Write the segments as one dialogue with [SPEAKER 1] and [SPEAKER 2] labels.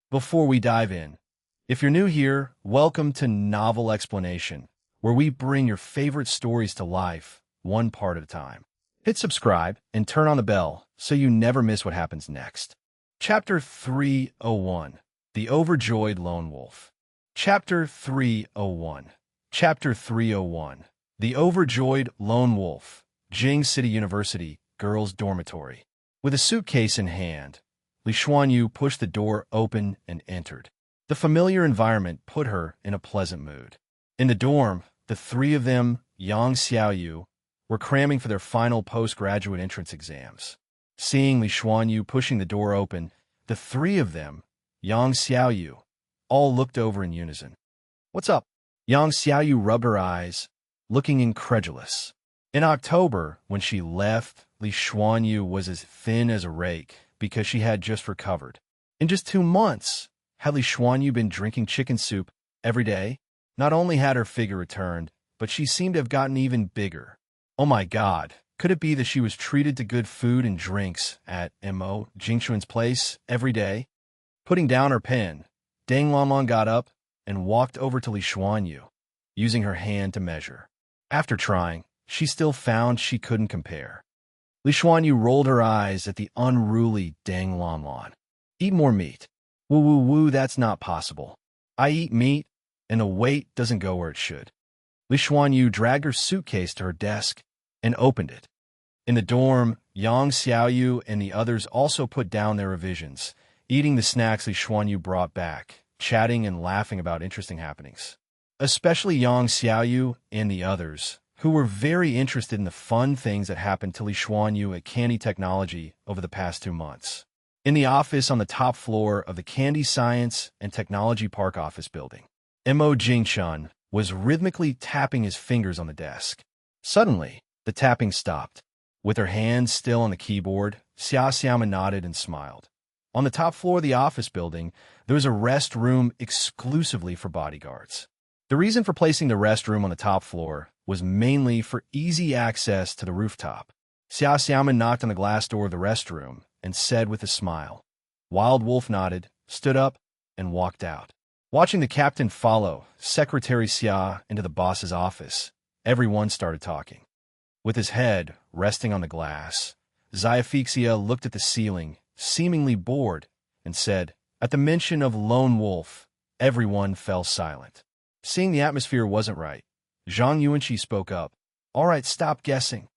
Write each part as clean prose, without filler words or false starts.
[SPEAKER 1] Before we dive in, if you're new here, welcome to Novel Explanation, where we bring your favorite stories to life, one part at a time. Hit subscribe and turn on the bell so you never miss what happens next. Chapter 301, The Overjoyed Lone Wolf. Chapter 301. Chapter 301, The Overjoyed Lone Wolf. Jing City University, Girls' Dormitory. With a suitcase in hand, Li Xuanyu pushed the door open and entered. The familiar environment put her in a pleasant mood. In the dorm, the three of them, Yang Xiaoyu, were cramming for their final postgraduate entrance exams. Seeing Li Xuanyu pushing the door open, the three of them, Yang Xiaoyu, all looked over in unison. "What's up?" Yang Xiaoyu rubbed her eyes, looking incredulous. In October, when she left, Li Xuanyu was as thin as a rake because she had just recovered. In just 2 months, had Li Xuanyu been drinking chicken soup every day? Not only had her figure returned, but she seemed to have gotten even bigger. Oh my God, could it be that she was treated to good food and drinks at Mo Jingxuan's place every day? Putting down her pen, Deng Lanlan got up and walked over to Li Xuanyu, using her hand to measure. After trying, she still found she couldn't compare. Li Xuanyu rolled her eyes at the unruly Deng Lanlan. "Eat more meat." "Woo woo woo, that's not possible. I eat meat, and the weight doesn't go where it should." Li Xuanyu dragged her suitcase to her desk and opened it. In the dorm, Yang Xiaoyu and the others also put down their revisions, eating the snacks Li Xuanyu brought back, chatting and laughing about interesting happenings. Especially Yang Xiaoyu and the others, who were very interested in the fun things that happened to Li Xuanyu at Candy Technology over the past 2 months. In the office on the top floor of the Candy Science and Technology Park office building, Mo Jingxun was rhythmically tapping his fingers on the desk. Suddenly, the tapping stopped. With her hands still on the keyboard, Xia Xiaoma nodded and smiled. On the top floor of the office building, there was a rest room exclusively for bodyguards. The reason for placing the restroom on the top floor was mainly for easy access to the rooftop. Xia Xiaoma knocked on the glass door of the restroom and said with a smile. Wild Wolf nodded, stood up, and walked out. Watching the captain follow Secretary Xia into the boss's office, everyone started talking. With his head resting on the glass, Xiaophixia looked at the ceiling, seemingly bored, and said, at the mention of Lone Wolf, everyone fell silent. Seeing the atmosphere wasn't right, Zhang Yuanqi spoke up. "All right, stop guessing."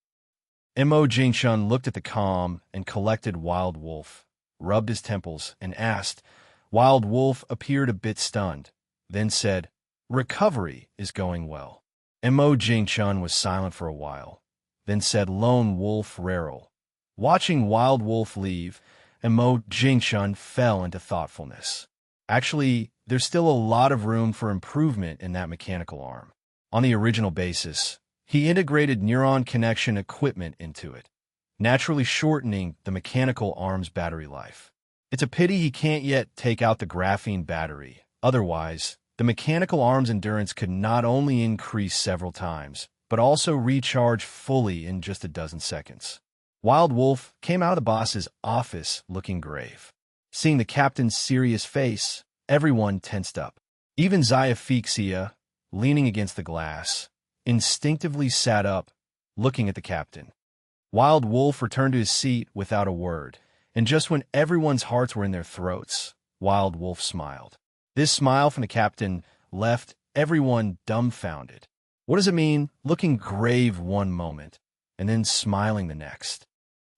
[SPEAKER 1] Mo Jingxun looked at the calm and collected Wild Wolf, rubbed his temples, and asked. Wild Wolf appeared a bit stunned, then said, "Recovery is going well." Mo Jingxun was silent for a while, then said Lone Wolf Rarel. Watching Wild Wolf leave, Mo Jingxun fell into thoughtfulness. Actually, there's still a lot of room for improvement in that mechanical arm. On the original basis, he integrated neuron connection equipment into it, naturally shortening the mechanical arm's battery life. It's a pity he can't yet take out the graphene battery. Otherwise, the mechanical arm's endurance could not only increase several times, but also recharge fully in just a dozen seconds. Wild Wolf came out of the boss's office looking grave. Seeing the captain's serious face, everyone tensed up. Even Xiaophixia, leaning against the glass, instinctively sat up, looking at the captain. Wild Wolf returned to his seat without a word, and just when everyone's hearts were in their throats, Wild Wolf smiled. This smile from the captain left everyone dumbfounded. What does it mean, looking grave one moment, and then smiling the next?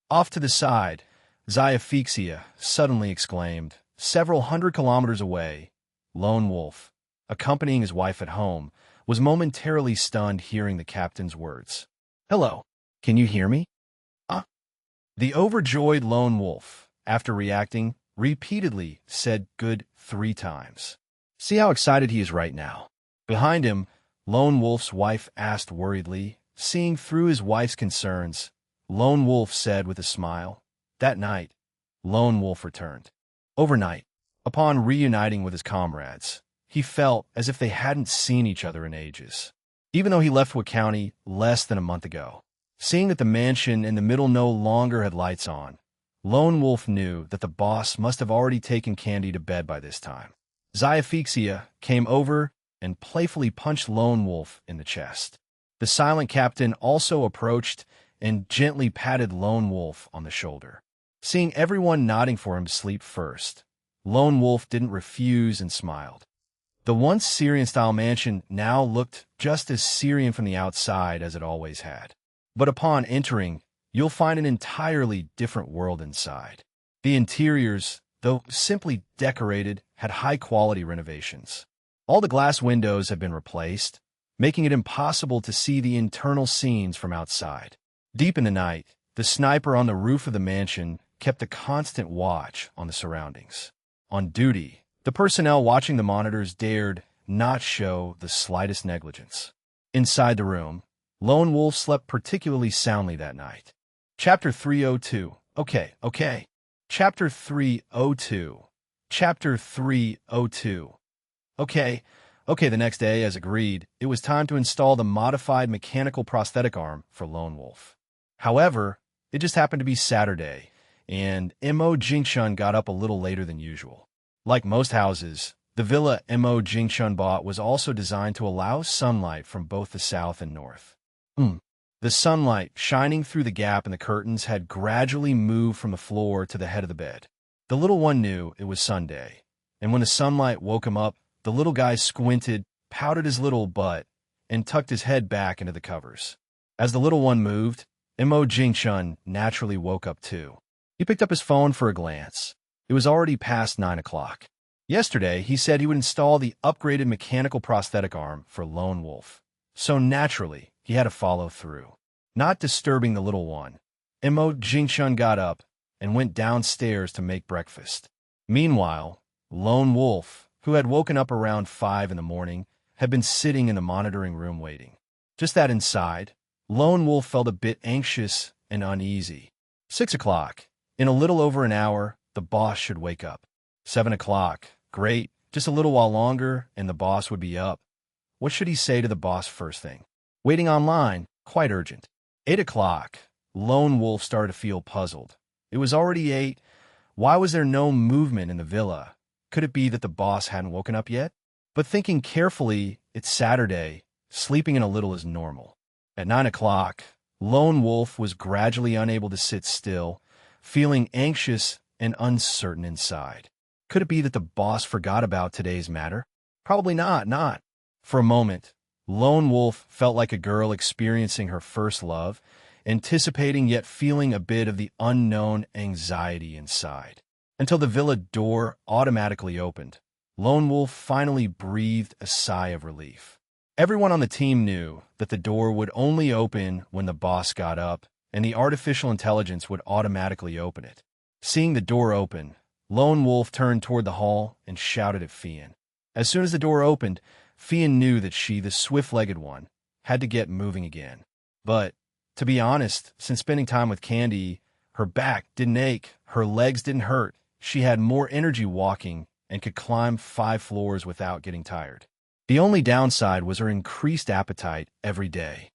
[SPEAKER 1] Off to the side, Xiaophixia suddenly exclaimed, several hundred kilometers away, Lone Wolf, accompanying his wife at home, was momentarily stunned hearing the captain's words. "Hello, can you hear me?" The overjoyed Lone Wolf, after reacting, repeatedly said good 3 times. See how excited he is right now. Behind him, Lone Wolf's wife asked worriedly, seeing through his wife's concerns. Lone Wolf said with a smile. That night, Lone Wolf returned. Overnight, upon reuniting with his comrades, he felt as if they hadn't seen each other in ages. Even though he left Wood County less than a month ago, seeing that the mansion in the middle no longer had lights on, Lone Wolf knew that the boss must have already taken Candy to bed by this time. Xiaphixia came over and playfully punched Lone Wolf in the chest. The silent captain also approached and gently patted Lone Wolf on the shoulder. Seeing everyone nodding for him to sleep first, Lone Wolf didn't refuse and smiled. The once Syrian-style mansion now looked just as Syrian from the outside as it always had. But upon entering, you'll find an entirely different world inside. The interiors, though simply decorated, had high-quality renovations. All the glass windows had been replaced, making it impossible to see the internal scenes from outside. Deep in the night, the sniper on the roof of the mansion kept a constant watch on the surroundings. On duty, the personnel watching the monitors dared not show the slightest negligence. Inside the room, Lone Wolf slept particularly soundly that night. Chapter 302. Okay. Chapter 302. Chapter 302. Okay, the next day, as agreed, it was time to install the modified mechanical prosthetic arm for Lone Wolf. However, it just happened to be Saturday, and Mo Jingshun got up a little later than usual. Like most houses, the villa Mo Jingshun bought was also designed to allow sunlight from both the south and north. The sunlight shining through the gap in the curtains had gradually moved from the floor to the head of the bed. The little one knew it was Sunday, and when the sunlight woke him up, the little guy squinted, pouted his little butt, and tucked his head back into the covers. As the little one moved, Mo Jingshun naturally woke up too. He picked up his phone for a glance. It was already past 9 o'clock. Yesterday, he said he would install the upgraded mechanical prosthetic arm for Lone Wolf. So naturally, he had to follow through. Not disturbing the little one, Mo Jingshun got up and went downstairs to make breakfast. Meanwhile, Lone Wolf, who had woken up around 5 in the morning, had been sitting in the monitoring room waiting. Just that inside, Lone Wolf felt a bit anxious and uneasy. 6 o'clock. In a little over an hour, the boss should wake up. 7 o'clock. Great. Just a little while longer, and the boss would be up. What should he say to the boss first thing? Waiting online. Quite urgent. 8 o'clock. Lone Wolf started to feel puzzled. It was already 8. Why was there no movement in the villa? Could it be that the boss hadn't woken up yet? But thinking carefully, it's Saturday. Sleeping in a little is normal. At 9 o'clock, Lone Wolf was gradually unable to sit still, feeling anxious and uncertain inside. Could it be that the boss forgot about today's matter? Probably not. For a moment, Lone Wolf felt like a girl experiencing her first love, anticipating yet feeling a bit of the unknown anxiety inside. Until the villa door automatically opened, Lone Wolf finally breathed a sigh of relief. Everyone on the team knew that the door would only open when the boss got up, and the artificial intelligence would automatically open it. Seeing the door open, Lone Wolf turned toward the hall and shouted at Fian. As soon as the door opened, Fian knew that she, the swift-legged one, had to get moving again. But, to be honest, since spending time with Candy, her back didn't ache, her legs didn't hurt, she had more energy walking and could climb 5 floors without getting tired. The only downside was her increased appetite every day.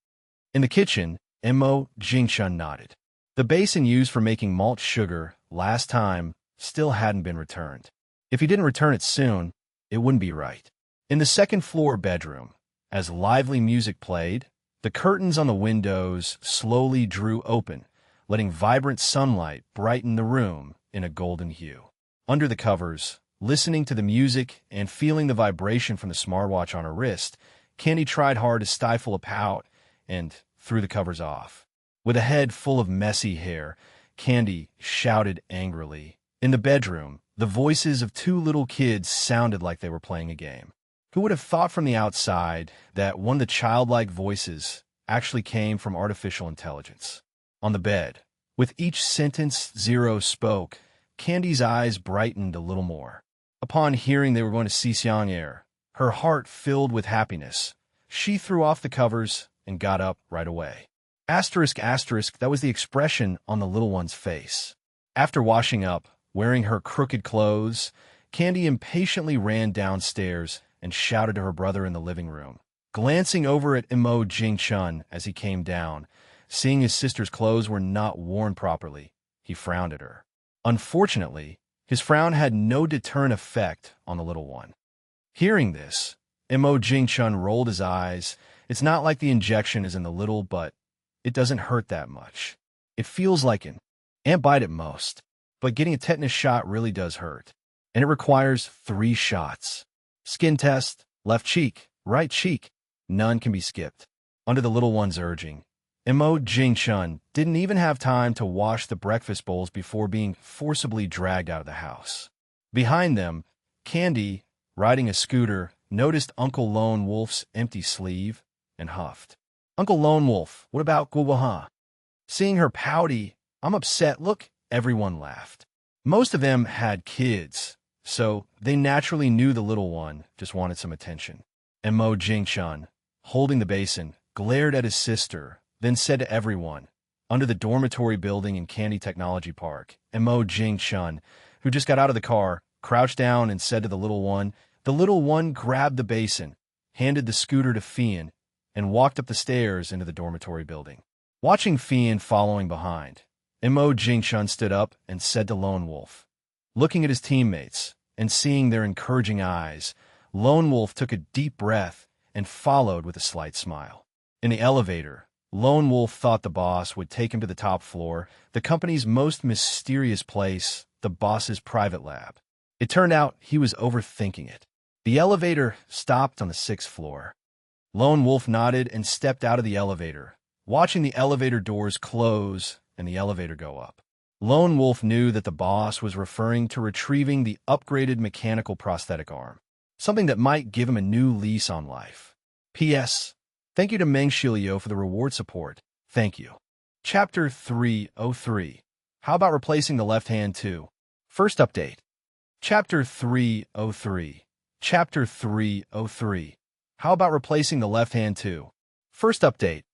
[SPEAKER 1] In the kitchen, Mo Jingshun nodded. The basin used for making malt sugar last time still hadn't been returned. If he didn't return it soon, it wouldn't be right. In the second-floor bedroom, as lively music played, the curtains on the windows slowly drew open, letting vibrant sunlight brighten the room in a golden hue. Under the covers, listening to the music and feeling the vibration from the smartwatch on her wrist, Candy tried hard to stifle a pout and threw the covers off. With a head full of messy hair, Candy shouted angrily. In the bedroom, the voices of 2 little kids sounded like they were playing a game. Who would have thought from the outside that one of the childlike voices actually came from artificial intelligence? On the bed, with each sentence Zero spoke, Candy's eyes brightened a little more. Upon hearing they were going to Xixiang Air, her heart filled with happiness. She threw off the covers and got up right away. Asterisk, that was the expression on the little one's face. After washing up, wearing her crooked clothes, Candy impatiently ran downstairs and shouted to her brother in the living room. Glancing over at Mo Jingshun as he came down, seeing his sister's clothes were not worn properly, he frowned at her. Unfortunately, his frown had no deterrent effect on the little one. Hearing this, Mo Jing-chun rolled his eyes. It's not like the injection is in the little, but it doesn't hurt that much. It feels like an ant bite at most, but getting a tetanus shot really does hurt. And it requires 3 shots. Skin test, left cheek, right cheek. None can be skipped. Under the little one's urging, Mo Jing-chun didn't even have time to wash the breakfast bowls before being forcibly dragged out of the house. Behind them, Candy, riding a scooter, noticed Uncle Lone Wolf's empty sleeve and huffed. "Uncle Lone Wolf, what about Guwaha?" Seeing her pouty, "I'm upset, look," everyone laughed. Most of them had kids, so they naturally knew the little one just wanted some attention. And Mo Jing-chun, holding the basin, glared at his sister, then said to everyone, under the dormitory building in Candy Technology Park, and Mo Jing-chun, who just got out of the car, crouched down and said to the little one. The little one grabbed the basin, handed the scooter to Fian, and walked up the stairs into the dormitory building. Watching Fian following behind, Mo Jing-chun stood up and said to Lone Wolf. Looking at his teammates and seeing their encouraging eyes, Lone Wolf took a deep breath and followed with a slight smile. In the elevator, Lone Wolf thought the boss would take him to the top floor, the company's most mysterious place, the boss's private lab. It turned out he was overthinking it. The elevator stopped on the 6th floor. Lone Wolf nodded and stepped out of the elevator, watching the elevator doors close and the elevator go up. Lone Wolf knew that the boss was referring to retrieving the upgraded mechanical prosthetic arm, something that might give him a new lease on life. P.S. Thank you to Meng Shilio for the reward support. Thank you. Chapter 303. How about replacing the left hand too? First update. Chapter 303. Chapter 303. How about replacing the left hand too? First update.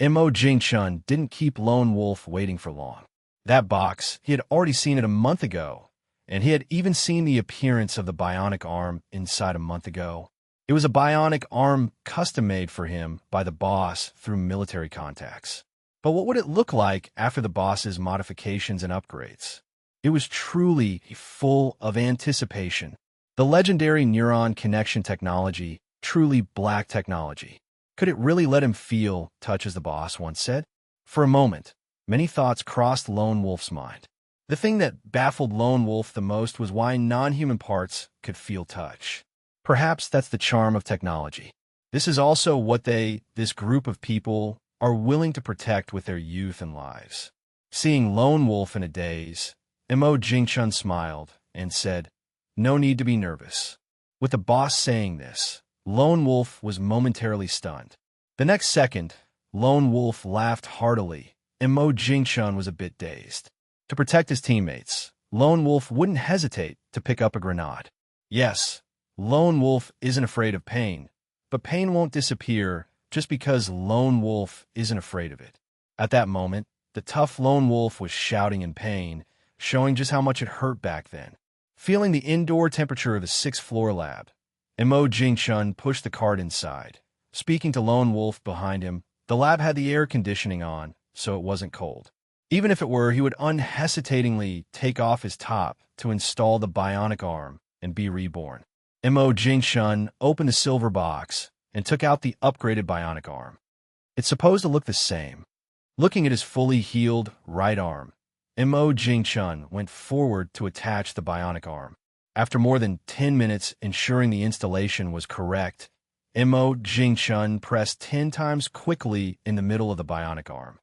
[SPEAKER 1] Mo Jing-chun didn't keep Lone Wolf waiting for long. That box, he had already seen it a month ago, and he had even seen the appearance of the bionic arm inside a month ago. It was a bionic arm custom-made for him by the boss through military contacts. But what would it look like after the boss's modifications and upgrades? It was truly full of anticipation. The legendary neuron connection technology, truly black technology. Could it really let him feel, touch as the boss once said? For a moment, many thoughts crossed Lone Wolf's mind. The thing that baffled Lone Wolf the most was why non-human parts could feel touch. Perhaps that's the charm of technology. This is also what this group of people, are willing to protect with their youth and lives. Seeing Lone Wolf in a daze, Mo Jing-chun smiled and said, "No need to be nervous." With the boss saying this, Lone Wolf was momentarily stunned. The next second, Lone Wolf laughed heartily, and Mo Jing-chun was a bit dazed. To protect his teammates, Lone Wolf wouldn't hesitate to pick up a grenade. Yes, Lone Wolf isn't afraid of pain, but pain won't disappear just because Lone Wolf isn't afraid of it. At that moment, the tough Lone Wolf was shouting in pain, showing just how much it hurt back then. Feeling the indoor temperature of the 6th floor lab, Mo Jing-chun pushed the cart inside. Speaking to Lone Wolf behind him, the lab had the air conditioning on, so it wasn't cold. Even if it were, he would unhesitatingly take off his top to install the bionic arm and be reborn. Mo Jing-chun opened the silver box and took out the upgraded bionic arm. It's supposed to look the same. Looking at his fully healed right arm, Mo Jing-chun went forward to attach the bionic arm. After more than 10 minutes ensuring the installation was correct, Mo Jing-chun pressed 10 times quickly in the middle of the bionic arm.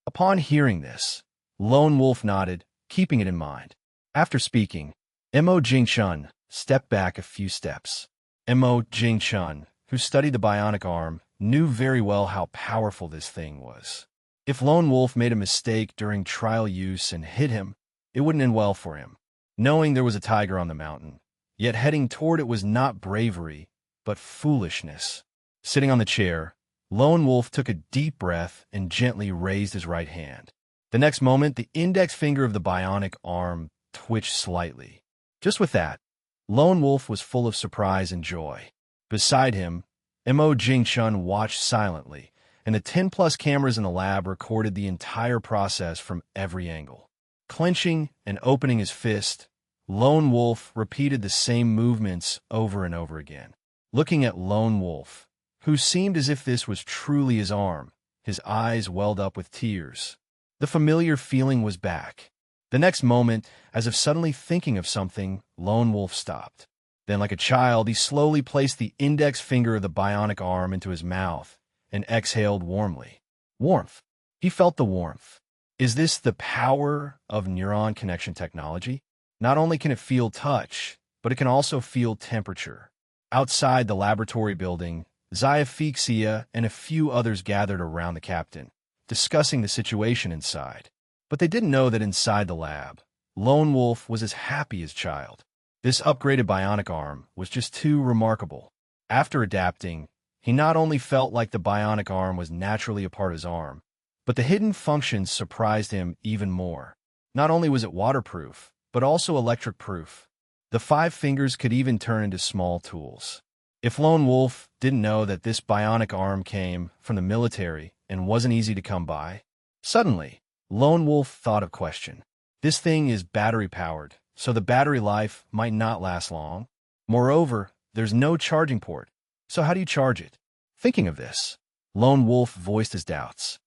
[SPEAKER 1] Upon hearing this, Lone Wolf nodded, keeping it in mind. After speaking, Mo Jing-chun stepped back a few steps. Mo Jing-chun, who studied the bionic arm, knew very well how powerful this thing was. If Lone Wolf made a mistake during trial use and hit him, it wouldn't end well for him. Knowing there was a tiger on the mountain, yet heading toward it was not bravery, but foolishness. Sitting on the chair, Lone Wolf took a deep breath and gently raised his right hand. The next moment, the index finger of the bionic arm twitched slightly. Just with that, Lone Wolf was full of surprise and joy. Beside him, Mo Jing-chun watched silently, and the 10+ cameras in the lab recorded the entire process from every angle. Clenching and opening his fist, Lone Wolf repeated the same movements over and over again. Looking at Lone Wolf, who seemed as if this was truly his arm, his eyes welled up with tears. The familiar feeling was back. The next moment, as if suddenly thinking of something, Lone Wolf stopped. Then, like a child, he slowly placed the index finger of the bionic arm into his mouth and exhaled warmly. Warmth. He felt the warmth. Is this the power of neuron connection technology? Not only can it feel touch, but it can also feel temperature. Outside the laboratory building, Xiaphixia and a few others gathered around the captain, discussing the situation inside. But they didn't know that inside the lab, Lone Wolf was as happy as a child. This upgraded bionic arm was just too remarkable. After adapting, he not only felt like the bionic arm was naturally a part of his arm, but the hidden functions surprised him even more. Not only was it waterproof, but also electric-proof. The 5 fingers could even turn into small tools. If Lone Wolf didn't know that this bionic arm came from the military and wasn't easy to come by, suddenly, Lone Wolf thought of question. This thing is battery-powered, so the battery life might not last long. Moreover, there's no charging port, so how do you charge it? Thinking of this, Lone Wolf voiced his doubts.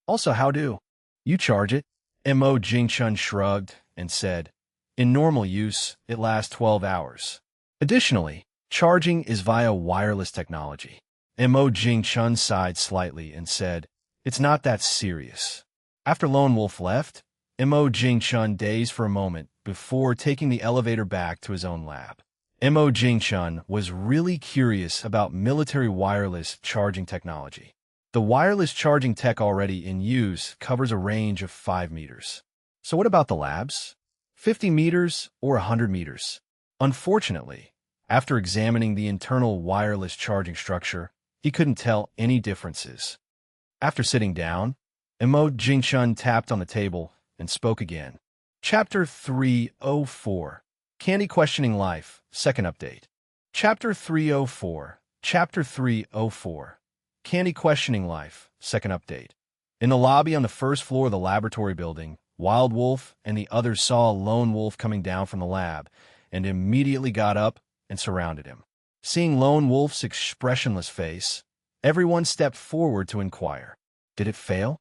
[SPEAKER 1] Also, how do you charge it? Mo Jingchun shrugged and said, in normal use, it lasts 12 hours. Additionally, charging is via wireless technology. Mo Jingchun sighed slightly and said, it's not that serious. After Lone Wolf left, Mo Jingchun dazed for a moment before taking the elevator back to his own lab. Mo Jingchun was really curious about military wireless charging technology. The wireless charging tech already in use covers a range of 5 meters. So what about the labs? 50 meters or 100 meters? Unfortunately, after examining the internal wireless charging structure, he couldn't tell any differences. After sitting down, Mo Jingchun tapped on the table and spoke again. Chapter 304, Candy Questioning Life, Second Update. Chapter 304, Chapter 304, Candy Questioning Life, Second Update. In the lobby on the first floor of the laboratory building, Wild Wolf and the others saw Lone Wolf coming down from the lab and immediately got up and surrounded him. Seeing Lone Wolf's expressionless face, everyone stepped forward to inquire. Did it fail?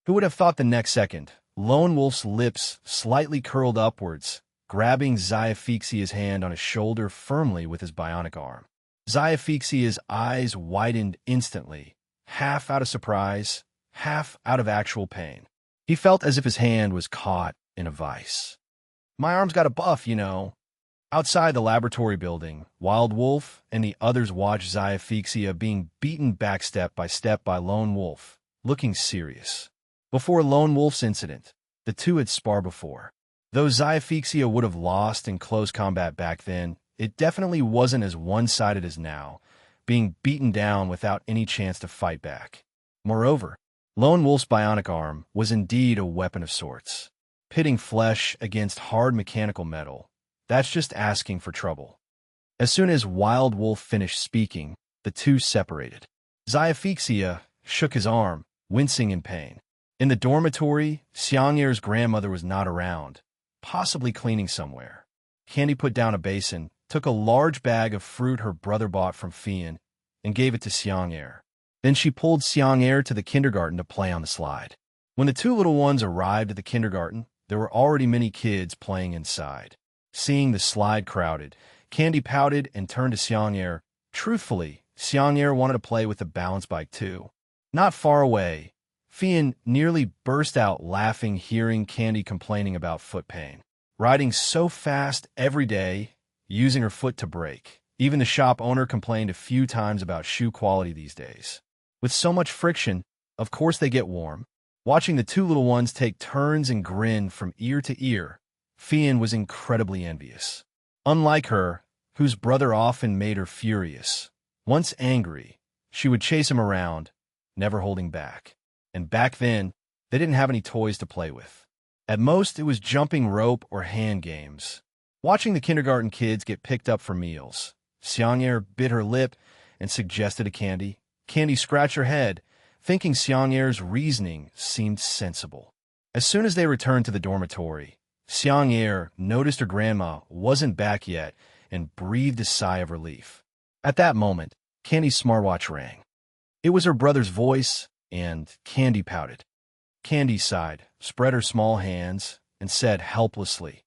[SPEAKER 1] Who would have thought the next second, Lone Wolf's lips slightly curled upwards, grabbing Xiaphixia's hand on his shoulder firmly with his bionic arm. Xiaphixia's eyes widened instantly, half out of surprise, half out of actual pain. He felt as if his hand was caught in a vice. My arm's got a buff, you know. Outside the laboratory building, Wild Wolf and the others watched Xiaphixia being beaten back step by Lone Wolf, looking serious. Before Lone Wolf's incident, the two had sparred before. Though Xiaphixia would have lost in close combat back then, it definitely wasn't as one-sided as now, being beaten down without any chance to fight back. Moreover, Lone Wolf's bionic arm was indeed a weapon of sorts. Pitting flesh against hard mechanical metal, that's just asking for trouble. As soon as Wild Wolf finished speaking, the two separated. Xiaphixia shook his arm, wincing in pain. In the dormitory, Xiang'er's grandmother was not around, possibly cleaning somewhere. Candy put down a basin, took a large bag of fruit her brother bought from Fian, and gave it to Xiang'er. Then she pulled Xiang'er to the kindergarten to play on the slide. When the two little ones arrived at the kindergarten, there were already many kids playing inside. Seeing the slide crowded, Candy pouted and turned to Xiang'er. Truthfully, Xiang'er wanted to play with the balance bike too. Not far away, Fian nearly burst out laughing hearing Candy complaining about foot pain. Riding so fast every day, using her foot to brake. Even the shop owner complained a few times about shoe quality these days. With so much friction, of course they get warm. Watching the two little ones take turns and grin from ear to ear, Fian was incredibly envious. Unlike her, whose brother often made her furious, once angry, she would chase him around, never holding back. And back then, they didn't have any toys to play with. At most, it was jumping rope or hand games. Watching the kindergarten kids get picked up for meals, Xiang'er bit her lip and suggested to Candy. Candy scratched her head, thinking Xiang'er's reasoning seemed sensible. As soon as they returned to the dormitory, Xiang noticed her grandma wasn't back yet and breathed a sigh of relief. At that moment, Candy's smartwatch rang. It was her brother's voice, and Candy pouted. Candy sighed, spread her small hands, and said helplessly.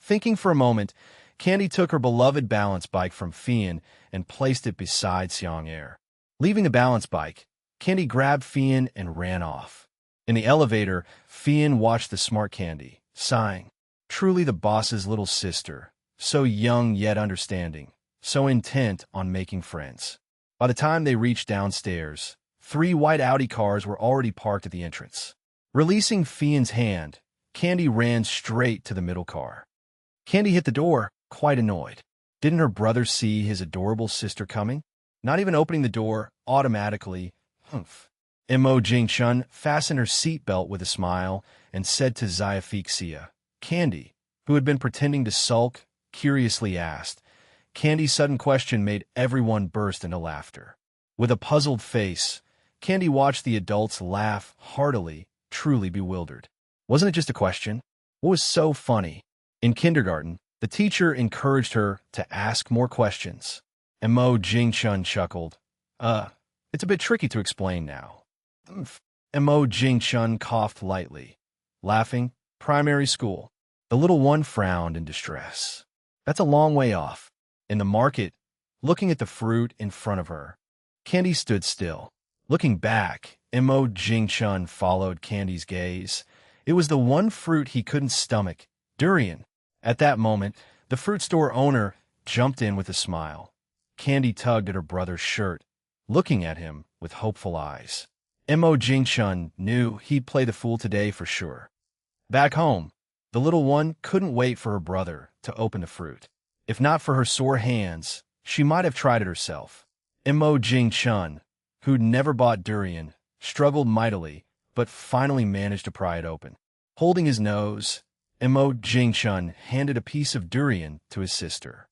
[SPEAKER 1] Thinking for a moment, Candy took her beloved balance bike from Fian and placed it beside Xiang. Leaving the balance bike, Candy grabbed Fian and ran off. In the elevator, Fian watched the smart Candy, sighing. Truly the boss's little sister, so young yet understanding, so intent on making friends. By the time they reached downstairs, 3 white Audi cars were already parked at the entrance. Releasing Fian's hand, Candy ran straight to the middle car. Candy hit the door, quite annoyed. Didn't her brother see his adorable sister coming? Not even opening the door, automatically, humph. Mo Jingchun fastened her seatbelt with a smile and said to Xiaophixia. Candy, who had been pretending to sulk, curiously asked. Candy's sudden question made everyone burst into laughter. With a puzzled face, Candy watched the adults laugh heartily, truly bewildered. Wasn't it just a question? What was so funny? In kindergarten, the teacher encouraged her to ask more questions. Mo Jingchun chuckled. It's a bit tricky to explain now. Mo Jingchun coughed lightly. Laughing, primary school. The little one frowned in distress. That's a long way off. In the market, looking at the fruit in front of her, Candy stood still. Looking back, Mo Jingchun followed Candy's gaze. It was the one fruit he couldn't stomach, durian. At that moment, the fruit store owner jumped in with a smile. Candy tugged at her brother's shirt, looking at him with hopeful eyes. Mo Jingchun knew he'd play the fool today for sure. Back home, the little one couldn't wait for her brother to open the fruit. If not for her sore hands, she might have tried it herself. Mo Jingchun, who'd never bought durian, struggled mightily, but finally managed to pry it open. Holding his nose, Mo Jingchun handed a piece of durian to his sister.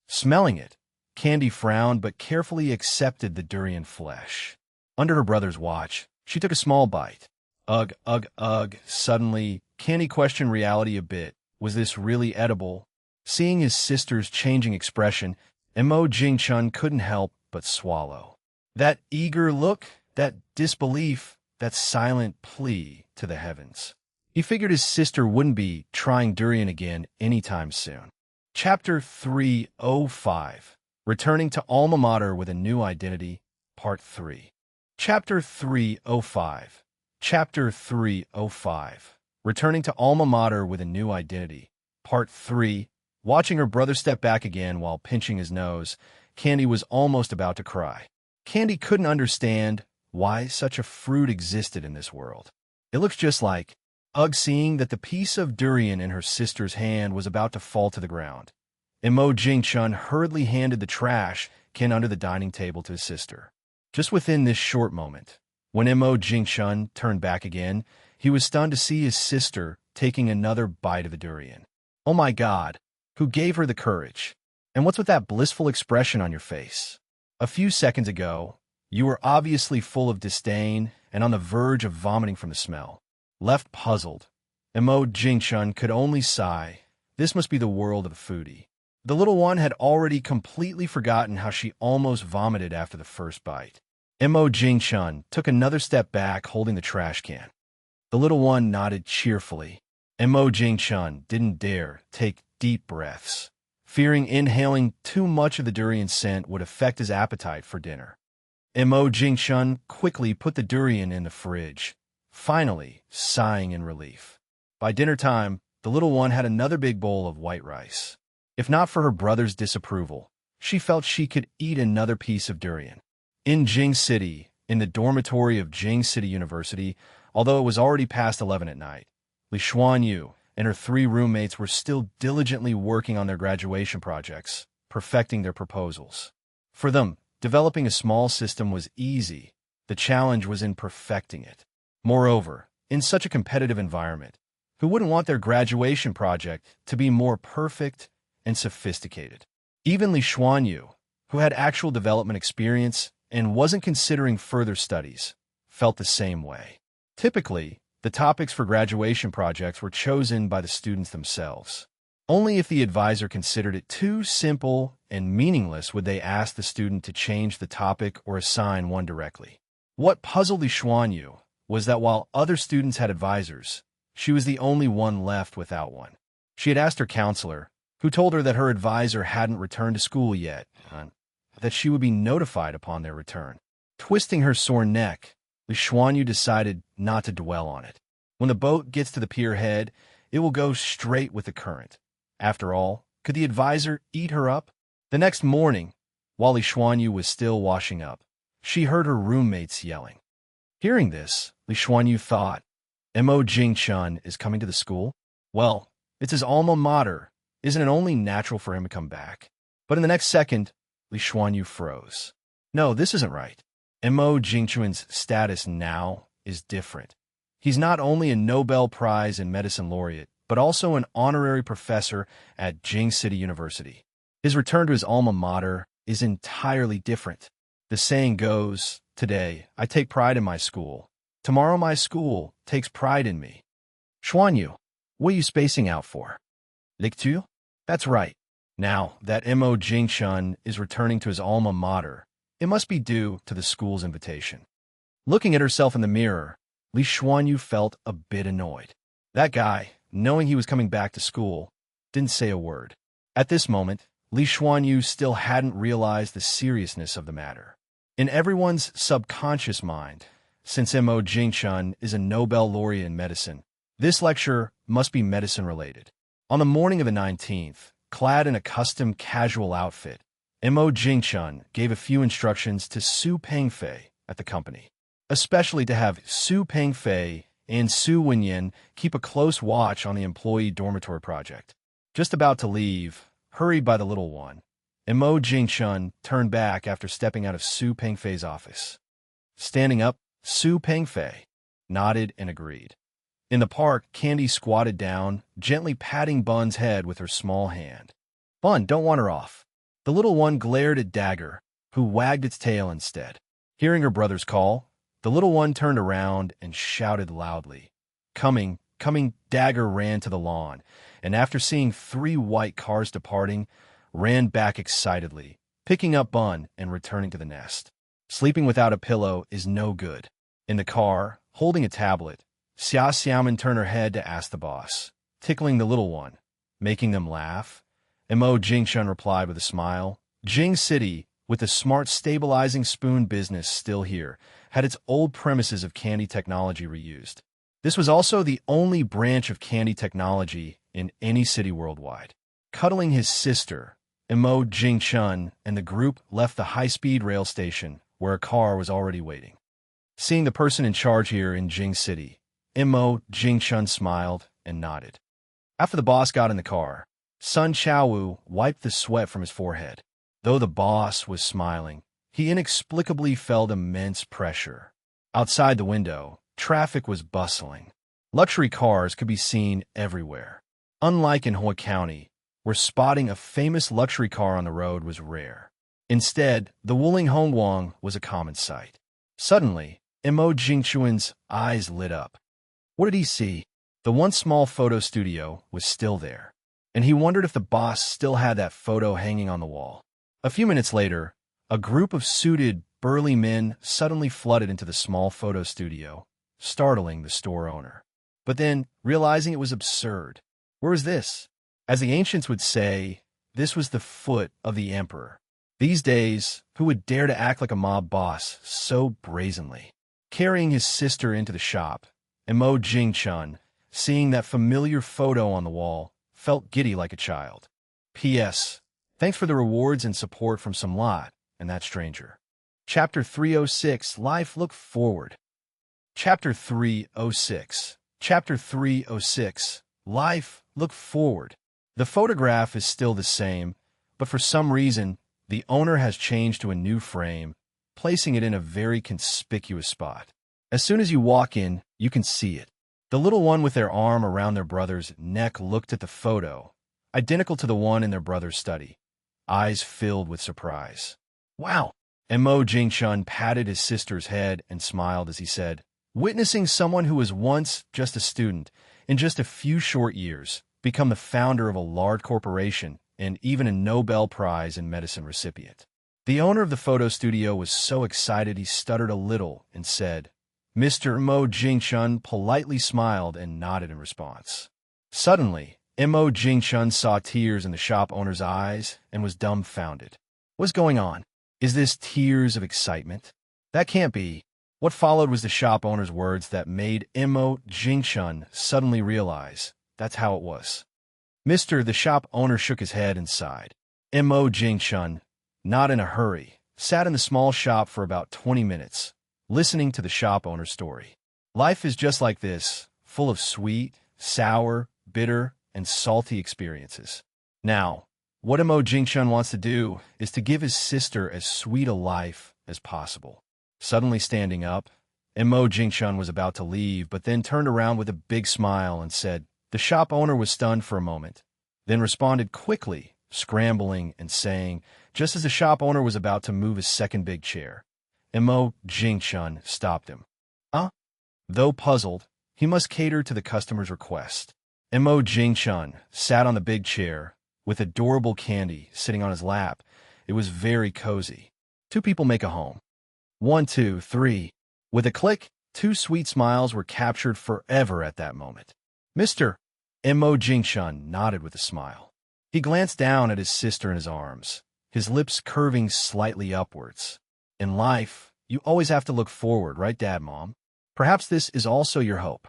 [SPEAKER 1] Smelling it, Candy frowned but carefully accepted the durian flesh. Under her brother's watch, she took a small bite. Ugh, ugh, ugh. Suddenly, Candy questioned reality a bit. Was this really edible? Seeing his sister's changing expression, Mo Jingchun couldn't help but swallow. That eager look, that disbelief, that silent plea to the heavens. He figured his sister wouldn't be trying durian again anytime soon. Chapter 305, Returning to Alma Mater with a New Identity, Part 3. Chapter 305. Chapter 305. Returning to Alma Mater with a New Identity, Part 3. Watching her brother step back again while pinching his nose, Candy was almost about to cry. Candy couldn't understand why such a fruit existed in this world. It looks just like seeing that the piece of durian in her sister's hand was about to fall to the ground. Mo Jingchun hurriedly handed the trash can under the dining table to his sister. Just within this short moment, when Mo Jingchun turned back again, he was stunned to see his sister taking another bite of the durian. Oh my God, who gave her the courage? And what's with that blissful expression on your face? A few seconds ago, you were obviously full of disdain and on the verge of vomiting from the smell. Left puzzled, Mo Jingchun could only sigh. This must be the world of a foodie. The little one had already completely forgotten how she almost vomited after the first bite. Mo Jingchun took another step back, holding the trash can. The little one nodded cheerfully. Mo Jingchun didn't dare take deep breaths, fearing inhaling too much of the durian scent would affect his appetite for dinner. Mo Jingchun quickly put the durian in the fridge, finally sighing in relief. By dinner time, the little one had another big bowl of white rice. If not for her brother's disapproval, she felt she could eat another piece of durian. In Jing City, in the dormitory of Jing City University, although it was already past 11 at night, Li Xuanyu and her 3 roommates were still diligently working on their graduation projects, perfecting their proposals. For them, developing a small system was easy. The challenge was in perfecting it. Moreover, in such a competitive environment, who wouldn't want their graduation project to be more perfect and sophisticated? Even Li Xuanyu, who had actual development experience and wasn't considering further studies, felt the same way. Typically, The topics for graduation projects were chosen by the students themselves. Only if the advisor considered it too simple and meaningless would they ask the student to change the topic or assign one directly. What puzzled Li Xuanyu was that while other students had advisors, she was the only one left without one. She had asked her counselor, who told her that her advisor hadn't returned to school yet, and that she would be notified upon their return. Twisting her sore neck, Li Xuanyu decided not to dwell on it. When the boat gets to the pier head, it will go straight with the current. After all, could the advisor eat her up? The next morning, while Li Xuanyu was still washing up, she heard her roommates yelling. Hearing this, Li Xuanyu thought, Mo Jingchun is coming to the school? Well, it's his alma mater. Isn't it only natural for him to come back? But in the next second, Li Xuanyu froze. No, this isn't right. Mo Jingchun's status now is different. He's not only a Nobel Prize in Medicine laureate, but also an honorary professor at Jing City University. His return to his alma mater is entirely different. The saying goes, today, I take pride in my school. Tomorrow my school takes pride in me. Xuanyu, what are you spacing out for? Lecture? That's right. Now that Mo Jingchun is returning to his alma mater, it must be due to the school's invitation. Looking at herself in the mirror, Li Xuanyu felt a bit annoyed. That guy, knowing he was coming back to school, didn't say a word. At this moment, Li Xuanyu still hadn't realized the seriousness of the matter. In everyone's subconscious mind, since Mo Jingchun is a Nobel laureate in medicine, this lecture must be medicine-related. On the morning of the 19th, clad in a custom casual outfit, Mo Jingchun gave a few instructions to Su Pengfei at the company, especially to have Su Pengfei and Su Wenyan keep a close watch on the employee dormitory project. Just about to leave, hurried by the little one, Mo Jingchun turned back after stepping out of Su Pengfei's office. Standing up, Su Pengfei nodded and agreed. In the park, Candy squatted down, gently patting Bun's head with her small hand. Bun, don't want her off. The little one glared at Dagger, who wagged its tail instead. Hearing her brother's call, the little one turned around and shouted loudly. Coming, Dagger ran to the lawn, and after seeing 3 white cars departing, ran back excitedly, picking up Bun and returning to the nest. Sleeping without a pillow is no good. In the car, holding a tablet, Xia Xiaoman turned her head to ask the boss, tickling the little one, making them laugh. Mo Jingchun replied with a smile. Jing City, with the smart stabilizing spoon business still here, had its old premises of candy technology reused. This was also the only branch of candy technology in any city worldwide. Cuddling his sister, Mo Jingchun and the group left the high-speed rail station, where a car was already waiting. Seeing the person in charge here in Jing City, Mo Jingchun smiled and nodded. After the boss got in the car, Sun Chaowu wiped the sweat from his forehead. Though the boss was smiling, he inexplicably felt immense pressure. Outside the window, traffic was bustling. Luxury cars could be seen everywhere. Unlike in Hoi County, where spotting a famous luxury car on the road was rare. Instead, the Wuling Hongguang was a common sight. Suddenly, Mo Jingchun's eyes lit up. What did he see? The once small photo studio was still there, and he wondered if the boss still had that photo hanging on the wall. A few minutes later, a group of suited, burly men suddenly flooded into the small photo studio, startling the store owner. But then, realizing it was absurd, where was this? As the ancients would say, this was the foot of the emperor. These days, who would dare to act like a mob boss so brazenly? Carrying his sister into the shop, Mo Jingchun, seeing that familiar photo on the wall, felt giddy like a child. P.S. Thanks for the rewards and support from some lot and that stranger. Chapter 306, Life Look Forward. Chapter 306. Chapter 306, Life Look Forward. The photograph is still the same, but for some reason, the owner has changed to a new frame, placing it in a very conspicuous spot. As soon as you walk in, you can see it. The little one with their arm around their brother's neck looked at the photo, identical to the one in their brother's study, eyes filled with surprise. Wow! Mo Jingchun patted his sister's head and smiled as he said, Witnessing someone who was once just a student, in just a few short years, become the founder of a large corporation and even a Nobel Prize in medicine recipient. The owner of the photo studio was so excited he stuttered a little and said, Mr. Mo Jingshun politely smiled and nodded in response. Suddenly, Mo Jingshun saw tears in the shop owner's eyes and was dumbfounded. What's going on? Is this tears of excitement? That can't be. What followed was the shop owner's words that made Mo Jingshun suddenly realize that's how it was. The shop owner shook his head and sighed. Mo Jingshun, not in a hurry, sat in the small shop for about 20 minutes, listening to the shop owner's story. Life is just like this, full of sweet, sour, bitter, and salty experiences. Now, what Mo Jingshun wants to do is to give his sister as sweet a life as possible. Suddenly standing up, Mo Jingshun was about to leave, but then turned around with a big smile and said, the shop owner was stunned for a moment, then responded quickly, scrambling and saying, just as the shop owner was about to move his second big chair, Mo Jingshun stopped him. Though puzzled, he must cater to the customer's request. Mo Jingshun sat on the big chair, with adorable Candy sitting on his lap. It was very cozy. Two people make a home. 1, 2, 3. With a click, two sweet smiles were captured forever at that moment. Mr. Mo Jingshun nodded with a smile. He glanced down at his sister in his arms, his lips curving slightly upwards. In life, you always have to look forward, right, Dad, Mom? Perhaps this is also your hope.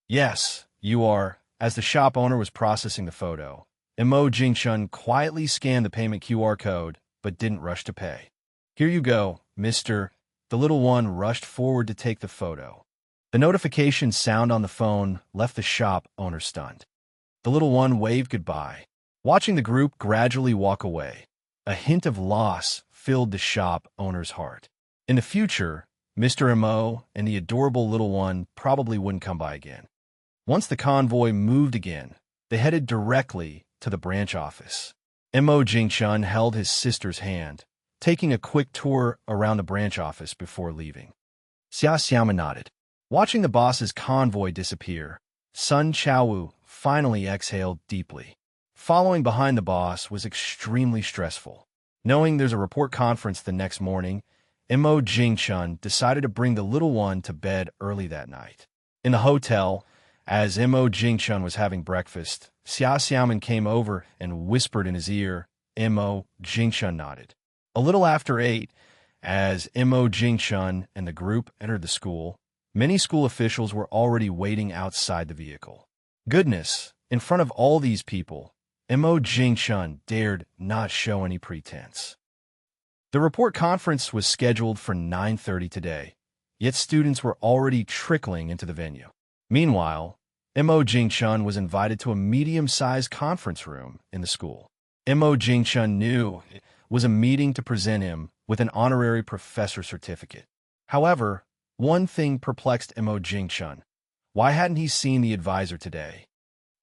[SPEAKER 1] Yes, you are. As the shop owner was processing the photo, Mo Jingshun quietly scanned the payment QR code, but didn't rush to pay. Here you go, mister. The little one rushed forward to take the photo. The notification sound on the phone left the shop owner stunned. The little one waved goodbye, watching the group gradually walk away. A hint of loss filled the shop owner's heart. In the future, Mr. Mo and the adorable little one probably wouldn't come by again. Once the convoy moved again, they headed directly to the branch office. Mo Jingshun held his sister's hand, taking a quick tour around the branch office before leaving. Xia Xiaoma nodded. Watching the boss's convoy disappear, Sun Chaowu finally exhaled deeply. Following behind the boss was extremely stressful. Knowing there's a report conference the next morning, Mo Jingshun decided to bring the little one to bed early that night. In the hotel, as Mo Jingshun was having breakfast, Xia Xiaoman came over and whispered in his ear. Mo Jingshun nodded. A little after 8, as Mo Jingshun and the group entered the school, many school officials were already waiting outside the vehicle. Goodness, in front of all these people, Mo Jingshun dared not show any pretense. The report conference was scheduled for 9:30 today, yet students were already trickling into the venue. Meanwhile, Mo Jingshun was invited to a medium-sized conference room in the school. Mo Jingshun knew it was a meeting to present him with an honorary professor certificate. However, one thing perplexed Mo Jingshun. Why hadn't he seen the advisor today?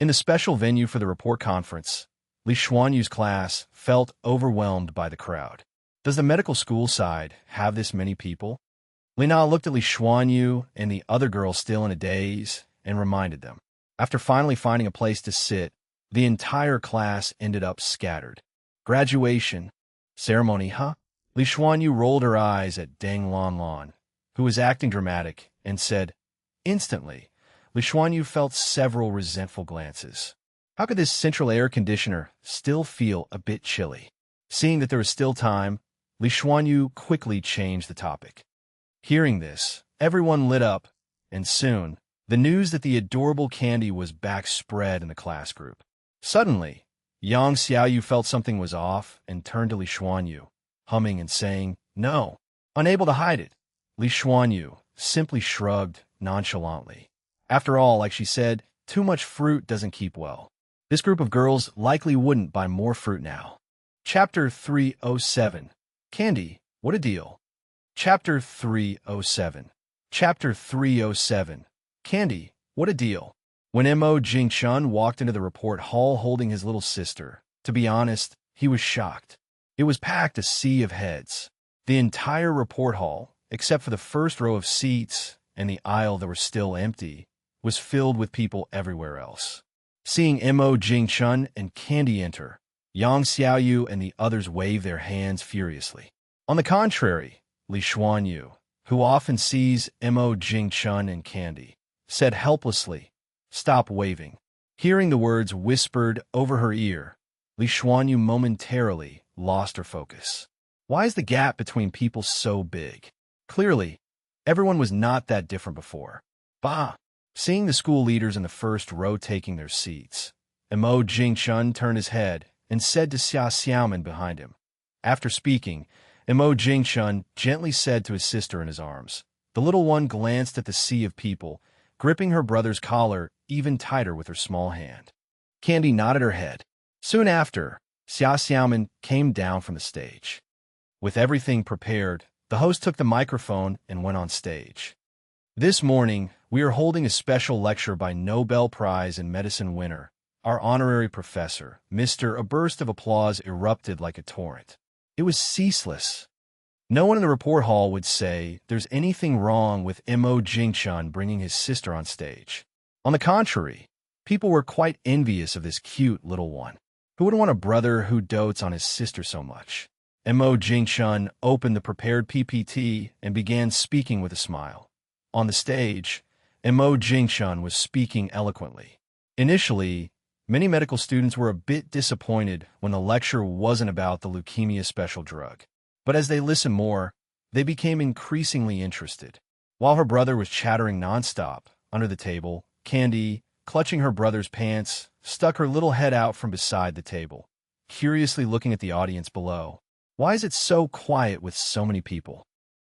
[SPEAKER 1] In the special venue for the report conference, Li Xuanyu's class felt overwhelmed by the crowd. Does the medical school side have this many people? Lina looked at Li Xuanyu and the other girls still in a daze and reminded them. After finally finding a place to sit, the entire class ended up scattered. Graduation. Ceremony, huh? Li Xuanyu rolled her eyes at Deng Lanlan, who was acting dramatic, and said, instantly, Li Xuanyu felt several resentful glances. How could this central air conditioner still feel a bit chilly? Seeing that there was still time, Li Xuanyu quickly changed the topic. Hearing this, everyone lit up, and soon, the news that the adorable Candy was back spread in the class group. Suddenly, Yang Xiaoyu felt something was off and turned to Li Xuanyu, humming and saying, no. Unable to hide it, Li Xuanyu simply shrugged nonchalantly. After all, like she said, too much fruit doesn't keep well. This group of girls likely wouldn't buy more fruit now. Chapter 307. Candy, what a deal. Chapter 307. Chapter 307. Candy, what a deal. When Mo Jingshun walked into the report hall holding his little sister, to be honest, he was shocked. It was packed a sea of heads. The entire report hall, except for the first row of seats and the aisle that were still empty was filled with people everywhere else. Seeing Mo Jingchun and Candy enter, Yang Xiaoyu and the others waved their hands furiously. On the contrary, Li Xuanyu, who often sees Mo Jingchun and Candy, said helplessly, "Stop waving." Hearing the words whispered over her ear, Li Xuanyu momentarily lost her focus. Why is the gap between people so big? Clearly, everyone was not that different before. Bah! Seeing the school leaders in the first row taking their seats, Mo Jingchun turned his head and said to Xia Xiaoman behind him. After speaking, Mo Jingchun gently said to his sister in his arms. The little one glanced at the sea of people, gripping her brother's collar even tighter with her small hand. Candy nodded her head. Soon after, Xia Xiaoman came down from the stage. With everything prepared, the host took the microphone and went on stage. This morning, we are holding a special lecture by Nobel Prize in Medicine winner, our honorary professor, Mr. A burst of applause erupted like a torrent. It was ceaseless. No one in the report hall would say there's anything wrong with Mo Jingchun bringing his sister on stage. On the contrary, people were quite envious of this cute little one. Who would want a brother who dotes on his sister so much? Mo Jingchun opened the prepared PPT and began speaking with a smile. On the stage, Mo Jingchun was speaking eloquently. Initially, many medical students were a bit disappointed when the lecture wasn't about the leukemia special drug. But as they listened more, they became increasingly interested. While her brother was chattering nonstop, under the table, Candy, clutching her brother's pants, stuck her little head out from beside the table, curiously looking at the audience below. Why is it so quiet with so many people?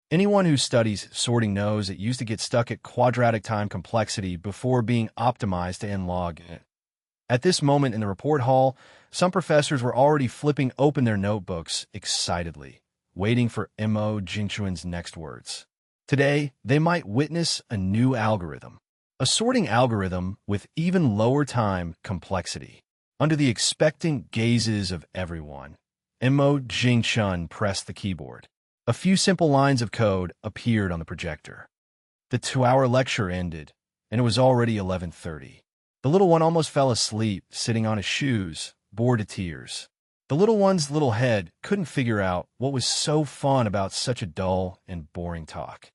[SPEAKER 1] Anyone who studies sorting knows it used to get stuck at quadratic time complexity before being optimized to n-log. At this moment in the report hall, some professors were already flipping open their notebooks excitedly, waiting for Mo Jingchun's next words. Today, they might witness a new algorithm, a sorting algorithm with even lower time complexity. Under the expectant gazes of everyone, Mo Jingchun pressed the keyboard. A few simple lines of code appeared on the projector. The 2-hour lecture ended, and it was already 11:30. The little one almost fell asleep, sitting on his shoes, bored to tears. The little one's little head couldn't figure out what was so fun about such a dull and boring talk.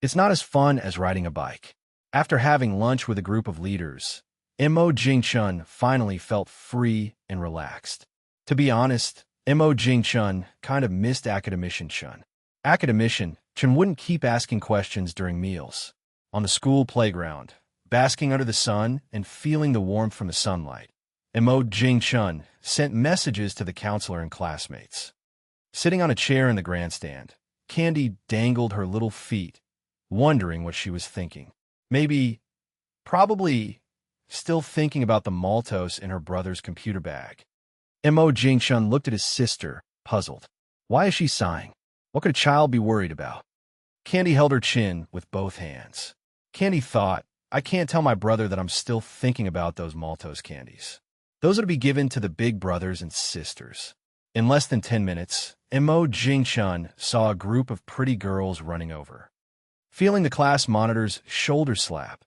[SPEAKER 1] It's not as fun as riding a bike. After having lunch with a group of leaders, Mo Jingchun finally felt free and relaxed. To be honest, Mo Jingchun kind of missed Academician Chun. Academician Chun wouldn't keep asking questions during meals. On the school playground, basking under the sun and feeling the warmth from the sunlight, Mo Jingchun sent messages to the counselor and classmates. Sitting on a chair in the grandstand, Candy dangled her little feet, wondering what she was thinking. Probably, still thinking about the Maltose in her brother's computer bag. Mo Jingchun looked at his sister, puzzled. Why is she sighing? What could a child be worried about? Candy held her chin with both hands. Candy thought, I can't tell my brother that I'm still thinking about those Maltose candies. Those are to be given to the big brothers and sisters. In less than 10 minutes, Mo Jingchun saw a group of pretty girls running over. Feeling the class monitor's shoulder slap,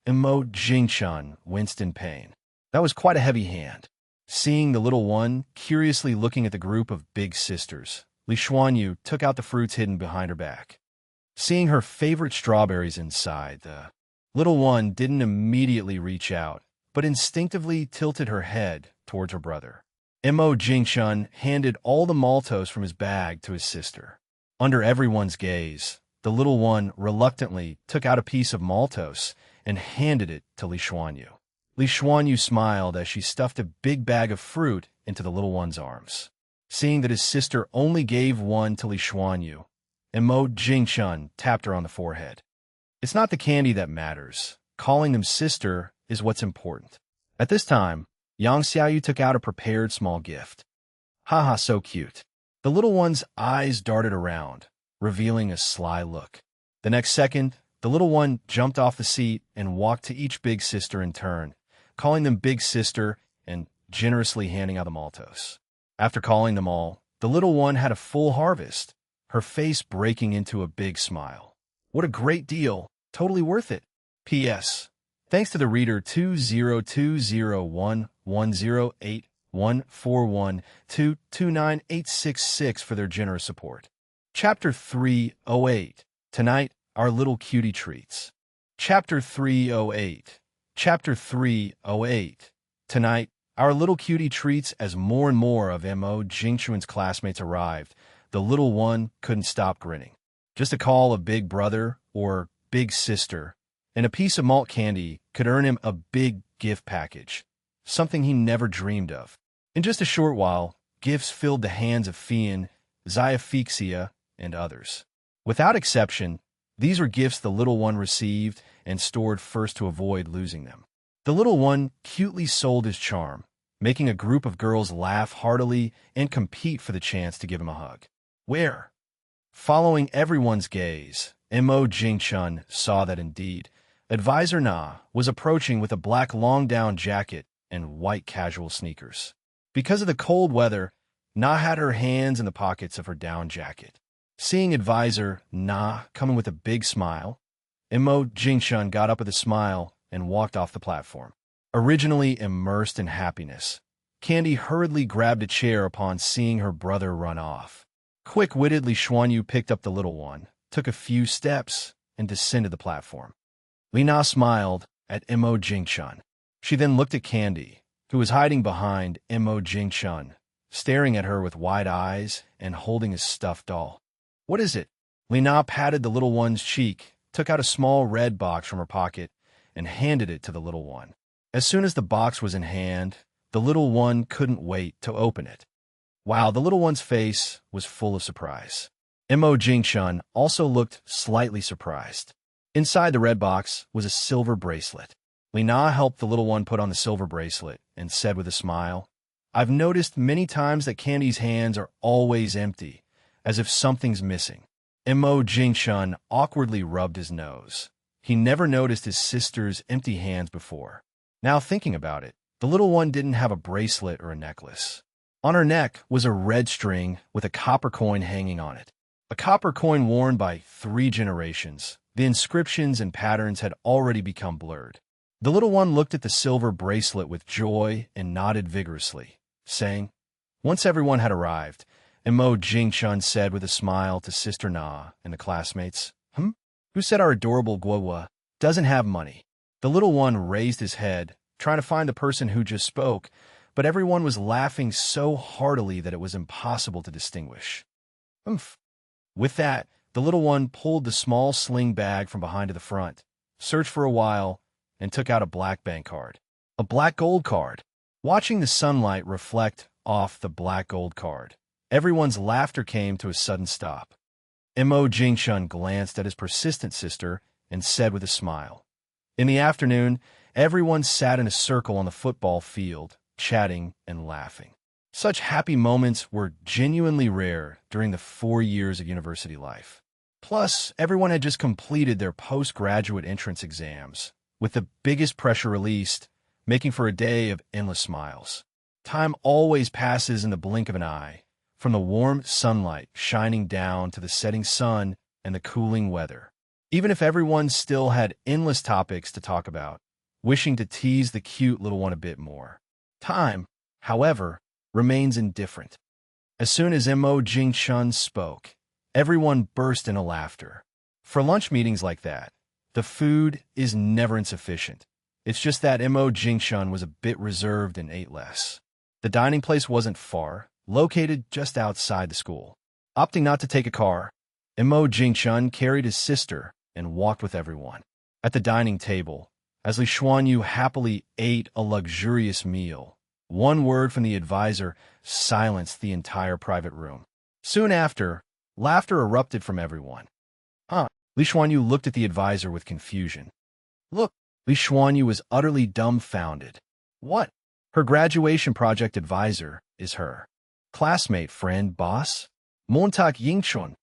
[SPEAKER 1] Mo Jingchun winced in pain. That was quite a heavy hand. Seeing the little one curiously looking at the group of big sisters, Li Xuanyu took out the fruits hidden behind her back. Seeing her favorite strawberries inside, the little one didn't immediately reach out, but instinctively tilted her head towards her brother. Mo Jingchun handed all the Maltose from his bag to his sister. Under everyone's gaze, the little one reluctantly took out a piece of Maltose and handed it to Li Xuanyu. Li Xuanyu smiled as she stuffed a big bag of fruit into the little one's arms. Seeing that his sister only gave one to Li Xuanyu, Mo Jingchun tapped her on the forehead. It's not the candy that matters. Calling them sister is what's important. At this time, Yang Xiaoyu took out a prepared small gift. Haha, so cute. The little one's eyes darted around, revealing a sly look. The next second, the little one jumped off the seat and walked to each big sister in turn, calling them big sister and generously handing out the Maltose. After calling them all, the little one had a full harvest, her face breaking into a big smile. What a great deal! Totally worth it. P.S. Thanks to the reader 20201108141229866 for their generous support. Chapter 308. Tonight, our little cutie treats. Chapter 308. Chapter 308. Tonight, our little cutie treats. As more and more of M.O. Jingchuan's classmates arrived, the little one couldn't stop grinning. Just a call of big brother or big sister and a piece of malt candy could earn him a big gift package, something he never dreamed of. In just a short while, gifts filled the hands of Fian, Xiaphixia, and others. Without exception, these were gifts the little one received and stored first to avoid losing them. The little one cutely sold his charm, making a group of girls laugh heartily and compete for the chance to give him a hug. Where? Following everyone's gaze, M.O. Jingchun saw that indeed, Advisor Na was approaching with a black long-down jacket and white casual sneakers. Because of the cold weather, Na had her hands in the pockets of her down jacket. Seeing Advisor Na coming with a big smile, M.O. Jingchun got up with a smile and walked off the platform. Originally immersed in happiness, Candy hurriedly grabbed a chair upon seeing her brother run off. Quick-witted Li Xuanyu picked up the little one, took a few steps, and descended the platform. Li Na smiled at M.O. Jingchun. She then looked at Candy, who was hiding behind M.O. Jingchun, staring at her with wide eyes and holding a stuffed doll. What is it? Li Na patted the little one's cheek, took out a small red box from her pocket, and handed it to the little one. As soon as the box was in hand, the little one couldn't wait to open it. Wow, the little one's face was full of surprise. M.O. Jingchun also looked slightly surprised. Inside the red box was a silver bracelet. Li Na helped the little one put on the silver bracelet and said with a smile, "I've noticed many times that Candy's hands are always empty, as if something's missing." M.O. Jingchun awkwardly rubbed his nose. He never noticed his sister's empty hands before. Now thinking about it, the little one didn't have a bracelet or a necklace. On her neck was a red string with a copper coin hanging on it. A copper coin worn by 3 generations. The inscriptions and patterns had already become blurred. The little one looked at the silver bracelet with joy and nodded vigorously, saying, once everyone had arrived, M.O. Jingchun said with a smile to Sister Na and the classmates, Who said our adorable Guohua doesn't have money? The little one raised his head, trying to find the person who just spoke, but everyone was laughing so heartily that it was impossible to distinguish. With that, the little one pulled the small sling bag from behind to the front, searched for a while, and took out a black bank card. A black gold card. Watching the sunlight reflect off the black gold card, everyone's laughter came to a sudden stop. M.O. Jingchun glanced at his persistent sister and said with a smile. In the afternoon, everyone sat in a circle on the football field, chatting and laughing. Such happy moments were genuinely rare during the 4 years of university life. Plus, everyone had just completed their postgraduate entrance exams, with the biggest pressure released, making for a day of endless smiles. Time always passes in the blink of an eye, from the warm sunlight shining down to the setting sun and the cooling weather. Even if everyone still had endless topics to talk about, wishing to tease the cute little one a bit more. Time, however, remains indifferent. As soon as M.O. Jingchun spoke, everyone burst into laughter. For lunch meetings like that, the food is never insufficient. It's just that M.O. Jingchun was a bit reserved and ate less. The dining place wasn't far, located just outside the school. Opting not to take a car, M.O. Jingchun carried his sister and walked with everyone. At the dining table, as Li Xuanyu happily ate a luxurious meal, one word from the advisor silenced the entire private room. Soon after, laughter erupted from everyone. Li Xuanyu looked at the advisor with confusion. Look, Li Xuanyu was utterly dumbfounded. What? Her graduation project advisor is her classmate, friend, boss? Montak Yingchun.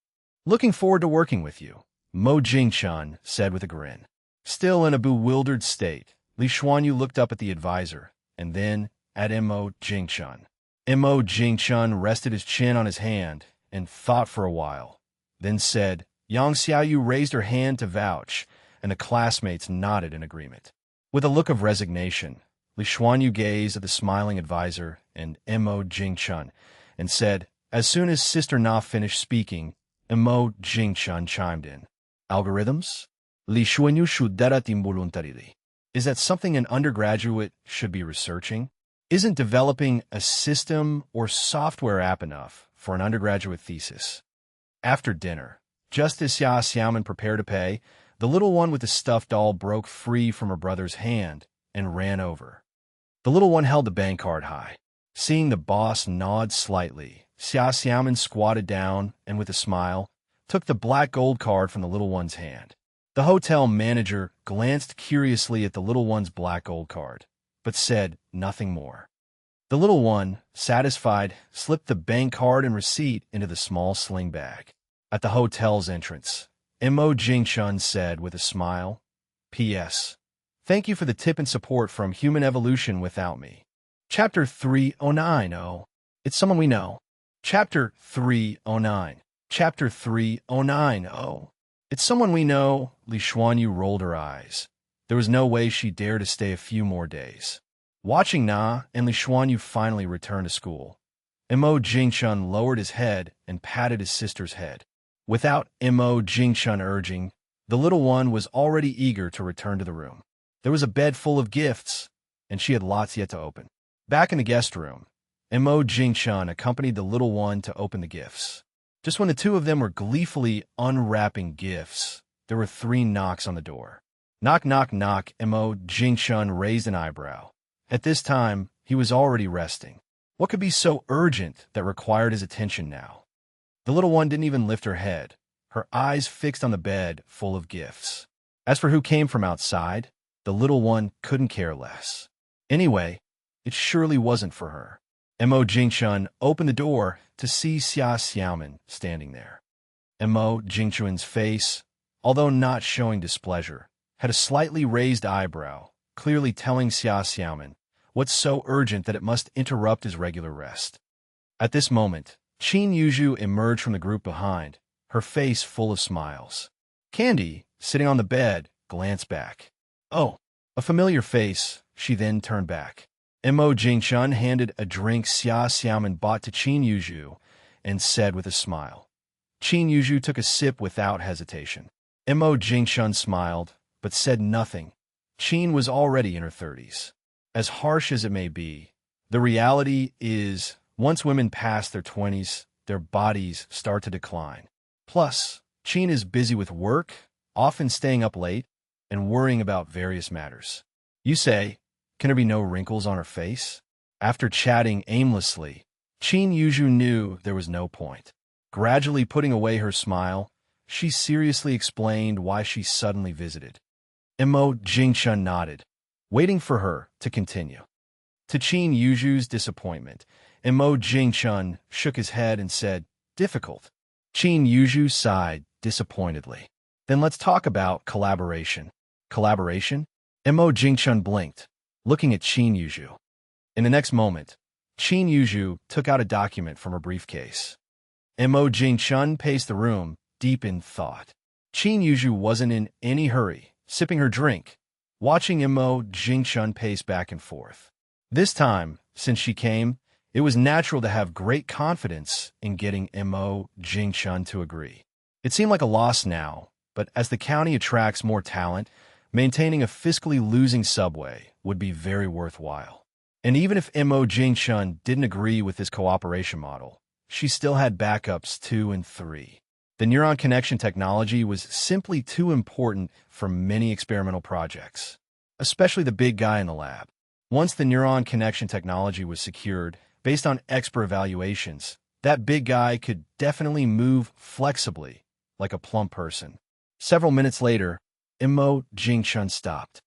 [SPEAKER 1] Looking forward to working with you, Mo Jingchun said with a grin. Still in a bewildered state, Li Xuanyu looked up at the advisor, and then at M.O. Jingchun. M.O. Jingchun rested his chin on his hand and thought for a while, then said, Yang Xiaoyu raised her hand to vouch, and the classmates nodded in agreement. With a look of resignation, Li Xuanyu gazed at the smiling advisor and Mo Jingchun and said, as soon as Sister Na finished speaking, Mo Jingchun chimed in. Algorithms? Li Xuanyu studerat involuntarily. Is that something an undergraduate should be researching? Isn't developing a system or software app enough for an undergraduate thesis? After dinner, just as Xia Xiaoman prepared to pay, the little one with the stuffed doll broke free from her brother's hand and ran over. The little one held the bank card high. Seeing the boss nod slightly, Xia Xiaoman squatted down and, with a smile, took the black gold card from the little one's hand. The hotel manager glanced curiously at the little one's black gold card, but said nothing more. The little one, satisfied, slipped the bank card and receipt into the small sling bag. At the hotel's entrance, Mo Jingchun said with a smile, P.S. Thank you for the tip and support from Human Evolution Without Me. Chapter 309. It's someone we know. Chapter 309. Chapter 309. It's someone we know. Li Xuanyu rolled her eyes. There was no way she dared to stay a few more days. Watching Na and Li Xuanyu finally return to school, Mo Jingchun lowered his head and patted his sister's head. Without Mo Jingchun urging, the little one was already eager to return to the room. There was a bed full of gifts, and she had lots yet to open. Back in the guest room, Mo Jingchun accompanied the little one to open the gifts. Just when the two of them were gleefully unwrapping gifts, there were 3 knocks on the door. Knock, knock, knock. Mo Jingchun raised an eyebrow. At this time, he was already resting. What could be so urgent that required his attention now? The little one didn't even lift her head, her eyes fixed on the bed full of gifts. As for who came from outside, the little one couldn't care less. Anyway, it surely wasn't for her. Mo Jingchun opened the door to see Xia Xiaoman standing there. Mo Jingchun's face, although not showing displeasure, had a slightly raised eyebrow, clearly telling Xia Xiaoman what's so urgent that it must interrupt his regular rest. At this moment, Qin Yuzhu emerged from the group behind, her face full of smiles. Candy, sitting on the bed, glanced back. Oh, a familiar face. She then turned back. Mo Jingchun handed a drink Xia Xiaoman bought to Qin Yuzhu and said with a smile. Qin Yuzhu took a sip without hesitation. Mo Jingchun smiled, but said nothing. Qin was already in her 30s. As harsh as it may be, the reality is, once women pass their 20s, their bodies start to decline. Plus, Qin is busy with work, often staying up late, and worrying about various matters. You say, can there be no wrinkles on her face? After chatting aimlessly, Qin Yuzhu knew there was no point. Gradually putting away her smile, she seriously explained why she suddenly visited. Mo Jingchun nodded, waiting for her to continue. To Qin Yuzhu's disappointment, Mo Jingchun shook his head and said, difficult. Qin Yuzhu sighed disappointedly. Then let's talk about collaboration. Collaboration? Mo Jingchun blinked, looking at Qin Yuzhu. In the next moment, Qin Yuzhu took out a document from her briefcase. Mo Jingchun paced the room, deep in thought. Qin Yuzhu wasn't in any hurry, sipping her drink, watching Mo Jingchun pace back and forth. This time, since she came, it was natural to have great confidence in getting Mo Jingchun to agree. It seemed like a loss now, but as the county attracts more talent, maintaining a fiscally losing subway would be very worthwhile. And even if Mo Jingchun didn't agree with this cooperation model, she still had backups 2 and 3. The neuron connection technology was simply too important for many experimental projects, especially the big guy in the lab. Once the neuron connection technology was secured, based on expert evaluations, that big guy could definitely move flexibly, like a plump person. Several minutes later, Mo Jingchun stopped.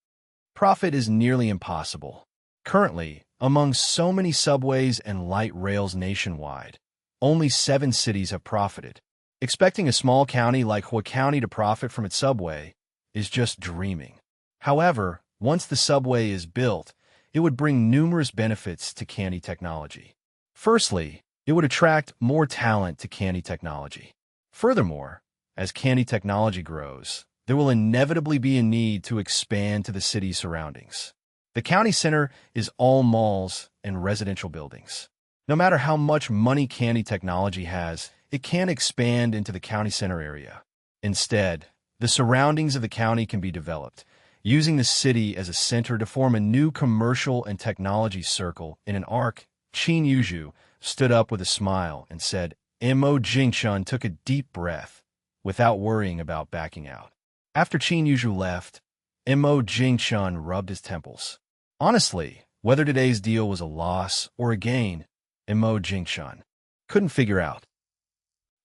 [SPEAKER 1] Profit is nearly impossible. Currently, among so many subways and light rails nationwide, only 7 cities have profited. Expecting a small county like Hua County to profit from its subway is just dreaming. However, once the subway is built, it would bring numerous benefits to candy technology. Firstly, it would attract more talent to candy technology. Furthermore, as candy technology grows, there will inevitably be a need to expand to the city's surroundings. The county center is all malls and residential buildings. No matter how much money Candy Technology has, it can't expand into the county center area. Instead, the surroundings of the county can be developed, using the city as a center to form a new commercial and technology circle in an arc. Qin Yuju stood up with a smile and said, Mo Jingchun took a deep breath, without worrying about backing out. After Qin Yuju left, Mo Jingchun rubbed his temples. Honestly, whether today's deal was a loss or a gain, Mo Jingchun couldn't figure out.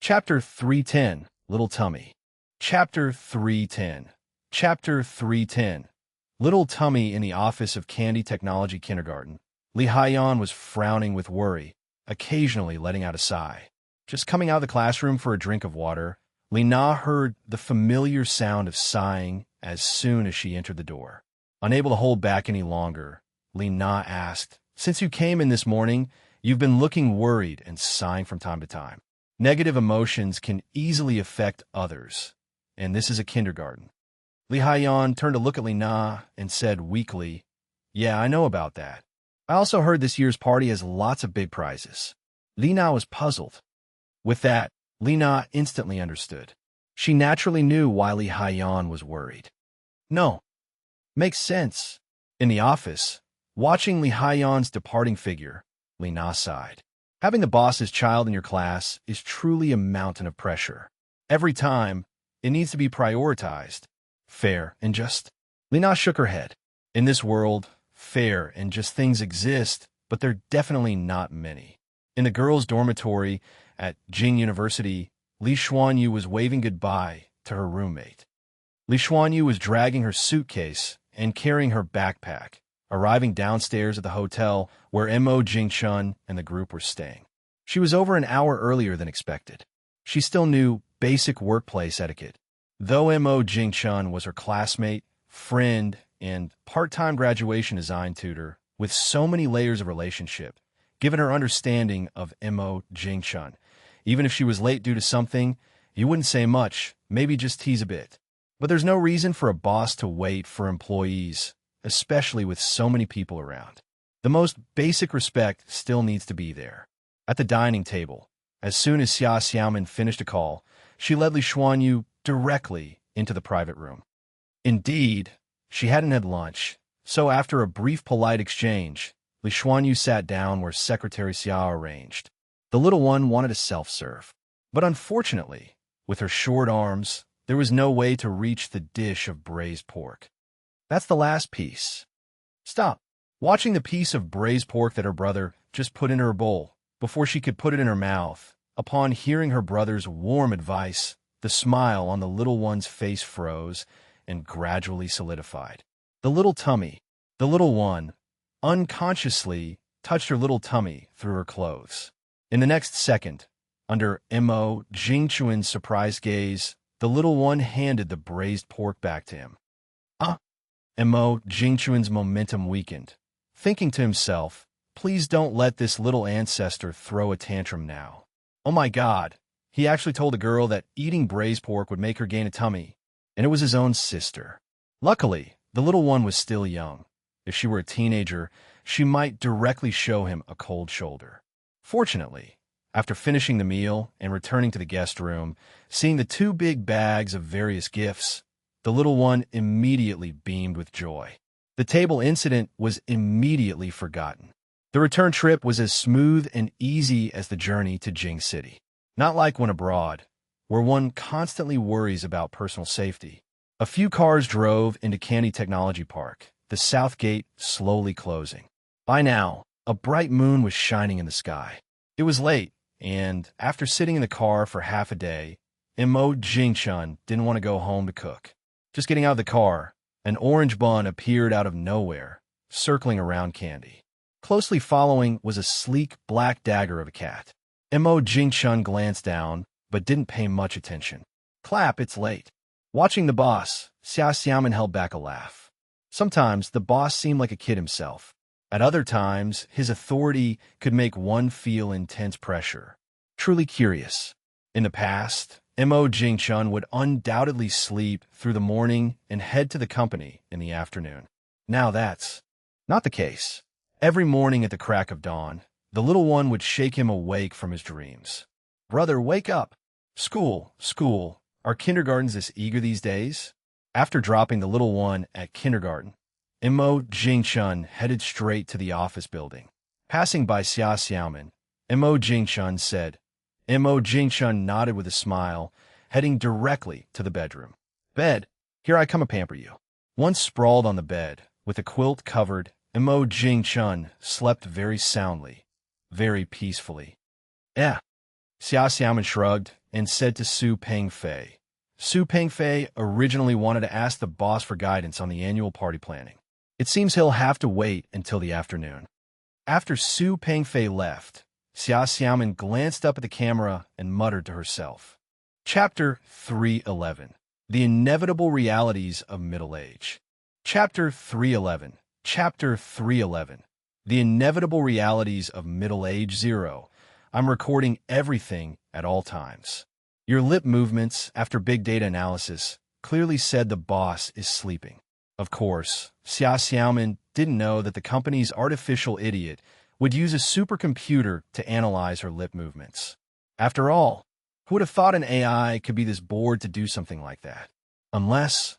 [SPEAKER 1] Chapter 310, Little Tummy. Chapter 310. Chapter 310. Little Tummy in the office of Candy Technology Kindergarten. Li Haiyan was frowning with worry, occasionally letting out a sigh. Just coming out of the classroom for a drink of water, Li Na heard the familiar sound of sighing as soon as she entered the door. Unable to hold back any longer, Li Na asked, Since you came in this morning, you've been looking worried and sighing from time to time. Negative emotions can easily affect others, and this is a kindergarten. Li Haiyan turned to look at Li Na and said weakly, Yeah, I know about that. I also heard this year's party has lots of big prizes. Li Na was puzzled. With that, Li Na instantly understood. She naturally knew why Li Haiyan was worried. No. Makes sense. In the office, watching Li Haiyan's departing figure, Li Na sighed. Having the boss's child in your class is truly a mountain of pressure. Every time, it needs to be prioritized. Fair and just. Li Na shook her head. In this world, fair and just things exist, but they're definitely not many. In the girls' dormitory at Jing University, Li Xuanyu was waving goodbye to her roommate. Li Xuanyu was dragging her suitcase and carrying her backpack, arriving downstairs at the hotel where Mo Jingchun and the group were staying. She was over an hour earlier than expected. She still knew basic workplace etiquette. Though Mo Jingchun was her classmate, friend, and part-time graduation design tutor, with so many layers of relationship, given her understanding of Mo Jingchun, even if she was late due to something, you wouldn't say much, maybe just tease a bit. But there's no reason for a boss to wait for employees, especially with so many people around. The most basic respect still needs to be there. At the dining table, as soon as Xia Xiaomin finished a call, she led Li Xuanyu directly into the private room. Indeed, she hadn't had lunch, so after a brief polite exchange, Li Xuanyu sat down where Secretary Xia arranged. The little one wanted a self-serve, but unfortunately, with her short arms, there was no way to reach the dish of braised pork. That's the last piece. Stop. Watching the piece of braised pork that her brother just put in her bowl before she could put it in her mouth, upon hearing her brother's warm advice, the smile on the little one's face froze and gradually solidified. The little one, unconsciously touched her little tummy through her clothes. In the next second, under Mo Jingchun's surprised gaze, the little one handed the braised pork back to him. Mo Jingchun's momentum weakened, thinking to himself, please don't let this little ancestor throw a tantrum now. Oh my God, he actually told a girl that eating braised pork would make her gain a tummy, and it was his own sister. Luckily, the little one was still young. If she were a teenager, she might directly show him a cold shoulder. Fortunately, after finishing the meal and returning to the guest room, seeing the 2 big bags of various gifts, the little one immediately beamed with joy. The table incident was immediately forgotten. The return trip was as smooth and easy as the journey to Jing City. Not like when abroad, where one constantly worries about personal safety. A few cars drove into Candy Technology Park, the south gate slowly closing. By now, a bright moon was shining in the sky. It was late, and after sitting in the car for half a day, Mo Jingchun didn't want to go home to cook. Just getting out of the car, an orange bun appeared out of nowhere, circling around Candy. Closely following was a sleek black dagger of a cat. Mo Jingchun glanced down, but didn't pay much attention. Clap, it's late. Watching the boss, Xia Xiaomin held back a laugh. Sometimes the boss seemed like a kid himself. At other times, his authority could make one feel intense pressure. Truly curious. In the past, Mo Jingchun would undoubtedly sleep through the morning and head to the company in the afternoon. Now that's not the case. Every morning at the crack of dawn, the little one would shake him awake from his dreams. "Brother, wake up! School, school. Are kindergartens this eager these days?" After dropping the little one at kindergarten, Mo Jingchun headed straight to the office building. Passing by Xia Xiaoman, Mo Jingchun said. Mo Jingchun nodded with a smile, heading directly to the bedroom. "Bed, here I come to pamper you." Once sprawled on the bed, with a quilt covered, Mo Jingchun slept very soundly, very peacefully. "Eh." Xia Xiaoman shrugged and said to Su Pengfei. Su Pengfei originally wanted to ask the boss for guidance on the annual party planning. It seems he'll have to wait until the afternoon. After Su Pengfei left, Xia Xiaoman glanced up at the camera and muttered to herself. Chapter 311. The Inevitable Realities of Middle Age. Chapter 311. Chapter 311. The Inevitable Realities of Middle Age 0. I'm recording everything at all times. Your lip movements, after big data analysis, clearly said the boss is sleeping. Of course, Xia Xiaoman didn't know that the company's artificial idiot would use a supercomputer to analyze her lip movements. After all, who would have thought an AI could be this bored to do something like that? Unless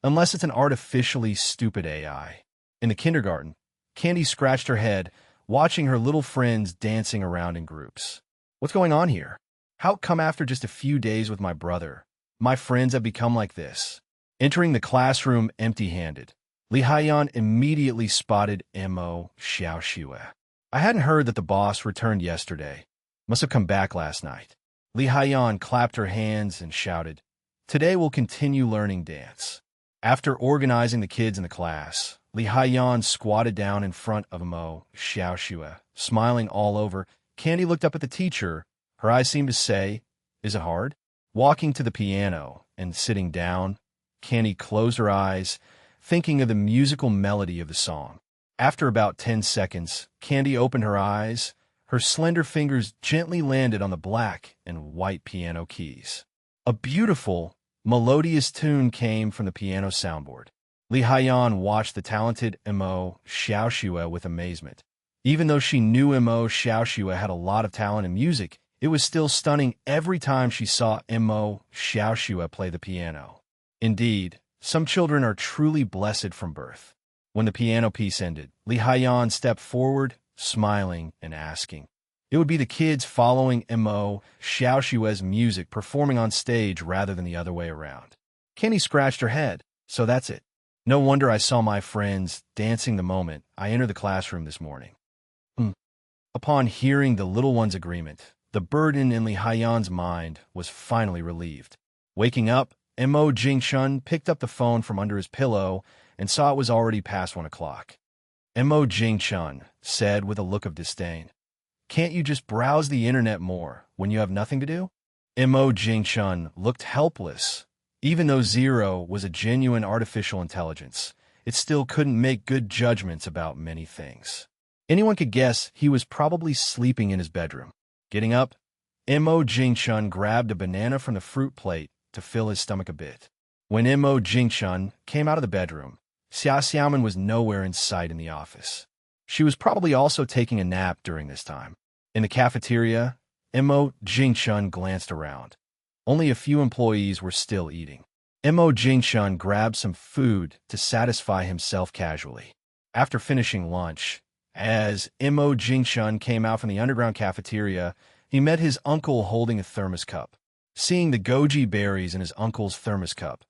[SPEAKER 1] it's an artificially stupid AI. In the kindergarten, Candy scratched her head, watching her little friends dancing around in groups. What's going on here? How come after just a few days with my brother, my friends have become like this? Entering the classroom empty-handed, Li Haiyan immediately spotted Mo Xiaoxue. I hadn't heard that the boss returned yesterday. Must have come back last night. Li Haiyan clapped her hands and shouted, "Today we'll continue learning dance." After organizing the kids in the class, Li Haiyan squatted down in front of Mo Xiaoxue, smiling all over. Candy looked up at the teacher. Her eyes seemed to say, "Is it hard?" Walking to the piano and sitting down, Candy closed her eyes, thinking of the musical melody of the song. After about 10 seconds, Candy opened her eyes. Her slender fingers gently landed on the black and white piano keys. A beautiful, melodious tune came from the piano soundboard. Li Haiyan watched the talented Mo Xiaoxue with amazement. Even though she knew Mo Xiaoxue had a lot of talent in music, it was still stunning every time she saw Mo Xiaoxue play the piano. Indeed, some children are truly blessed from birth. When the piano piece ended, Li Haiyan stepped forward, smiling and asking. It would be the kids following Mo Xiaoxue's music performing on stage rather than the other way around. Kenny scratched her head. So that's it. No wonder I saw my friends dancing the moment I entered the classroom this morning. Upon hearing the little one's agreement, the burden in Li Haiyan's mind was finally relieved. Waking up, Mo Jingchun picked up the phone from under his pillow and saw it was already past 1 o'clock. Mo Jingchun said with a look of disdain, "Can't you just browse the internet more when you have nothing to do?" Mo Jingchun looked helpless. Even though Zero was a genuine artificial intelligence, it still couldn't make good judgments about many things. Anyone could guess he was probably sleeping in his bedroom. Getting up, Mo Jingchun grabbed a banana from the fruit plate to fill his stomach a bit. When Mo Jingchun came out of the bedroom, Xia Xiaoman was nowhere in sight in the office. She was probably also taking a nap during this time. In the cafeteria, Mo Jingchun glanced around. Only a few employees were still eating. Mo Jingchun grabbed some food to satisfy himself casually. After finishing lunch, as Mo Jingchun came out from the underground cafeteria, he met his uncle holding a thermos cup. Seeing the goji berries in his uncle's thermos cup,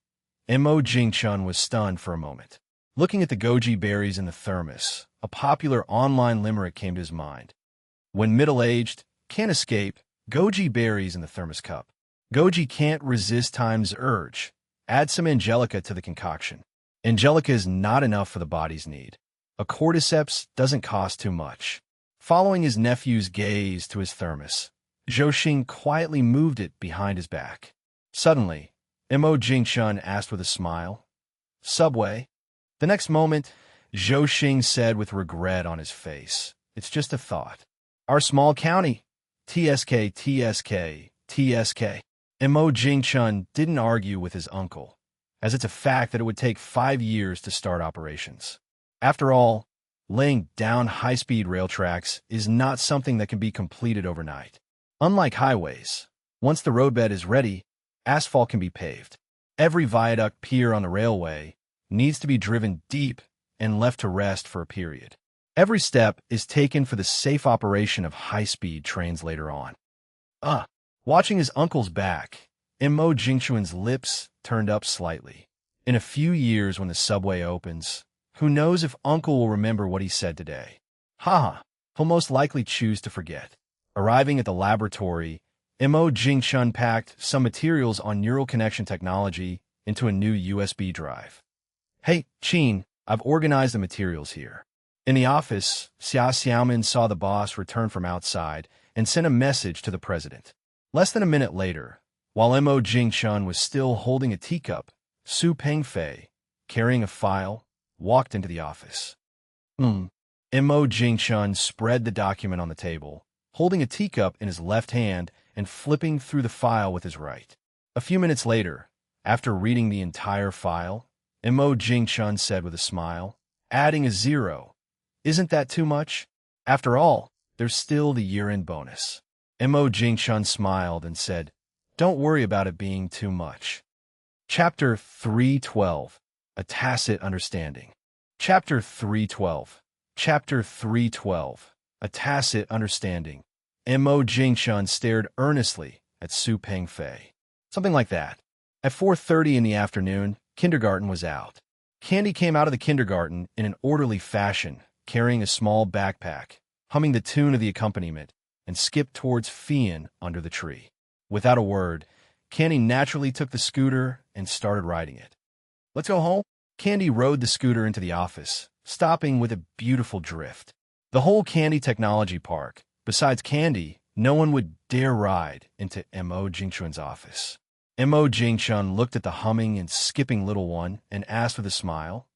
[SPEAKER 1] Mo Jingchun was stunned for a moment. Looking at the goji berries in the thermos, a popular online limerick came to his mind. When middle-aged, can't escape, goji berries in the thermos cup. Goji can't resist time's urge. Add some angelica to the concoction. Angelica is not enough for the body's need. A cordyceps doesn't cost too much. Following his nephew's gaze to his thermos, Zhou Xing quietly moved it behind his back. Suddenly, Mo Jingchun asked with a smile, "Subway?" The next moment, Zhou Xing said with regret on his face, "It's just a thought. Our small county. TSK, TSK, TSK." Mo Jingchun didn't argue with his uncle, as it's a fact that it would take 5 years to start operations. After all, laying down high-speed rail tracks is not something that can be completed overnight. Unlike highways, once the roadbed is ready, asphalt can be paved. Every viaduct pier on the railway needs to be driven deep and left to rest for a period. Every step is taken for the safe operation of high-speed trains later on. Watching his uncle's back, Mo Jingchuan's lips turned up slightly. In a few years when the subway opens, who knows if uncle will remember what he said today? He'll most likely choose to forget. Arriving at the laboratory, Mo Jingchun packed some materials on neural connection technology into a new USB drive. Hey, Qin, I've organized the materials here. In the office, Xia Xiaomin saw the boss return from outside and sent a message to the president. Less than a minute later, while Mo Jingchun was still holding a teacup, Su Pengfei, carrying a file, walked into the office. Mo Jingchun spread the document on the table, holding a teacup in his left hand and flipping through the file with his right. A few minutes later, after reading the entire file, Mo Jingchun said with a smile, adding a 0. Isn't that too much? After all, there's still the year-end bonus. Mo Jingchun smiled and said, don't worry about it being too much. Chapter 312. A Tacit Understanding. Chapter 312. Chapter 312. A Tacit Understanding. Mo Jingchun stared earnestly at Su Pengfei. Something like that. At 4:30 in the afternoon, kindergarten was out. Candy came out of the kindergarten in an orderly fashion, carrying a small backpack, humming the tune of the accompaniment, and skipped towards Fian under the tree. Without a word, Candy naturally took the scooter and started riding it. Let's go home. Candy rode the scooter into the office, stopping with a beautiful drift. The whole Candy Technology Park, besides Candy, no one would dare ride into Mo Jingchun's office. Mo Jingchun looked at the humming and skipping little one and asked with a smile,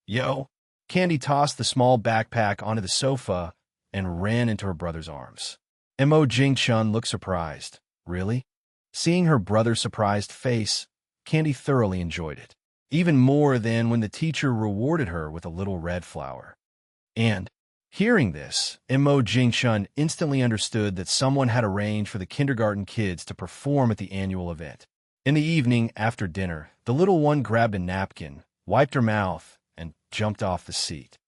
[SPEAKER 1] Yo. Candy tossed the small backpack onto the sofa and ran into her brother's arms. Mo Jingchun looked surprised. Really? Seeing her brother's surprised face, Candy thoroughly enjoyed it, even more than when the teacher rewarded her with a little red flower. And, hearing this, Mo Jingchun instantly understood that someone had arranged for the kindergarten kids to perform at the annual event. In the evening, after dinner, the little one grabbed a napkin, wiped her mouth, and jumped off the seat.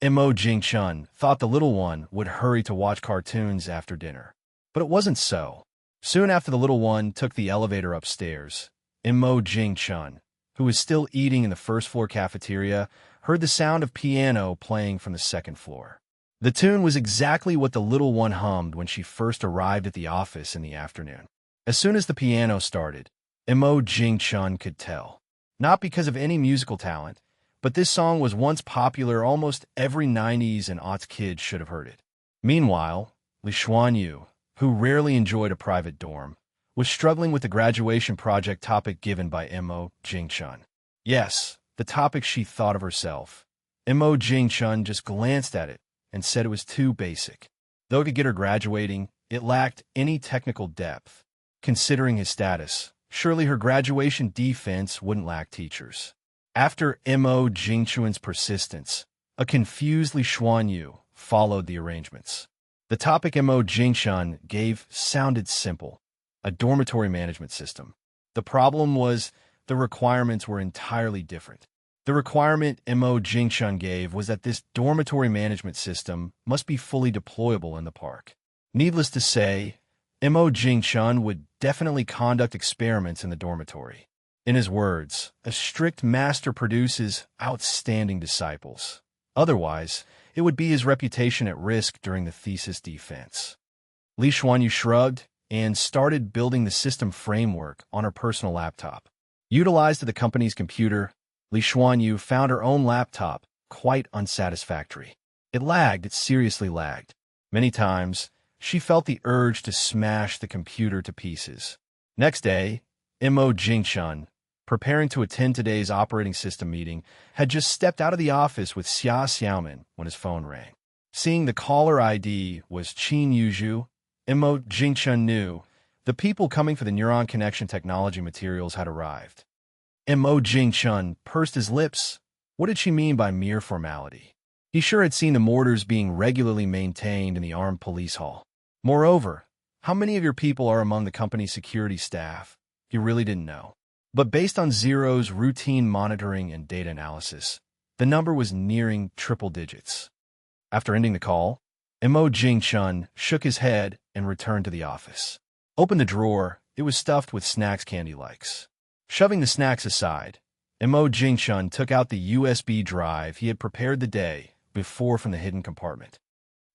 [SPEAKER 1] Mo Jingchun thought the little one would hurry to watch cartoons after dinner. But it wasn't so. Soon after the little one took the elevator upstairs, Mo Jingchun, who was still eating in the first-floor cafeteria, heard the sound of piano playing from the second floor. The tune was exactly what the little one hummed when she first arrived at the office in the afternoon. As soon as the piano started, Mo Jingchun could tell. Not because of any musical talent, but this song was once popular. Almost every 90s and aughts kid should have heard it. Meanwhile, Li Xuanyu, who rarely enjoyed a private dorm, was struggling with the graduation project topic given by Mo Jingchun. Yes, the topic she thought of herself. Mo Jingchun just glanced at it and said it was too basic. Though it could get her graduating, it lacked any technical depth. Considering his status, surely her graduation defense wouldn't lack teachers. After Mo Jingchun's persistence, a confused Li Xuanyu followed the arrangements. The topic Mo Jingchun gave sounded simple, a dormitory management system. The problem was the requirements were entirely different. The requirement Mo Jingchun gave was that this dormitory management system must be fully deployable in the park. Needless to say, Mo Jingchun would definitely conduct experiments in the dormitory. In his words, a strict master produces outstanding disciples. Otherwise, it would be his reputation at risk during the thesis defense. Li Xuanyu shrugged and started building the system framework on her personal laptop. Utilized at the company's computer, Li Xuanyu found her own laptop quite unsatisfactory. It seriously lagged. Many times, she felt the urge to smash the computer to pieces. Next day, Mo Jingchun, preparing to attend today's operating system meeting, had just stepped out of the office with Xia Xiaomin when his phone rang. Seeing the caller ID was Qin Yuzhu, Mo Jingchun knew The people coming for the neuron connection technology materials had arrived. Mo Jing-chun pursed his lips. What did she mean by mere formality? He sure had seen the mortars being regularly maintained in the armed police hall. Moreover, how many of your people are among the company's security staff? He really didn't know. But based on Zero's routine monitoring and data analysis, the number was nearing triple digits. After ending the call, Mo Jing-chun shook his head and returned to the office. Opened the drawer. It was stuffed with snacks Candy likes. Shoving the snacks aside, Mo Jing-chun took out the USB drive he had prepared the day before from the hidden compartment.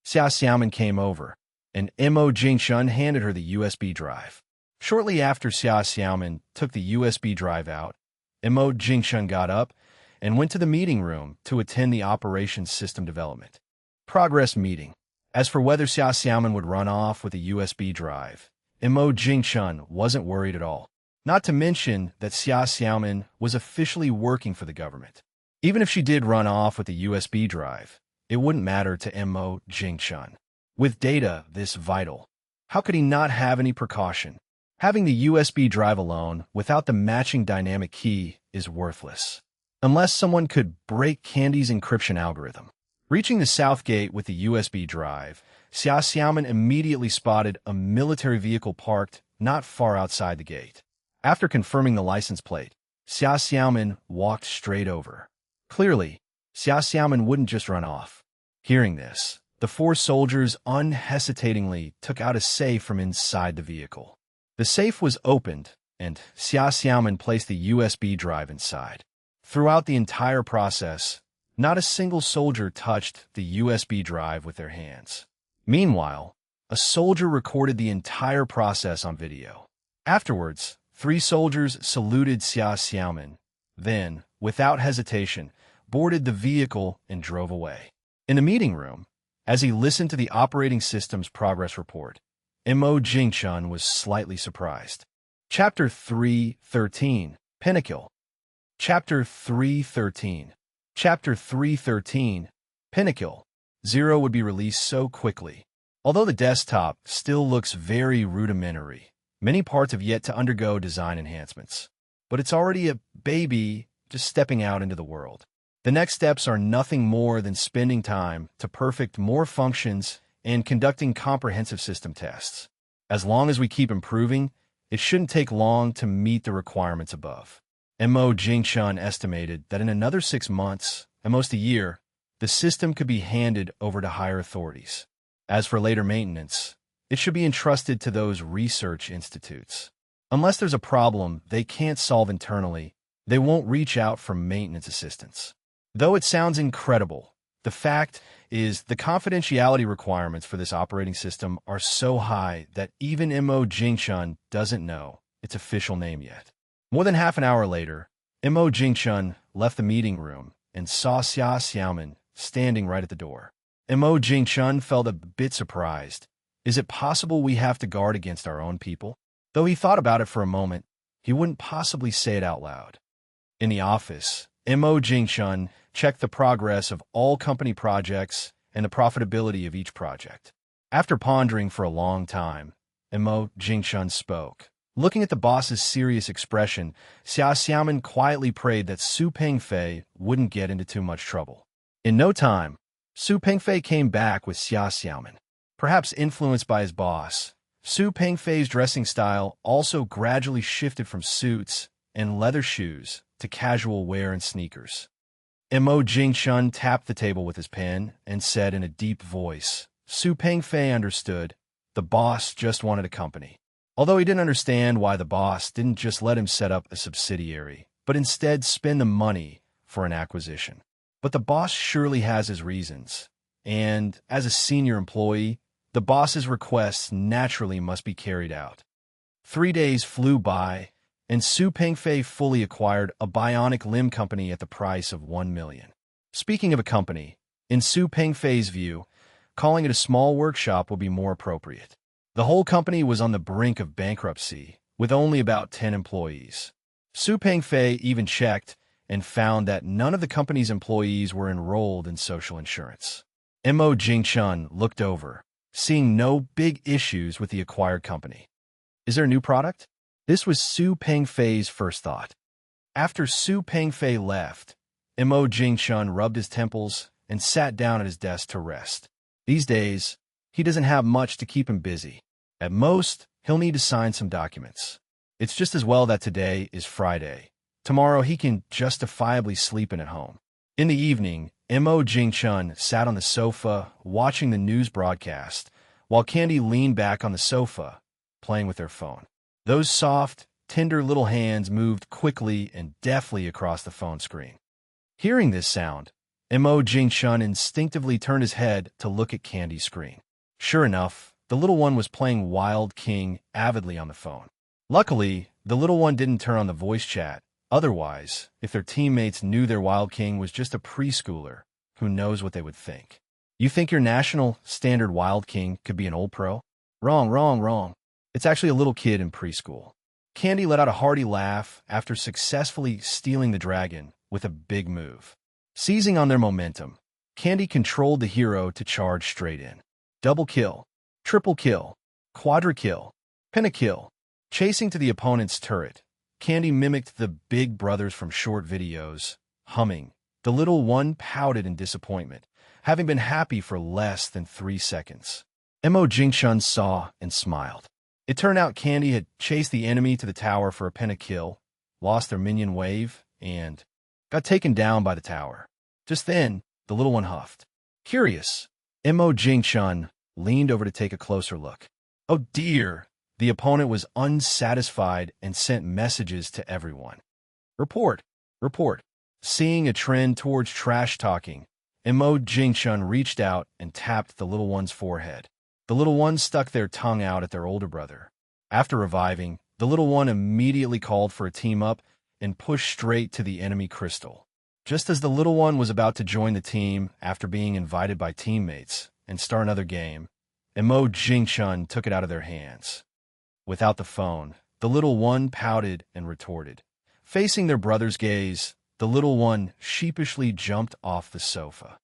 [SPEAKER 1] Xia Xiaoman came over, and Mo Jing-chun handed her the USB drive. Shortly after Xia Xiaoman took the USB drive out, Mo Jing-chun got up and went to the meeting room to attend the operations system development progress meeting. As for whether Xia Xiaoman would run off with the USB drive, Mo Jing-chun wasn't worried at all. Not to mention that Xia Xiaoman was officially working for the government. Even if she did run off with the USB drive, it wouldn't matter to Mo Jing-chun. With data this vital, how could he not have any precaution? Having the USB drive alone, without the matching dynamic key, is worthless. Unless someone could break Candy's encryption algorithm. Reaching the south gate with the USB drive, Xia Xiaoman immediately spotted a military vehicle parked not far outside the gate. After confirming the license plate, Xia Xiaoman walked straight over. Clearly, Xia Xiaoman wouldn't just run off. Hearing this, the four soldiers unhesitatingly took out a safe from inside the vehicle. The safe was opened, and Xia Xiaoman placed the USB drive inside. Throughout the entire process, not a single soldier touched the USB drive with their hands. Meanwhile, a soldier recorded the entire process on video. Afterwards, 3 soldiers saluted Xia Xiaoman, then, without hesitation, boarded the vehicle and drove away. In the meeting room, as he listened to the operating system's progress report, Mo Jing-chun was slightly surprised. Chapter 313, Pinnacle. Chapter 313. Chapter 313, Pinnacle. Zero would be released so quickly. Although the desktop still looks very rudimentary, many parts have yet to undergo design enhancements. But it's already a baby just stepping out into the world. The next steps are nothing more than spending time to perfect more functions and conducting comprehensive system tests. As long as we keep improving, it shouldn't take long to meet the requirements above. Mo Jing-chun estimated that in another 6 months, at most a year, the system could be handed over to higher authorities. As for later maintenance, it should be entrusted to those research institutes. Unless there's a problem they can't solve internally, they won't reach out for maintenance assistance. Though it sounds incredible, the fact is the confidentiality requirements for this operating system are so high that even Mo Jing-chun doesn't know its official name yet. More than half an hour later, Mo Jing-chun left the meeting room and saw Xia Xiaoman standing right at the door. Mo Jing-chun felt a bit surprised. Is it possible we have to guard against our own people? Though he thought about it for a moment, he wouldn't possibly say it out loud. In the office, Mo Jing-chun checked the progress of all company projects and the profitability of each project. After pondering for a long time, Mo Jing-chun spoke. Looking at the boss's serious expression, Xia Xiaoman quietly prayed that Su Pengfei wouldn't get into too much trouble. In no time, Su Pengfei came back with Xia Xiaoman. Perhaps influenced by his boss, Su Pengfei's dressing style also gradually shifted from suits and leather shoes to casual wear and sneakers. Mo Jing-chun tapped the table with his pen and said in a deep voice, Su Pengfei understood. The boss just wanted a company. Although he didn't understand why the boss didn't just let him set up a subsidiary, but instead spend the money for an acquisition. But the boss surely has his reasons, and as a senior employee, the boss's requests naturally must be carried out. 3 days flew by, and Su Pengfei fully acquired a bionic limb company at the price of 1 million. Speaking of a company, in Su Pengfei's view, calling it a small workshop would be more appropriate. The whole company was on the brink of bankruptcy, with only about 10 employees. Su Pengfei even checked and found that none of the company's employees were enrolled in social insurance. Mo Jing-chun looked over, seeing no big issues with the acquired company. Is there a new product? This was Su Pengfei's first thought. After Su Pengfei left, Mo Jingshun rubbed his temples and sat down at his desk to rest. These days, he doesn't have much to keep him busy. At most, he'll need to sign some documents. It's just as well that today is Friday. Tomorrow he can justifiably sleep in at home. In the evening, Mo Jingshun sat on the sofa watching the news broadcast, while Candy leaned back on the sofa, playing with their phone. Those soft, tender little hands moved quickly and deftly across the phone screen. Hearing this sound, Mo Jingshun instinctively turned his head to look at Candy's screen. Sure enough, the little one was playing Wild King avidly on the phone. Luckily, the little one didn't turn on the voice chat. Otherwise, if their teammates knew their Wild King was just a preschooler, who knows what they would think. You think your national standard Wild King could be an old pro? Wrong. It's actually a little kid in preschool. Candy let out a hearty laugh after successfully stealing the dragon with a big move. Seizing on their momentum, Candy controlled the hero to charge straight in. Double kill, triple kill, quadra kill, pentakill. Chasing to the opponent's turret, Candy mimicked the big brothers from short videos, humming. The little one pouted in disappointment, having been happy for less than 3 seconds. Mo Jingshun saw and smiled. It turned out Candy had chased the enemy to the tower for a pentakill, lost their minion wave, and got taken down by the tower. Just then, the little one huffed. Curious, Mo Jingshun leaned over to take a closer look. Oh dear, the opponent was unsatisfied and sent messages to everyone. Report. Seeing a trend towards trash-talking, Mo Jingshun reached out and tapped the little one's forehead. The little one stuck their tongue out at their older brother. After reviving, the little one immediately called for a team-up and pushed straight to the enemy crystal. Just as the little one was about to join the team after being invited by teammates and start another game, Mo Jingshun took it out of their hands. Without the phone, the little one pouted and retorted. Facing their brother's gaze, the little one sheepishly jumped off the sofa.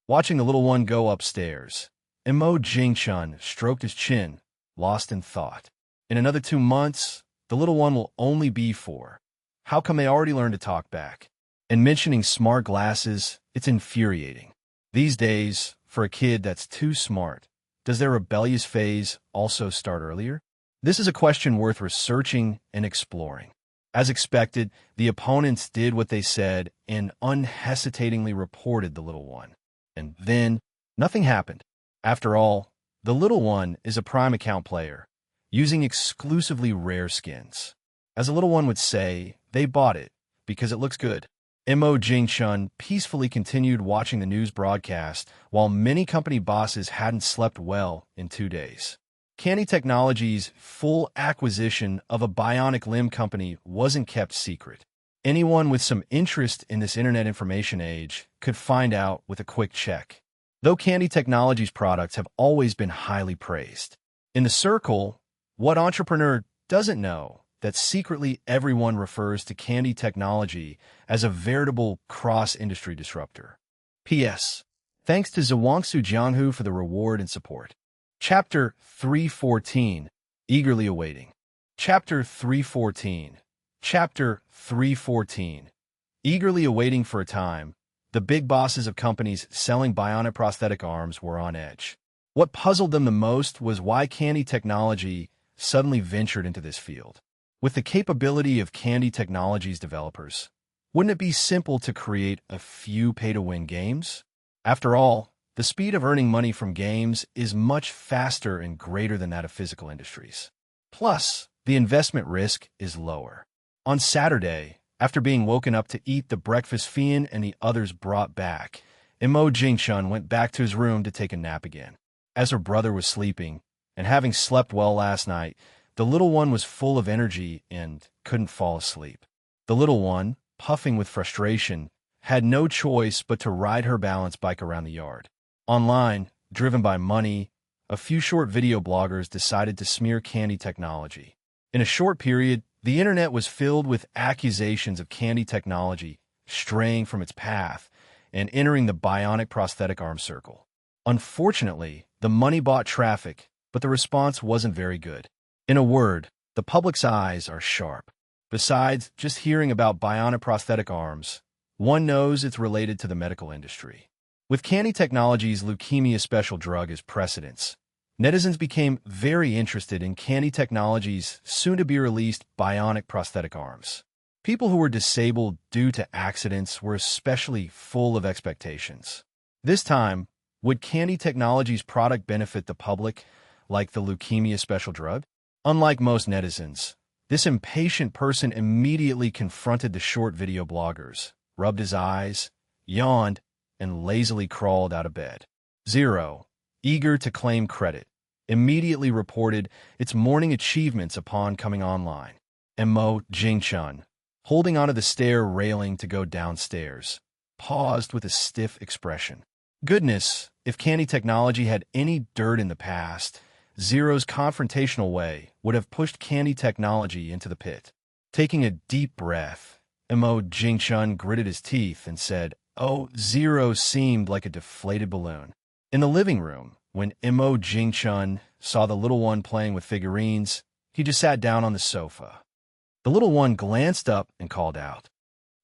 [SPEAKER 1] Watching the little one go upstairs, Mo Jingshun stroked his chin, lost in thought. In another 2 months, the little one will only be 4. How come they already learned to talk back? And mentioning smart glasses, it's infuriating. These days, for a kid that's too smart, does their rebellious phase also start earlier? This is a question worth researching and exploring. As expected, the opponents did what they said and unhesitatingly reported the little one. And then, nothing happened. After all, the little one is a prime account player, using exclusively rare skins. As a little one would say, they bought it because it looks good. Mo Jingshun peacefully continued watching the news broadcast while many company bosses hadn't slept well in 2 days. Candy Technologies' full acquisition of a bionic limb company wasn't kept secret. Anyone with some interest in this internet information age could find out with a quick check. Though Candy Technologies' products have always been highly praised. In the circle, what entrepreneur doesn't know that secretly everyone refers to Candy Technology as a veritable cross-industry disruptor? P.S. Thanks to Zhuangsu Jianghu for the reward and support. Chapter 314, Eagerly Awaiting. Chapter 314. Eagerly awaiting for a time, the big bosses of companies selling bionic prosthetic arms were on edge. What puzzled them the most was why Candy Technology suddenly ventured into this field. With the capability of Candy Technologies developers, wouldn't it be simple to create a few pay-to-win games? After all, the speed of earning money from games is much faster and greater than that of physical industries. Plus, the investment risk is lower. On Saturday, after being woken up to eat the breakfast Fian and the others brought back, Mo Jingshun went back to his room to take a nap again. As her brother was sleeping, and having slept well last night, the little one was full of energy and couldn't fall asleep. The little one, puffing with frustration, had no choice but to ride her balance bike around the yard. Online, driven by money, a few short video bloggers decided to smear Candy Technology. In a short period, the internet was filled with accusations of Candy Technology straying from its path and entering the bionic prosthetic arm circle. Unfortunately, the money bought traffic, but the response wasn't very good. In a word, The public's eyes are sharp. Besides just hearing about bionic prosthetic arms, one knows it's related to the medical industry. With Candy Technologies' leukemia special drug as precedence, netizens became very interested in Candy Technologies' soon-to-be-released bionic prosthetic arms. People who were disabled due to accidents were especially full of expectations. This time, would Candy Technologies' product benefit the public, like the leukemia special drug? Unlike most netizens, this impatient person immediately confronted the short video bloggers, rubbed his eyes, yawned, and lazily crawled out of bed. Zero, eager to claim credit, immediately reported its morning achievements upon coming online. Mo Jingchun, holding onto the stair railing to go downstairs, paused with a stiff expression. Goodness, if Candy Technology had any dirt in the past, Zero's confrontational way would have pushed Candy Technology into the pit. Taking a deep breath, Mo Jingchun gritted his teeth and said, "Oh, Zero seemed like a deflated balloon." In the living room, when Mo Jingchun saw the little one playing with figurines, he just sat down on the sofa. The little one glanced up and called out.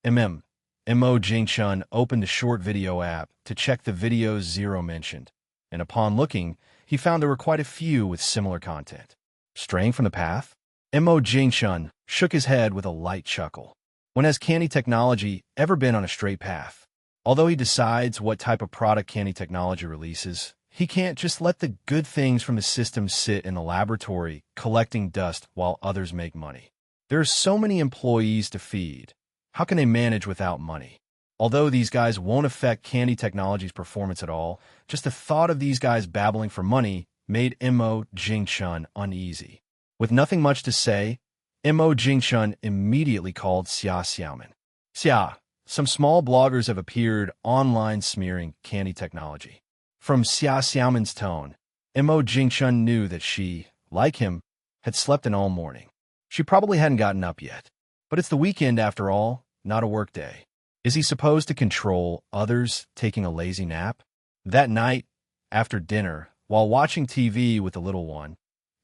[SPEAKER 1] Mo Jingchun opened the short video app to check the videos Zero mentioned, and upon looking, he found there were quite a few with similar content. Straying from the path? Mo Jingchun shook his head with a light chuckle. When has Candy Technology ever been on a straight path? Although he decides what type of product Candy Technology releases, he can't just let the good things from the system sit in the laboratory collecting dust while others make money. There are so many employees to feed. How can they manage without money? Although these guys won't affect Candy Technology's performance at all, just the thought of these guys babbling for money made Mo Jingchun uneasy. With nothing much to say, Mo Jingchun immediately called Xia Xiaoman. Xia, some small bloggers have appeared online smearing Candy Technology. From Xia Xiaoman's tone, Mo Jingchun knew that she, like him, had slept in all morning. She probably hadn't gotten up yet. But it's the weekend after all, not a work day. Is he supposed to control others taking a lazy nap? That night, after dinner, while watching TV with the little one,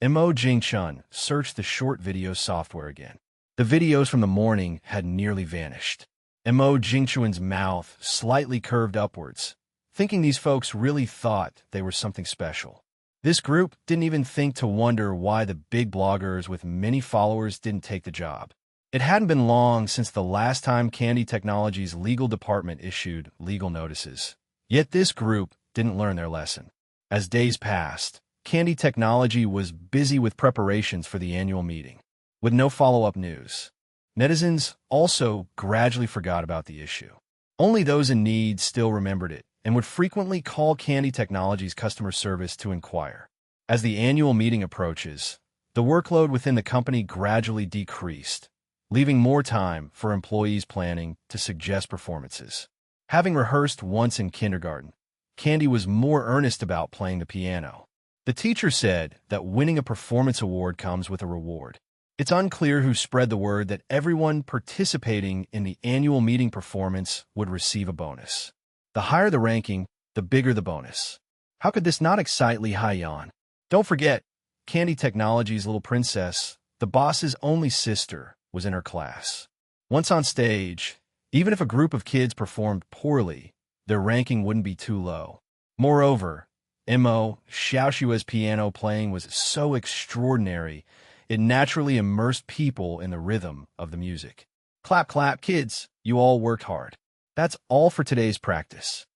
[SPEAKER 1] Mo Jingchun searched the short video software again. The videos from the morning had nearly vanished. Mo Jingchun's mouth slightly curved upwards, thinking these folks really thought they were something special. This group didn't even think to wonder why the big bloggers with many followers didn't take the job. It hadn't been long since the last time Candy Technology's legal department issued legal notices. Yet this group didn't learn their lesson. As days passed, Candy Technology was busy with preparations for the annual meeting, with no follow-up news. Netizens also gradually forgot about the issue. Only those in need still remembered it and would frequently call Candy Technology's customer service to inquire. As the annual meeting approaches, the workload within the company gradually decreased, leaving more time for employees planning to suggest performances. Having rehearsed once in kindergarten, Candy was more earnest about playing the piano. The teacher said that winning a performance award comes with a reward. It's unclear who spread the word that everyone participating in the annual meeting performance would receive a bonus. The higher the ranking, the bigger the bonus. How could this not excite Li Haiyan? Don't forget, Candy Technology's little princess, the boss's only sister, was in her class. Once on stage, even if a group of kids performed poorly, their ranking wouldn't be too low. Moreover, Mo Xiaoshua's piano playing was so extraordinary, it naturally immersed people in the rhythm of the music. Clap, clap, kids, you all worked hard. That's all for today's practice.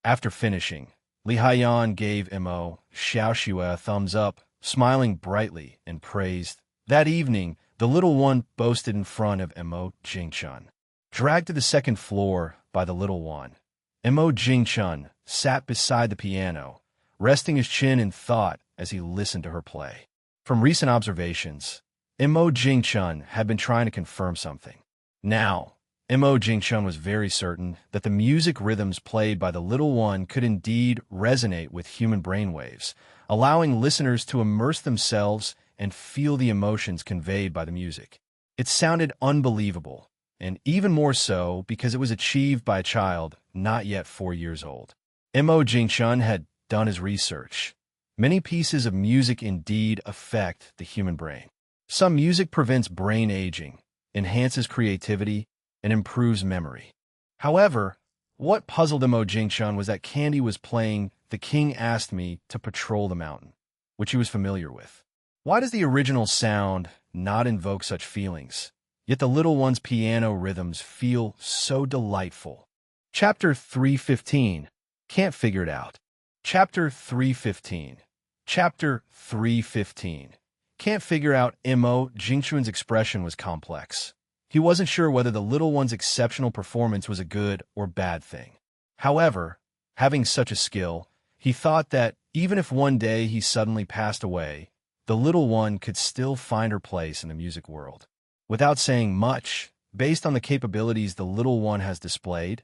[SPEAKER 1] After finishing, Li Haiyan gave Mo Xiaoshua a thumbs up, smiling brightly, and praised. That evening, the little one boasted in front of Mo Jingchun. Dragged to the second floor by the little one, Mo Jingchun sat beside the piano, resting his chin in thought as he listened to her play. From recent observations, Mo Jingchun had been trying to confirm something. Now, Mo Jingchun was very certain that the music rhythms played by the little one could indeed resonate with human brainwaves, allowing listeners to immerse themselves and feel the emotions conveyed by the music. It sounded unbelievable, and even more so because it was achieved by a child not yet 4 years old. Mo Jingchun had done his research. Many pieces of music indeed affect the human brain. Some music prevents brain aging, enhances creativity, and improves memory. However, what puzzled Mo Jingshun was that Candy was playing "The King Asked Me to Patrol the Mountain," which he was familiar with. Why does the original sound not invoke such feelings? Yet the little one's piano rhythms feel so delightful. Chapter 315. Can't figure it out. Chapter 315. Chapter 315. Can't figure out. Mo Jingshun's expression was complex. He wasn't sure whether the little one's exceptional performance was a good or bad thing. However, having such a skill, he thought that even if one day he suddenly passed away, the little one could still find her place in the music world. Without saying much, based on the capabilities the little one has displayed,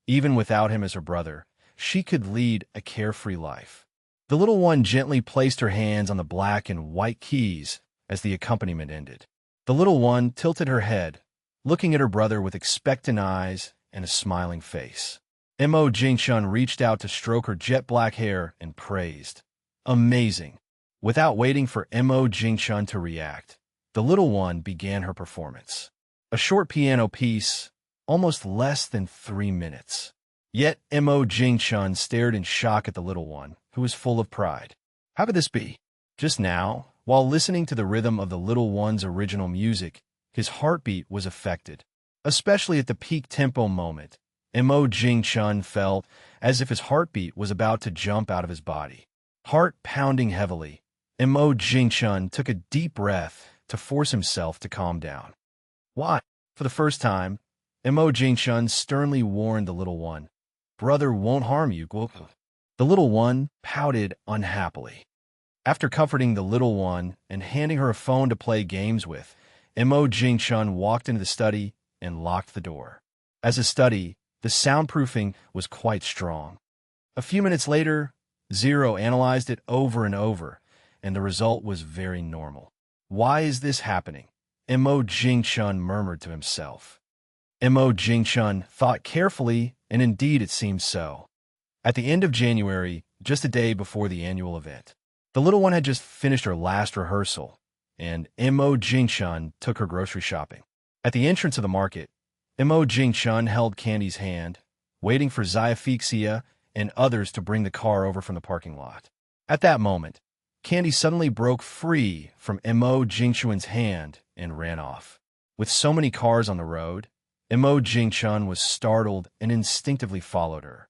[SPEAKER 1] even without him as her brother, she could lead a carefree life. The little one gently placed her hands on the black and white keys as the accompaniment ended. The little one tilted her head, looking at her brother with expectant eyes and a smiling face. Mo Jingshun reached out to stroke her jet-black hair and praised, "Amazing." Without waiting for Mo Jingshun to react, the little one began her performance. A short piano piece, almost less than 3 minutes. Yet Mo Jingshun stared in shock at the little one, who was full of pride. How could this be? Just now, while listening to the rhythm of the little one's original music, his heartbeat was affected. Especially at the peak tempo moment, Mo Jingshun felt as if his heartbeat was about to jump out of his body. Heart pounding heavily, Mo Jingshun took a deep breath to force himself to calm down. Why? For the first time, Mo Jingshun sternly warned the little one, "Brother won't harm you." The little one pouted unhappily. After comforting the little one and handing her a phone to play games with, Mo Jingshun walked into the study and locked the door. As a study, the soundproofing was quite strong. A few minutes later, Zero analyzed it over and over, and the result was very normal. Why is this happening? Mo Jingshun murmured to himself. Mo Jingshun thought carefully, and indeed it seemed so. At the end of January, just a day before the annual event, the little one had just finished her last rehearsal, and Mo Jingshun took her grocery shopping. At the entrance of the market, Mo Jingshun held Candy's hand, waiting for Sci-Fi and others to bring the car over from the parking lot. At that moment, Candy suddenly broke free from Mo Jingshun's hand and ran off. With so many cars on the road, Mo Jingshun was startled and instinctively followed her.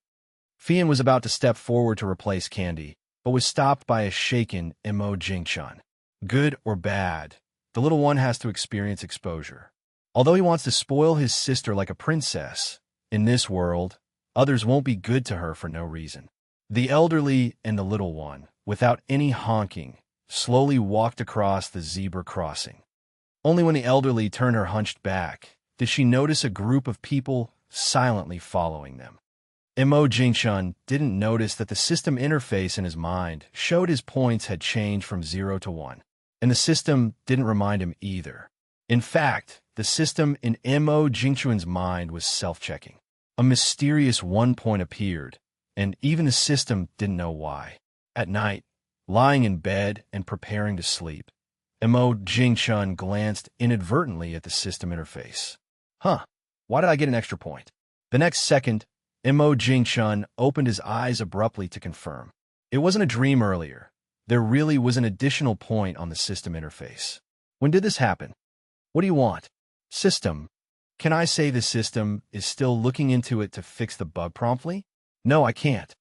[SPEAKER 1] Fian was about to step forward to replace Candy, but was stopped by a shaken Mo Jingshun. Good or bad, the little one has to experience exposure. Although he wants to spoil his sister like a princess, in this world, others won't be good to her for no reason. The elderly and the little one, without any honking, slowly walked across the zebra crossing. Only when the elderly turned her hunched back did she notice a group of people silently following them. Mo Jingshun didn't notice that the system interface in his mind showed his points had changed from 0 to 1, and the system didn't remind him either. In fact, the system in Mo Jingshun's mind was self-checking. A mysterious 1 point appeared, and even the system didn't know why. At night, lying in bed and preparing to sleep, Mo Jingshun glanced inadvertently at the system interface. Why did I get an extra point? The next second, Mo Jingshun opened his eyes abruptly to confirm. It wasn't a dream earlier. There really was an additional point on the system interface. When did this happen? What do you want? System. Can I say the system is still looking into it to fix the bug promptly? No, I can't.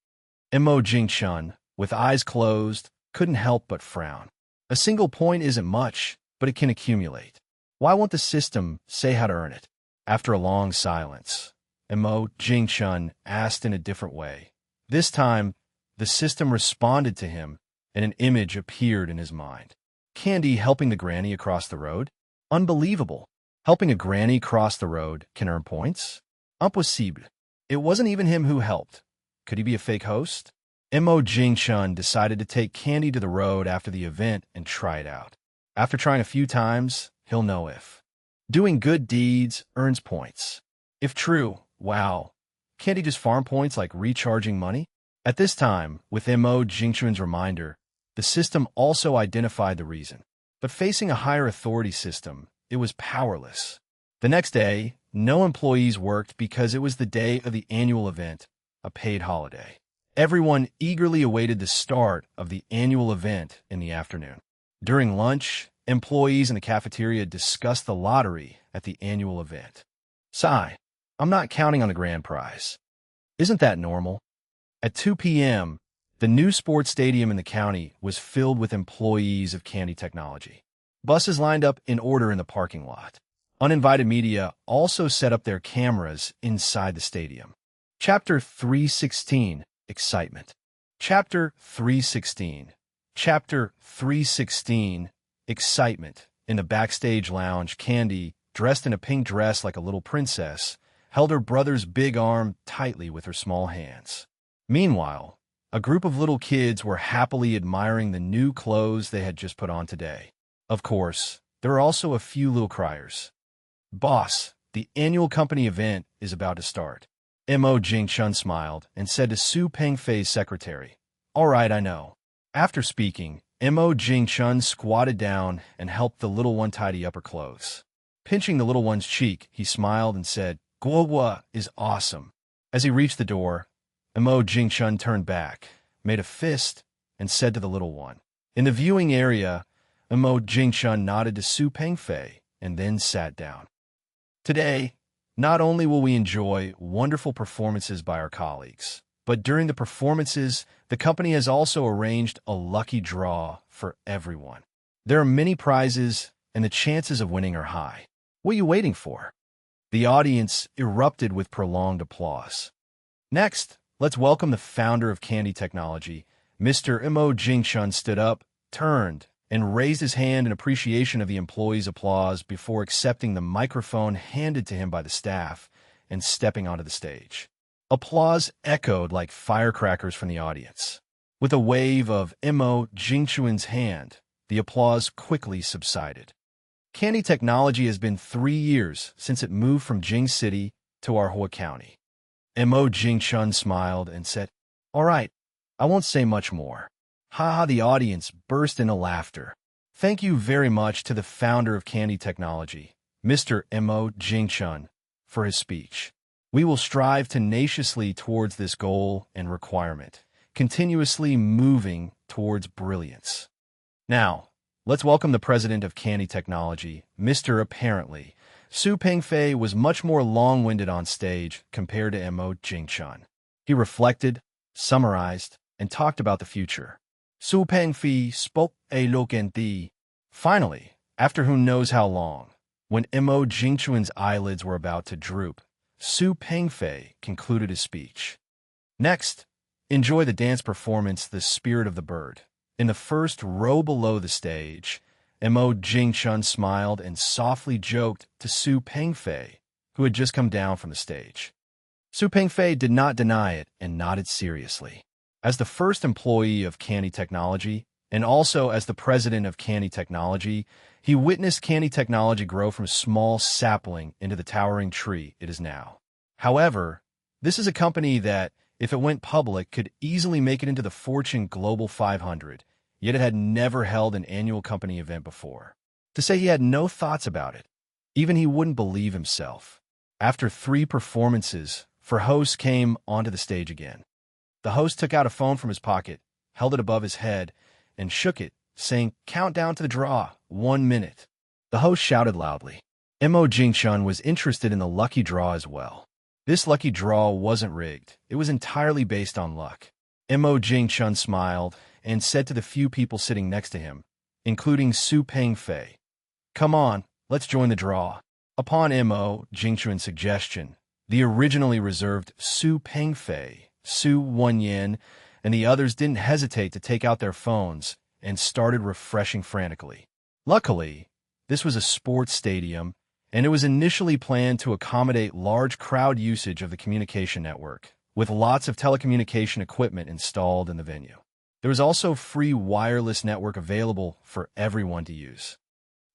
[SPEAKER 1] Mo Jingshun, with eyes closed, couldn't help but frown. A single point isn't much, but it can accumulate. Why won't the system say how to earn it? After a long silence, Mo Jingshun asked in a different way. This time, the system responded to him, and an image appeared in his mind. Candy helping the granny across the road? Unbelievable. Helping a granny cross the road can earn points? Impossible. It wasn't even him who helped. Could he be a fake host? Mo Jingshun decided to take Candy to the road after the event and try it out. After trying a few times, he'll know if doing good deeds earns points. If true, wow. Can't he just farm points like recharging money? At this time, with Mo Jingshun's reminder, the system also identified the reason. But facing a higher authority system, it was powerless. The next day, no employees worked because it was the day of the annual event, a paid holiday. Everyone eagerly awaited the start of the annual event in the afternoon. During lunch, employees in the cafeteria discussed the lottery at the annual event. Sigh, I'm not counting on the grand prize. Isn't that normal? At 2 p.m., the new sports stadium in the county was filled with employees of Candy Technology. Buses lined up in order in the parking lot. Uninvited media also set up their cameras inside the stadium. Chapter 316, Excitement. Chapter 316. Chapter 316, Excitement. In the backstage lounge, Candy, dressed in a pink dress like a little princess, held her brother's big arm tightly with her small hands. Meanwhile, a group of little kids were happily admiring the new clothes they had just put on today. Of course, there are also a few little criers. Boss, the annual company event is about to start. Mo Jingchun smiled and said to Su Pengfei's secretary, "All right, I know." After speaking, Mo Jingchun squatted down and helped the little one tidy up her clothes. Pinching the little one's cheek, he smiled and said, "Guohua is awesome." As he reached the door, Mo Jingchun turned back, made a fist, and said to the little one. In the viewing area, Mo Jingchun nodded to Su Pengfei and then sat down. Today, not only will we enjoy wonderful performances by our colleagues, but during the performances, the company has also arranged a lucky draw for everyone. There are many prizes, and the chances of winning are high. What are you waiting for? The audience erupted with prolonged applause. Next, let's welcome the founder of Candy Technology. Mr. Mo Jingchun stood up, turned, and raised his hand in appreciation of the employees' applause before accepting the microphone handed to him by the staff and stepping onto the stage. Applause echoed like firecrackers from the audience. With a wave of Mo Jingchun's hand, the applause quickly subsided. Candy Technology has been 3 years since it moved from Jing City to Arhua County. Mo Jingchun smiled and said, "All right, I won't say much more." Ha! The audience burst into laughter. Thank you very much to the founder of Candy Technology, Mr. Mo Jingchun, for his speech. We will strive tenaciously towards this goal and requirement, continuously moving towards brilliance. Now, let's welcome the president of Candy Technology, Mr. Apparently. Su Pengfei was much more long-winded on stage compared to Mo Jingchun. He reflected, summarized, and talked about the future. Su Pengfei spoke a look and the. Finally, after who knows how long, when Mo Jingchun's eyelids were about to droop, Su Pengfei concluded his speech. Next, enjoy the dance performance The Spirit of the Bird. In the first row below the stage, Mo Jingchun smiled and softly joked to Su Pengfei, who had just come down from the stage. Su Pengfei did not deny it and nodded seriously. As the first employee of Candy Technology, and also as the president of Candy Technology, he witnessed Candy Technology grow from a small sapling into the towering tree it is now. However, this is a company that, if it went public, could easily make it into the Fortune Global 500, yet it had never held an annual company event before. To say he had no thoughts about it, even he wouldn't believe himself. After 3 performances, the host came onto the stage again. The host took out a phone from his pocket, held it above his head, and shook it, saying, "Count down to the draw, 1 minute." The host shouted loudly. Mo Jingchun was interested in the lucky draw as well. This lucky draw wasn't rigged. It was entirely based on luck. Mo Jingchun smiled and said to the few people sitting next to him, including Su Pengfei, "Come on, let's join the draw." Upon Mo Jingchun's suggestion, the originally reserved Su Pengfei, Su Wenyan, and the others didn't hesitate to take out their phones and started refreshing frantically. Luckily, this was a sports stadium, and it was initially planned to accommodate large crowd usage of the communication network, with lots of telecommunication equipment installed in the venue. There was also free wireless network available for everyone to use.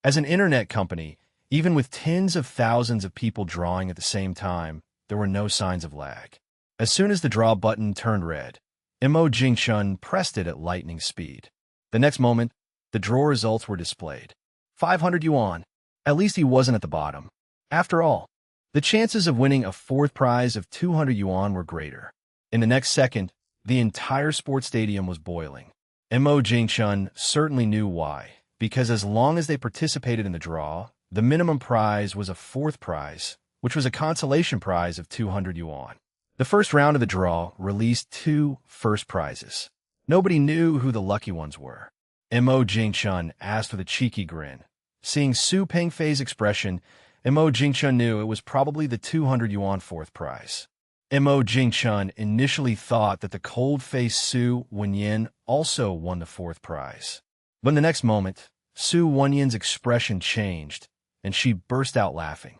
[SPEAKER 1] As an internet company, even with tens of thousands of people drawing at the same time, there were no signs of lag. As soon as the draw button turned red, Mo Jingchun pressed it at lightning speed. The next moment, The draw results were displayed. 500 yuan. At least he wasn't at the bottom. After all, the chances of winning a fourth prize of 200 yuan were greater. In the next second, the entire sports stadium was boiling. Mo Jingchun certainly knew why, because as long as they participated in the draw, the minimum prize was a fourth prize, which was a consolation prize of 200 yuan. The first round of the draw released two first prizes. Nobody knew who the lucky ones were. Mo Jingchun asked with a cheeky grin. Seeing Su Pengfei's expression, Mo Jingchun knew it was probably the 200 yuan fourth prize. Mo Jingchun initially thought that the cold-faced Su Wenyan also won the fourth prize. But in the next moment, Su Wenyan's expression changed, and she burst out laughing.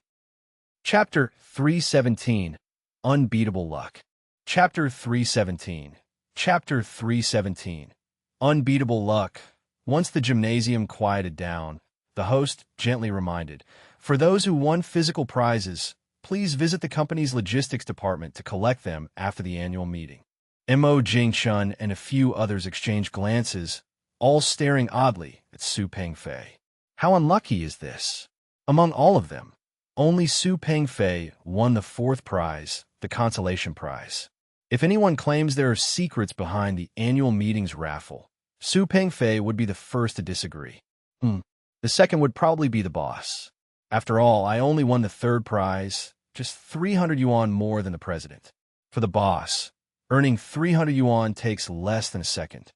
[SPEAKER 1] Chapter 317. Unbeatable Luck. Chapter 317. Chapter 317. Unbeatable Luck. Once the gymnasium quieted down, the host gently reminded, for those who won physical prizes, please visit the company's logistics department to collect them after the annual meeting. Mo Jingchun and a few others exchanged glances, all staring oddly at Su Pengfei. How unlucky is this? Among all of them, only Su Pengfei won the fourth prize, the consolation prize. If anyone claims there are secrets behind the annual meeting's raffle, Su Pengfei would be the first to disagree. The second would probably be the boss. After all, I only won the third prize, just 300 yuan more than the president. For the boss, earning 300 yuan takes less than a second.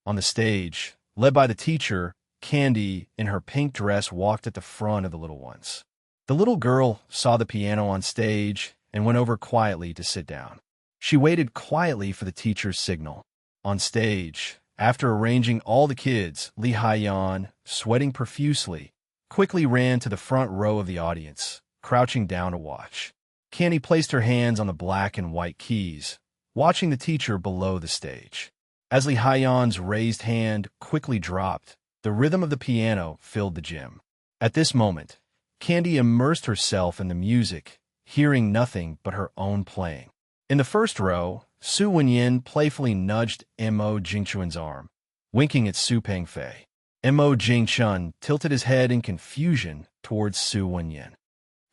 [SPEAKER 1] On the stage, led by the teacher, Candy, in her pink dress, walked at the front of the little ones. The little girl saw the piano on stage and went over quietly to sit down. She waited quietly for the teacher's signal. On stage, after arranging all the kids, Li Haiyan, sweating profusely, quickly ran to the front row of the audience, crouching down to watch. Candy placed her hands on the black and white keys, watching the teacher below the stage. As Li Haiyan's raised hand quickly dropped, the rhythm of the piano filled the gym. At this moment, Candy immersed herself in the music, hearing nothing but her own playing. In the first row, Su Wenyan playfully nudged Mo Jingchun's arm, winking at Su Pengfei. Mo Jingchun tilted his head in confusion towards Su Wenyan.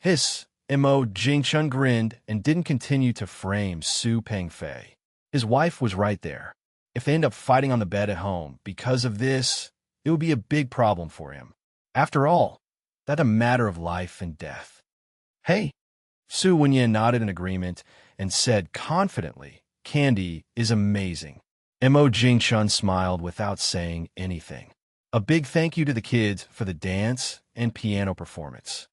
[SPEAKER 1] Hiss! Mo Jingchun grinned and didn't continue to frame Su Pengfei. His wife was right there. If they end up fighting on the bed at home because of this, it would be a big problem for him. After all, that's a matter of life and death. Hey! Su Wenyan nodded in agreement and said confidently, Candy is amazing. Mo Jingchun smiled without saying anything. A big thank you to the kids for the dance and piano performance.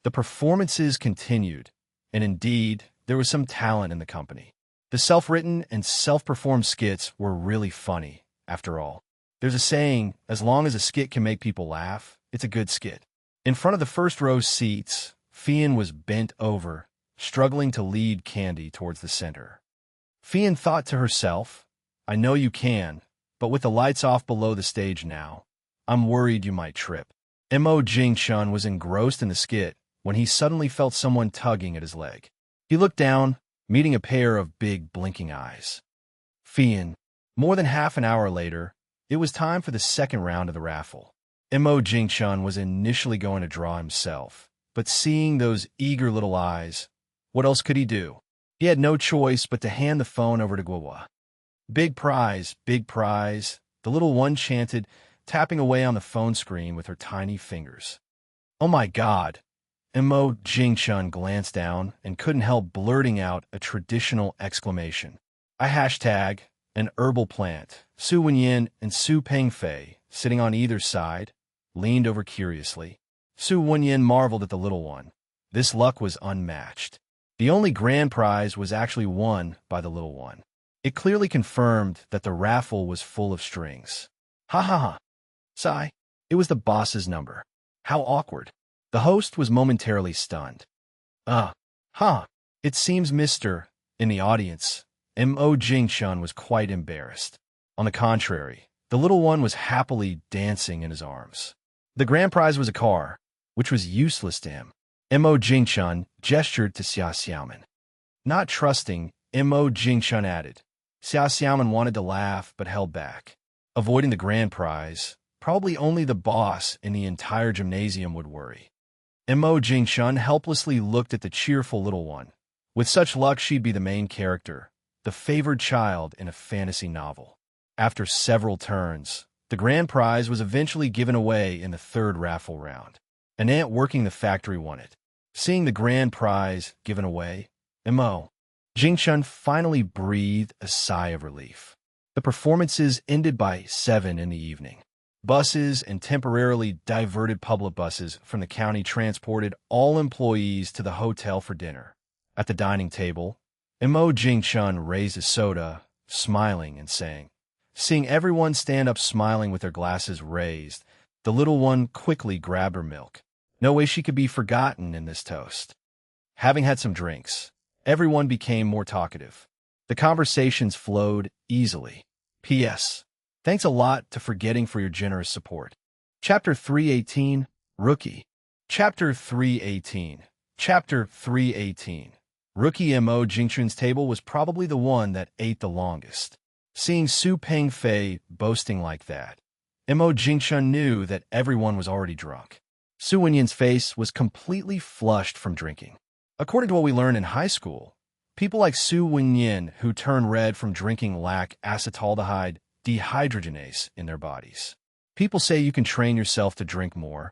[SPEAKER 1] The performances continued, and indeed, there was some talent in the company. The self-written and self-performed skits were really funny, after all. There's a saying, as long as a skit can make people laugh, it's a good skit. In front of the first row seats, Fian was bent over, struggling to lead Candy towards the center. Fian thought to herself, I know you can, but with the lights off below the stage now, I'm worried you might trip. Mo Jingchun was engrossed in the skit when he suddenly felt someone tugging at his leg. He looked down, meeting a pair of big blinking eyes. Fian. More than half an hour later, it was time for the second round of the raffle. Mo Jingchun was initially going to draw himself, but seeing those eager little eyes, what else could he do? He had no choice but to hand the phone over to Guohua. Big prize, the little one chanted, tapping away on the phone screen with her tiny fingers. Oh my God! Mo Jingchun glanced down and couldn't help blurting out a traditional exclamation. A hashtag, an herbal plant. Su Wenyan and Su Pengfei, sitting on either side, leaned over curiously. Su Wenyan marveled at the little one. This luck was unmatched. The only grand prize was actually won by the little one. It clearly confirmed that the raffle was full of strings. Ha ha ha. Sigh. It was the boss's number. How awkward. The host was momentarily stunned. It seems Mr. In the audience, Mo Jingchun was quite embarrassed. On the contrary, the little one was happily dancing in his arms. The grand prize was a car, which was useless to him. Mo Jingchun gestured to Xia Xiaoman. Not trusting, Mo Jingchun added. Xia Xiaoman wanted to laugh but held back. Avoiding the grand prize, Probably only the boss in the entire gymnasium would worry. Mo Jingshun helplessly looked at the cheerful little one. With such luck, she'd be the main character, the favored child in a fantasy novel. After several turns, the grand prize was eventually given away in the third raffle round. An ant working the factory won it. Seeing the grand prize given away, Mo Jingshun finally breathed a sigh of relief. The performances ended by 7 in the evening. Buses and temporarily diverted public buses from the county transported all employees to the hotel for dinner. At the dining table, Mo Jingshun raised a soda, smiling and saying, seeing everyone stand up smiling with their glasses raised, the little one quickly grabbed her milk. No way she could be forgotten in this toast. Having had some drinks, everyone became more talkative. The conversations flowed easily. P.S. Thanks a lot to Forgetting for your generous support. Chapter 318, Rookie. Chapter 318. Chapter 318. Rookie Mo Jingshun's table was probably the one that ate the longest. Seeing Su Pengfei boasting like that, Mo Jingshun knew that everyone was already drunk. Su Wenyan's face was completely flushed from drinking. According to what we learned in high school, people like Su Wenyan who turn red from drinking lack acetaldehyde dehydrogenase in their bodies. People say you can train yourself to drink more,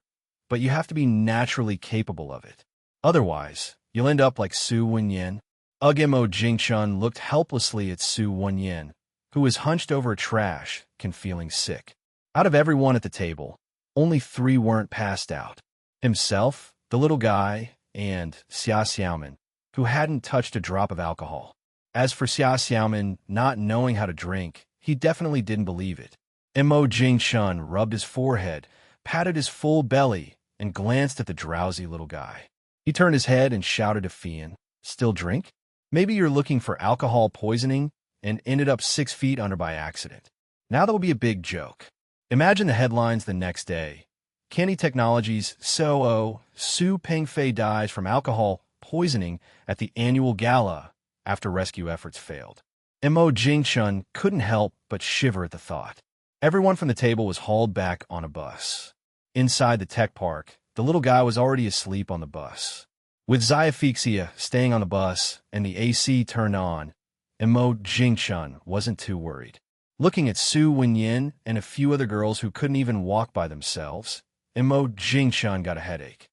[SPEAKER 1] but you have to be naturally capable of it. Otherwise, you'll end up like Su Wenyan. Mo Jingshun looked helplessly at Su Wenyan, who was hunched over a trash can, feeling sick. Out of everyone at the table, only 3 weren't passed out. Himself, the little guy, and Xia Xiaoman, who hadn't touched a drop of alcohol. As for Xia Xiaoman not knowing how to drink, he definitely didn't believe it. Mo Jingshun rubbed his forehead, patted his full belly, and glanced at the drowsy little guy. He turned his head and shouted to Fian, "Still drink? Maybe you're looking for alcohol poisoning and ended up 6 feet under by accident. Now that will be a big joke." Imagine the headlines the next day. Candy Technologies CEO Su Pengfei dies from alcohol poisoning at the annual gala after rescue efforts failed. Mo Jingshun couldn't help but shiver at the thought. Everyone from the table was hauled back on a bus. Inside the tech park, the little guy was already asleep on the bus. With Xiaophixia staying on the bus and the AC turned on, Mo Jingshun wasn't too worried. Looking at Su Wenyan and a few other girls who couldn't even walk by themselves, Mo Jingshun got a headache.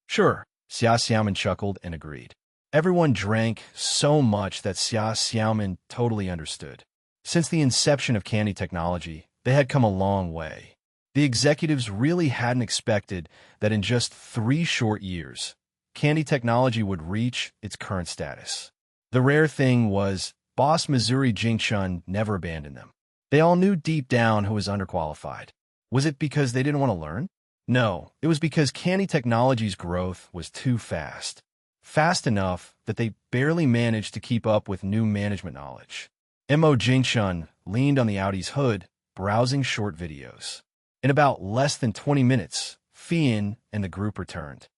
[SPEAKER 1] Sure, Xia Xiaoman chuckled and agreed. Everyone drank so much that Xia Xiaoman totally understood. Since the inception of Candy Technology, they had come a long way. The executives really hadn't expected that in just 3 short years, Candy Technology would reach its current status. The rare thing was, boss Missouri Jingshun never abandoned them. They all knew deep down who was underqualified. Was it because they didn't want to learn? No, it was because Candy Technology's growth was too fast. Fast enough that they barely managed to keep up with new management knowledge. Mo Jingshun leaned on the Audi's hood, browsing short videos. In about less than 20 minutes, Fian and the group returned.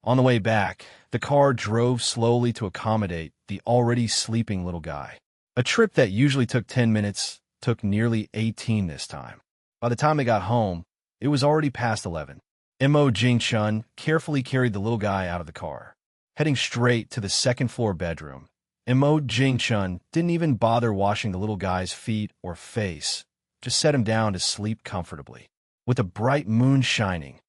[SPEAKER 1] On the way back, the car drove slowly to accommodate the already sleeping little guy. A trip that usually took 10 minutes took nearly 18 this time. By the time they got home, it was already past 11. Mo Jingshun carefully carried the little guy out of the car. Heading straight to the second-floor bedroom, Mo Jingshun didn't even bother washing the little guy's feet or face, just set him down to sleep comfortably. With a bright moon shining,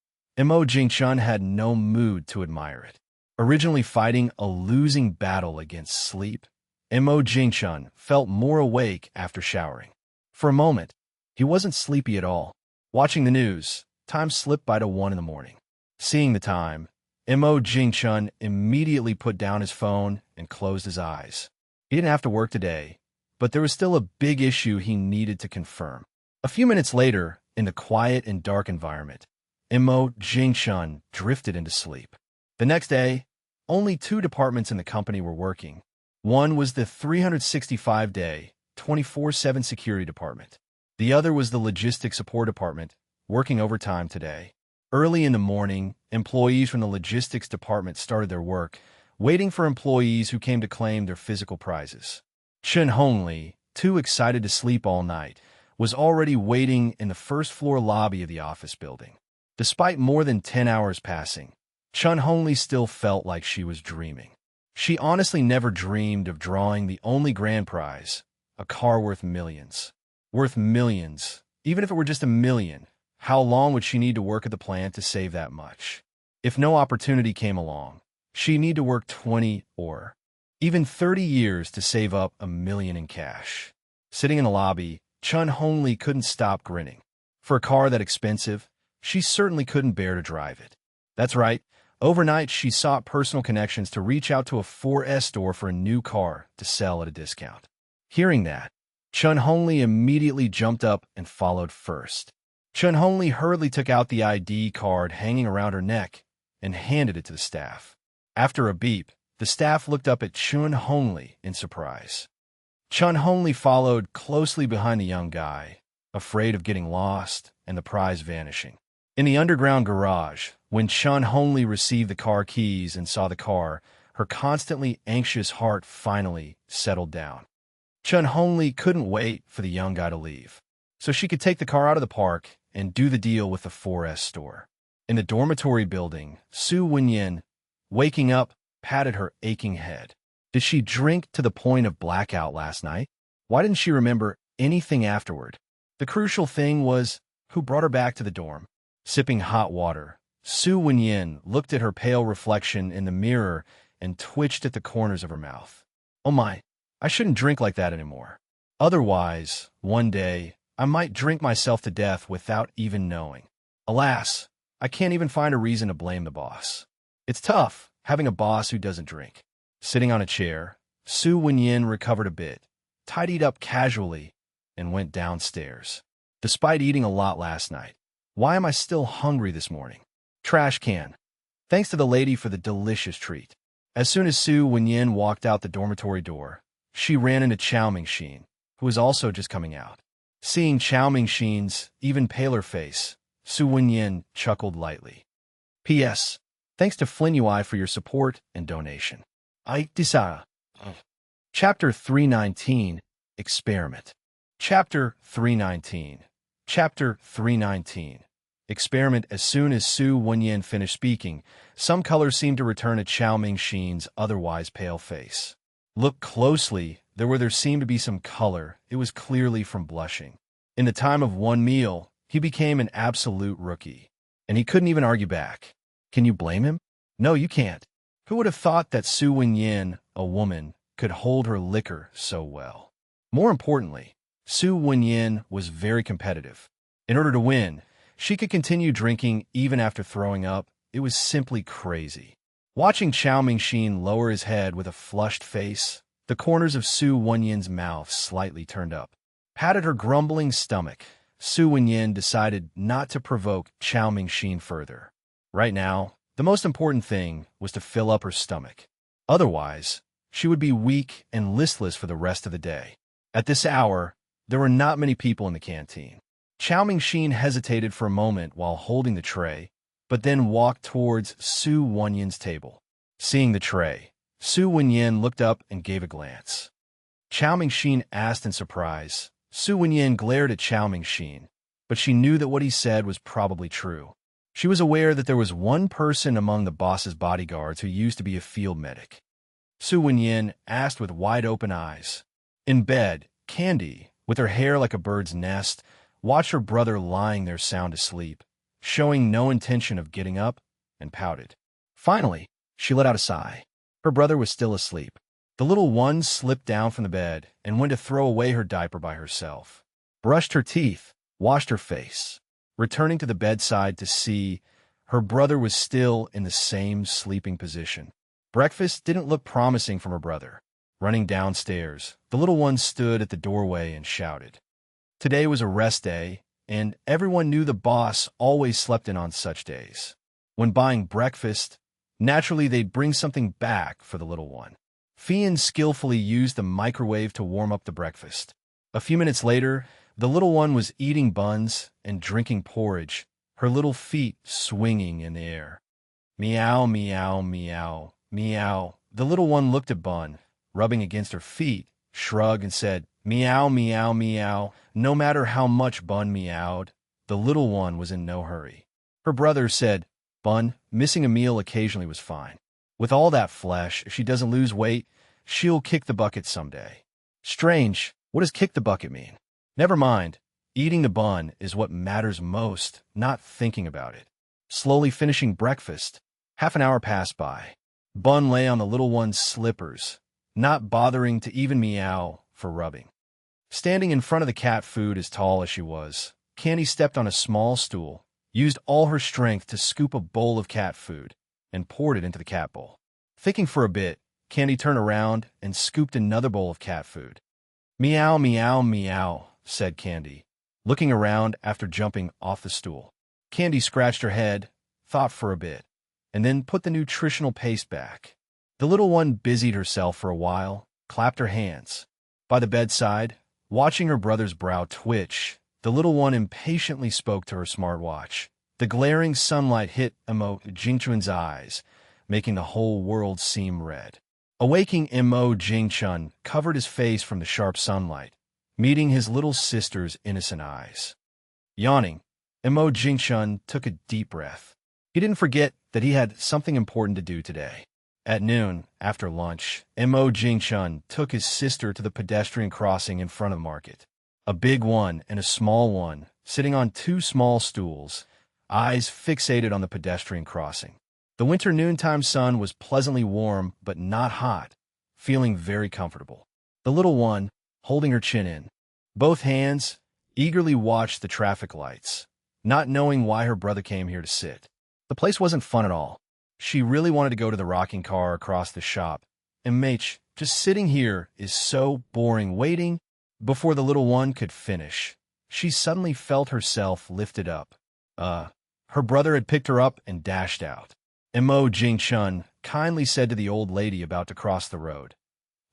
[SPEAKER 1] Mo Jingshun had no mood to admire it. Originally fighting a losing battle against sleep, Mo Jingshun felt more awake after showering. For a moment, he wasn't sleepy at all. Watching the news, time slipped by to 1 in the morning. Seeing the time, Mo Jingshun immediately put down his phone and closed his eyes. He didn't have to work today, but there was still a big issue he needed to confirm. A few minutes later, in the quiet and dark environment, Mo Jingshun drifted into sleep. The next day, only 2 departments in the company were working. One was the 365-day, 24/7 security department. The other was the logistics support department, working overtime today. Early in the morning, employees from the logistics department started their work, waiting for employees who came to claim their physical prizes. Chen Hongli, too excited to sleep all night, was already waiting in the first-floor lobby of the office building. Despite more than 10 hours passing, Chun Honglei still felt like she was dreaming. She honestly never dreamed of drawing the only grand prize, a car worth millions. Worth millions. Even if it were just $1 million, how long would she need to work at the plant to save that much? If no opportunity came along, she'd need to work 20 or even 30 years to save up $1 million in cash. Sitting in the lobby, Chun Honglei couldn't stop grinning. For a car that expensive, she certainly couldn't bear to drive it. That's right. Overnight, she sought personal connections to reach out to a 4S store for a new car to sell at a discount. Hearing that, Chun Honglei immediately jumped up and followed first. Chun Honglei hurriedly took out the ID card hanging around her neck and handed it to the staff. After a beep, the staff looked up at Chun Honglei in surprise. Chun Honglei followed closely behind the young guy, afraid of getting lost and the prize vanishing. In the underground garage, when Chun Honglei received the car keys and saw the car, her constantly anxious heart finally settled down. Chun Honglei couldn't wait for the young guy to leave, so she could take the car out of the park and do the deal with the 4S store. In the dormitory building, Su Wenyin, waking up, patted her aching head. Did she drink to the point of blackout last night? Why didn't she remember anything afterward? The crucial thing was who brought her back to the dorm. Sipping hot water, Su Wenyin looked at her pale reflection in the mirror and twitched at the corners of her mouth. Oh my, I shouldn't drink like that anymore. Otherwise, one day, I might drink myself to death without even knowing. Alas, I can't even find a reason to blame the boss. It's tough, having a boss who doesn't drink. Sitting on a chair, Su Wenyin recovered a bit, tidied up casually, and went downstairs. Despite eating a lot last night, why am I still hungry this morning? Trash can. Thanks to the lady for the delicious treat. As soon as Su Wenyin walked out the dormitory door, she ran into Chao Mingxin, who was also just coming out. Seeing Chao Mingxin's even paler face, Su Wenyin chuckled lightly. P.S. Thanks to Flinui for your support and donation. I desire. Chapter 319, Experiment. Chapter 319. Chapter 319. Experiment. As soon as Su Wenyin finished speaking, some color seemed to return to Chao Mingxin's otherwise pale face. Look closely, there seemed to be some color. It was clearly from blushing. In the time of one meal, he became an absolute rookie. And he couldn't even argue back. Can you blame him? No, you can't. Who would have thought that Su Wenyin, a woman, could hold her liquor so well? More importantly, Su Wenyin was very competitive. In order to win, she could continue drinking even after throwing up. It was simply crazy. Watching Chao Mingxin lower his head with a flushed face, the corners of Su Wenyin's mouth slightly turned up. Patted her grumbling stomach, Su Wenyin decided not to provoke Chao Mingxin further. Right now, the most important thing was to fill up her stomach. Otherwise, she would be weak and listless for the rest of the day. At this hour, there were not many people in the canteen. Chao Mingxin hesitated for a moment while holding the tray, but then walked towards Su Wenyin's table. Seeing the tray, Su Wenyin looked up and gave a glance. Chao Mingxin asked in surprise. Su Wenyin glared at Chao Mingxin, but she knew that what he said was probably true. She was aware that there was one person among the boss's bodyguards who used to be a field medic. Su Wenyin asked with wide-open eyes. In bed, Candy, with her hair like a bird's nest, watched her brother lying there sound asleep, showing no intention of getting up, and pouted. Finally, she let out a sigh. Her brother was still asleep. The little one slipped down from the bed and went to throw away her diaper by herself, brushed her teeth, washed her face, returning to the bedside to see her brother was still in the same sleeping position. Breakfast didn't look promising from her brother. Running downstairs, the little one stood at the doorway and shouted. Today was a rest day, and everyone knew the boss always slept in on such days. When buying breakfast, naturally they'd bring something back for the little one. Fian skillfully used the microwave to warm up the breakfast. A few minutes later, the little one was eating buns and drinking porridge, her little feet swinging in the air. Meow, meow, meow, meow. The little one looked at Bun, rubbing against her feet, shrugged and said, Meow, meow, meow. No matter how much Bun meowed, the little one was in no hurry. Her brother said, Bun, missing a meal occasionally was fine. With all that flesh, if she doesn't lose weight, she'll kick the bucket someday. Strange, what does kick the bucket mean? Never mind, eating the bun is what matters most, not thinking about it. Slowly finishing breakfast, half an hour passed by. Bun lay on the little one's slippers, not bothering to even meow for rubbing. Standing in front of the cat food as tall as she was, Candy stepped on a small stool, used all her strength to scoop a bowl of cat food, and poured it into the cat bowl. Thinking for a bit, Candy turned around and scooped another bowl of cat food. Meow, meow, meow, said Candy, looking around after jumping off the stool. Candy scratched her head, thought for a bit, and then put the nutritional paste back. The little one busied herself for a while, clapped her hands. By the bedside, watching her brother's brow twitch, the little one impatiently spoke to her smartwatch. The glaring sunlight hit Jingchun's eyes, making the whole world seem red. Awaking Jingchun covered his face from the sharp sunlight, meeting his little sister's innocent eyes. Yawning, Jingchun took a deep breath. He didn't forget that he had something important to do today. At noon, after lunch, Jingchun took his sister to the pedestrian crossing in front of the market. A big one and a small one, sitting on two small stools, eyes fixated on the pedestrian crossing. The winter noontime sun was pleasantly warm but not hot, feeling very comfortable. The little one, holding her chin in, both hands, eagerly watched the traffic lights, not knowing why her brother came here to sit. The place wasn't fun at all. She really wanted to go to the rocking car across the shop. And Mach, just sitting here is so boring waiting. Before the little one could finish, she suddenly felt herself lifted up. Her brother had picked her up and dashed out. Jingchun kindly said to the old lady about to cross the road.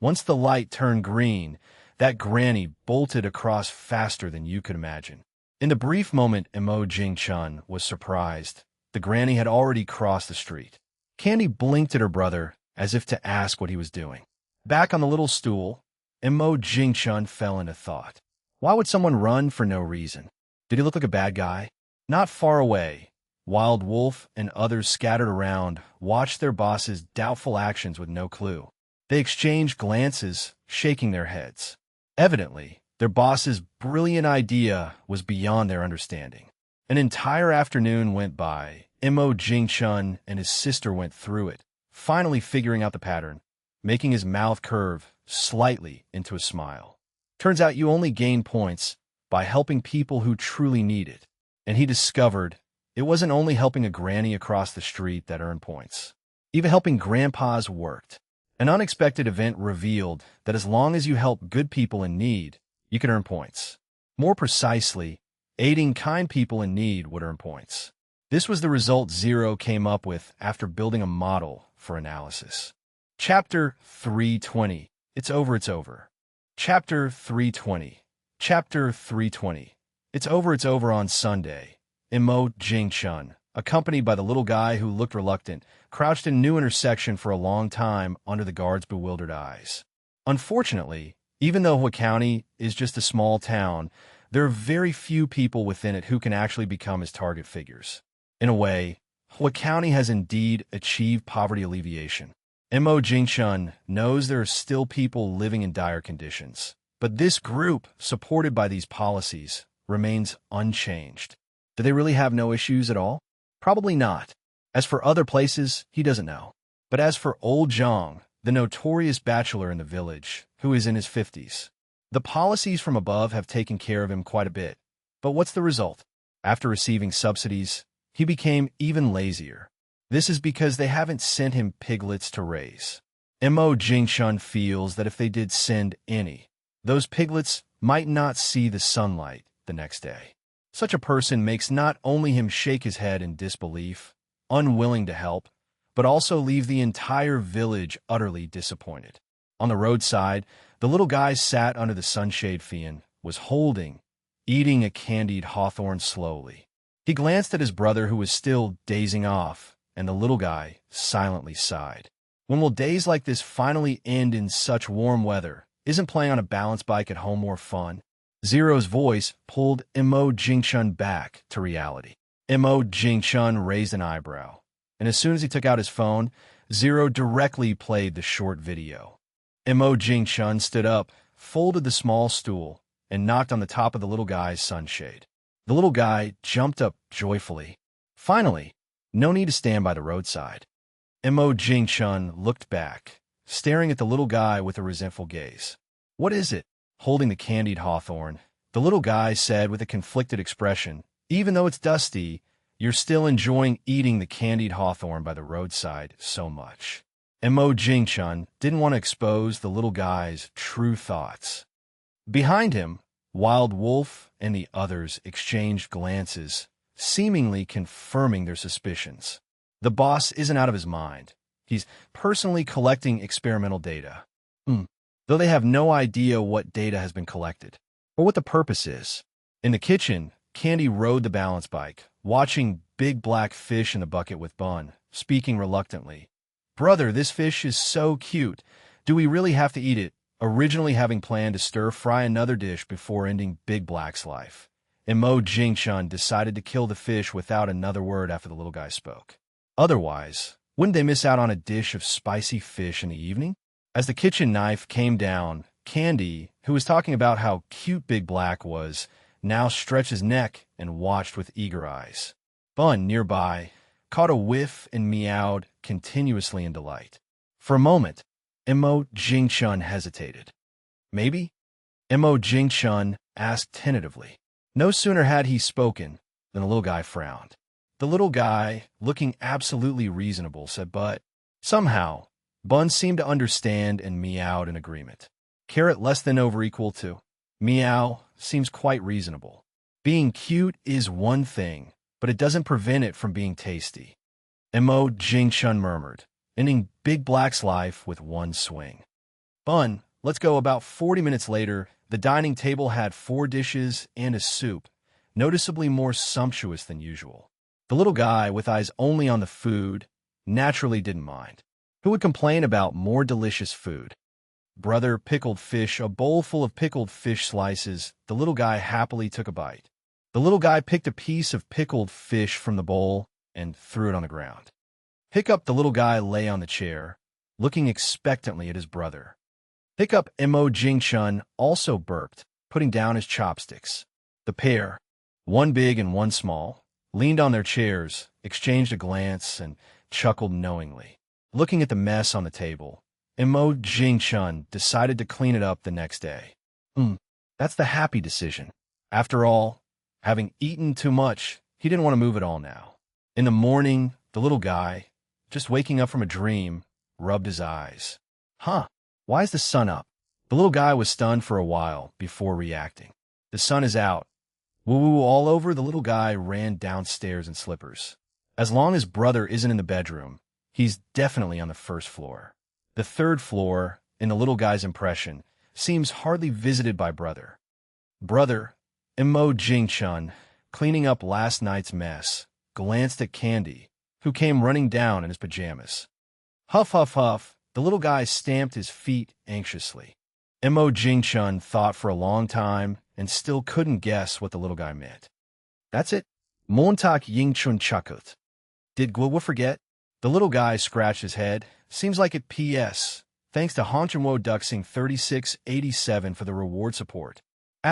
[SPEAKER 1] Once the light turned green, that granny bolted across faster than you could imagine. In the brief moment Jingchun was surprised, the granny had already crossed the street. Candy blinked at her brother as if to ask what he was doing. Back on the little stool, Jingchun fell into thought. Why would someone run for no reason? Did he look like a bad guy? Not far away, Wild Wolf and others scattered around watched their boss's doubtful actions with no clue. They exchanged glances, shaking their heads. Evidently, their boss's brilliant idea was beyond their understanding. An entire afternoon went by. Jingchun and his sister went through it, finally figuring out the pattern, making his mouth curve slightly into a smile. Turns out you only gain points by helping people who truly need it. And he discovered it wasn't only helping a granny across the street that earned points. Even helping grandpas worked. An unexpected event revealed that as long as you help good people in need, you can earn points. More precisely, aiding kind people in need would earn points. This was the result Zero came up with after building a model for analysis. Chapter 320. It's over, it's over. Chapter 320. Chapter 320. It's over on Sunday. Jingchun, accompanied by the little guy who looked reluctant, crouched in a new intersection for a long time under the guard's bewildered eyes. Unfortunately, even though Hua County is just a small town, there are very few people within it who can actually become his target figures. In a way, Hua County has indeed achieved poverty alleviation. Jingchun knows there are still people living in dire conditions, but this group, supported by these policies, remains unchanged. Do they really have no issues at all? Probably not. As for other places, he doesn't know. But as for old Zhang, the notorious bachelor in the village, who is in his 50s, the policies from above have taken care of him quite a bit. But what's the result? After receiving subsidies, he became even lazier. This is because they haven't sent him piglets to raise. Jingchun feels that if they did send any, those piglets might not see the sunlight the next day. Such a person makes not only him shake his head in disbelief, unwilling to help, but also leave the entire village utterly disappointed. On the roadside, the little guy sat under the sunshade Fian was holding, eating a candied hawthorn slowly. He glanced at his brother who was still dazing off, and the little guy silently sighed. When will days like this finally end in such warm weather? Isn't playing on a balance bike at home more fun? Zero's voice pulled Mo Jingchun back to reality. Mo Jingchun raised an eyebrow, and as soon as he took out his phone, Zero directly played the short video. Mo Jingchun stood up, folded the small stool, and knocked on the top of the little guy's sunshade. The little guy jumped up joyfully. Finally, no need to stand by the roadside. Mo Jingchun looked back, staring at the little guy with a resentful gaze. "What is it?" Holding the candied hawthorn, the little guy said with a conflicted expression, "Even though it's dusty, you're still enjoying eating the candied hawthorn by the roadside so much." Mo Jingchun didn't want to expose the little guy's true thoughts. Behind him, Wild Wolf and the others exchanged glances, seemingly confirming their suspicions. The boss isn't out of his mind. He's personally collecting experimental data. Though they have no idea what data has been collected, or what the purpose is. In the kitchen, Candy rode the balance bike, watching big black fish in the bucket with Bun, speaking reluctantly. "Brother, this fish is so cute. Do we really have to eat it?" Originally having planned to stir-fry another dish before ending Big Black's life. Mo Jingchun decided to kill the fish without another word after the little guy spoke. Otherwise, wouldn't they miss out on a dish of spicy fish in the evening? As the kitchen knife came down, Candy, who was talking about how cute Big Black was, now stretched his neck and watched with eager eyes. Bun, nearby, caught a whiff and meowed continuously in delight. For a moment, Mo Jingchun hesitated. "Maybe?" Mo Jingchun asked tentatively. No sooner had he spoken than the little guy frowned. The little guy, looking absolutely reasonable, said, "But..." Somehow, Bun seemed to understand and meowed in agreement. Carrot less than over equal to. Meow seems quite reasonable. Being cute is one thing, but it doesn't prevent it from being tasty. Mo Jingchun murmured, ending Big Black's life with one swing. "Bun, let's go." About 40 minutes later, the dining table had 4 dishes and a soup, noticeably more sumptuous than usual. The little guy, with eyes only on the food, naturally didn't mind. Who would complain about more delicious food? "Brother, pickled fish." A bowl full of pickled fish slices. The little guy happily took a bite. The little guy picked a piece of pickled fish from the bowl and threw it on the ground. Hiccup, the little guy lay on the chair, looking expectantly at his brother. Hiccup, Mo Jingchun also burped, putting down his chopsticks. The pair, one big and one small, leaned on their chairs, exchanged a glance, and chuckled knowingly. Looking at the mess on the table, Mo Jingchun decided to clean it up the next day. That's the happy decision. After all, having eaten too much, he didn't want to move at all now. In the morning, the little guy, just waking up from a dream, rubbed his eyes. Why is the sun up? The little guy was stunned for a while before reacting. The sun is out. Woo-woo all over. The little guy ran downstairs in slippers. As long as brother isn't in the bedroom, he's definitely on the first floor. The 3rd floor, in the little guy's impression, seems hardly visited by brother. Brother, Mo Jingchun, cleaning up last night's mess, glanced at Candy, who came running down in his pajamas. Huff, huff, huff, the little guy stamped his feet anxiously. Mo Jingchun thought for a long time and still couldn't guess what the little guy meant. "That's it. Montak Yingchun Chakut." Did Gwa forget? The little guy scratched his head. Seems like it. P.S. Thanks to Honchimwo Duxing 3687 for the reward support. ***.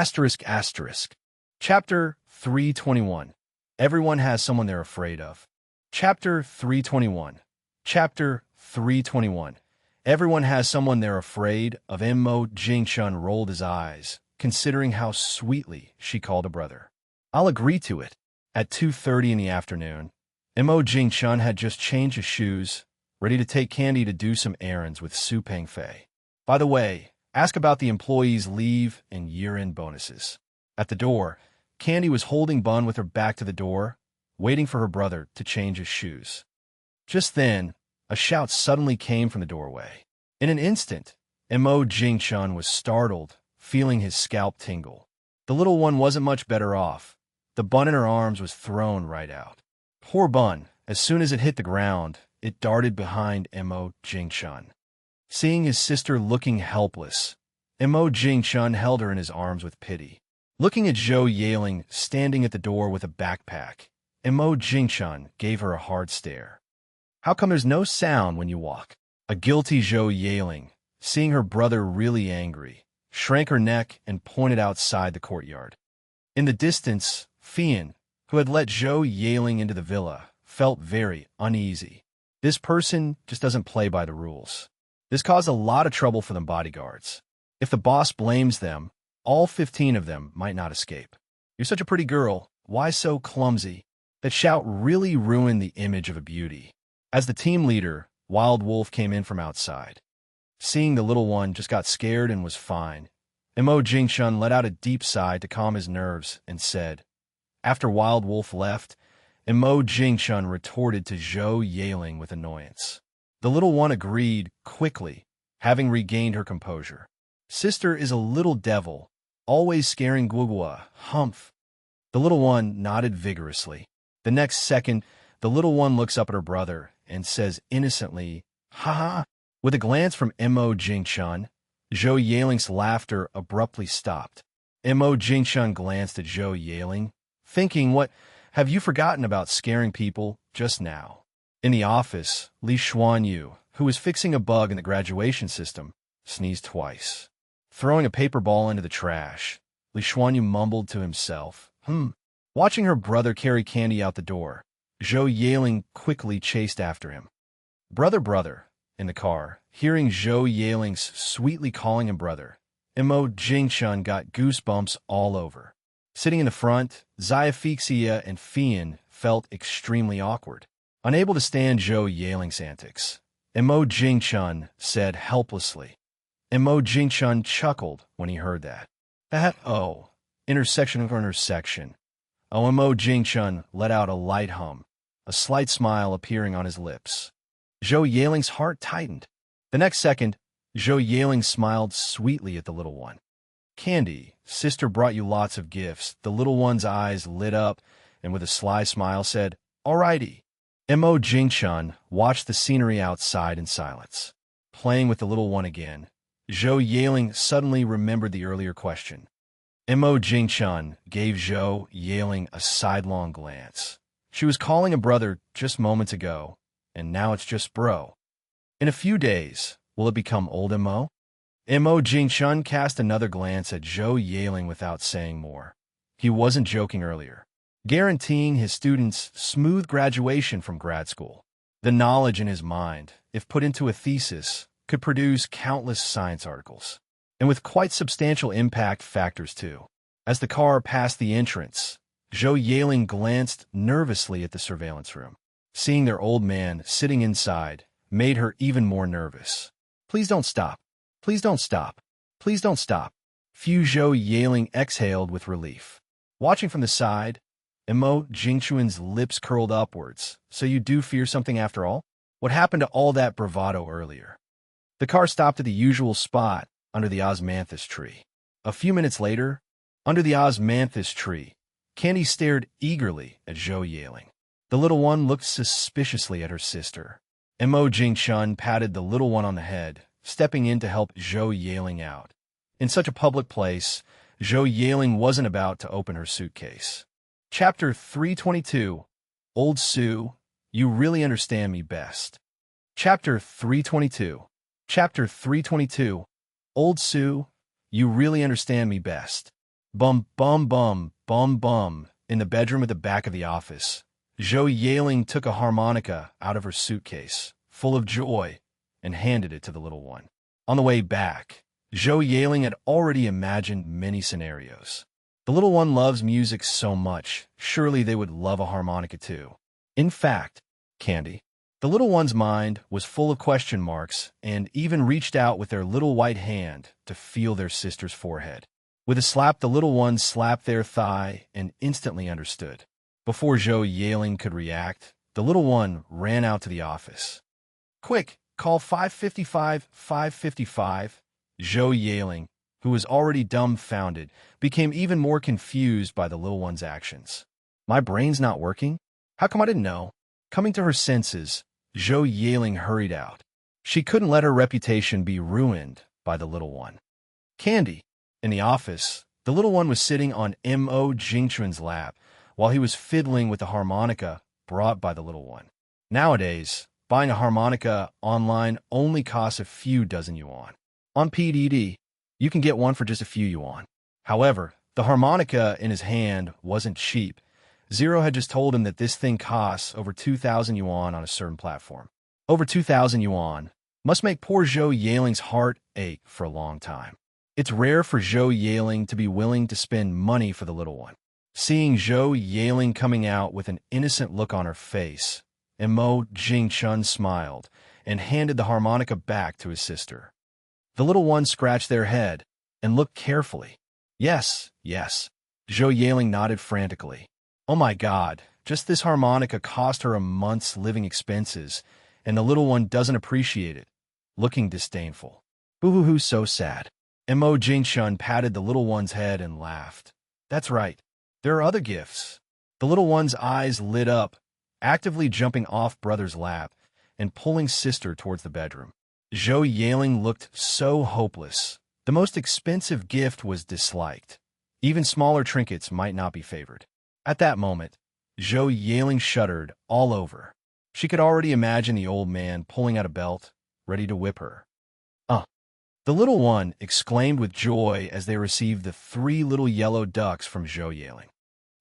[SPEAKER 1] Chapter 321. Everyone has someone they're afraid of. Chapter 321. Chapter 321. Everyone has someone they're afraid of. Mo Jingchun rolled his eyes, considering how sweetly she called a brother. "I'll agree to it." At 2:30 in the afternoon, Mo Jingchun had just changed his shoes, ready to take Candy to do some errands with Su Pengfei. "By the way, ask about the employees' leave and year-end bonuses." At the door, Candy was holding Bun with her back to the door, waiting for her brother to change his shoes. Just then, a shout suddenly came from the doorway. In an instant, Mo Jingchun was startled, feeling his scalp tingle. The little one wasn't much better off. The bun in her arms was thrown right out. Poor Bun, as soon as it hit the ground, it darted behind Mo Jingchun. Seeing his sister looking helpless, Mo Jingchun held her in his arms with pity. Looking at Zhou Yaling standing at the door with a backpack, Mo Jingchun gave her a hard stare. How come there's no sound when you walk? A guilty Zhou Yaling, seeing her brother really angry, shrank her neck and pointed outside the courtyard. In the distance, Fian, who had let Zhou Yaling into the villa, felt very uneasy. This person just doesn't play by the rules. This caused a lot of trouble for the bodyguards. If the boss blames them, all 15 of them might not escape. You're such a pretty girl. Why so clumsy? That shout really ruined the image of a beauty. As the team leader, Wild Wolf came in from outside. Seeing the little one just got scared and was fine, Mo Jingchun let out a deep sigh to calm his nerves and said, after Wild Wolf left, Mo Jingchun retorted to Zhou Yaling with annoyance. The little one agreed quickly, having regained her composure. Sister is a little devil, always scaring Guogua, humph. The little one nodded vigorously. The next second, the little one looks up at her brother and says innocently, ha ha. With a glance from Mo Jingchun, Zhou Yaling's laughter abruptly stopped. Mo Jingchun glanced at Zhou Yaling, thinking, what have you forgotten about scaring people just now? In the office, Li Xuanyu, who was fixing a bug in the graduation system, sneezed twice. Throwing a paper ball into the trash, Li Xuanyu mumbled to himself, Watching her brother carry candy out the door, Zhou Yaling quickly chased after him. Brother, in the car, hearing Zhou Yaling's sweetly calling him brother, Mo Jingchun got goosebumps all over. Sitting in the front, Xiaophixia and Fian felt extremely awkward. Unable to stand Zhou Yaling's antics, Mo Jingchun said helplessly. Mo Jingchun chuckled when he heard that. Intersection. Mo Jingchun let out a light hum, a slight smile appearing on his lips. Zhou Yaling's heart tightened. The next second, Zhou Yaling smiled sweetly at the little one. Candy, sister brought you lots of gifts. The little one's eyes lit up and with a sly smile said, alrighty. Mo Jingchun watched the scenery outside in silence. Playing with the little one again, Zhou Yaling suddenly remembered the earlier question. Mo Jingchun gave Zhou Yaling a sidelong glance. She was calling a brother just moments ago, and now it's just bro. In a few days, will it become old Mo? Mo Jingchun cast another glance at Zhou Yaling without saying more. He wasn't joking earlier, guaranteeing his students smooth graduation from grad school. The knowledge in his mind, if put into a thesis, could produce countless science articles, and with quite substantial impact factors too. As the car passed the entrance, Zhou Yaling glanced nervously at the surveillance room. Seeing their old man sitting inside made her even more nervous. Please don't stop. Please don't stop. Please don't stop. Fu Zhou Yaling exhaled with relief. Watching from the side, Mo Jingchun's lips curled upwards. So you do fear something after all? What happened to all that bravado earlier? The car stopped at the usual spot under the osmanthus tree. A few minutes later, under the osmanthus tree, Candy stared eagerly at Zhou Yaling. The little one looked suspiciously at her sister. Mo Jingchun patted the little one on the head, stepping in to help Zhou Yaling out. In such a public place, Zhou Yaling wasn't about to open her suitcase. Chapter 322, Old Sue, You Really Understand Me Best. Chapter 322. Chapter 322, Old Sue, You Really Understand Me Best. Bum, bum, bum, bum, bum. In the bedroom at the back of the office, Zhou Yaling took a harmonica out of her suitcase, full of joy, and handed it to the little one. On the way back, Zhou Yaling had already imagined many scenarios. The little one loves music so much, surely they would love a harmonica too. In fact, Candy, the little one's mind was full of question marks and even reached out with their little white hand to feel their sister's forehead. With a slap, the little one slapped their thigh and instantly understood. Before Zhou Yaling could react, the little one ran out to the office. Quick, call 555, 555. Zhou Yaling, who was already dumbfounded, became even more confused by the little one's actions. My brain's not working? How come I didn't know? Coming to her senses, Zhou Yaling hurried out. She couldn't let her reputation be ruined by the little one. Candy. In the office, the little one was sitting on Mo Jingchun's lap while he was fiddling with the harmonica brought by the little one. Nowadays, buying a harmonica online only costs a few dozen yuan. On PDD, you can get one for just a few yuan. However, the harmonica in his hand wasn't cheap. Zero had just told him that this thing costs over 2,000 yuan on a certain platform. Over 2,000 yuan must make poor Zhou Yailing's heart ache for a long time. It's rare for Zhou Yailing to be willing to spend money for the little one. Seeing Zhou Yailing coming out with an innocent look on her face, Mo Jingchun smiled and handed the harmonica back to his sister. The little one scratched their head and looked carefully. Yes, yes. Zhou Yailing nodded frantically. Oh my God, just this harmonica cost her a month's living expenses, and the little one doesn't appreciate it, looking disdainful. Boo-hoo-hoo, so sad. Mo Jingchun patted the little one's head and laughed. That's right. There are other gifts. The little one's eyes lit up, actively jumping off brother's lap and pulling sister towards the bedroom. Zhou Yailing looked so hopeless. The most expensive gift was disliked. Even smaller trinkets might not be favored. At that moment, Zhou Yailing shuddered all over. She could already imagine the old man pulling out a belt, ready to whip her. The little one exclaimed with joy as they received the 3 little yellow ducks from Zhou Yailing.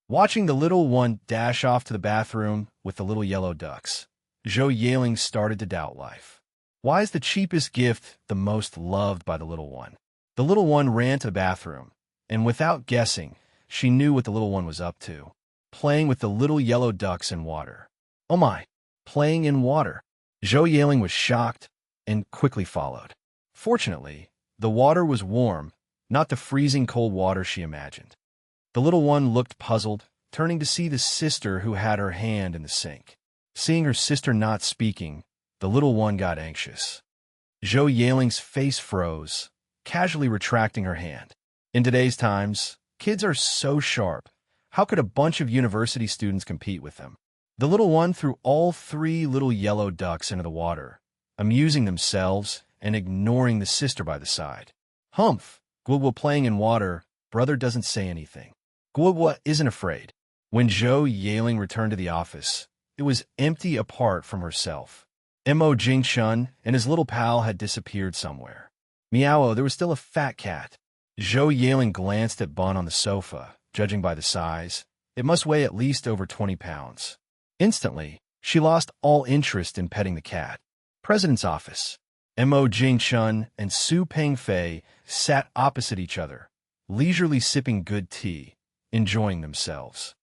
[SPEAKER 1] Watching the little one dash off to the bathroom with the little yellow ducks, Zhou Yailing started to doubt life. Why is the cheapest gift the most loved by the little one? The little one ran to the bathroom, and without guessing, she knew what the little one was up to, playing with the little yellow ducks in water. Oh my, playing in water. Zhou Yailing was shocked and quickly followed. Fortunately, the water was warm, not the freezing cold water she imagined. The little one looked puzzled, turning to see the sister who had her hand in the sink. Seeing her sister not speaking, the little one got anxious. Zhou Yailing's face froze, casually retracting her hand. In today's times, kids are so sharp. How could a bunch of university students compete with them? The little one threw all 3 little yellow ducks into the water, amusing themselves and ignoring the sister by the side. Humph! Guoguo playing in water, brother doesn't say anything. Guoguo isn't afraid. When Zhou Yailing returned to the office, it was empty apart from herself. Mo Jingchun and his little pal had disappeared somewhere. Meow, there was still a fat cat. Zhou Yailing glanced at Bun on the sofa, judging by the size. It must weigh at least over 20 pounds. Instantly, she lost all interest in petting the cat. President's office. Mo Jingchun and Su Pengfei sat opposite each other, leisurely sipping good tea, enjoying themselves.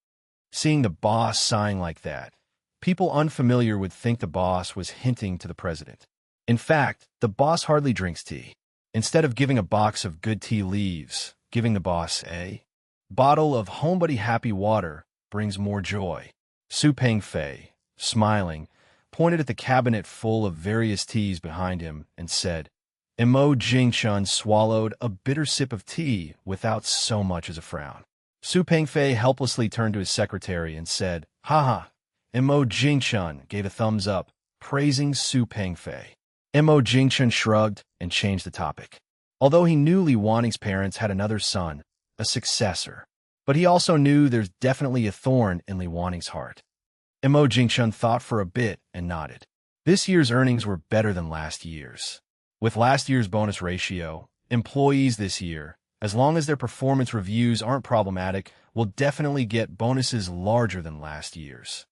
[SPEAKER 1] Seeing the boss sighing like that, people unfamiliar would think the boss was hinting to the president. In fact, the boss hardly drinks tea. Instead of giving a box of good tea leaves, giving the boss a bottle of Homebody Happy Water brings more joy. Su Pengfei, smiling, pointed at the cabinet full of various teas behind him and said, Mo Jingchun swallowed a bitter sip of tea without so much as a frown. Su Pengfei helplessly turned to his secretary and said, Haha. Mo Jingchun gave a thumbs up, praising Su Pengfei. Mo Jingchun shrugged and changed the topic. Although he knew Li Waning's parents had another son, a successor, but he also knew there's definitely a thorn in Li Waning's heart. Mo Jingchun thought for a bit and nodded. This year's earnings were better than last year's. With last year's bonus ratio, employees this year, as long as their performance reviews aren't problematic, will definitely get bonuses larger than last year's.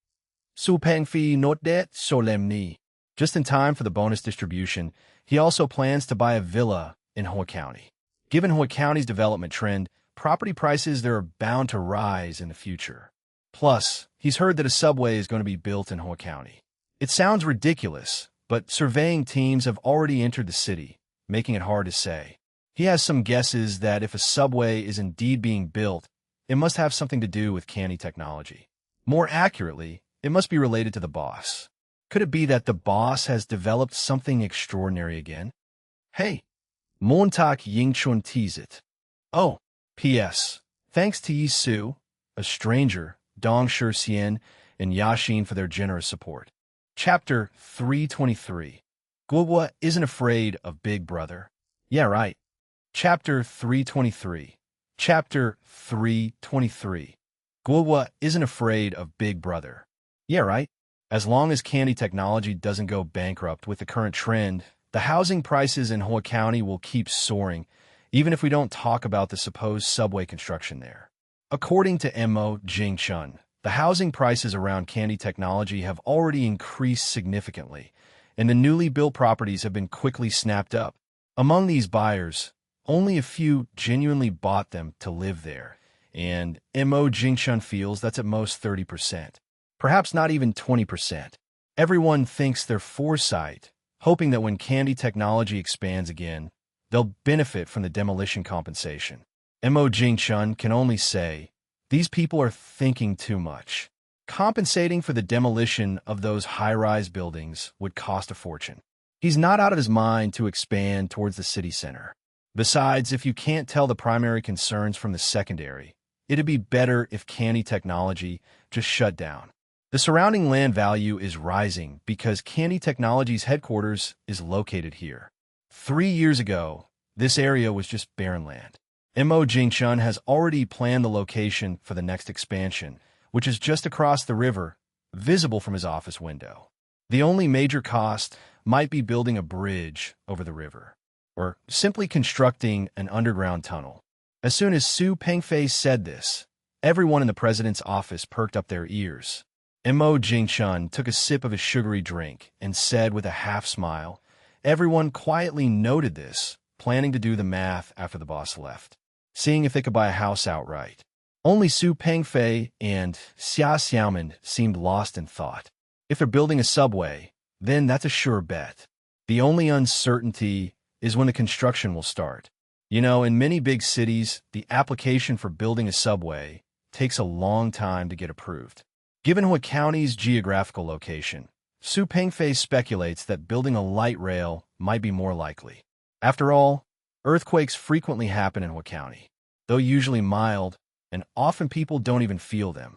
[SPEAKER 1] Su Pengfei noted solemnly. Just in time for the bonus distribution, he also plans to buy a villa in Hua County. Given Hua County's development trend, property prices there are bound to rise in the future. Plus, he's heard that a subway is going to be built in Hua County. It sounds ridiculous, but surveying teams have already entered the city, making it hard to say. He has some guesses that if a subway is indeed being built, it must have something to do with canny technology. More accurately, it must be related to the boss. Could it be that the boss has developed something extraordinary again? Hey, Montag Yingchun tease it. Oh, P.S. Thanks to Yi Su, a stranger, Dong Xian, and Yaxin for their generous support. Chapter 323. Guoguo isn't afraid of Big Brother. Yeah, right. Chapter 323. Chapter 323. Guowa isn't afraid of Big Brother. Yeah, right? As long as Candy Technology doesn't go bankrupt with the current trend, the housing prices in Hoa County will keep soaring, even if we don't talk about the supposed subway construction there. According to Mo Jingchun, the housing prices around Candy Technology have already increased significantly, and the newly built properties have been quickly snapped up. Among these buyers, only a few genuinely bought them to live there, and Mo Jingchun feels that's at most 30%, perhaps not even 20%. Everyone thinks they're foresight, hoping that when Candy Technology expands again, they'll benefit from the demolition compensation. Mo Jingchun can only say, these people are thinking too much. Compensating for the demolition of those high-rise buildings would cost a fortune. He's not out of his mind to expand towards the city center. Besides, if you can't tell the primary concerns from the secondary, it'd be better if Candy Technology just shut down. The surrounding land value is rising because Candy Technology's headquarters is located here. 3 years ago, this area was just barren land. Mo Jingchun has already planned the location for the next expansion, which is just across the river, visible from his office window. The only major cost might be building a bridge over the river, or simply constructing an underground tunnel. As soon as Su Pengfei said this, everyone in the president's office perked up their ears. Mo Jingchun took a sip of his sugary drink and said with a half-smile, everyone quietly noted this, planning to do the math after the boss left, seeing if they could buy a house outright. Only Su Pengfei and Xia Xiaoman seemed lost in thought. If they're building a subway, then that's a sure bet. The only uncertainty is when the construction will start. You know, in many big cities, the application for building a subway takes a long time to get approved. Given Hua County's geographical location, Su Pengfei speculates that building a light rail might be more likely. After all, earthquakes frequently happen in Hua County, though usually mild, and often people don't even feel them.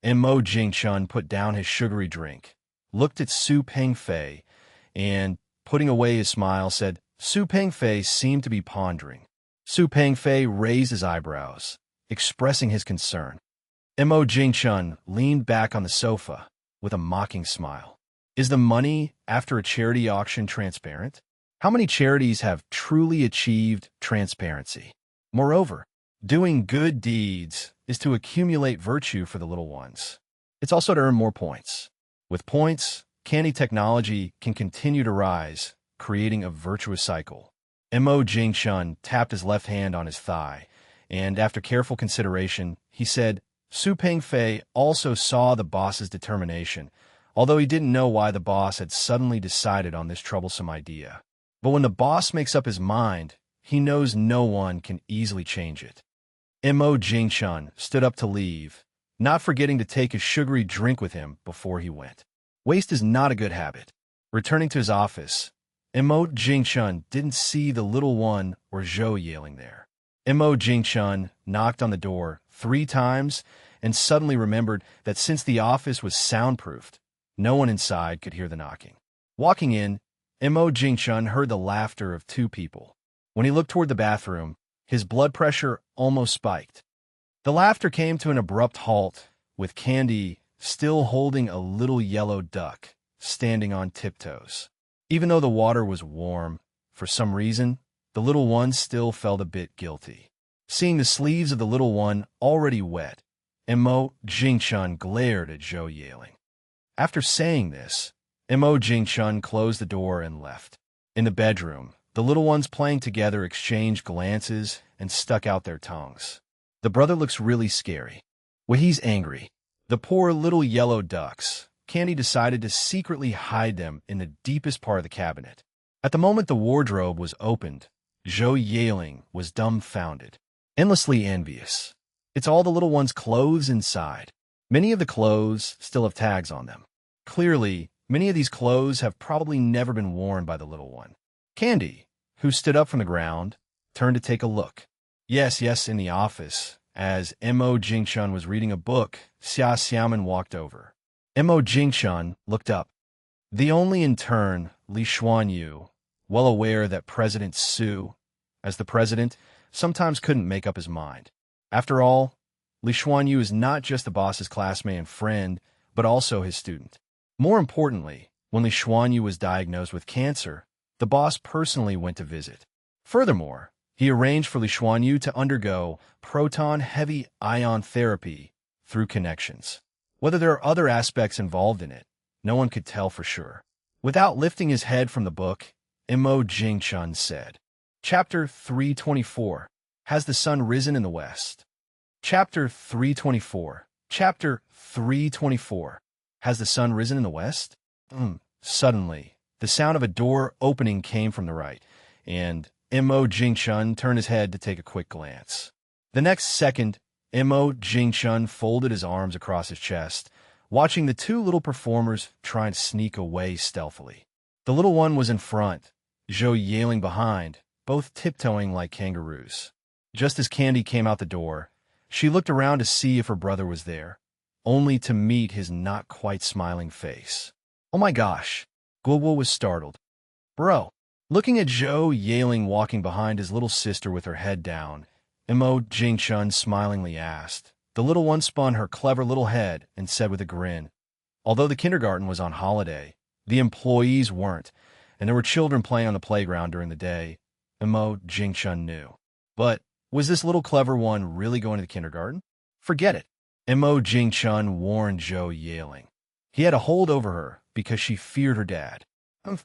[SPEAKER 1] Mo Jingchun put down his sugary drink, looked at Su Pengfei, and, putting away his smile, said, Su Pengfei seemed to be pondering. Su Pengfei raised his eyebrows, expressing his concern. Mo Jingchun leaned back on the sofa with a mocking smile. Is the money after a charity auction transparent? How many charities have truly achieved transparency? Moreover, doing good deeds is to accumulate virtue for the little ones. It's also to earn more points. With points, Candy Technology can continue to rise, creating a virtuous cycle. Mo Jingchun tapped his left hand on his thigh, and after careful consideration, he said, Su Pengfei also saw the boss's determination, although he didn't know why the boss had suddenly decided on this troublesome idea. But when the boss makes up his mind, he knows no one can easily change it. Mo Jingchun stood up to leave, not forgetting to take his sugary drink with him before he went. Waste is not a good habit. Returning to his office, Mo Jingchun didn't see the little one or Zhou yailing there. Mo Jingchun knocked on the door 3 times and suddenly remembered that since the office was soundproofed, no one inside could hear the knocking. Walking in, Mo Jingchun heard the laughter of 2 people. When he looked toward the bathroom, his blood pressure almost spiked. The laughter came to an abrupt halt, with Candy still holding a little yellow duck, standing on tiptoes. Even though the water was warm, for some reason, the little one still felt a bit guilty. Seeing the sleeves of the little one already wet, Mo Jingchun glared at Zhou yailing. After saying this, Mo Jingchun closed the door and left. In the bedroom, the little ones playing together exchanged glances and stuck out their tongues. The brother looks really scary. Well, he's angry. The poor little yellow ducks. Candy decided to secretly hide them in the deepest part of the cabinet. At the moment the wardrobe was opened, Zhou yailing was dumbfounded, endlessly envious. It's all the little one's clothes inside. Many of the clothes still have tags on them. Clearly, many of these clothes have probably never been worn by the little one. Candy, who stood up from the ground, turned to take a look. Yes, in the office. As Mo Jingchun was reading a book, Xia Xiaoman walked over. Mo Jingchun looked up. The only intern, Li Xuanyu, well aware that President Su as the president, sometimes couldn't make up his mind. After all, Li Xuanyu is not just the boss's classmate and friend, but also his student. More importantly, when Li Xuanyu was diagnosed with cancer, the boss personally went to visit. Furthermore, he arranged for Li Xuanyu to undergo proton-heavy ion therapy through connections. Whether there are other aspects involved in it, no one could tell for sure. Without lifting his head from the book, Mo Jingchun said, Chapter 324, Has the Sun Risen in the West? Chapter 324. Chapter 324. Has the sun risen in the west? Suddenly, the sound of a door opening came from the right, and Mo Jingchun turned his head to take a quick glance. The next second, Mo Jingchun folded his arms across his chest, watching the two little performers try to sneak away stealthily. The little one was in front, Zhou Yaling behind, both tiptoeing like kangaroos. Just as Candy came out the door, she looked around to see if her brother was there, only to meet his not-quite-smiling face. Oh my gosh, Guoguo was startled. Bro. Looking at Zhou Yaling walking behind his little sister with her head down, Mo Jingchun smilingly asked. The little one spun her clever little head and said with a grin, although the kindergarten was on holiday, the employees weren't, and there were children playing on the playground during the day, Mo Jingchun knew. But was this little clever one really going to the kindergarten? Forget it. Mo Jingchun warned Zhou Yaling. He had a hold over her because she feared her dad.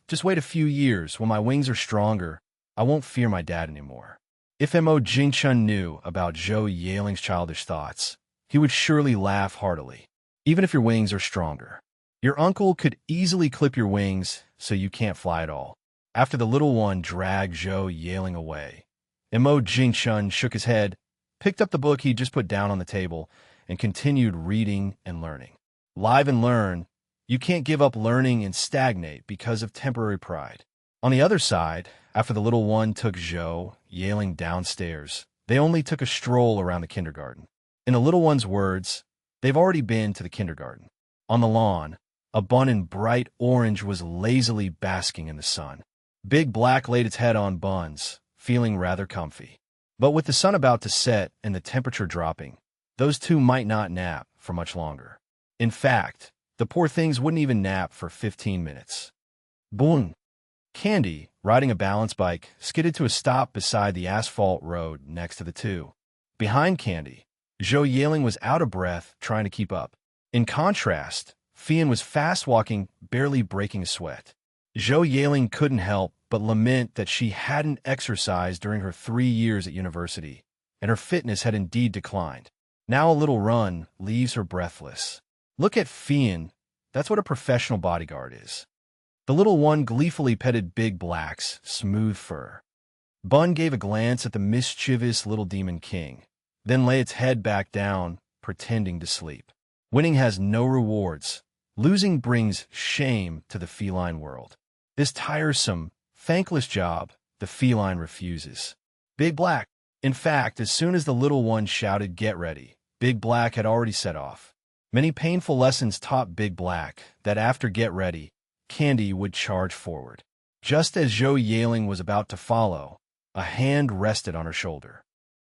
[SPEAKER 1] Just wait a few years. When my wings are stronger, I won't fear my dad anymore. If Mo Jingchun knew about Zhou Yaling's childish thoughts, he would surely laugh heartily. Even if your wings are stronger, your uncle could easily clip your wings so you can't fly at all. After the little one dragged Zhou Yaling away, Mo Jingchun shook his head, picked up the book he just put down on the table, and continued reading and learning. Live and learn. You can't give up learning and stagnate because of temporary pride. On the other side, after the little one took Zhou Yaling downstairs, they only took a stroll around the kindergarten. In the little one's words, they've already been to the kindergarten. On the lawn, a bun in bright orange was lazily basking in the sun. Big Black laid its head on Buns, feeling rather comfy. But with the sun about to set and the temperature dropping, those two might not nap for much longer. In fact, the poor things wouldn't even nap for 15 minutes. Boom! Candy, riding a balance bike, skidded to a stop beside the asphalt road next to the two. Behind Candy, Zhou Yaling was out of breath trying to keep up. In contrast, Fian was fast-walking, barely breaking a sweat. Zhou Yaling couldn't help but lament that she hadn't exercised during her 3 years at university, and her fitness had indeed declined. Now a little run leaves her breathless. Look at Fian. That's what a professional bodyguard is. The little one gleefully petted Big Black's smooth fur. Bun gave a glance at the mischievous little demon king, then lay its head back down, pretending to sleep. Winning has no rewards. Losing brings shame to the feline world. This tiresome, thankless job, the feline refuses. Big Black. In fact, as soon as the little one shouted, "Get ready," Big Black had already set off. Many painful lessons taught Big Black that after "Get ready," Candy would charge forward. Just as Zhou Yaling was about to follow, a hand rested on her shoulder.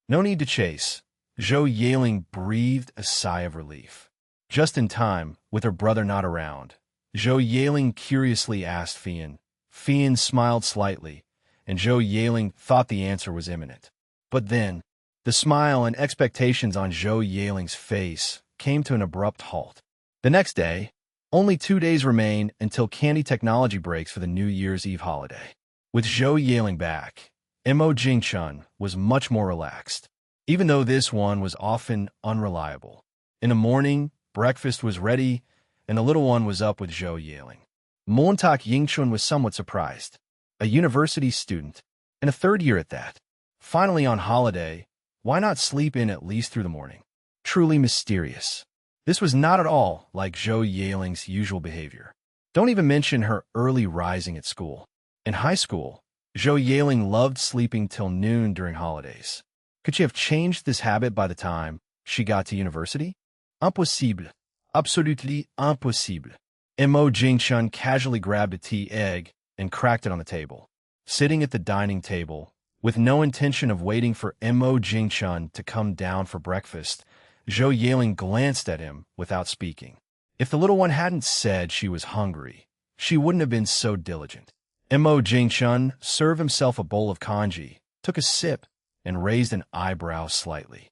[SPEAKER 1] No need to chase. Zhou Yaling breathed a sigh of relief. Just in time, with her brother not around, Zhou Yaling curiously asked Fian. Fian smiled slightly, and Zhou Yaling thought the answer was imminent. But then, the smile and expectations on Zhou Yaling's face came to an abrupt halt. The next day, only 2 days remained until Candy Technology breaks for the New Year's Eve holiday. With Zhou Yaling back, Mo Jingchun was much more relaxed, even though this one was often unreliable. In the morning, breakfast was ready, and the little one was up with Zhou Yaling. Montak Yingchun was somewhat surprised. A university student, and a third year at that. Finally on holiday, why not sleep in at least through the morning? Truly mysterious. This was not at all like Zhou Yaling's usual behavior. Don't even mention her early rising at school. In high school, Zhou Yaling loved sleeping till noon during holidays. Could she have changed this habit by the time she got to university? Impossible. Absolutely impossible. Mo Jingchun casually grabbed a tea egg and cracked it on the table. Sitting at the dining table, With no intention of waiting for Mo Jingchun to come down for breakfast, Zhou Yaling glanced at him without speaking. If the little one hadn't said she was hungry, she wouldn't have been so diligent. Mo Jingchun served himself a bowl of congee, took a sip, and raised an eyebrow slightly.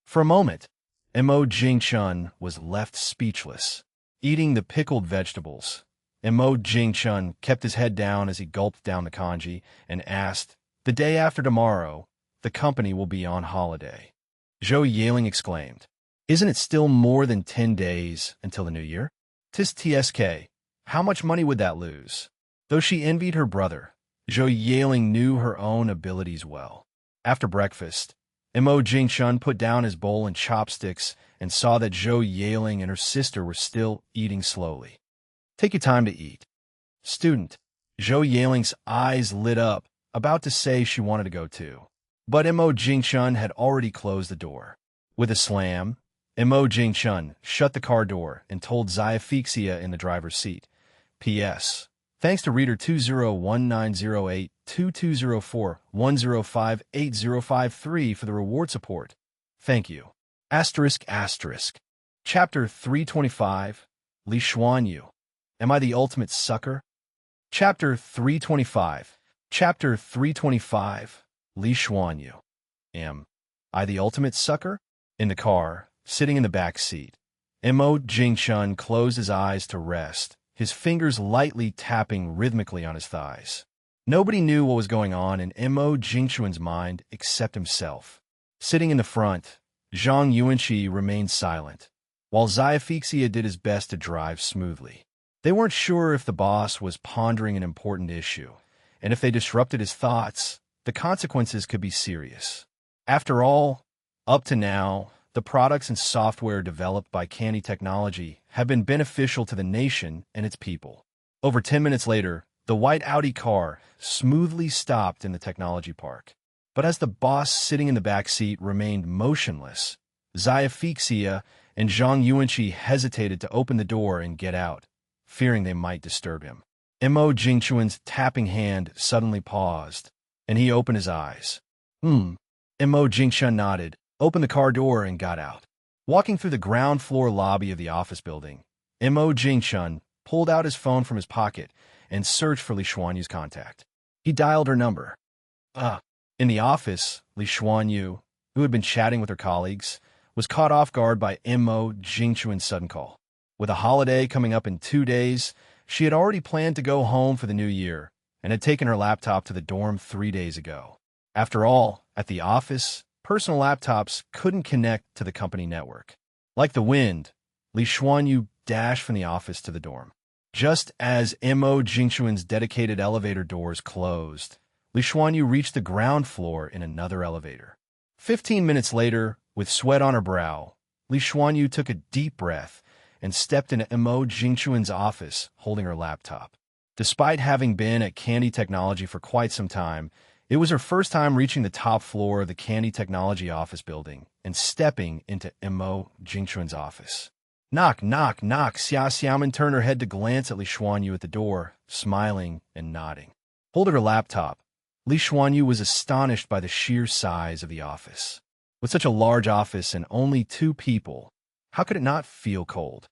[SPEAKER 1] For a moment, Mo Jingchun was left speechless, eating the pickled vegetables. Mo Jingchun kept his head down as he gulped down the congee and asked, "The day after tomorrow, the company will be on holiday." Zhou Yaling exclaimed, "Isn't it still more than 10 days until the new year? Tis TSK. How much money would that lose?" Though she envied her brother, Zhou Yaling knew her own abilities well. After breakfast, Mo Jingchun put down his bowl and chopsticks and saw that Zhou Yaling and her sister were still eating slowly. "Take your time to eat." "Student." Zhou Yaling's eyes lit up, about to say she wanted to go too. But Mo Jingchun had already closed the door. With a slam, Mo Jingchun shut the car door and told Xiaofixia in the driver's seat, "P.S. Thanks to reader 201908-2204-105-8053 for the reward support. Thank you. ***. Chapter 325, Li Xuanyu. Am I the ultimate sucker? Chapter 325. Chapter 325, Li Xuanyu. Am I the ultimate sucker? In the car, sitting in the back seat, Mo Jingchun closed his eyes to rest, his fingers lightly tapping rhythmically on his thighs. Nobody knew what was going on in Mo Jingchun's mind except himself. Sitting in the front, Zhang Yuanqi remained silent, while Xiaofixia did his best to drive smoothly. They weren't sure if the boss was pondering an important issue, and if they disrupted his thoughts, the consequences could be serious. After all, up to now, the products and software developed by Candy Technology have been beneficial to the nation and its people. Over 10 minutes later, the white Audi car smoothly stopped in the technology park. But as the boss sitting in the back seat remained motionless, Xiaofixia and Zhang Yuanqi hesitated to open the door and get out, fearing they might disturb him. Mo Jingchun's tapping hand suddenly paused, and he opened his eyes. Mo Jingchun nodded, opened the car door, and got out. Walking through the ground floor lobby of the office building, Mo Jingchun pulled out his phone from his pocket and searched for Li Xuanyu's contact. He dialed her number. In the office, Li Xuanyu, who had been chatting with her colleagues, was caught off guard by Mo Jingchun's sudden call. With a holiday coming up in 2 days, she had already planned to go home for the new year and had taken her laptop to the dorm 3 days ago. After all, at the office, personal laptops couldn't connect to the company network. Like the wind, Li Xuanyu dashed from the office to the dorm. Just as Mo Jingchun's dedicated elevator doors closed, Li Xuanyu reached the ground floor in another elevator. 15 minutes later, with sweat on her brow, Li Xuanyu took a deep breath and stepped into Mo Jingchun's office holding her laptop. Despite having been at Candy Technology for quite some time, it was her first time reaching the top floor of the Candy Technology office building and stepping into Mo Jingchun's office. Knock, knock, knock. Xia Xiaoman turned her head to glance at Li Xuanyu at the door, smiling and nodding. Holding her laptop, Li Xuanyu was astonished by the sheer size of the office. With such a large office and only 2 people, how could it not feel cold?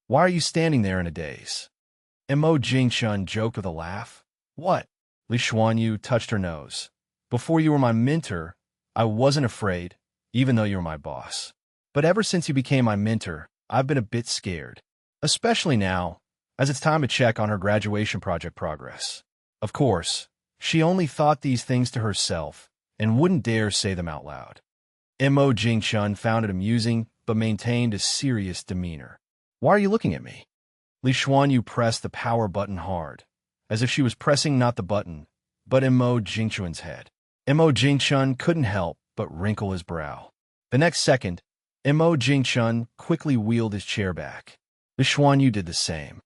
[SPEAKER 1] "Why are you standing there in a daze?" Mo Jingchun joked with a laugh. "What?" Li Xuanyu touched her nose. "Before you were my mentor, I wasn't afraid, even though you were my boss. But ever since you became my mentor, I've been a bit scared. Especially now, as it's time to check on her graduation project progress." Of course, she only thought these things to herself and wouldn't dare say them out loud. Mo Jingchun found it amusing, but maintained a serious demeanor. "Why are you looking at me?" Li Xuanyu pressed the power button hard, as if she was pressing not the button, but Mo Jingchun's head. Mo Jingchun couldn't help but wrinkle his brow. The next second, Mo Jingchun quickly wheeled his chair back. Li Xuanyu did the same.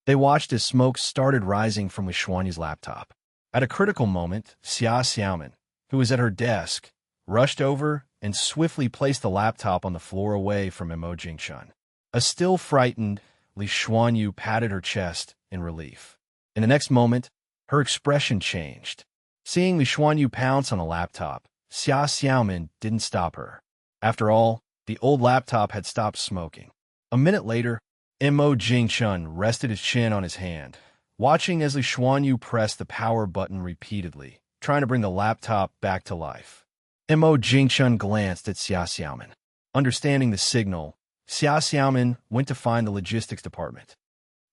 [SPEAKER 1] They watched as smoke started rising from Li Xuanyu's laptop. At a critical moment, Xia Xiaoman, who was at her desk, rushed over and swiftly placed the laptop on the floor away from Mo Jingchun. A still frightened Li Xuanyu patted her chest in relief. In the next moment, her expression changed. Seeing Li Xuanyu pounce on a laptop, Xia Xiaomin didn't stop her. After all, the old laptop had stopped smoking. A minute later, Mo Jingchun rested his chin on his hand, watching as Li Xuanyu pressed the power button repeatedly, trying to bring the laptop back to life. Mo Jingchun glanced at Xia Xiaomin. Understanding the signal, Xia Xiaomin went to find the logistics department.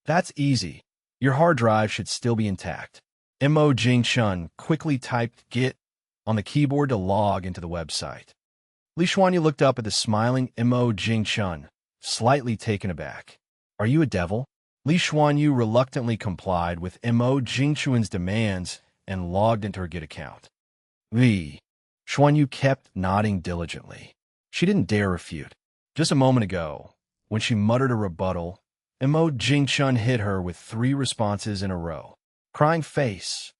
[SPEAKER 1] That's easy. Your hard drive should still be intact. Mo Jingchun quickly typed Git on the keyboard to log into the website. Li Xuanyu looked up at the smiling Mo Jingchun, slightly taken aback. Are you a devil? Li Xuanyu reluctantly complied with Mo Jingchun's demands and logged into her Git account. Li Xuanyu kept nodding diligently. She didn't dare refute. Just a moment ago, when she muttered a rebuttal, Mo Jingchun hit her with 3 responses in a row. Crying face.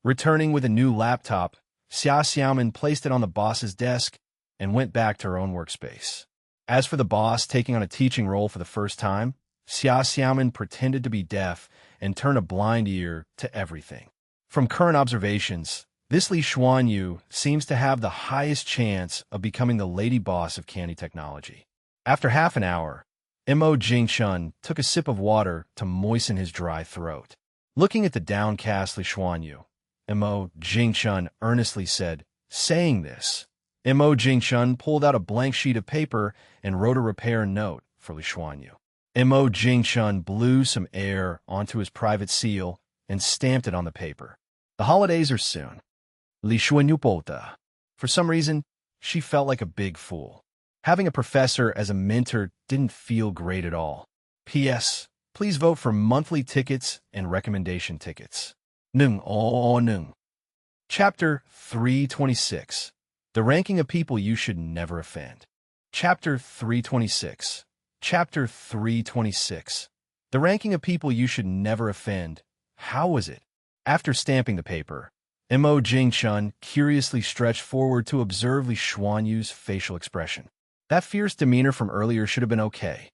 [SPEAKER 1] Returning with a new laptop, Xia Xiaomin placed it on the boss's desk and went back to her own workspace. As for the boss taking on a teaching role for the first time, Xia Xiaomin pretended to be deaf and turned a blind ear to everything. From current observations, this Li Xuanyu seems to have the highest chance of becoming the lady boss of candy technology. After half an hour, Mo Jingchun took a sip of water to moisten his dry throat. Looking at the downcast Li Xuanyu, Mo Jingchun earnestly said, saying this, Mo Jingchun pulled out a blank sheet of paper and wrote a repair note for Li Xuanyu. Mo Jingchun blew some air onto his private seal and stamped it on the paper. The holidays are soon. Li Xuanyu Bota. For some reason, she felt like a big fool. Having a professor as a mentor didn't feel great at all. P.S. Please vote for monthly tickets and recommendation tickets. Nung. Chapter 326. The Ranking of People You Should Never Offend. Chapter 326. Chapter 326. The Ranking of People You Should Never Offend. How was it? After stamping the paper, Mo Jingchun curiously stretched forward to observe Li Xuanyu's facial expression. That fierce demeanor from earlier should have been okay,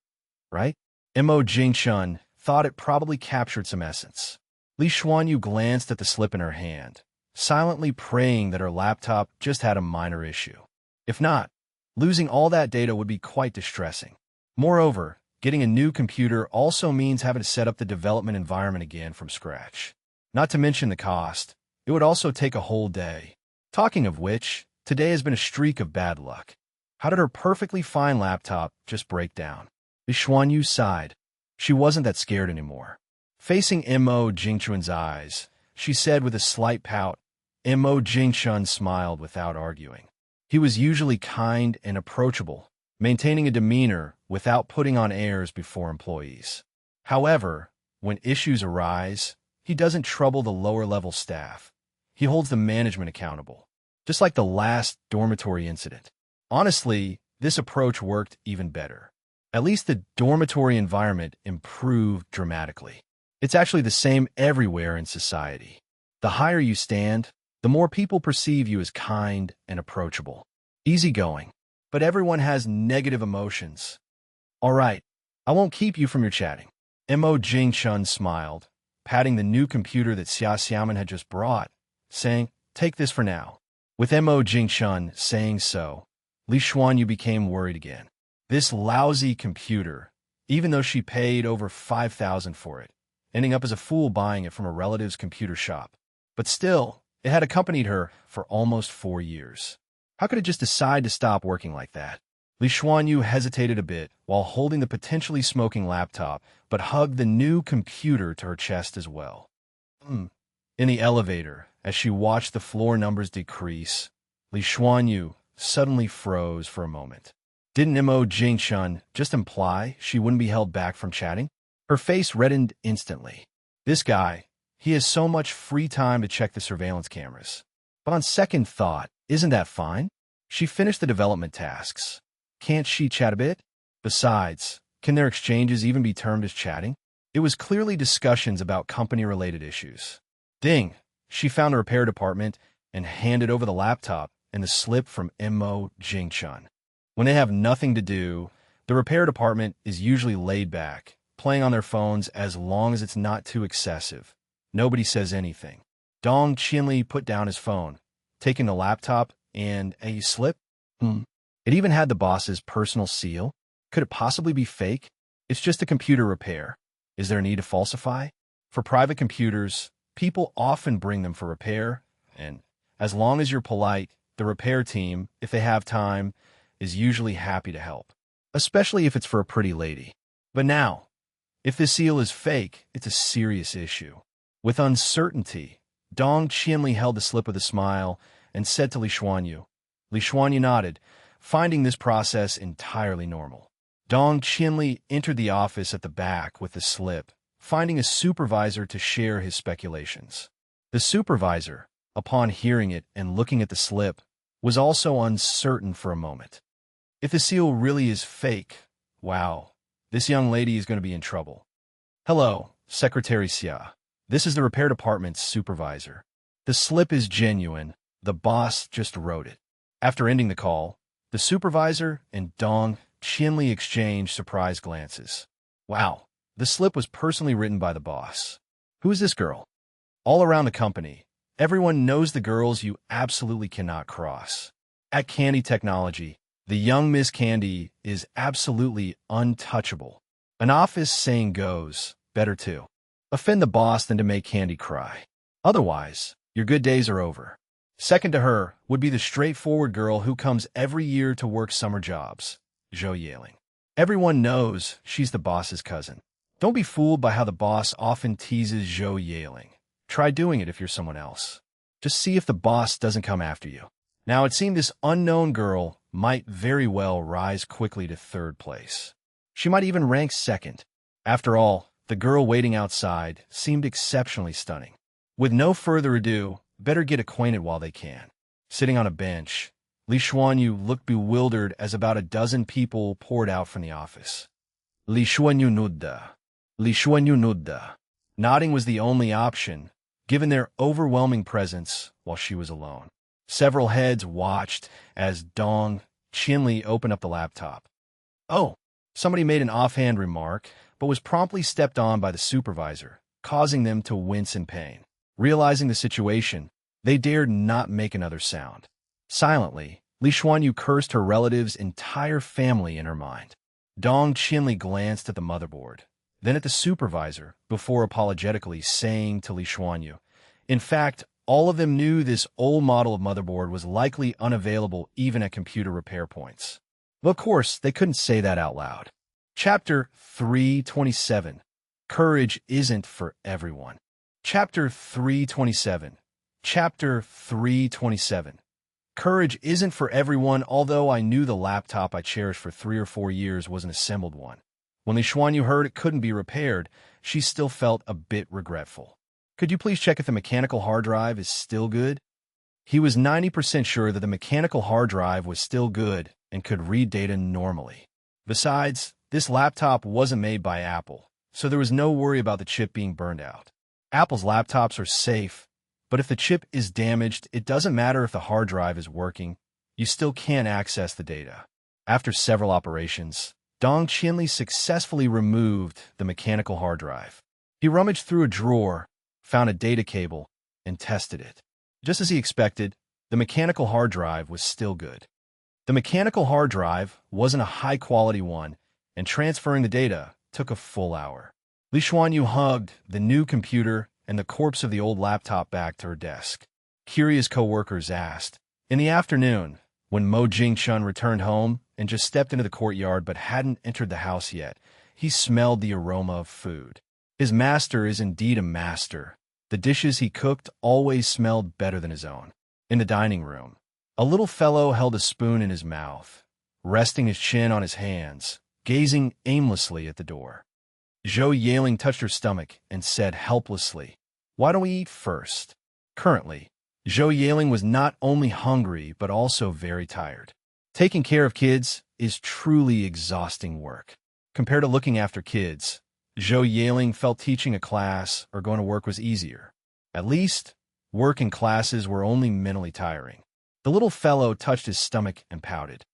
[SPEAKER 1] right? Mo Jingchun thought it probably captured some essence. Li Xuanyu glanced at the slip in her hand, silently praying that her laptop just had a minor issue. If not, losing all that data would be quite distressing. Moreover, getting a new computer also means having to set up the development environment again from scratch. Not to mention the cost, it would also take a whole day. Talking of which, today has been a streak of bad luck. How did her perfectly fine laptop just break down? Li Xuanyu sighed. She wasn't that scared anymore. Facing Mo Jingchun's eyes, she said with a slight pout. Mo Jingchun smiled without arguing. He was usually kind and approachable, maintaining a demeanor without putting on airs before employees. However, when issues arise, he doesn't trouble the lower-level staff. He holds the management accountable, just like the last dormitory incident. Honestly, this approach worked even better. At least the dormitory environment improved dramatically. It's actually the same everywhere in society. The higher you stand, the more people perceive you as kind and approachable. Easygoing. But everyone has negative emotions. All right, I won't keep you from your chatting. Mo Jingchun smiled, patting the new computer that Xia Xiaomin had just brought, saying, take this for now. With Mo Jingchun saying so, Li Xuanyu became worried again. This lousy computer, even though she paid over $5,000 for it, ending up as a fool buying it from a relative's computer shop. But still, it had accompanied her for almost 4 years. How could it just decide to stop working like that? Li Xuanyu hesitated a bit while holding the potentially smoking laptop, but hugged the new computer to her chest as well. In the elevator, as she watched the floor numbers decrease, Li Xuanyu suddenly froze for a moment. Didn't Mo Jingchun just imply she wouldn't be held back from chatting? Her face reddened instantly. This guy, he has so much free time to check the surveillance cameras. But on second thought, isn't that fine? She finished the development tasks. Can't she chat a bit? Besides, can their exchanges even be termed as chatting? It was clearly discussions about company-related issues. Ding! She found the repair department and handed over the laptop and the slip from Mo Jingchun. When they have nothing to do, the repair department is usually laid back, playing on their phones as long as it's not too excessive. Nobody says anything. Dong Qianli put down his phone, taking the laptop, and a slip? It even had the boss's personal seal. Could it possibly be fake? It's just a computer repair. Is there a need to falsify? For private computers, people often bring them for repair, and as long as you're polite, the repair team, if they have time, is usually happy to help, especially if it's for a pretty lady. But now, if the seal is fake, it's a serious issue. With uncertainty, Dong Qianli held the slip with a smile and said to Li Xuanyu. Li Xuanyu nodded, finding this process entirely normal. Dong Qianli entered the office at the back with the slip, finding a supervisor to share his speculations. The supervisor, upon hearing it and looking at the slip, was also uncertain for a moment. If the seal really is fake, wow, this young lady is going to be in trouble. Hello, Secretary Xia. This is the repair department's supervisor. The slip is genuine. The boss just wrote it. After ending the call, the supervisor and Dong Qianli exchanged surprised glances. Wow, the slip was personally written by the boss. Who is this girl? All around the company, everyone knows the girls you absolutely cannot cross. At Candy Technology, the young Miss Candy is absolutely untouchable. An office saying goes, better to offend the boss than to make Candy cry. Otherwise, your good days are over. Second to her would be the straightforward girl who comes every year to work summer jobs, Zhou Yaling. Everyone knows she's the boss's cousin. Don't be fooled by how the boss often teases Zhou Yaling. Try doing it if you're someone else. Just see if the boss doesn't come after you. Now, it seemed this unknown girl might very well rise quickly to third place. She might even rank second. After all, the girl waiting outside seemed exceptionally stunning. With no further ado, better get acquainted while they can. Sitting on a bench, Li Xuanyu looked bewildered as about a dozen people poured out from the office. Li Xuanyu nudda. Li Xuanyu nudda. Nodding was the only option, given their overwhelming presence while she was alone. Several heads watched as Dong Qianli opened up the laptop. Oh, somebody made an offhand remark, but was promptly stepped on by the supervisor, causing them to wince in pain. Realizing the situation, they dared not make another sound. Silently, Li Xuanyu cursed her relative's entire family in her mind. Dong Qianli glanced at the motherboard, then at the supervisor, before apologetically saying to Li Xuanyu, in fact, all of them knew this old model of motherboard was likely unavailable even at computer repair points. But of course, they couldn't say that out loud. Chapter 327. Courage isn't for everyone. Chapter 327. Chapter 327. Courage isn't for everyone, although I knew the laptop I cherished for 3 or 4 years was an assembled one. When Li Xuanyu heard it couldn't be repaired, she still felt a bit regretful. Could you please check if the mechanical hard drive is still good? He was 90% sure that the mechanical hard drive was still good and could read data normally. Besides, this laptop wasn't made by Apple, so there was no worry about the chip being burned out. Apple's laptops are safe, but if the chip is damaged, it doesn't matter if the hard drive is working, you still can't access the data. After several operations, Dong Qianli successfully removed the mechanical hard drive. He rummaged through a drawer, found a data cable, and tested it. Just as he expected, the mechanical hard drive was still good. The mechanical hard drive wasn't a high-quality one, and transferring the data took a full hour. Li Xuanyu hugged the new computer and the corpse of the old laptop back to her desk. Curious co-workers asked. In the afternoon, when Mo Jingchun returned home and just stepped into the courtyard but hadn't entered the house yet, he smelled the aroma of food. His master is indeed a master. The dishes he cooked always smelled better than his own. In the dining room, a little fellow held a spoon in his mouth, resting his chin on his hands, gazing aimlessly at the door. Zhou Yaling touched her stomach and said helplessly, "Why don't we eat first?" Currently, Zhou Yaling was not only hungry but also very tired. Taking care of kids is truly exhausting work. Compared to looking after kids, Zhou Yaling felt teaching a class or going to work was easier. At least, work and classes were only mentally tiring. The little fellow touched his stomach and pouted.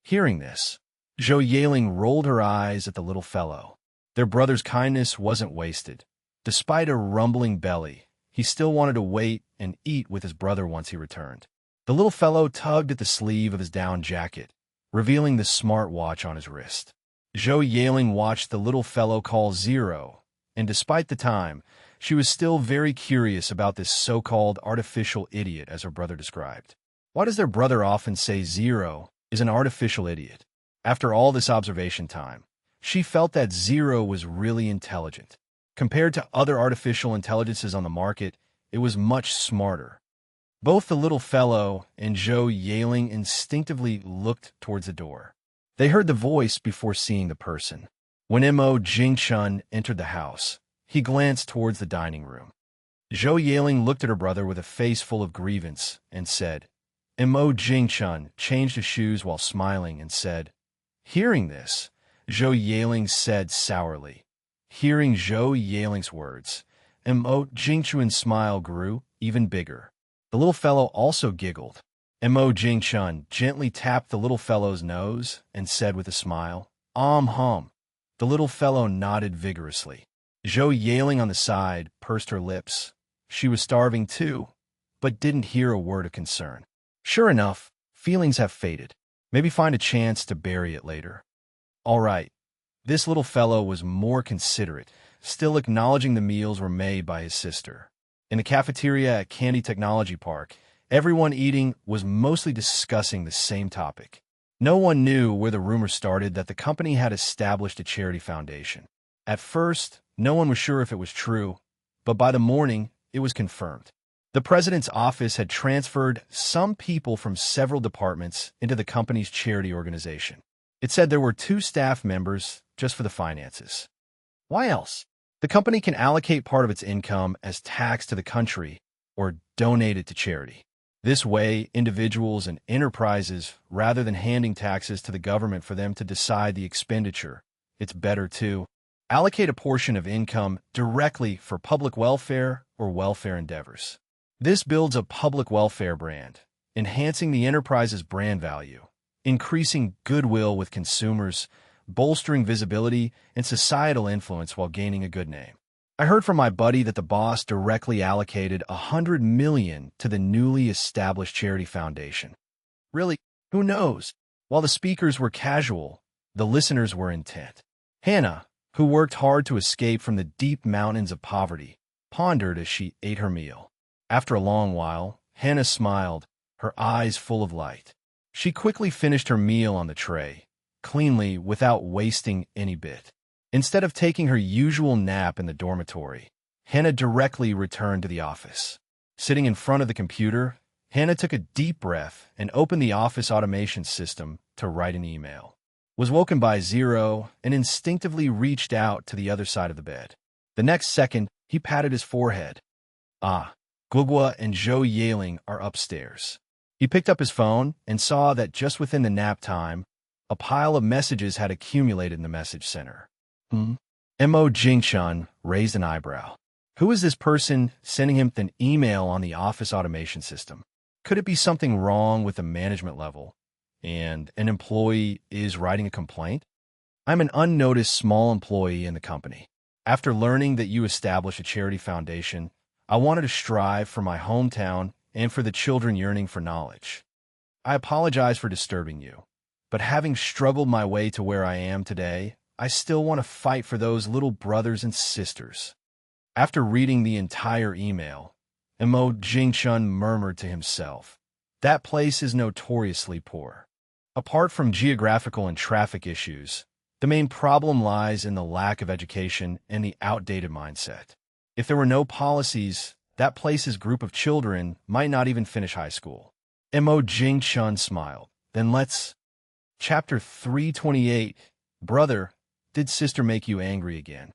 [SPEAKER 1] Hearing this, Zhou Yaling rolled her eyes at the little fellow. Their brother's kindness wasn't wasted. Despite a rumbling belly, He still wanted to wait and eat with his brother once he returned. The little fellow tugged at the sleeve of his down jacket, revealing the smartwatch on his wrist. Zhou Yaling watched the little fellow call Zero, and despite the time, she was still very curious about this so-called artificial idiot, as her brother described. Why does their brother often say Zero is an artificial idiot? After all this observation time, she felt that Zero was really intelligent. Compared to other artificial intelligences on the market, it was much smarter. Both the little fellow and Zhou Yaling instinctively looked towards the door. They heard the voice before seeing the person. When Mo Jingchun entered the house, he glanced towards the dining room. Zhou Yaling looked at her brother with a face full of grievance and said, Mo Jingchun changed his shoes while smiling and said, Hearing this, Zhou Yaling said sourly. Hearing Zhou Yaling's words, Mo Jingchun's smile grew even bigger. The little fellow also giggled. Mo Jingchun gently tapped the little fellow's nose and said with a smile, hum. The little fellow nodded vigorously. Zhou Yaling on the side pursed her lips. She was starving too, but didn't hear a word of concern. Sure enough, feelings have faded. Maybe find a chance to bury it later. All right. This little fellow was more considerate, still acknowledging the meals were made by his sister. In the cafeteria at Candy Technology Park, everyone eating was mostly discussing the same topic. No one knew where the rumor started that the company had established a charity foundation. At first, no one was sure if it was true, but by the morning, it was confirmed. The president's office had transferred some people from several departments into the company's charity organization. It said there were 2 staff members just for the finances. Why else? The company can allocate part of its income as tax to the country or donate it to charity. This way, individuals and enterprises, rather than handing taxes to the government for them to decide the expenditure, it's better to allocate a portion of income directly for public welfare or welfare endeavors. This builds a public welfare brand, enhancing the enterprise's brand value, increasing goodwill with consumers, bolstering visibility and societal influence while gaining a good name. I heard from my buddy that the boss directly allocated $100 million to the newly established charity foundation. Really, who knows? While the speakers were casual, the listeners were intent. Hannah, who worked hard to escape from the deep mountains of poverty, pondered as she ate her meal. After a long while, Hannah smiled, her eyes full of light. She quickly finished her meal on the tray, cleanly without wasting any bit. Instead of taking her usual nap in the dormitory, Hannah directly returned to the office. Sitting in front of the computer, Hannah took a deep breath and opened the office automation system to write an email. Was woken by Zero and instinctively reached out to the other side of the bed. The next second, he patted his forehead. Gugwa and Zhou Yaling are upstairs. He picked up his phone and saw that just within the nap time, a pile of messages had accumulated in the message center. Mo Jingchun raised an eyebrow. Who is this person sending him an email on the office automation system? Could it be something wrong with the management level, and an employee is writing a complaint? I'm an unnoticed small employee in the company. After learning that you established a charity foundation, I wanted to strive for my hometown and for the children yearning for knowledge. I apologize for disturbing you, but having struggled my way to where I am today, I still want to fight for those little brothers and sisters. After reading the entire email, Mo Jingchun murmured to himself, that place is notoriously poor. Apart from geographical and traffic issues, the main problem lies in the lack of education and the outdated mindset. If there were no policies, that place's group of children might not even finish high school. Mo Jingchun smiled. Then let's... Chapter 328. Brother, did sister make you angry again?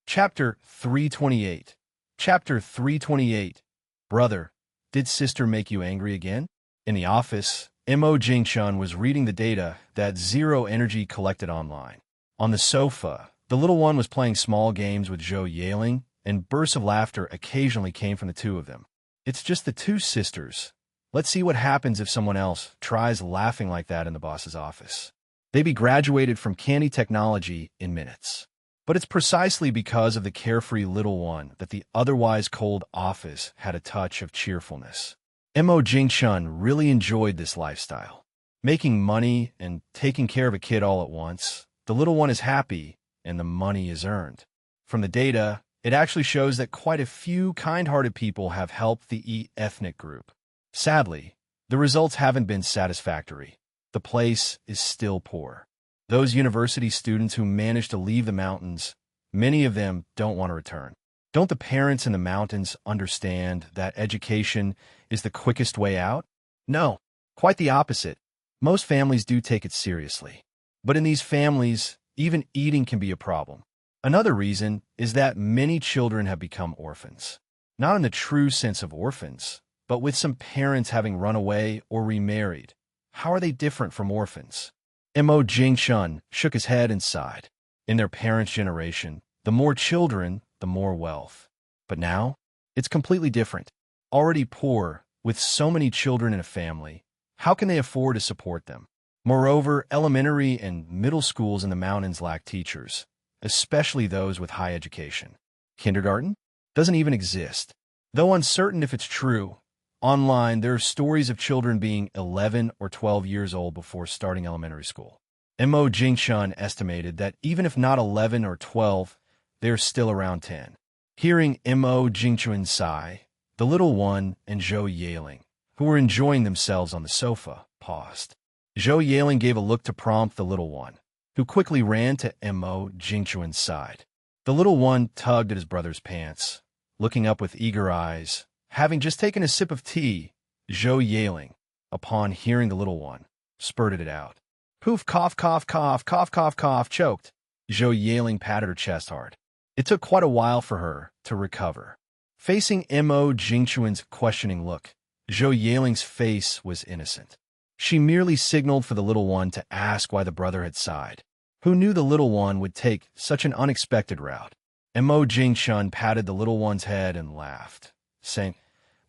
[SPEAKER 1] Chapter 328. Chapter 328. Brother, did sister make you angry again? In the office, Mo Jingchun was reading the data that Zero Energy collected online. On the sofa, the little one was playing small games with Zhou Yaling, and bursts of laughter occasionally came from the two of them. It's just the two sisters. Let's see what happens if someone else tries laughing like that in the boss's office. They'd be graduated from Candy Technology in minutes. But it's precisely because of the carefree little one that the otherwise cold office had a touch of cheerfulness. Mo Jingchun really enjoyed this lifestyle. Making money and taking care of a kid all at once, the little one is happy and the money is earned. From the data, it actually shows that quite a few kind-hearted people have helped the ethnic group. Sadly, the results haven't been satisfactory. The place is still poor. Those university students who manage to leave the mountains, many of them don't want to return. Don't the parents in the mountains understand that education is the quickest way out? No, quite the opposite. Most families do take it seriously. But in these families, even eating can be a problem. Another reason is that many children have become orphans. Not in the true sense of orphans, but with some parents having run away or remarried. How are they different from orphans? Mo Jingchun shook his head and sighed. In their parents' generation, the more children, the more wealth. But now, it's completely different. Already poor, with so many children in a family, how can they afford to support them? Moreover, elementary and middle schools in the mountains lack teachers, especially those with high education. Kindergarten doesn't even exist. Though uncertain if it's true, online there are stories of children being 11 or 12 years old before starting elementary school. Mo Jingchun estimated that even if not 11 or 12, they're still around 10. Hearing Mo Jingchun sigh, the little one and Zhou Yaling, who were enjoying themselves on the sofa, paused. Zhou Yaling gave a look to prompt the little one, who quickly ran to Mo Jingchun's side. The little one tugged at his brother's pants, looking up with eager eyes. Having just taken a sip of tea, Zhou Yaling, upon hearing the little one, spurted it out. Poof, cough, cough, cough, cough, cough, cough, choked. Zhou Yaling patted her chest hard. It took quite a while for her to recover. Facing Mo Jingchun's questioning look, Zhou Yaling's face was innocent. She merely signaled for the little one to ask why the brother had sighed. Who knew the little one would take such an unexpected route? Mo Jingchun patted the little one's head and laughed, saying,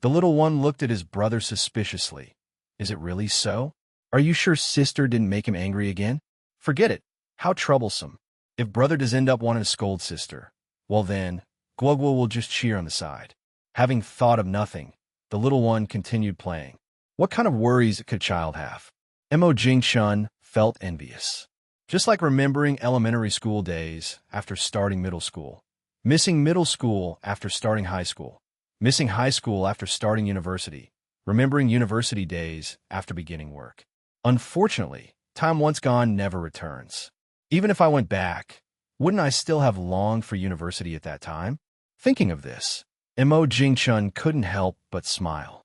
[SPEAKER 1] the little one looked at his brother suspiciously. Is it really so? Are you sure sister didn't make him angry again? Forget it. How troublesome. If brother does end up wanting to scold sister, well then, Guogwo will just cheer on the side. Having thought of nothing, the little one continued playing. What kind of worries could a child have? Mo Jingchun felt envious. Just like remembering elementary school days after starting middle school, missing middle school after starting high school, missing high school after starting university, remembering university days after beginning work. Unfortunately, time once gone never returns. Even if I went back, wouldn't I still have longed for university at that time? Thinking of this, Mo Jingchun couldn't help but smile.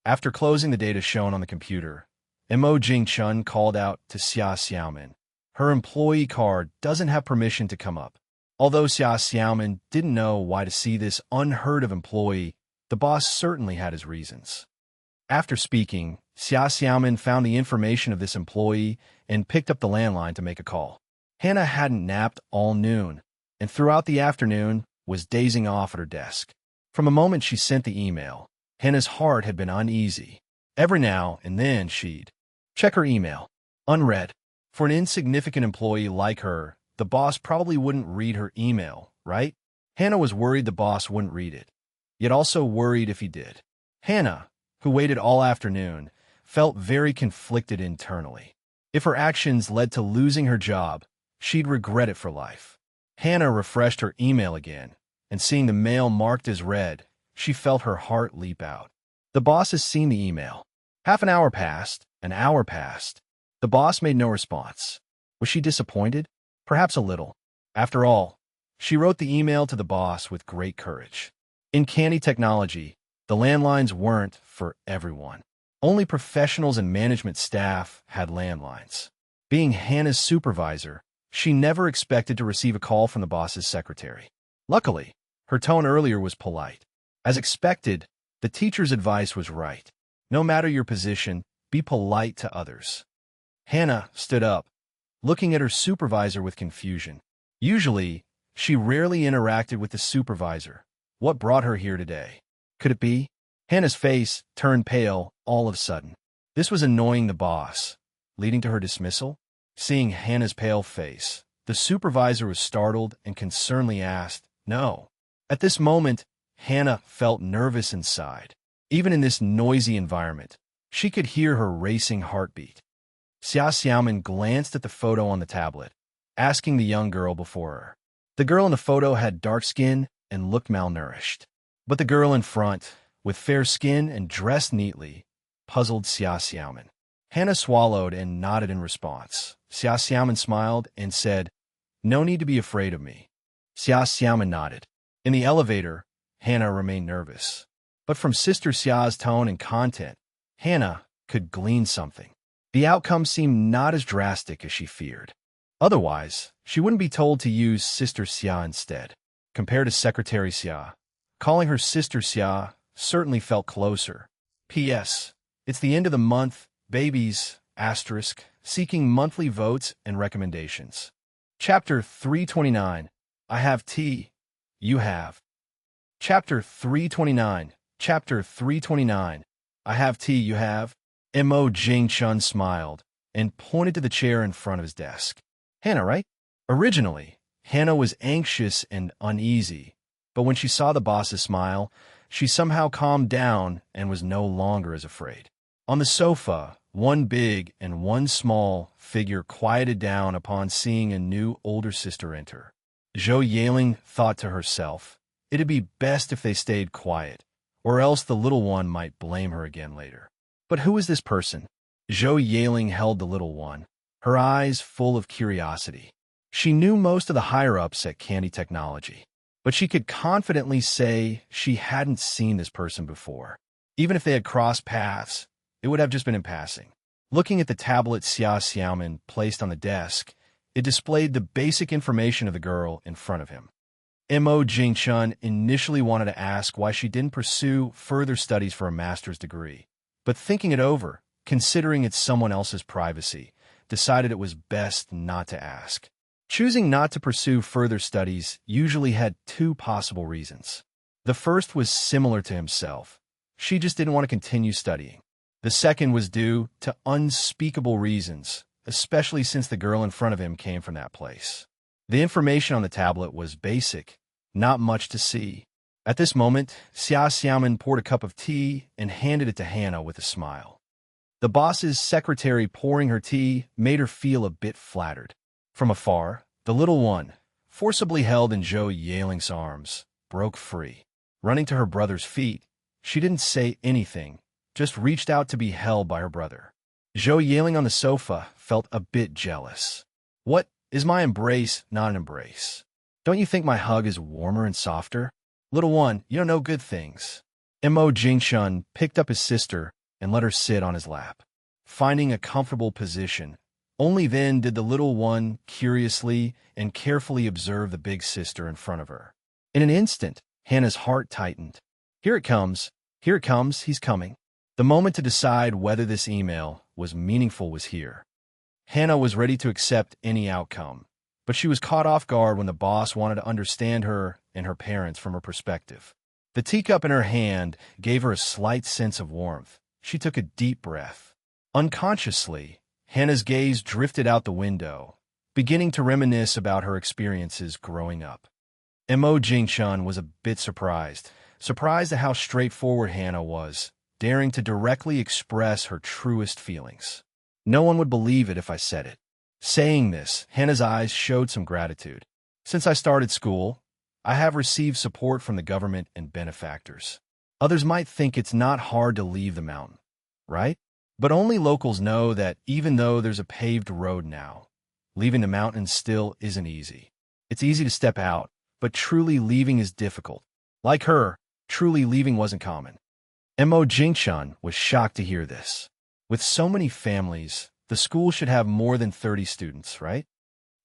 [SPEAKER 1] After closing the data shown on the computer, Mo Jingchun called out to Xia Xiaomin. Her employee card doesn't have permission to come up. Although Xia Xiaomin didn't know why to see this unheard-of employee, the boss certainly had his reasons. After speaking, Xia Xiaomin found the information of this employee and picked up the landline to make a call. Hannah hadn't napped all noon, and throughout the afternoon was dazing off at her desk. From the moment she sent the email, Hannah's heart had been uneasy. Every now and then she'd check her email. Unread. For an insignificant employee like her, the boss probably wouldn't read her email, right? Hannah was worried the boss wouldn't read it, yet also worried if he did. Hannah, who waited all afternoon, felt very conflicted internally. If her actions led to losing her job, she'd regret it for life. Hannah refreshed her email again, and seeing the mail marked as read, she felt her heart leap out. The boss has seen the email. Half an hour passed, an hour passed. The boss made no response. Was she disappointed? Perhaps a little. After all, she wrote the email to the boss with great courage. In candy technology, the landlines weren't for everyone. Only professionals and management staff had landlines. Being Hannah's supervisor, she never expected to receive a call from the boss's secretary. Luckily, her tone earlier was polite. As expected, the teacher's advice was right. No matter your position, be polite to others. Hannah stood up, looking at her supervisor with confusion. Usually, she rarely interacted with the supervisor. What brought her here today? Could it be? Hannah's face turned pale all of a sudden. This was annoying the boss, leading to her dismissal. Seeing Hannah's pale face, The supervisor was startled and concernedly asked, "No." At this moment, Hannah felt nervous inside. Even in this noisy environment, she could hear her racing heartbeat. Xia Xiaoman glanced at the photo on the tablet, asking the young girl before her. The girl in the photo had dark skin and looked malnourished. But the girl in front, with fair skin and dressed neatly, puzzled Xia Xiaoman. Hannah swallowed and nodded in response. Xia Xiaoman smiled and said, "No need to be afraid of me." Xia Xiaoman nodded. In the elevator, Hannah remained nervous. But from Sister Xia's tone and content, Hannah could glean something. The outcome seemed not as drastic as she feared. Otherwise, she wouldn't be told to use Sister Xia instead. Compared to Secretary Xia, calling her Sister Xia certainly felt closer. P.S. It's the end of the month, babies, asterisk, seeking monthly votes and recommendations. Chapter 329. I have tea. You have. Chapter 329. Chapter 329. I have tea, you have. Mo Jingchun smiled and pointed to the chair in front of his desk. Hannah, right? Originally, Hannah was anxious and uneasy, but when she saw the boss's smile, she somehow calmed down and was no longer as afraid. On the sofa, one big and one small figure quieted down upon seeing a new older sister enter. Zhou Yaling thought to herself, it'd be best if they stayed quiet, or else the little one might blame her again later. But who is this person? Zhou Yaling held the little one, her eyes full of curiosity. She knew most of the higher-ups at Candy Technology, but she could confidently say she hadn't seen this person before. Even if they had crossed paths, it would have just been in passing. Looking at the tablet Xia Xiaoman placed on the desk, it displayed the basic information of the girl in front of him. Mo Jingchun initially wanted to ask why she didn't pursue further studies for a master's degree, but thinking it over, considering it's someone else's privacy, decided it was best not to ask. Choosing not to pursue further studies usually had two possible reasons. The first was similar to himself. She just didn't want to continue studying. The second was due to unspeakable reasons, especially since the girl in front of him came from that place. The information on the tablet was basic, not much to see. At this moment, Xia Xiaoman poured a cup of tea and handed it to Hannah with a smile. The boss's secretary pouring her tea made her feel a bit flattered. From afar, the little one, forcibly held in Zhou Yaling's arms, broke free. Running to her brother's feet, she didn't say anything, just reached out to be held by her brother. Zhou Yaling on the sofa felt a bit jealous. What is my embrace not an embrace? Don't you think my hug is warmer and softer? Little one, you don't know good things. Mo Jingchun picked up his sister and let her sit on his lap. Finding a comfortable position, only then did the little one curiously and carefully observe the big sister in front of her. In an instant, Hannah's heart tightened. Here it comes, he's coming. The moment to decide whether this email was meaningful was here. Hannah was ready to accept any outcome, but she was caught off guard when the boss wanted to understand her and her parents from her perspective. The teacup in her hand gave her a slight sense of warmth. She took a deep breath. Unconsciously, Hannah's gaze drifted out the window, beginning to reminisce about her experiences growing up. Mo Jingchun was a bit surprised at how straightforward Hannah was, daring to directly express her truest feelings. No one would believe it if I said it. Saying this, Hannah's eyes showed some gratitude. Since I started school, I have received support from the government and benefactors. Others might think it's not hard to leave the mountain, right? But only locals know that even though there's a paved road now, leaving the mountain still isn't easy. It's easy to step out, but truly leaving is difficult. Like her, truly leaving wasn't common. Mo Jingchun was shocked to hear this. With so many families, the school should have more than 30 students, right?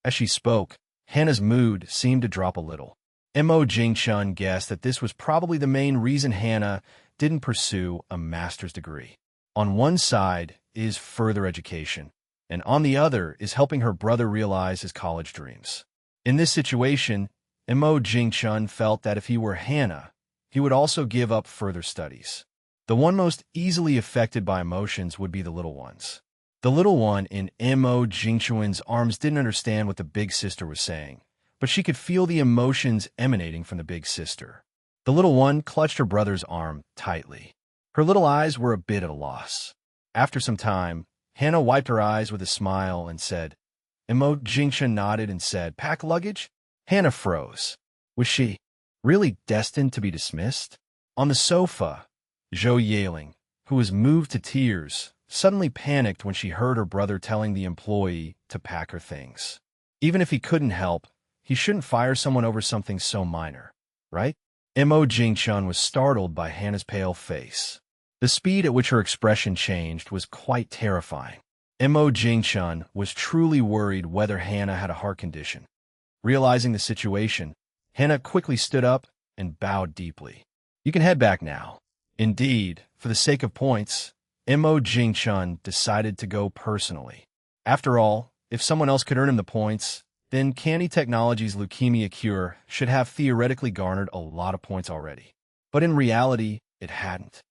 [SPEAKER 1] As she spoke, Hannah's mood seemed to drop a little. Mo Jingchun guessed that this was probably the main reason Hannah didn't pursue a master's degree. On one side is further education, and on the other is helping her brother realize his college dreams. In this situation, Mo Jingchun felt that if he were Hannah, he would also give up further studies. The one most easily affected by emotions would be the little ones. The little one in Mo Jingchuan's arms didn't understand what the big sister was saying, but she could feel the emotions emanating from the big sister. The little one clutched her brother's arm tightly. Her little eyes were a bit at a loss. After some time, Hannah wiped her eyes with a smile and said, Mo Jingchuan nodded and said, "Pack luggage?" Hannah froze. Was she really destined to be dismissed? On the sofa, Zhou Yaling, who was moved to tears, suddenly panicked when she heard her brother telling the employee to pack her things. Even if he couldn't help, he shouldn't fire someone over something so minor, right? Mo Jingchuan was startled by Hannah's pale face. The speed at which her expression changed was quite terrifying. Mo Jingchuan was truly worried whether Hannah had a heart condition. Realizing the situation, Hannah quickly stood up and bowed deeply. "You can head back now." Indeed, for the sake of points, Mo Jingchuan decided to go personally. After all, if someone else could earn him the points, then Candy Technologies' leukemia cure should have theoretically garnered a lot of points already. But in reality, it hadn't.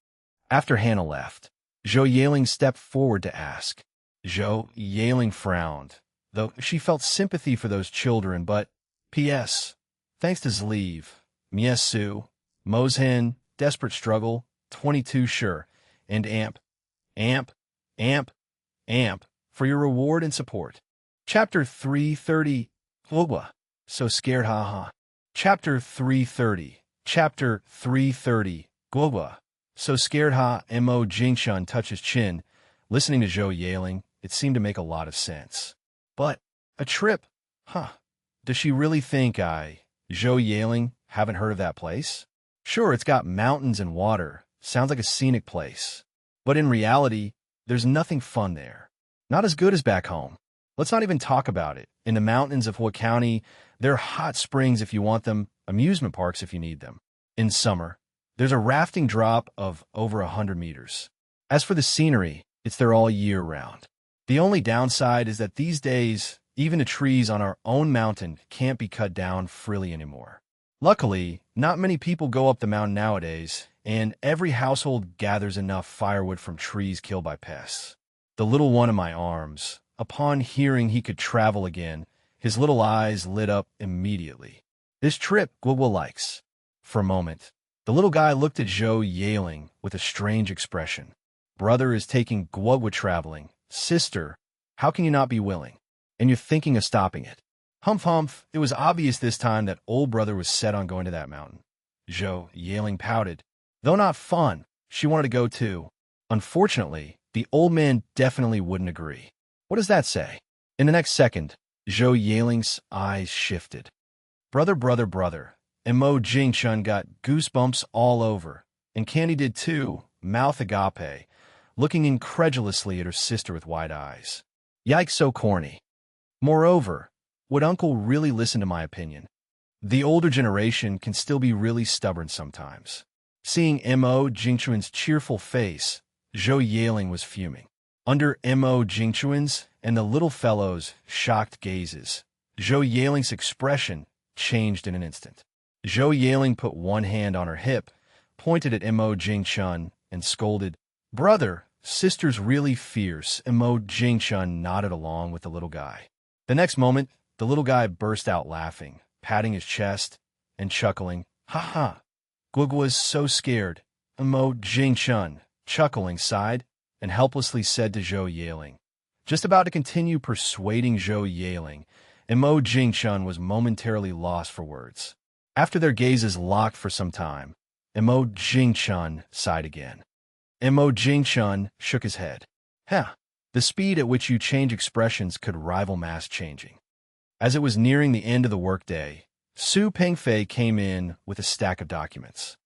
[SPEAKER 1] After Hannah left, Zhou Yaling stepped forward to ask. Zhou Yaling frowned, though she felt sympathy for those children, but P.S. Thanks to Zleev, Miesu, Mozhin, Desperate Struggle, 22 Sure, and Amp for your reward and support. Chapter 330, Glogwa, So Scared Haha. Chapter 330, Glogwa, So Scared Ha. Mo Jingchuan touched his chin. Listening to Zhou Yaling, it seemed to make a lot of sense. But a trip? Huh. Does she really think Zhou Yaling, haven't heard of that place? Sure, it's got mountains and water. Sounds like a scenic place. But in reality, there's nothing fun there. Not as good as back home. Let's not even talk about it. In the mountains of Hua County, there are hot springs if you want them, amusement parks if you need them. In summer, there's a rafting drop of over 100 meters. As for the scenery, it's there all year round. The only downside is that these days, even the trees on our own mountain can't be cut down freely anymore. Luckily, not many people go up the mountain nowadays, and every household gathers enough firewood from trees killed by pests. The little one in my arms, upon hearing he could travel again, his little eyes lit up immediately. This trip Guogwa likes. For a moment, the little guy looked at Zhou Yaling with a strange expression. Brother is taking Guogwa traveling. Sister, how can you not be willing? And you're thinking of stopping it. Humph, it was obvious this time that old brother was set on going to that mountain. Zhou Yaling pouted. Though not fun, she wanted to go too. Unfortunately, the old man definitely wouldn't agree. What does that say? In the next second, Zhou Yaling's eyes shifted. Brother. And Mo Jingchuan got goosebumps all over. And Candy did too, mouth agape, looking incredulously at her sister with wide eyes. Yikes, so corny. Moreover, would Uncle really listen to my opinion? The older generation can still be really stubborn sometimes. Seeing Mo Jingchuan's cheerful face, Zhou Yaling was fuming. Under Mo Jingchuan's and the little fellow's shocked gazes, Zhou Yaling's expression changed in an instant. Zhou Yaling put one hand on her hip, pointed at Mo Jingchuan, and scolded, "Brother, sister's really fierce." Mo Jingchuan nodded along with the little guy. The next moment, the little guy burst out laughing, patting his chest and chuckling. "Ha! Guogwa was so scared." Mo Jingchuan, chuckling, sighed and helplessly said to Zhou Yaling. Just about to continue persuading Zhou Yaling, Mo Jingchuan was momentarily lost for words. After their gazes locked for some time, Mo Jingchuan sighed again. Mo Jingchuan shook his head. The speed at which you change expressions could rival mass changing. As it was nearing the end of the workday, Su Pengfei came in with a stack of documents.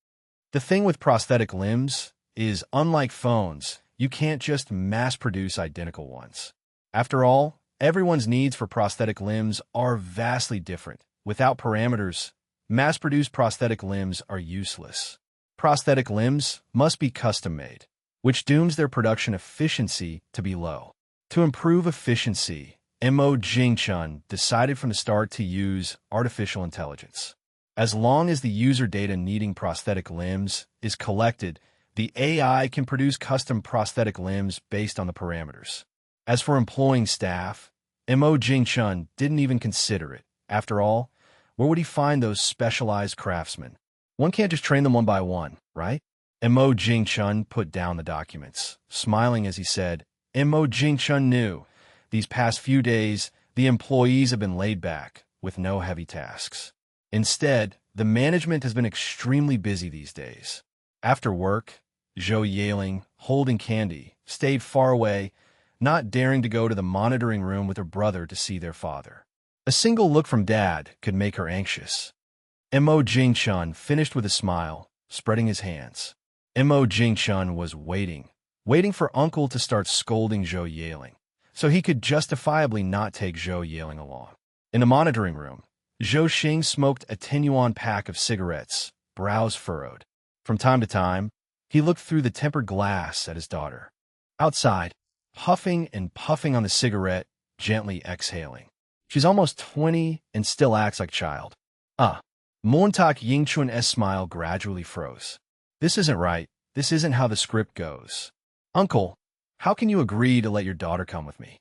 [SPEAKER 1] The thing with prosthetic limbs is, unlike phones, you can't just mass-produce identical ones. After all, everyone's needs for prosthetic limbs are vastly different. Without parameters, mass-produced prosthetic limbs are useless. Prosthetic limbs must be custom-made, which dooms their production efficiency to be low. To improve efficiency, Mo Jingchuan decided from the start to use artificial intelligence. As long as the user data needing prosthetic limbs is collected, the AI can produce custom prosthetic limbs based on the parameters. As for employing staff, Mo Jingchun didn't even consider it. After all, where would he find those specialized craftsmen? One can't just train them one by one, right? Mo Jingchun put down the documents, smiling as he said, Mo Jingchun knew. These past few days, the employees have been laid back, with no heavy tasks. Instead, the management has been extremely busy these days. After work, Zhou Yaling, holding candy, stayed far away, not daring to go to the monitoring room with her brother to see their father. A single look from Dad could make her anxious. Mo Jingchun finished with a smile, spreading his hands. Mo Jingchun was waiting for Uncle to start scolding Zhou Yaling, so he could justifiably not take Zhou Yaling along. In the monitoring room, Zhou Xing smoked a 10-yuan pack of cigarettes, brows furrowed. From time to time, he looked through the tempered glass at his daughter. Outside, puffing and puffing on the cigarette, gently exhaling. She's almost 20 and still acts like a child. Montauk Yingchun's smile gradually froze. This isn't right. This isn't how the script goes. Uncle, how can you agree to let your daughter come with me?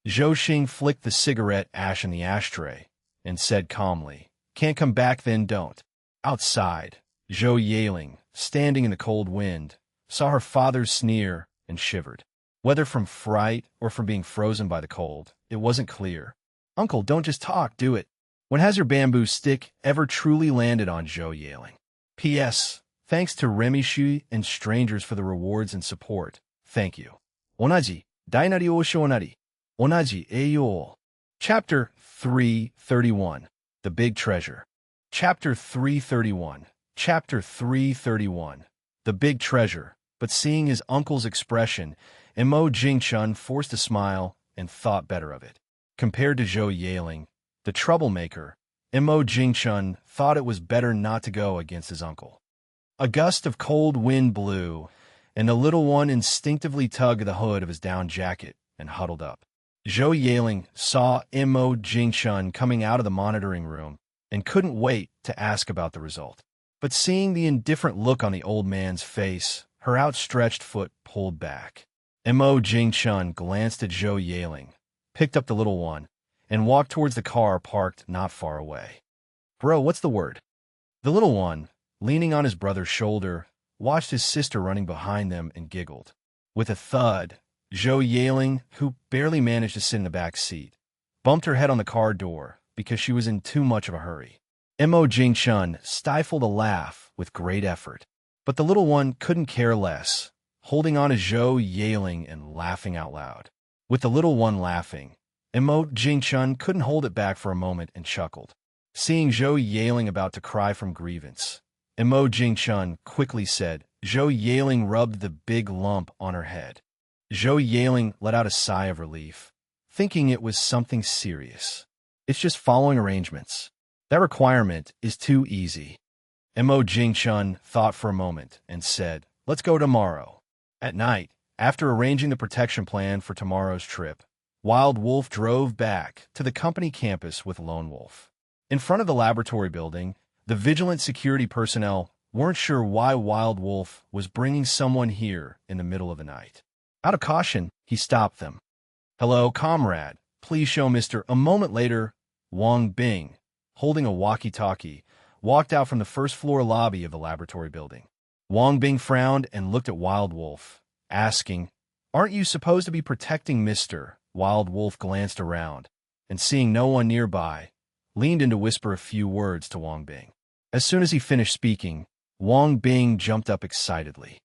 [SPEAKER 1] Zhou Xing flicked the cigarette ash in the ashtray and said calmly, Can't come back then don't. Outside, Zhou Yaling, standing in the cold wind, saw her father's sneer and shivered. Whether from fright or from being frozen by the cold, it wasn't clear. Uncle, don't just talk, do it. When has your bamboo stick ever truly landed on Zhou Yaling? P.S. Thanks to Remy Shui and strangers for the rewards and support. Thank you. Onaji, dainari o shonari. Onaji eyo. Chapter 331. The Big Treasure. Chapter 331. Chapter 331. The Big Treasure. But seeing his uncle's expression, Mo Jingchun forced a smile and thought better of it. Compared to Zhou Yaling, the troublemaker, Mo Jingchun thought it was better not to go against his uncle. A gust of cold wind blew, and the little one instinctively tugged the hood of his down jacket and huddled up. Zhou Yaling saw Mo Jingchun coming out of the monitoring room and couldn't wait to ask about the result. But seeing the indifferent look on the old man's face, her outstretched foot pulled back. Mo Jingchun glanced at Zhou Yaling, picked up the little one, and walked towards the car parked not far away. Bro, what's the word? The little one, leaning on his brother's shoulder, watched his sister running behind them and giggled. With a thud, Zhou Yaling, who barely managed to sit in the back seat, bumped her head on the car door because she was in too much of a hurry. Mo Jingchun stifled a laugh with great effort, but the little one couldn't care less, holding on to Zhou Yaling and laughing out loud. With the little one laughing, Mo Jingchun couldn't hold it back for a moment and chuckled. Seeing Zhou Yaling about to cry from grievance, Mo Jingchun quickly said, Zhou Yaling rubbed the big lump on her head. Zhou Yaling let out a sigh of relief, thinking it was something serious. It's just following arrangements. That requirement is too easy. Mo Jingchun thought for a moment and said, Let's go tomorrow. At night, after arranging the protection plan for tomorrow's trip, Wild Wolf drove back to the company campus with Lone Wolf. In front of the laboratory building, the vigilant security personnel weren't sure why Wild Wolf was bringing someone here in the middle of the night. Out of caution, he stopped them. Hello, comrade. Please show Mr. A moment later, Wang Bing, holding a walkie-talkie, walked out from the first-floor lobby of the laboratory building. Wang Bing frowned and looked at Wild Wolf, asking, Aren't you supposed to be protecting Mr.? Wild Wolf glanced around, and seeing no one nearby, leaned in to whisper a few words to Wang Bing. As soon as he finished speaking, Wang Bing jumped up excitedly.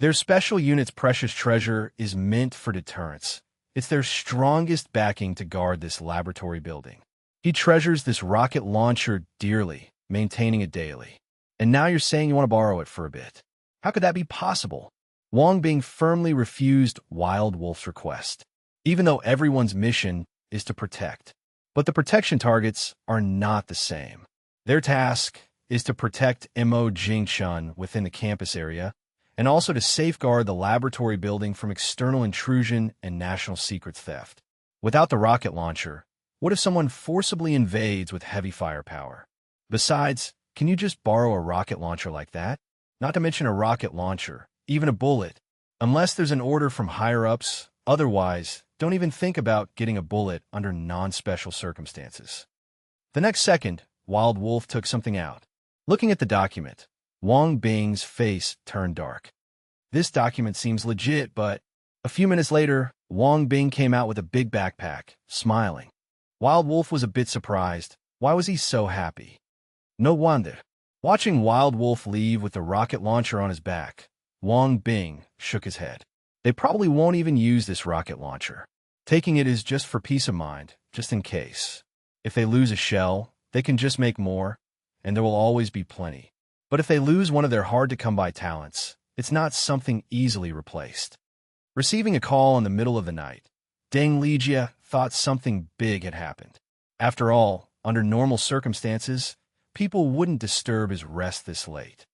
[SPEAKER 1] Their special unit's precious treasure is meant for deterrence. It's their strongest backing to guard this laboratory building. He treasures this rocket launcher dearly, maintaining it daily. And now you're saying you want to borrow it for a bit. How could that be possible? Wang Bing firmly refused Wild Wolf's request, even though everyone's mission is to protect. But the protection targets are not the same. Their task is to protect Mo Jingchun within the campus area, and also to safeguard the laboratory building from external intrusion and national secrets theft. Without the rocket launcher, what if someone forcibly invades with heavy firepower? Besides, can you just borrow a rocket launcher like that? Not to mention a rocket launcher, even a bullet. Unless there's an order from higher-ups Otherwise, don't even think about getting a bullet under non-special circumstances. The next second, Wild Wolf took something out. Looking at the document, Wang Bing's face turned dark. This document seems legit, but a few minutes later, Wang Bing came out with a big backpack, smiling. Wild Wolf was a bit surprised. Why was he so happy? No wonder. Watching Wild Wolf leave with the rocket launcher on his back, Wang Bing shook his head. They probably won't even use this rocket launcher. Taking it is just for peace of mind, just in case. If they lose a shell, they can just make more, and there will always be plenty. But if they lose one of their hard-to-come-by talents, it's not something easily replaced. Receiving a call in the middle of the night, Deng Lijia thought something big had happened. After all, under normal circumstances, people wouldn't disturb his rest this late.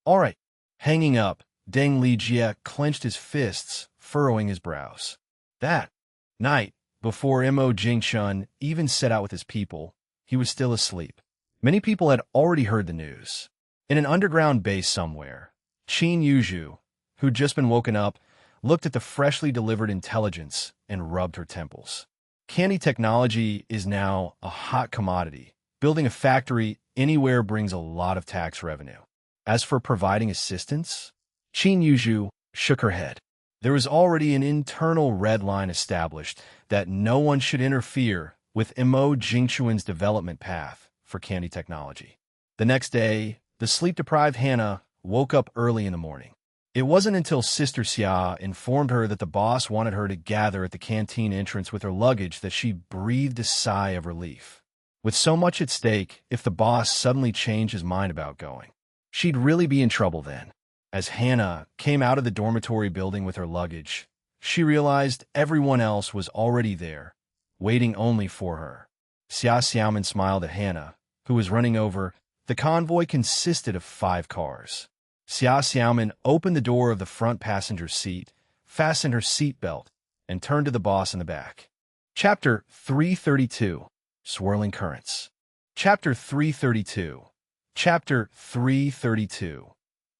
[SPEAKER 1] All right. Hanging up, Deng Lijia clenched his fists, furrowing his brows. That night, before Mo Jingchun even set out with his people, he was still asleep. Many people had already heard the news. In an underground base somewhere, Qin Yuzhu, who'd just been woken up, looked at the freshly delivered intelligence and rubbed her temples. Candy technology is now a hot commodity. Building a factory anywhere brings a lot of tax revenue. As for providing assistance, Qin Yuzhu shook her head. There was already an internal red line established that no one should interfere with Mo Jingchun's development path for candy technology. The next day, the sleep-deprived Hannah woke up early in the morning. It wasn't until Sister Xia informed her that the boss wanted her to gather at the canteen entrance with her luggage that she breathed a sigh of relief. With so much at stake, if the boss suddenly changed his mind about going, she'd really be in trouble then. As Hannah came out of the dormitory building with her luggage, she realized everyone else was already there, waiting only for her. Xia Xiaoman smiled at Hannah, who was running over. The convoy consisted of 5 cars. Xia Xiaoman opened the door of the front passenger seat, fastened her seatbelt, and turned to the boss in the back. Chapter 332, Swirling Currents. Chapter 332. Chapter 332.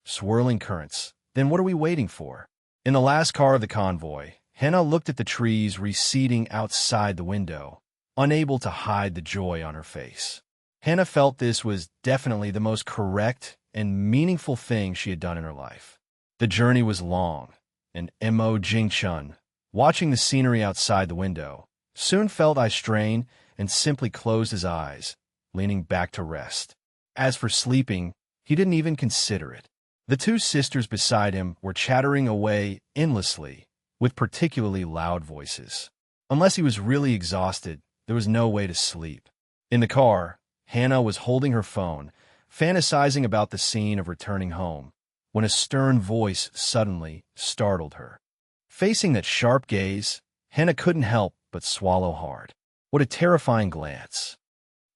[SPEAKER 1] Swirling Currents. Then what are we waiting for? In the last car of the convoy, Hannah looked at the trees receding outside the window, unable to hide the joy on her face. Hannah felt this was definitely the most correct and meaningful thing she had done in her life. The journey was long, and Mo Jingchun, watching the scenery outside the window, soon felt eye strain and simply closed his eyes, leaning back to rest. As for sleeping, he didn't even consider it. The 2 sisters beside him were chattering away endlessly, with particularly loud voices. Unless he was really exhausted, there was no way to sleep. In the car, Hannah was holding her phone, fantasizing about the scene of returning home, when a stern voice suddenly startled her. Facing that sharp gaze, Hannah couldn't help but swallow hard. What a terrifying glance.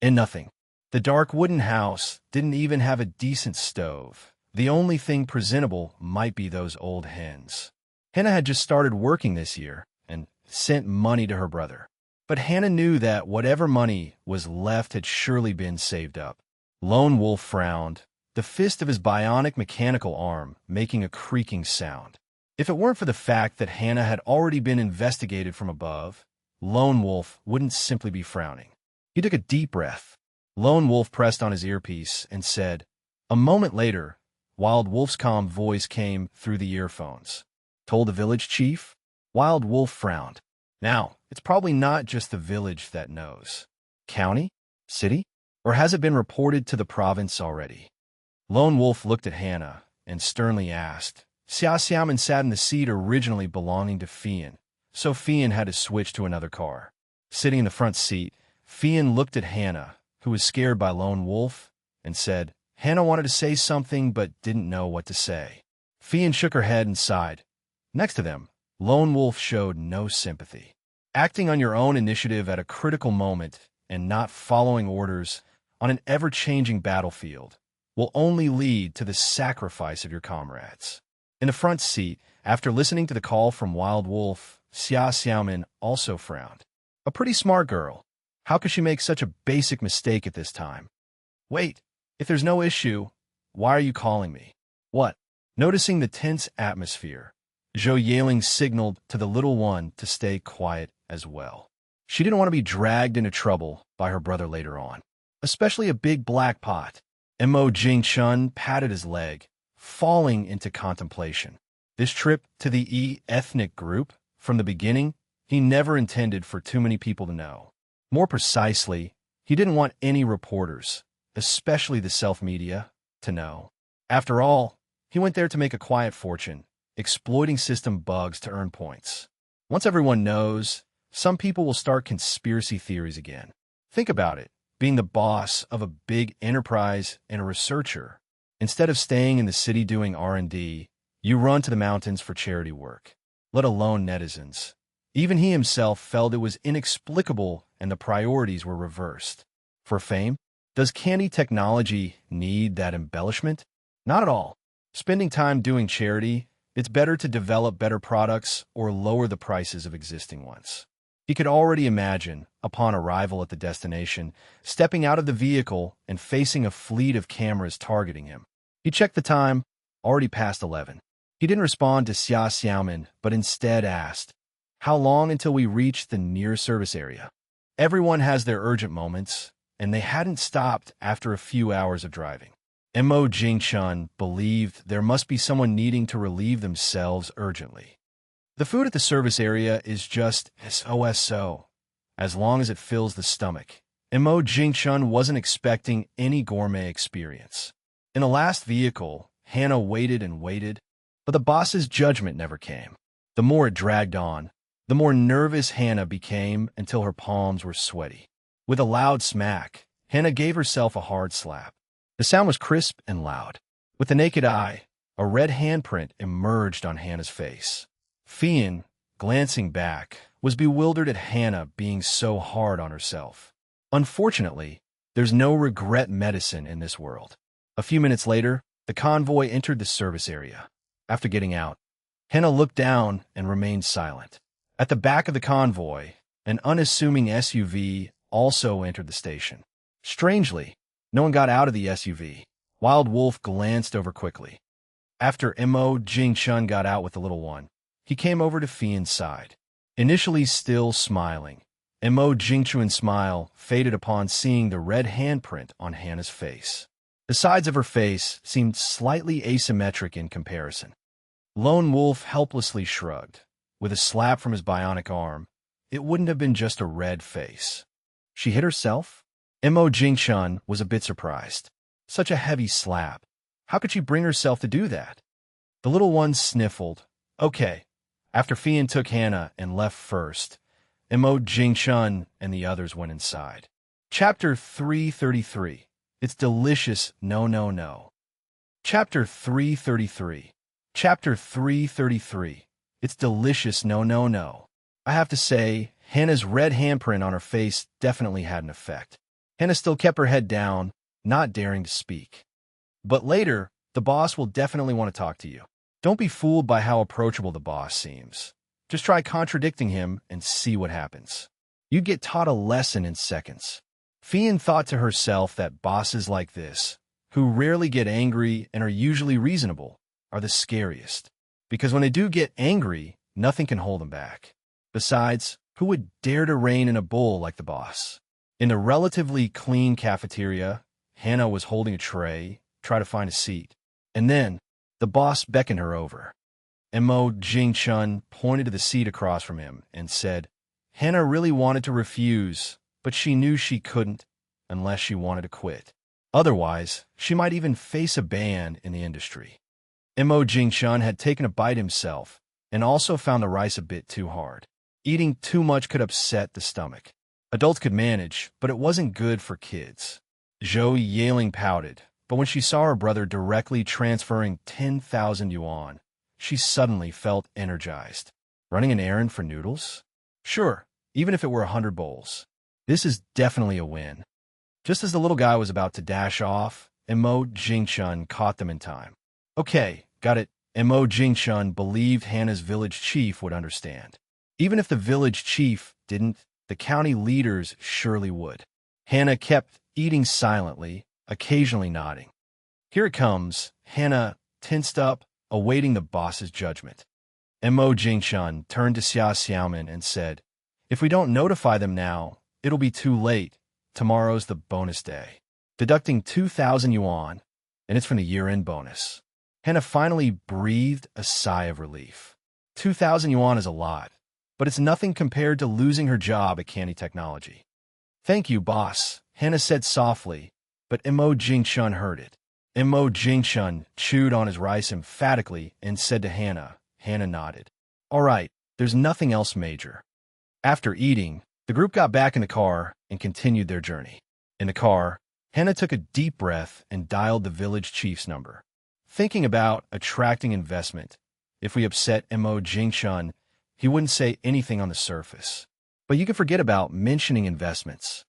[SPEAKER 1] And nothing. The dark wooden house didn't even have a decent stove. The only thing presentable might be those old hens. Hannah had just started working this year and sent money to her brother. But Hannah knew that whatever money was left had surely been saved up. Lone Wolf frowned, the fist of his bionic mechanical arm making a creaking sound. If it weren't for the fact that Hannah had already been investigated from above, Lone Wolf wouldn't simply be frowning. He took a deep breath. Lone Wolf pressed on his earpiece and said, a moment later, Wild Wolf's calm voice came through the earphones. Told the village chief? Wild Wolf frowned. Now, it's probably not just the village that knows. County? City? Or has it been reported to the province already? Lone Wolf looked at Hannah and sternly asked. Xia Xiaoman sat in the seat originally belonging to Fian, so Fian had to switch to another car. Sitting in the front seat, Fian looked at Hannah, who was scared by Lone Wolf, and said, Hannah wanted to say something but didn't know what to say. Fian shook her head and sighed. Next to them, Lone Wolf showed no sympathy. Acting on your own initiative at a critical moment and not following orders on an ever-changing battlefield will only lead to the sacrifice of your comrades. In the front seat, after listening to the call from Wild Wolf, Xia Xiaoman also frowned. A pretty smart girl. How could she make such a basic mistake at this time? Wait, if there's no issue, why are you calling me? What? Noticing the tense atmosphere, Zhou Yaling signaled to the little one to stay quiet as well. She didn't want to be dragged into trouble by her brother later on, especially a big black pot. Mo Jingchun patted his leg, falling into contemplation. This trip to the ethnic group, from the beginning, he never intended for too many people to know. More precisely, he didn't want any reporters, especially the self-media, to know. After all, he went there to make a quiet fortune, exploiting system bugs to earn points. Once everyone knows, some people will start conspiracy theories again. Think about it, being the boss of a big enterprise and a researcher. Instead of staying in the city doing R&D, you run to the mountains for charity work, let alone netizens. Even he himself felt it was inexplicable and the priorities were reversed. For fame, does candy technology need that embellishment? Not at all. Spending time doing charity, it's better to develop better products or lower the prices of existing ones. He could already imagine, upon arrival at the destination, stepping out of the vehicle and facing a fleet of cameras targeting him. He checked the time, already past 11. He didn't respond to Xia Xiaomin, but instead asked, "How long until we reach the near service area?" Everyone has their urgent moments, and they hadn't stopped after a few hours of driving. Mo Jingchun believed there must be someone needing to relieve themselves urgently. The food at the service area is just so, as long as it fills the stomach. Mo Jingchun wasn't expecting any gourmet experience. In the last vehicle, Hannah waited and waited, but the boss's judgment never came. The more it dragged on, the more nervous Hannah became until her palms were sweaty. With a loud smack, Hannah gave herself a hard slap. The sound was crisp and loud. With the naked eye, a red handprint emerged on Hannah's face. Fian, glancing back, was bewildered at Hannah being so hard on herself. Unfortunately, there's no regret medicine in this world. A few minutes later, the convoy entered the service area. After getting out, Hannah looked down and remained silent. At the back of the convoy, an unassuming SUV also entered the station. Strangely, no one got out of the SUV. Wild Wolf glanced over quickly. After Mo Jingchun got out with the little one, he came over to Fian's side. Initially still smiling, Mo Jingchun's smile faded upon seeing the red handprint on Hannah's face. The sides of her face seemed slightly asymmetric in comparison. Lone Wolf helplessly shrugged. With a slap from his bionic arm, it wouldn't have been just a red face. She hit herself? Mo Jingchun was a bit surprised. Such a heavy slap. How could she bring herself to do that? The little one sniffled. Okay. After Fian took Hannah and left first, Mo Jingchun and the others went inside. Chapter 333. It's delicious, no, no, no. Chapter 333. Chapter 333. It's delicious, no, no, no. I have to say, Hannah's red handprint on her face definitely had an effect. Hannah still kept her head down, not daring to speak. But later, the boss will definitely want to talk to you. Don't be fooled by how approachable the boss seems. Just try contradicting him and see what happens. You'd get taught a lesson in seconds. Fian thought to herself that bosses like this, who rarely get angry and are usually reasonable, are the scariest. Because when they do get angry, nothing can hold them back. Besides, who would dare to rein in a bull like the boss? In the relatively clean cafeteria, Hannah was holding a tray, trying to find a seat. And then, the boss beckoned her over. Mo Jingchun pointed to the seat across from him and said, Hannah really wanted to refuse, but she knew she couldn't unless she wanted to quit. Otherwise, she might even face a ban in the industry. Mo Jingchun had taken a bite himself and also found the rice a bit too hard. Eating too much could upset the stomach. Adults could manage, but it wasn't good for kids. Zhou Yaling pouted, but when she saw her brother directly transferring 10,000 yuan, she suddenly felt energized. Running an errand for noodles? Sure, even if it were 100 bowls. This is definitely a win. Just as the little guy was about to dash off, Mo Jingchun caught them in time. Okay, got it. Mo Jingchun believed Hannah's village chief would understand. Even if the village chief didn't, the county leaders surely would. Hannah kept eating silently, occasionally nodding. Here it comes. Hannah tensed up, awaiting the boss's judgment. Mo Jingshun turned to Xia Xiaomin and said, "If we don't notify them now, it'll be too late. Tomorrow's the bonus day. Deducting 2,000 yuan, and it's from the year-end bonus." Hannah finally breathed a sigh of relief. 2,000 yuan is a lot, but it's nothing compared to losing her job at Candy Technology. "Thank you, boss," Hannah said softly, but Mo Jingshun heard it. Mo Jingshun chewed on his rice emphatically and said to Hannah. Hannah nodded. "All right, there's nothing else major." After eating, the group got back in the car and continued their journey. In the car, Hannah took a deep breath and dialed the village chief's number. Thinking about attracting investment, if we upset Mo Jingshun, he wouldn't say anything on the surface. But you could forget about mentioning investments.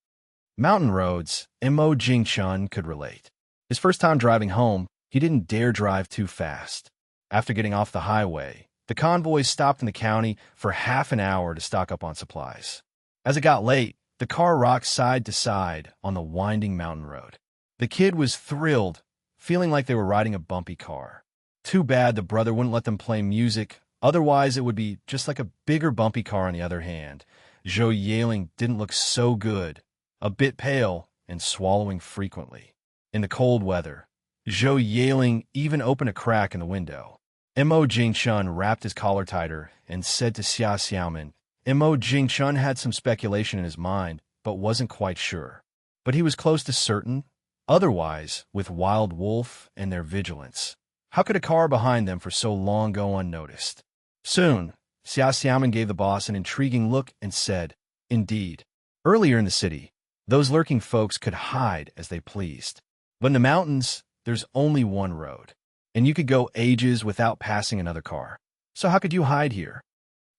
[SPEAKER 1] Mountain roads, Mo Jingshun could relate. His first time driving home, he didn't dare drive too fast. After getting off the highway, the convoy stopped in the county for half an hour to stock up on supplies. As it got late, the car rocked side to side on the winding mountain road. The kid was thrilled, feeling like they were riding a bumpy car. Too bad the brother wouldn't let them play music, otherwise it would be just like a bigger bumpy car on the other hand. Zhou Yaling didn't look so good, a bit pale and swallowing frequently. In the cold weather, Zhou Yaling even opened a crack in the window. Mo Jingshun wrapped his collar tighter and said to Xia Xiaomin. Mo Jingshun had some speculation in his mind, but wasn't quite sure. But he was close to certain. Otherwise, with Wild Wolf and their vigilance, how could a car behind them for so long go unnoticed? Soon, Xia Xiaomin gave the boss an intriguing look and said, "Indeed. Earlier in the city, those lurking folks could hide as they pleased. But in the mountains, there's only one road, and you could go ages without passing another car. So how could you hide here?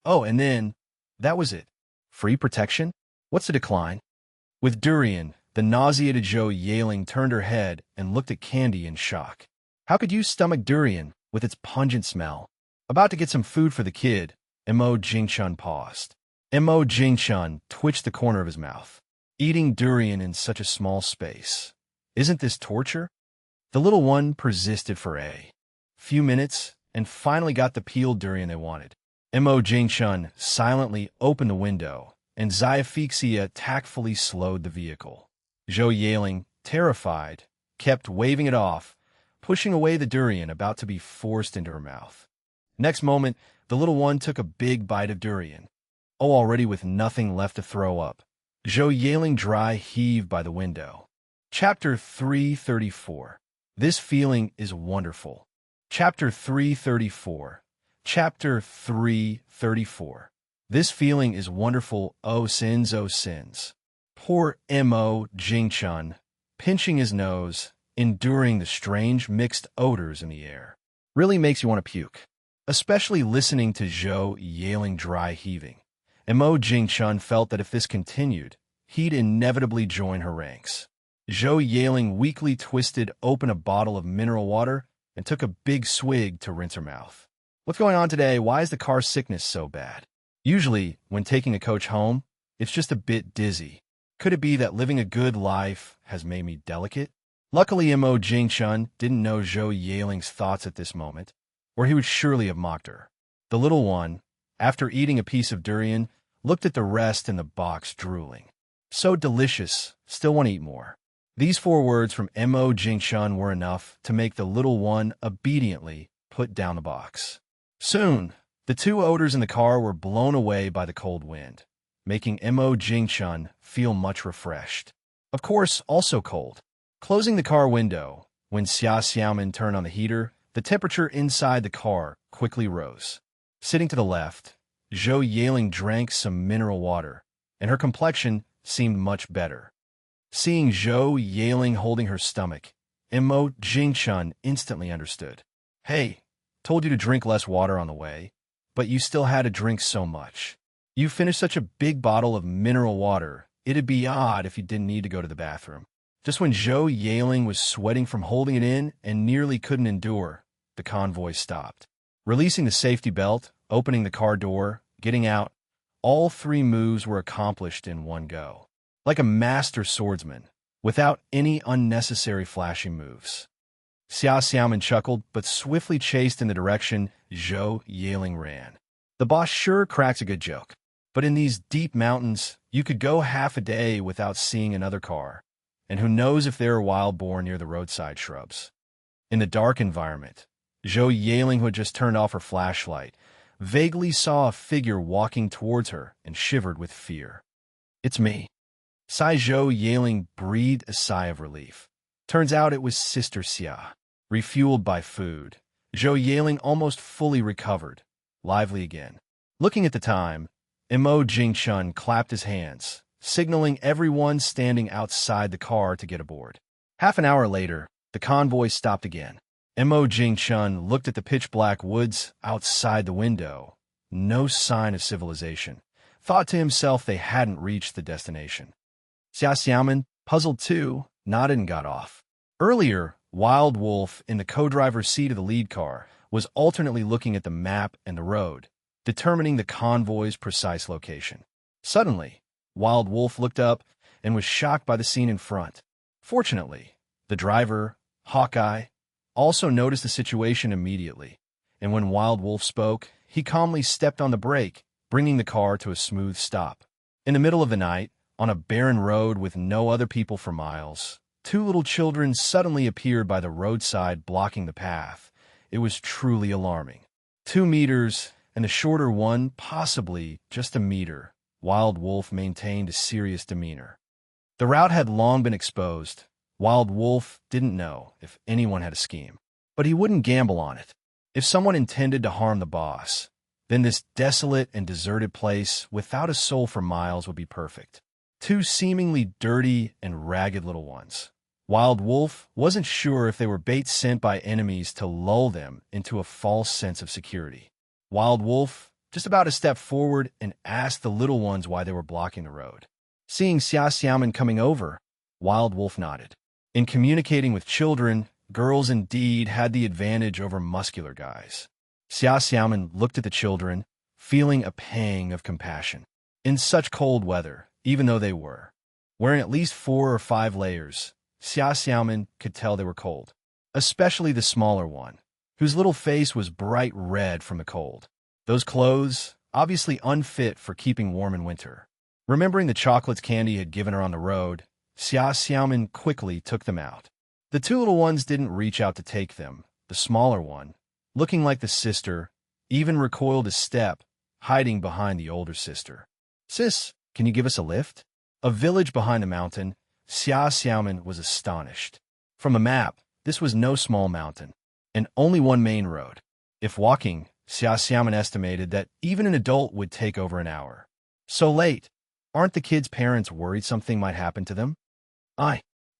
[SPEAKER 1] Oh, and then, that was it. Free protection? What's the decline?" With durian, the nauseated Zhou Yaling turned her head and looked at Candy in shock. How could you stomach durian with its pungent smell? About to get some food for the kid, Mo Jingshun paused. Mo Jingshun twitched the corner of his mouth. Eating durian in such a small space. Isn't this torture? The little one persisted for a few minutes and finally got the peeled durian they wanted. Mo Jingshun silently opened the window, and Xiaofixia tactfully slowed the vehicle. Zhou Yaling, terrified, kept waving it off, pushing away the durian about to be forced into her mouth. Next moment, the little one took a big bite of durian. Oh, already with nothing left to throw up. Zhou Yaling dry heaved by the window. Chapter 334. This feeling is wonderful. Chapter 334. Chapter 334. This feeling is wonderful, oh sins, oh sins. Poor Mo Jingshun, pinching his nose, enduring the strange mixed odors in the air. Really makes you want to puke. Especially listening to Zhou Yaling dry heaving. Mo Jingshun felt that if this continued, he'd inevitably join her ranks. Zhou Yaling weakly twisted open a bottle of mineral water and took a big swig to rinse her mouth. What's going on today? Why is the car sickness so bad? Usually, when taking a coach home, it's just a bit dizzy. Could it be that living a good life has made me delicate? Luckily, Mo Jingshun didn't know Zhou Yaling's thoughts at this moment, or he would surely have mocked her. The little one, after eating a piece of durian, looked at the rest in the box drooling. So delicious, still want to eat more. These 4 words from Mo Jingshun were enough to make the little one obediently put down the box. Soon, the 2 odors in the car were blown away by the cold wind, making Mo Jingshun feel much refreshed. Of course, also cold. Closing the car window, when Xia Xiaomin turned on the heater, the temperature inside the car quickly rose. Sitting to the left, Zhou Yaling drank some mineral water, and her complexion seemed much better. Seeing Zhou Yaling holding her stomach, Mo Jingshun instantly understood. Hey, told you to drink less water on the way, but you still had to drink so much. You finished such a big bottle of mineral water, it'd be odd if you didn't need to go to the bathroom. Just when Zhou Yaling was sweating from holding it in and nearly couldn't endure, the convoy stopped. Releasing the safety belt, opening the car door, getting out, all 3 moves were accomplished in one go. Like a master swordsman, without any unnecessary flashy moves. Xia Xiaomin chuckled, but swiftly chased in the direction Zhou Yaling ran. The boss sure cracks a good joke. But in these deep mountains, you could go half a day without seeing another car. And who knows if there are wild boar near the roadside shrubs. In the dark environment, Zhou Yaling, who had just turned off her flashlight, vaguely saw a figure walking towards her and shivered with fear. "It's me." Zhou Yaling breathed a sigh of relief. Turns out it was Sister Xia. Refueled by food, Zhou Yaling almost fully recovered, lively again. Looking at the time, Mo Jingchun clapped his hands, signaling everyone standing outside the car to get aboard. Half an hour later, the convoy stopped again. Mo Jingchun looked at the pitch-black woods outside the window. No sign of civilization. Thought to himself they hadn't reached the destination. Xia Xiaoman, puzzled too, nodded and got off. Earlier, Wild Wolf, in the co-driver's seat of the lead car, was alternately looking at the map and the road, determining the convoy's precise location. Suddenly, Wild Wolf looked up and was shocked by the scene in front. Fortunately, the driver, Hawkeye, also noticed the situation immediately, and when Wild Wolf spoke, he calmly stepped on the brake, bringing the car to a smooth stop. In the middle of the night, on a barren road with no other people for miles, two little children suddenly appeared by the roadside, blocking the path. It was truly alarming. 2 meters, and the shorter one possibly just a meter. Wild Wolf maintained a serious demeanor. The route had long been exposed. Wild Wolf didn't know if anyone had a scheme, but he wouldn't gamble on it. If someone intended to harm the boss, then this desolate and deserted place without a soul for miles would be perfect. 2 seemingly dirty and ragged little ones. Wild Wolf wasn't sure if they were bait sent by enemies to lull them into a false sense of security. Wild Wolf just about to step forward and asked the little ones why they were blocking the road. Seeing Xia Xiaoman coming over, Wild Wolf nodded. In communicating with children, girls indeed had the advantage over muscular guys. Xia Xiaoman looked at the children, feeling a pang of compassion. In such cold weather, even though they were wearing at least 4 or 5 layers, Xia Xiaoman could tell they were cold, especially the smaller one, whose little face was bright red from the cold. Those clothes, obviously unfit for keeping warm in winter. Remembering the chocolates Candy had given her on the road, Xia Xiaoman quickly took them out. The 2 little ones didn't reach out to take them. The smaller one, looking like the sister, even recoiled a step, hiding behind the older sister. "Sis, can you give us a lift?" A village behind a mountain, Xia Xiaoman was astonished. From a map, this was no small mountain, and only one main road. If walking, Xia Xiaoman estimated that even an adult would take over an hour. So late, aren't the kids' parents worried something might happen to them?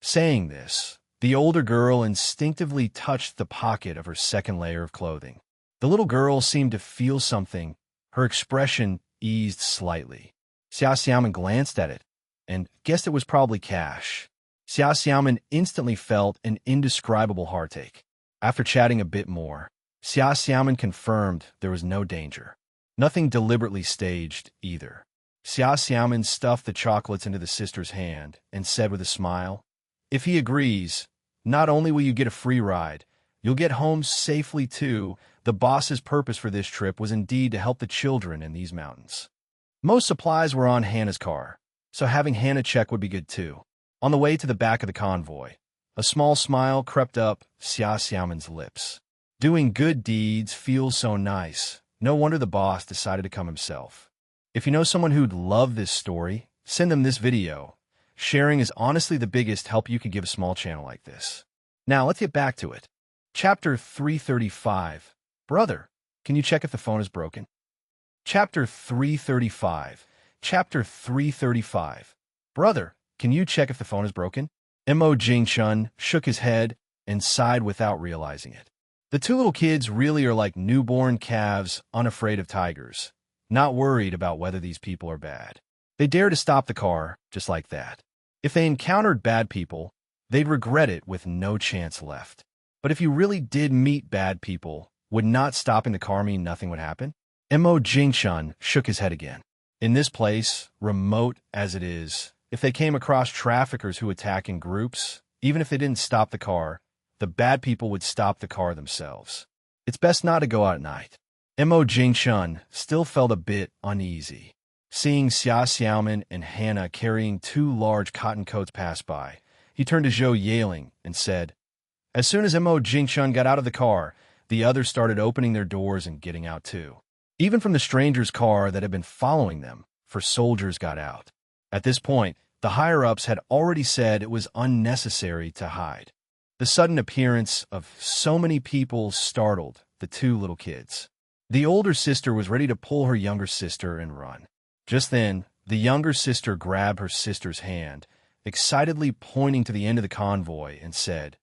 [SPEAKER 1] Saying this, the older girl instinctively touched the pocket of her second layer of clothing. The little girl seemed to feel something. Her expression eased slightly. Xia Xiaoman glanced at it and guessed it was probably cash. Xia Xiaoman instantly felt an indescribable heartache. After chatting a bit more, Xia Xiaoman confirmed there was no danger. Nothing deliberately staged, either. Xia Xiaoman stuffed the chocolates into the sister's hand and said with a smile, "If he agrees, not only will you get a free ride, you'll get home safely too." The boss's purpose for this trip was indeed to help the children in these mountains. Most supplies were on Hannah's car, so having Hannah check would be good too. On the way to the back of the convoy, a small smile crept up Xia Xiaoman's lips. Doing good deeds feels so nice. No wonder the boss decided to come himself. If you know someone who'd love this story, send them this video. Sharing is honestly the biggest help you could give a small channel like this. Now, let's get back to it. Chapter 335. Brother, can you check if the phone is broken? Chapter 335. Chapter 335. Brother, can you check if the phone is broken? Mo Jingchun shook his head and sighed without realizing it. The 2 little kids really are like newborn calves, unafraid of tigers, not worried about whether these people are bad. They dare to stop the car just like that. If they encountered bad people, they'd regret it with no chance left. But if you really did meet bad people, would not stopping the car mean nothing would happen? Mo Jingchun shook his head again. In this place, remote as it is, if they came across traffickers who attack in groups, even if they didn't stop the car, the bad people would stop the car themselves. It's best not to go out at night. Mo Jingshun still felt a bit uneasy. Seeing Xia Xiaoman and Hannah carrying 2 large cotton coats pass by, he turned to Zhou Yaling and said, as soon as Mo Jingshun got out of the car, the others started opening their doors and getting out too. Even from the stranger's car that had been following them, for soldiers got out. At this point, the higher-ups had already said it was unnecessary to hide. The sudden appearance of so many people startled the 2 little kids. The older sister was ready to pull her younger sister and run. Just then, the younger sister grabbed her sister's hand, excitedly pointing to the end of the convoy, and said,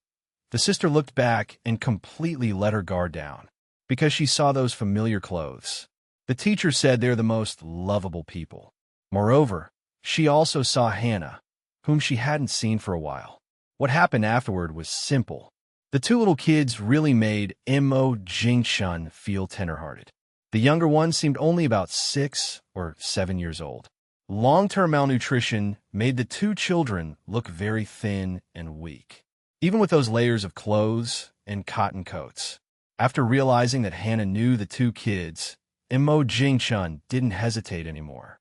[SPEAKER 1] the sister looked back and completely let her guard down, because she saw those familiar clothes. The teacher said they're the most lovable people. Moreover, she also saw Hannah, whom she hadn't seen for a while. What happened afterward was simple. The 2 little kids really made Mo Jingshun feel tenderhearted. The younger one seemed only about 6 or 7 years old. Long-term malnutrition made the 2 children look very thin and weak, even with those layers of clothes and cotton coats. After realizing that Hannah knew the 2 kids, Mo Jingshun didn't hesitate anymore.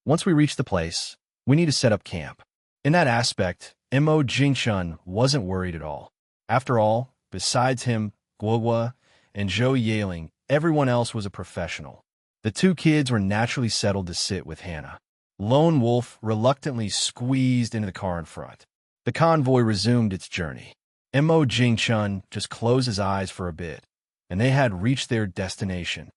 [SPEAKER 1] Once we reach the place, we need to set up camp. In that aspect, Mo Jingshun wasn't worried at all. After all, besides him, Guogua, and Zhou Yaling, everyone else was a professional. The 2 kids were naturally settled to sit with Hannah. Lone Wolf reluctantly squeezed into the car in front. The convoy resumed its journey. Mo Jingshun just closed his eyes for a bit, and they had reached their destination.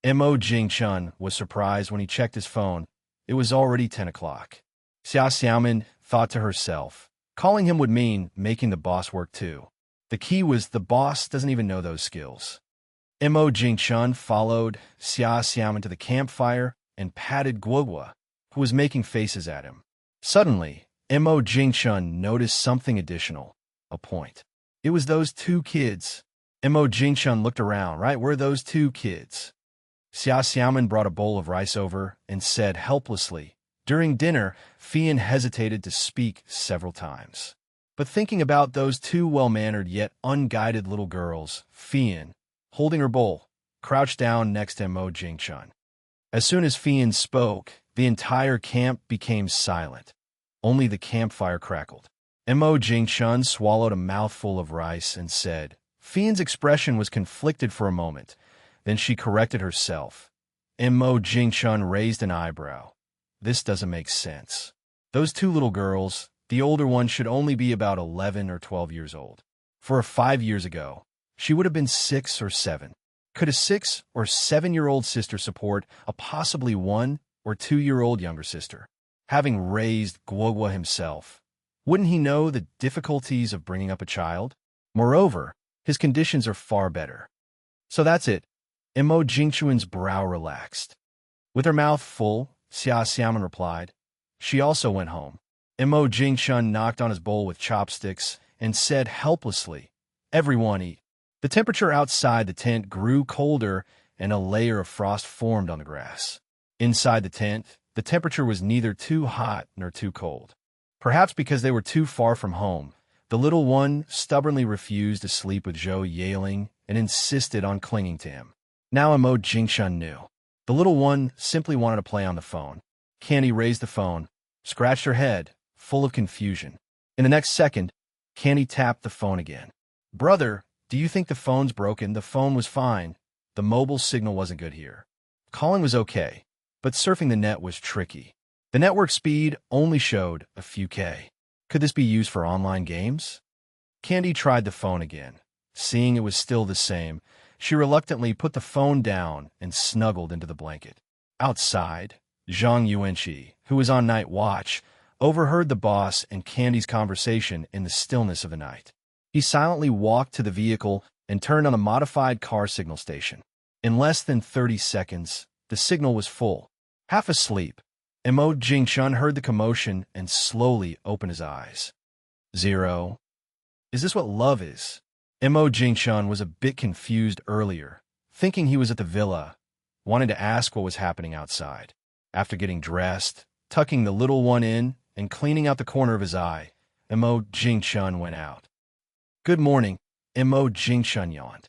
[SPEAKER 1] Mo Jingshun was surprised when he checked his phone. It was already 10 o'clock. Xia Xiaoman thought to herself, calling him would mean making the boss work too. The key was the boss doesn't even know those skills. Mo Jingshun followed Xia Xiaoman to the campfire and patted Guogua, who was making faces at him. Suddenly, Mo Jingshun noticed something additional, a point. It was those 2 kids. Mo Jingshun looked around, right where those 2 kids. Xia Xiaoman brought a bowl of rice over and said helplessly, during dinner, Fian hesitated to speak several times. But thinking about those 2 well-mannered yet unguided little girls, Fian, holding her bowl, crouched down next to Mo Jingshun. As soon as Fian spoke, the entire camp became silent. Only the campfire crackled. Mo Jingshun swallowed a mouthful of rice and said, Fian's expression was conflicted for a moment. Then she corrected herself. Mo Jingshun raised an eyebrow. This doesn't make sense. Those 2 little girls, the older one should only be about 11 or 12 years old. For 5 years ago, she would have been 6 or 7. Could a 6 or 7-year-old sister support a possibly 1 or 2-year-old younger sister? Having raised Guogua himself, wouldn't he know the difficulties of bringing up a child? Moreover, his conditions are far better. So that's it. Mo Jingshun's brow relaxed. With her mouth full, Xia Xiaoman replied. She also went home. Mo Jingshun knocked on his bowl with chopsticks and said helplessly, everyone eat. The temperature outside the tent grew colder and a layer of frost formed on the grass. Inside the tent, the temperature was neither too hot nor too cold. Perhaps because they were too far from home, the little one stubbornly refused to sleep with Zhou Yaling and insisted on clinging to him. Now Mo Jingshun knew. The little one simply wanted to play on the phone. Candy raised the phone, scratched her head, full of confusion. In the next second, Candy tapped the phone again. Brother, do you think the phone's broken? The phone was fine. The mobile signal wasn't good here. Calling was okay, but surfing the net was tricky. The network speed only showed a few K. Could this be used for online games? Candy tried the phone again. Seeing it was still the same, she reluctantly put the phone down and snuggled into the blanket. Outside, Zhang Yuanqi, who was on night watch, overheard the boss and Candy's conversation in the stillness of the night. He silently walked to the vehicle and turned on a modified car signal station. In less than 30 seconds, the signal was full. Half asleep, Mo Jingshun heard the commotion and slowly opened his eyes. 0. Is this what love is? Mo Jingshun was a bit confused earlier, thinking he was at the villa, wanting to ask what was happening outside. After getting dressed, tucking the little one in, and cleaning out the corner of his eye, Mo Jingshun went out. Good morning, Mo Jingshun yawned.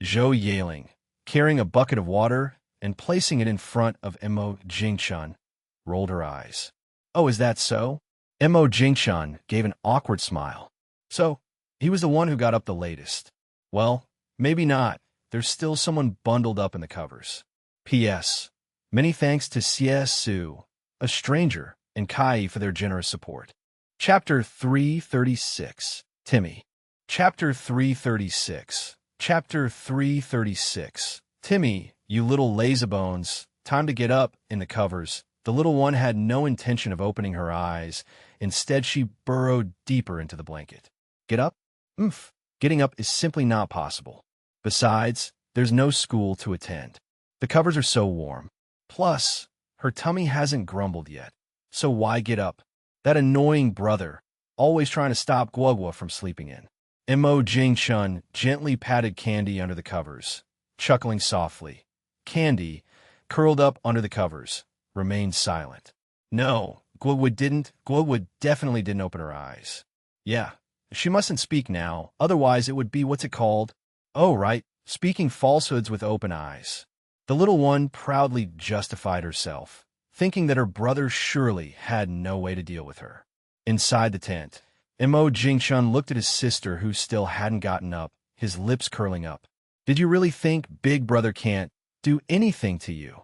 [SPEAKER 1] Zhou Yaling, carrying a bucket of water and placing it in front of Mo Jingchun, rolled her eyes. "Oh, is that so?" Mo Jingchun gave an awkward smile. "So, he was the one who got up the latest." "Well, maybe not. There's still someone bundled up in the covers. P.S. Many thanks to Su, a stranger, and Kai for their generous support." Chapter 336. Timmy. Chapter 336. Chapter 336. "Timmy, you little lazybones, time to get up," in the covers. The little one had no intention of opening her eyes. Instead, she burrowed deeper into the blanket. "Get up? Oomph. Getting up is simply not possible. Besides, there's no school to attend. The covers are so warm. Plus, her tummy hasn't grumbled yet. So why get up? That annoying brother, always trying to stop Guogua from sleeping in." Mo Jingchun gently patted Candy under the covers, chuckling softly. Candy, curled up under the covers, remained silent. No, Guogua definitely didn't open her eyes. Yeah, she mustn't speak now, otherwise it would be what's it called? Oh, right, speaking falsehoods with open eyes. The little one proudly justified herself, thinking that her brother surely had no way to deal with her. Inside the tent, Mo Jingchun looked at his sister who still hadn't gotten up, his lips curling up. "Did you really think Big Brother can't do anything to you?"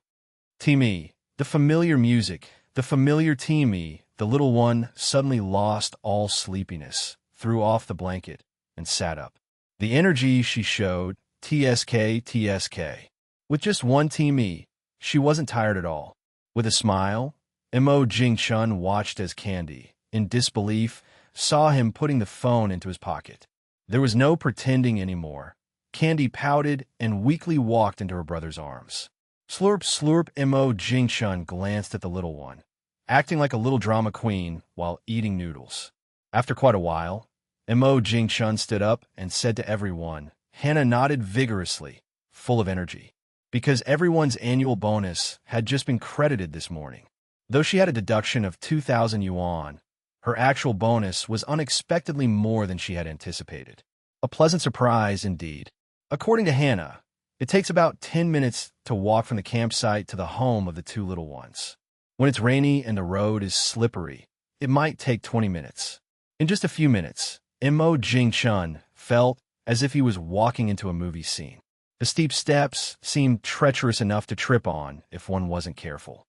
[SPEAKER 1] Timmy, the familiar music, the familiar Timmy, the little one suddenly lost all sleepiness, threw off the blanket, and sat up. The energy she showed, TSK. With just one Timmy, she wasn't tired at all. With a smile, Mo Jingchun watched as Candy, in disbelief, saw him putting the phone into his pocket. There was no pretending anymore. Candy pouted and weakly walked into her brother's arms. Slurp, slurp. Mo Jingchun glanced at the little one, acting like a little drama queen while eating noodles. After quite a while, Mo Jingchun stood up and said to everyone. Hannah nodded vigorously, full of energy, because everyone's annual bonus had just been credited this morning. Though she had a deduction of 2,000 yuan, her actual bonus was unexpectedly more than she had anticipated. A pleasant surprise indeed. According to Hannah, it takes about 10 minutes to walk from the campsite to the home of the two little ones. When it's rainy and the road is slippery, it might take 20 minutes. In just a few minutes, Mo Jingchun felt as if he was walking into a movie scene. The steep steps seemed treacherous enough to trip on if one wasn't careful.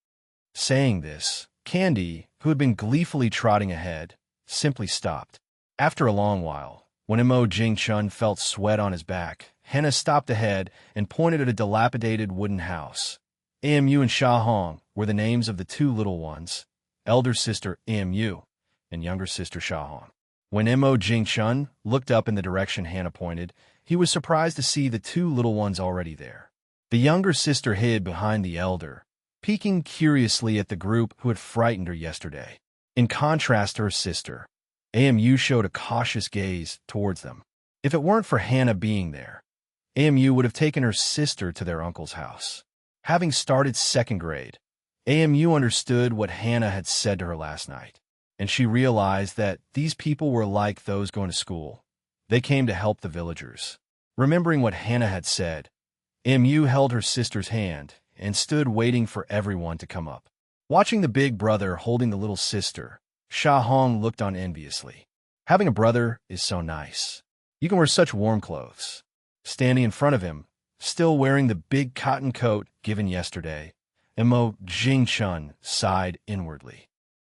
[SPEAKER 1] Saying this, Candy, who had been gleefully trotting ahead, simply stopped. After a long while, when Mo Jingchun felt sweat on his back, Hannah stopped ahead and pointed at a dilapidated wooden house. Amu and Sha Hong were the names of the two little ones, elder sister Amu and younger sister Sha Hong. When Mo Jingchun looked up in the direction Hannah pointed, he was surprised to see the two little ones already there. The younger sister hid behind the elder, peeking curiously at the group who had frightened her yesterday. In contrast to her sister, Amu showed a cautious gaze towards them. If it weren't for Hannah being there, Amu would have taken her sister to their uncle's house. Having started second grade, Amu understood what Hannah had said to her last night, and she realized that these people were like those going to school. They came to help the villagers. Remembering what Hannah had said, Amu held her sister's hand and stood waiting for everyone to come up. Watching the big brother holding the little sister, Sha Hong looked on enviously. Having a brother is so nice. You can wear such warm clothes. Standing in front of him, still wearing the big cotton coat given yesterday, Mo Jingchun sighed inwardly.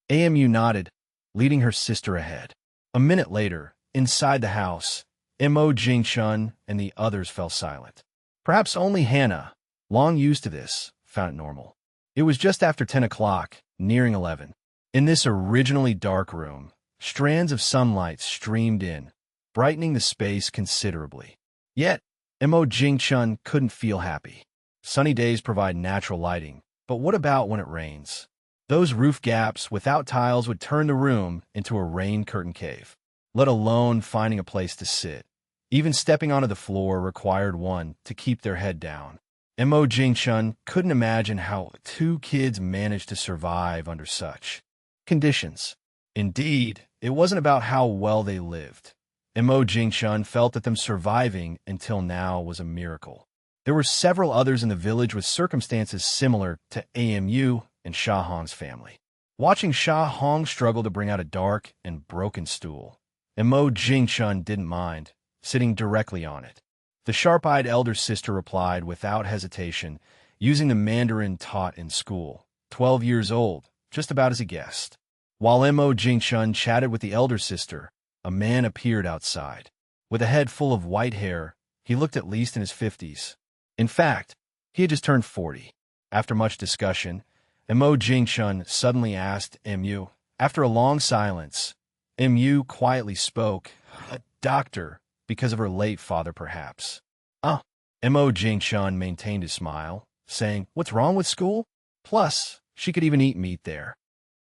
[SPEAKER 1] Amu nodded, leading her sister ahead. A minute later, inside the house, Mo Jingchun and the others fell silent. Perhaps only Hannah, long used to this, found it normal. It was just after 10 o'clock, nearing 11. In this originally dark room, strands of sunlight streamed in, brightening the space considerably. Yet, Mo Jingchun couldn't feel happy. Sunny days provide natural lighting, but what about when it rains? Those roof gaps without tiles would turn the room into a rain curtain cave, let alone finding a place to sit. Even stepping onto the floor required one to keep their head down. Mo Jingchun couldn't imagine how two kids managed to survive under such conditions. Indeed, it wasn't about how well they lived. Mo Jingchun felt that them surviving until now was a miracle. There were several others in the village with circumstances similar to Amu and Sha Hong's family. Watching Sha Hong struggle to bring out a dark and broken stool, Mo Jingchun didn't mind, sitting directly on it. The sharp-eyed elder sister replied without hesitation, using the Mandarin taught in school. 12 years old, just about as he guessed. While Mo Jingchun chatted with the elder sister, a man appeared outside. With a head full of white hair, he looked at least in his 50s. In fact, he had just turned 40. After much discussion, Mo Jingchun suddenly asked Mu. After a long silence, Mu quietly spoke, "A doctor, because of her late father, perhaps." Mo Jingchun maintained his smile, saying, "What's wrong with school? Plus, she could even eat meat there."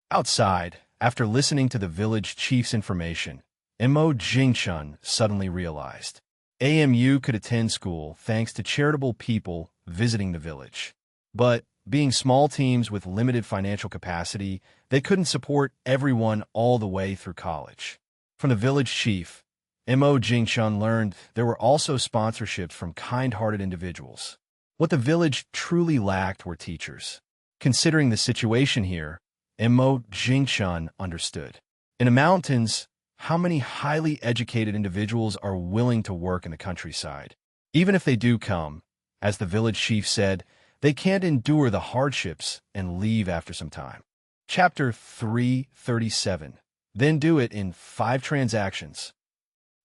[SPEAKER 1] Outside, after listening to the village chief's information, Mo Jingchun suddenly realized AMU could attend school thanks to charitable people visiting the village. But, being small teams with limited financial capacity, they couldn't support everyone all the way through college. From the village chief, Mo Jingchun learned there were also sponsorships from kind-hearted individuals. What the village truly lacked were teachers. Considering the situation here, Mo Jingchun understood. In the mountains, how many highly educated individuals are willing to work in the countryside? Even if they do come, as the village chief said, they can't endure the hardships and leave after some time. Chapter 337. Then do it in 5 transactions.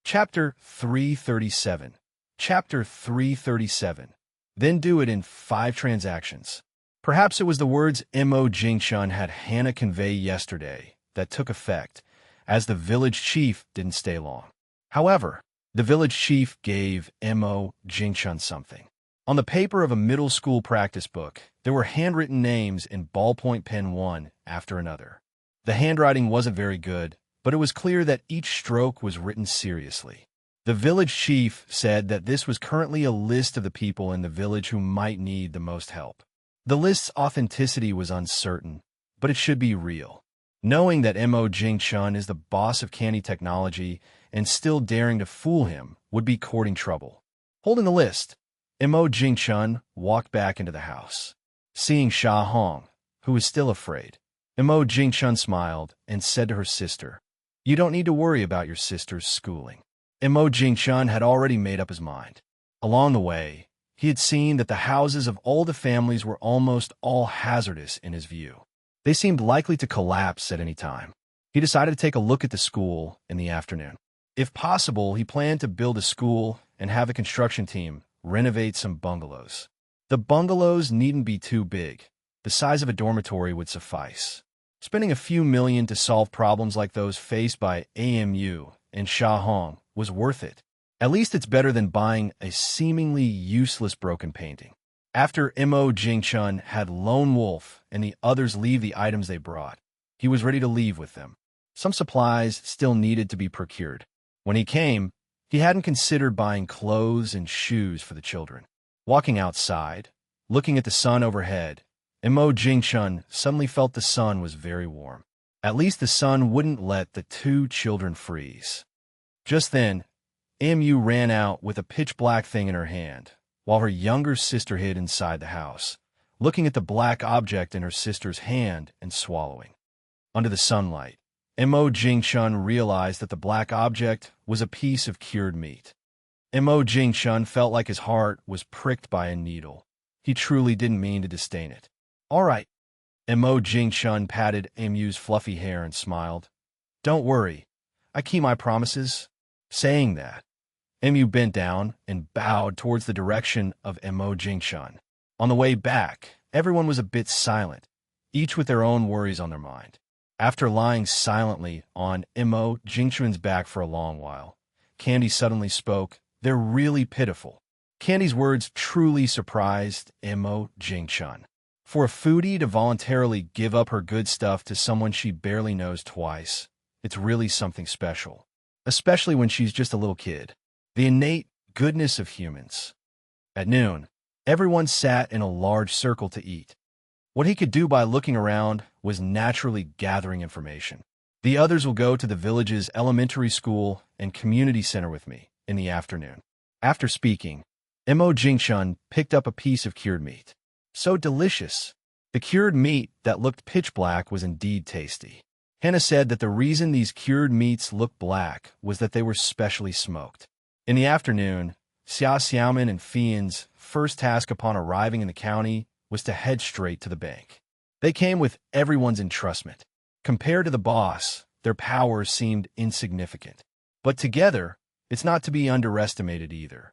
[SPEAKER 1] Chapter 337. Chapter 337. Then do it in 5 transactions. Perhaps it was the words Mo Jingchun had Hannah convey yesterday that took effect, as the village chief didn't stay long. However, the village chief gave Mo Jingchun something. On the paper of a middle school practice book, there were handwritten names in ballpoint pen one after another. The handwriting wasn't very good, but it was clear that each stroke was written seriously. The village chief said that this was currently a list of the people in the village who might need the most help. The list's authenticity was uncertain, but it should be real. Knowing that Mo Jingchun is the boss of candy technology and still daring to fool him would be courting trouble. Holding the list, Mo Jingchun walked back into the house. Seeing Sha Hong, who was still afraid, Mo Jingchun smiled and said to her sister, "You don't need to worry about your sister's schooling." Mo Jingchun had already made up his mind. Along the way, he had seen that the houses of all the families were almost all hazardous in his view. They seemed likely to collapse at any time. He decided to take a look at the school in the afternoon. If possible, he planned to build a school and have a construction team renovate some bungalows. The bungalows needn't be too big. The size of a dormitory would suffice. Spending a few million to solve problems like those faced by AMU and Sha Hong was worth it. At least it's better than buying a seemingly useless broken painting. After Mo Jingchun had Lone Wolf and the others leave the items they brought, he was ready to leave with them. Some supplies still needed to be procured. When he came, he hadn't considered buying clothes and shoes for the children. Walking outside, looking at the sun overhead, Mo Jingchun suddenly felt the sun was very warm. At least the sun wouldn't let the 2 children freeze. Just then, Mu ran out with a pitch-black thing in her hand, while her younger sister hid inside the house, looking at the black object in her sister's hand and swallowing. Under the sunlight, Mo Jingchun realized that the black object was a piece of cured meat. Mo Jingchun felt like his heart was pricked by a needle. He truly didn't mean to disdain it. "All right." Mo Jingchun patted Mu's fluffy hair and smiled. "Don't worry. I keep my promises." Saying that, Mu bent down and bowed towards the direction of Mo Jingchun. On the way back, everyone was a bit silent, each with their own worries on their mind. After lying silently on Mo Jingchun's back for a long while, Candy suddenly spoke, "They're really pitiful." Candy's words truly surprised Mo Jingchun. For a foodie to voluntarily give up her good stuff to someone she barely knows twice, it's really something special. Especially when she's just a little kid. The innate goodness of humans. At noon, everyone sat in a large circle to eat. What he could do by looking around was naturally gathering information. The others will go to the village's elementary school and community center with me in the afternoon. After speaking, Mo Jingshun picked up a piece of cured meat. So delicious. The cured meat that looked pitch black was indeed tasty. Hannah said that the reason these cured meats looked black was that they were specially smoked. In the afternoon, Xia Xiaomin and Fian's first task upon arriving in the county was to head straight to the bank. They came with everyone's entrustment. Compared to the boss, their powers seemed insignificant. But together, it's not to be underestimated either.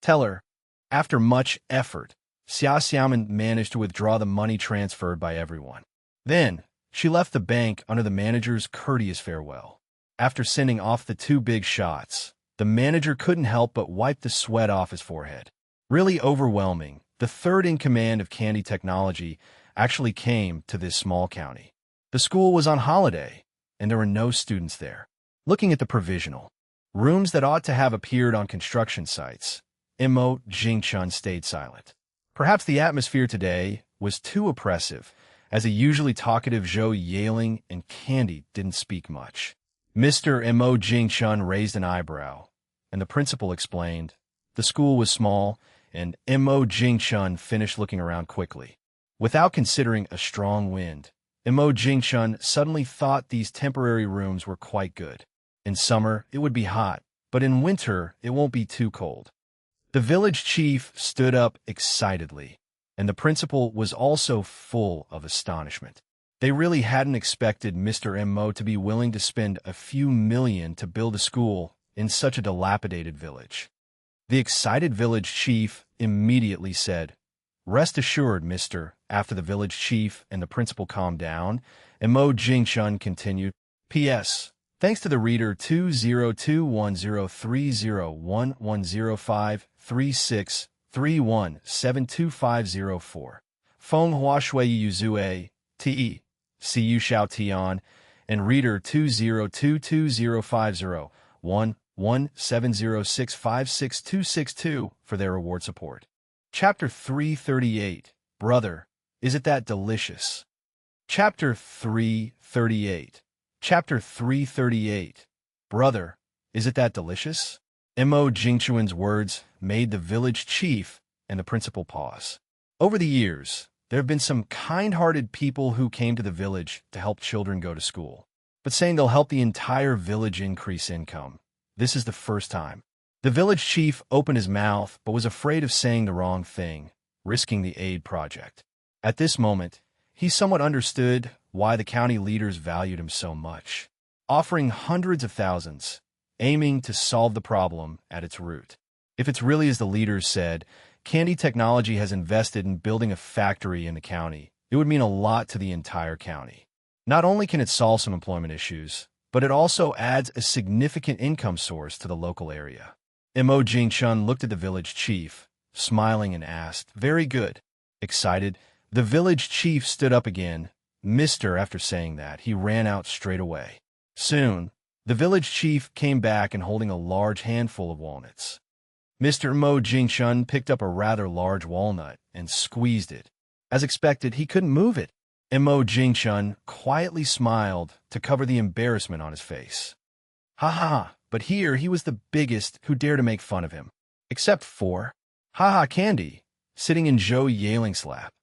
[SPEAKER 1] Teller, after much effort, Xia Xiaomin managed to withdraw the money transferred by everyone. Then, she left the bank under the manager's courteous farewell. After sending off the 2 big shots, the manager couldn't help but wipe the sweat off his forehead. Really overwhelming, the third in command of Candy Technology actually came to this small county. The school was on holiday, and there were no students there. Looking at the provisional rooms that ought to have appeared on construction sites, Mo Jingchun stayed silent. Perhaps the atmosphere today was too oppressive, as a usually talkative Zhou Yaling and Candy didn't speak much. Mr. Mo Jingchun raised an eyebrow, and the principal explained. The school was small, and Mo Jingchun finished looking around quickly. Without considering a strong wind, Mo Jingchun suddenly thought these temporary rooms were quite good. In summer, it would be hot, but in winter, it won't be too cold. The village chief stood up excitedly, and the principal was also full of astonishment. They really hadn't expected Mr. Mo to be willing to spend a few million to build a school in such a dilapidated village. The excited village chief immediately said, "Rest assured, mister." After the village chief and the principal calmed down, Mo Jingshun continued, P.S. Thanks to the reader 202103011053631725504. Feng Hua Shui Yuzue, Te, Siu Xiao Tian, and reader 20220501170656262 for their reward support. Chapter 338, Brother, Is It That Delicious? Chapter 338. Chapter 338. Brother, Is It That Delicious? Mo Jingchuan's words made the village chief and the principal pause. Over the years, there have been some kind-hearted people who came to the village to help children go to school, but saying they'll help the entire village increase income. This is the first time. The village chief opened his mouth but was afraid of saying the wrong thing, risking the aid project. At this moment, he somewhat understood why the county leaders valued him so much, offering hundreds of thousands, aiming to solve the problem at its root. If it's really as the leaders said, Candy Technology has invested in building a factory in the county, it would mean a lot to the entire county. Not only can it solve some employment issues, but it also adds a significant income source to the local area. Mo Jingchun looked at the village chief, smiling and asked, Very good. Excited, the village chief stood up again. Mister, after saying that, he ran out straight away. Soon, the village chief came back and holding a large handful of walnuts. Mr. Mo Jingchun picked up a rather large walnut and squeezed it. As expected, he couldn't move it. Mo Jingchun quietly smiled to cover the embarrassment on his face. Ha ha, but here he was the biggest who dared to make fun of him. Except for, Ha ha Candy, sitting in Zhou Yaling's lap,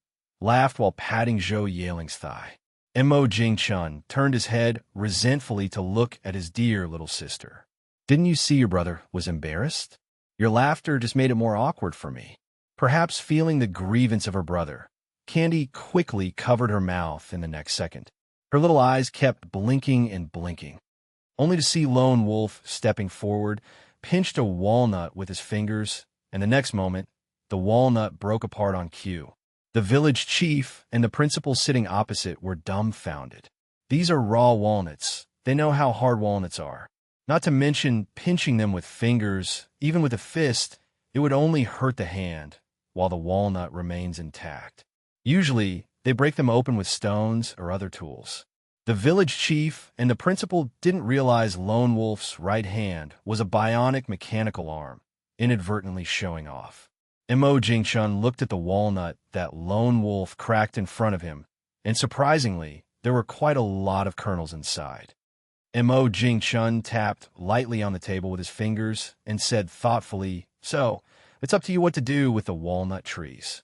[SPEAKER 1] laughed while patting Zhou Yaling's thigh. Mo Jingchun turned his head resentfully to look at his dear little sister. Didn't you see your brother was embarrassed? Your laughter just made it more awkward for me. Perhaps feeling the grievance of her brother, Candy quickly covered her mouth in the next second. Her little eyes kept blinking and blinking, only to see Lone Wolf stepping forward, pinched a walnut with his fingers, and the next moment, the walnut broke apart on cue. The village chief and the principal sitting opposite were dumbfounded. These are raw walnuts. They know how hard walnuts are. Not to mention pinching them with fingers, even with a fist, it would only hurt the hand, while the walnut remains intact. Usually, they break them open with stones or other tools. The village chief and the principal didn't realize Lone Wolf's right hand was a bionic mechanical arm, inadvertently showing off. Mo Jingchun looked at the walnut that Lone Wolf cracked in front of him, and surprisingly, there were quite a lot of kernels inside. Mo Jingchun tapped lightly on the table with his fingers and said thoughtfully, So, It's up to you what to do with the walnut trees.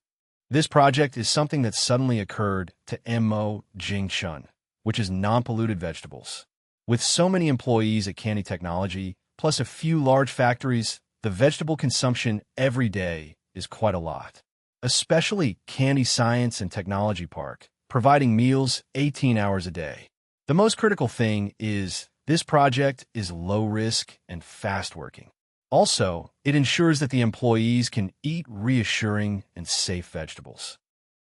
[SPEAKER 1] This project is something that suddenly occurred to Mo Jingchun, which is non-polluted vegetables. With so many employees at Candy Technology, plus a few large factories, the vegetable consumption every day is quite a lot. Especially Candy Science and Technology Park, providing meals 18 hours a day. The most critical thing is this project is low risk and fast working. Also, it ensures that the employees can eat reassuring and safe vegetables.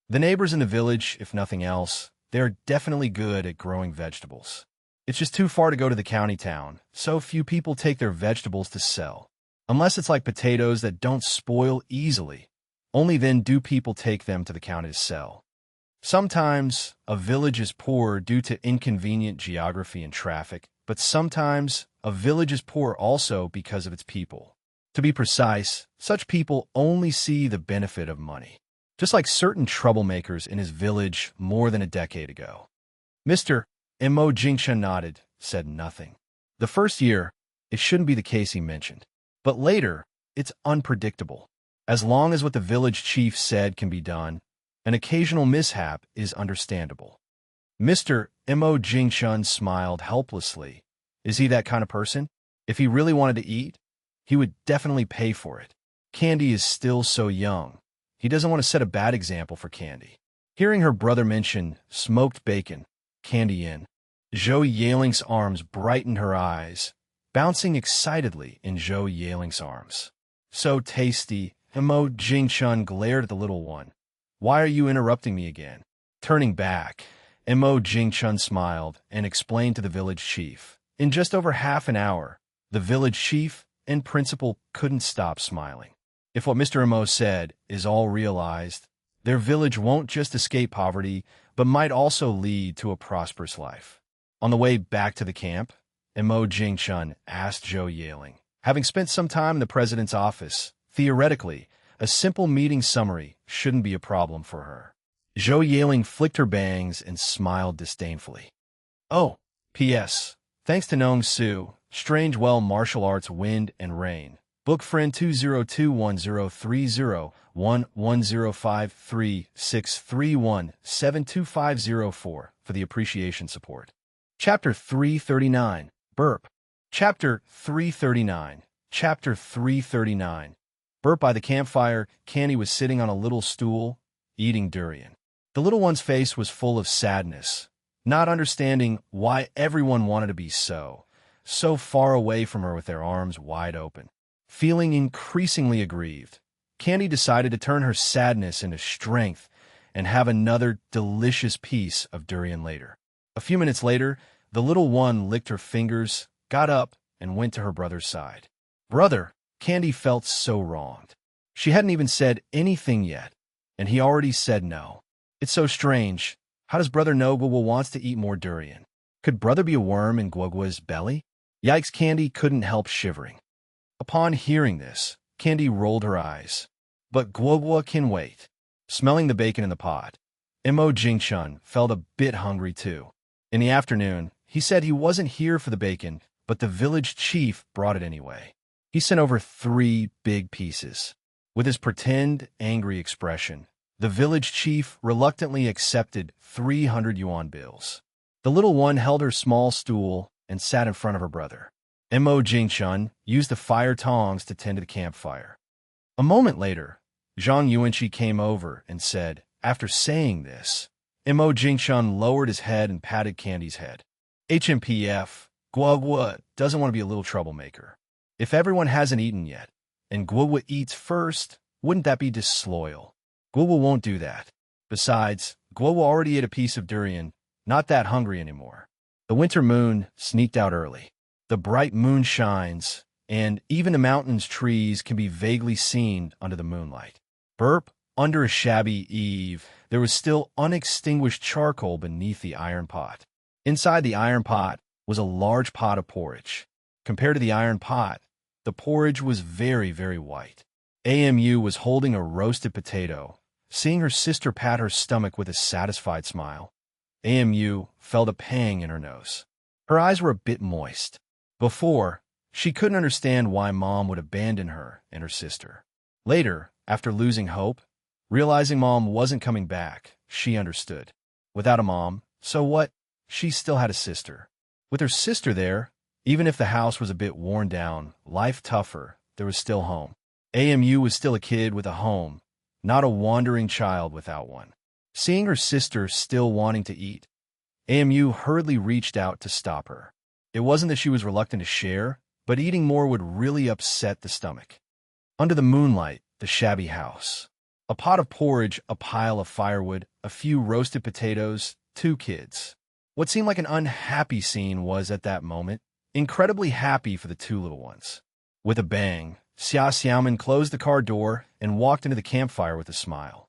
[SPEAKER 1] The neighbors in the village, if nothing else, they're definitely good at growing vegetables. It's just too far to go to the county town, so few people take their vegetables to sell. Unless it's like potatoes that don't spoil easily. Only then do people take them to the county to sell. Sometimes, a village is poor due to inconvenient geography and traffic, but sometimes, a village is poor also because of its people. To be precise, such people only see the benefit of money. Just like certain troublemakers in his village more than a decade ago. Mr. Mo Jingchen nodded, said nothing. The first year, it shouldn't be the case he mentioned. But later, it's unpredictable. As long as what the village chief said can be done, an occasional mishap is understandable. Mr. Mo Jingchun smiled helplessly. Is he that kind of person? If he really wanted to eat, he would definitely pay for it. Candy is still so young. He doesn't want to set a bad example for Candy. Hearing her brother mention smoked bacon, Candy in, Zhou Yaling's arms brightened her eyes, bouncing excitedly in Zhou Yaling's arms. So tasty, Mo Jingchun glared at the little one. Why are you interrupting me again? Turning back, Mo Jingchun smiled and explained to the village chief. In just over half an hour, the village chief and principal couldn't stop smiling. If what Mr. Mo said is all realized, their village won't just escape poverty, but might also lead to a prosperous life. On the way back to the camp, Mo Jingchun asked Zhou Yaling. Having spent some time in the president's office, theoretically, a simple meeting summary shouldn't be a problem for her. Zhou Yaling flicked her bangs and smiled disdainfully. Oh, P.S. Thanks to Nong Su, Strange Well Martial Arts Wind and Rain. Book friend 2021030110536317250 for the appreciation support. Chapter 339, Burp. Chapter 339. Chapter 339. Burp. By the campfire, Candy was sitting on a little stool, eating durian. The little one's face was full of sadness, not understanding why everyone wanted to be so far away from her with their arms wide open. Feeling increasingly aggrieved, Candy decided to turn her sadness into strength and have another delicious piece of durian later. A few minutes later, the little one licked her fingers, got up, and went to her brother's side. Brother, Candy felt so wronged. She hadn't even said anything yet, and he already said no. It's so strange. How does brother know Guogua wants to eat more durian? Could brother be a worm in Guogua's belly? Yikes, Candy couldn't help shivering. Upon hearing this, Candy rolled her eyes. But Guogua can wait. Smelling the bacon in the pot, Mo Jingchun felt a bit hungry too. In the afternoon, he said he wasn't here for the bacon, but the village chief brought it anyway. He sent over 3 big pieces. With his pretend angry expression, the village chief reluctantly accepted 300 yuan bills. The little one held her small stool and sat in front of her brother. Mo Jingchun used the fire tongs to tend to the campfire. A moment later, Zhang Yuanqi came over and said, after saying this, Mo Jingchun lowered his head and patted Candy's head. HMPF, Guogua doesn't want to be a little troublemaker. If everyone hasn't eaten yet, and Guogua eats first, wouldn't that be disloyal? Guogua won't do that. Besides, Guogua already ate a piece of durian, not that hungry anymore. The winter moon sneaked out early. The bright moon shines, and even the mountain's trees can be vaguely seen under the moonlight. Burp. Under a shabby eave, there was still unextinguished charcoal beneath the iron pot. Inside the iron pot was a large pot of porridge. Compared to the iron pot, the porridge was very, very white. AMU was holding a roasted potato. Seeing her sister pat her stomach with a satisfied smile, AMU felt a pang in her nose. Her eyes were a bit moist. Before, she couldn't understand why Mom would abandon her and her sister. Later, after losing hope, realizing Mom wasn't coming back, she understood. Without a mom, so what? She still had a sister. With her sister there, even if the house was a bit worn down, life tougher, there was still home. AMU was still a kid with a home, not a wandering child without one. Seeing her sister still wanting to eat, AMU hurriedly reached out to stop her. It wasn't that she was reluctant to share, but eating more would really upset the stomach. Under the moonlight, the shabby house. A pot of porridge, a pile of firewood, a few roasted potatoes, 2 kids. What seemed like an unhappy scene was, at that moment, incredibly happy for the 2 little ones. With a bang, Xia Xiaomin closed the car door and walked into the campfire with a smile.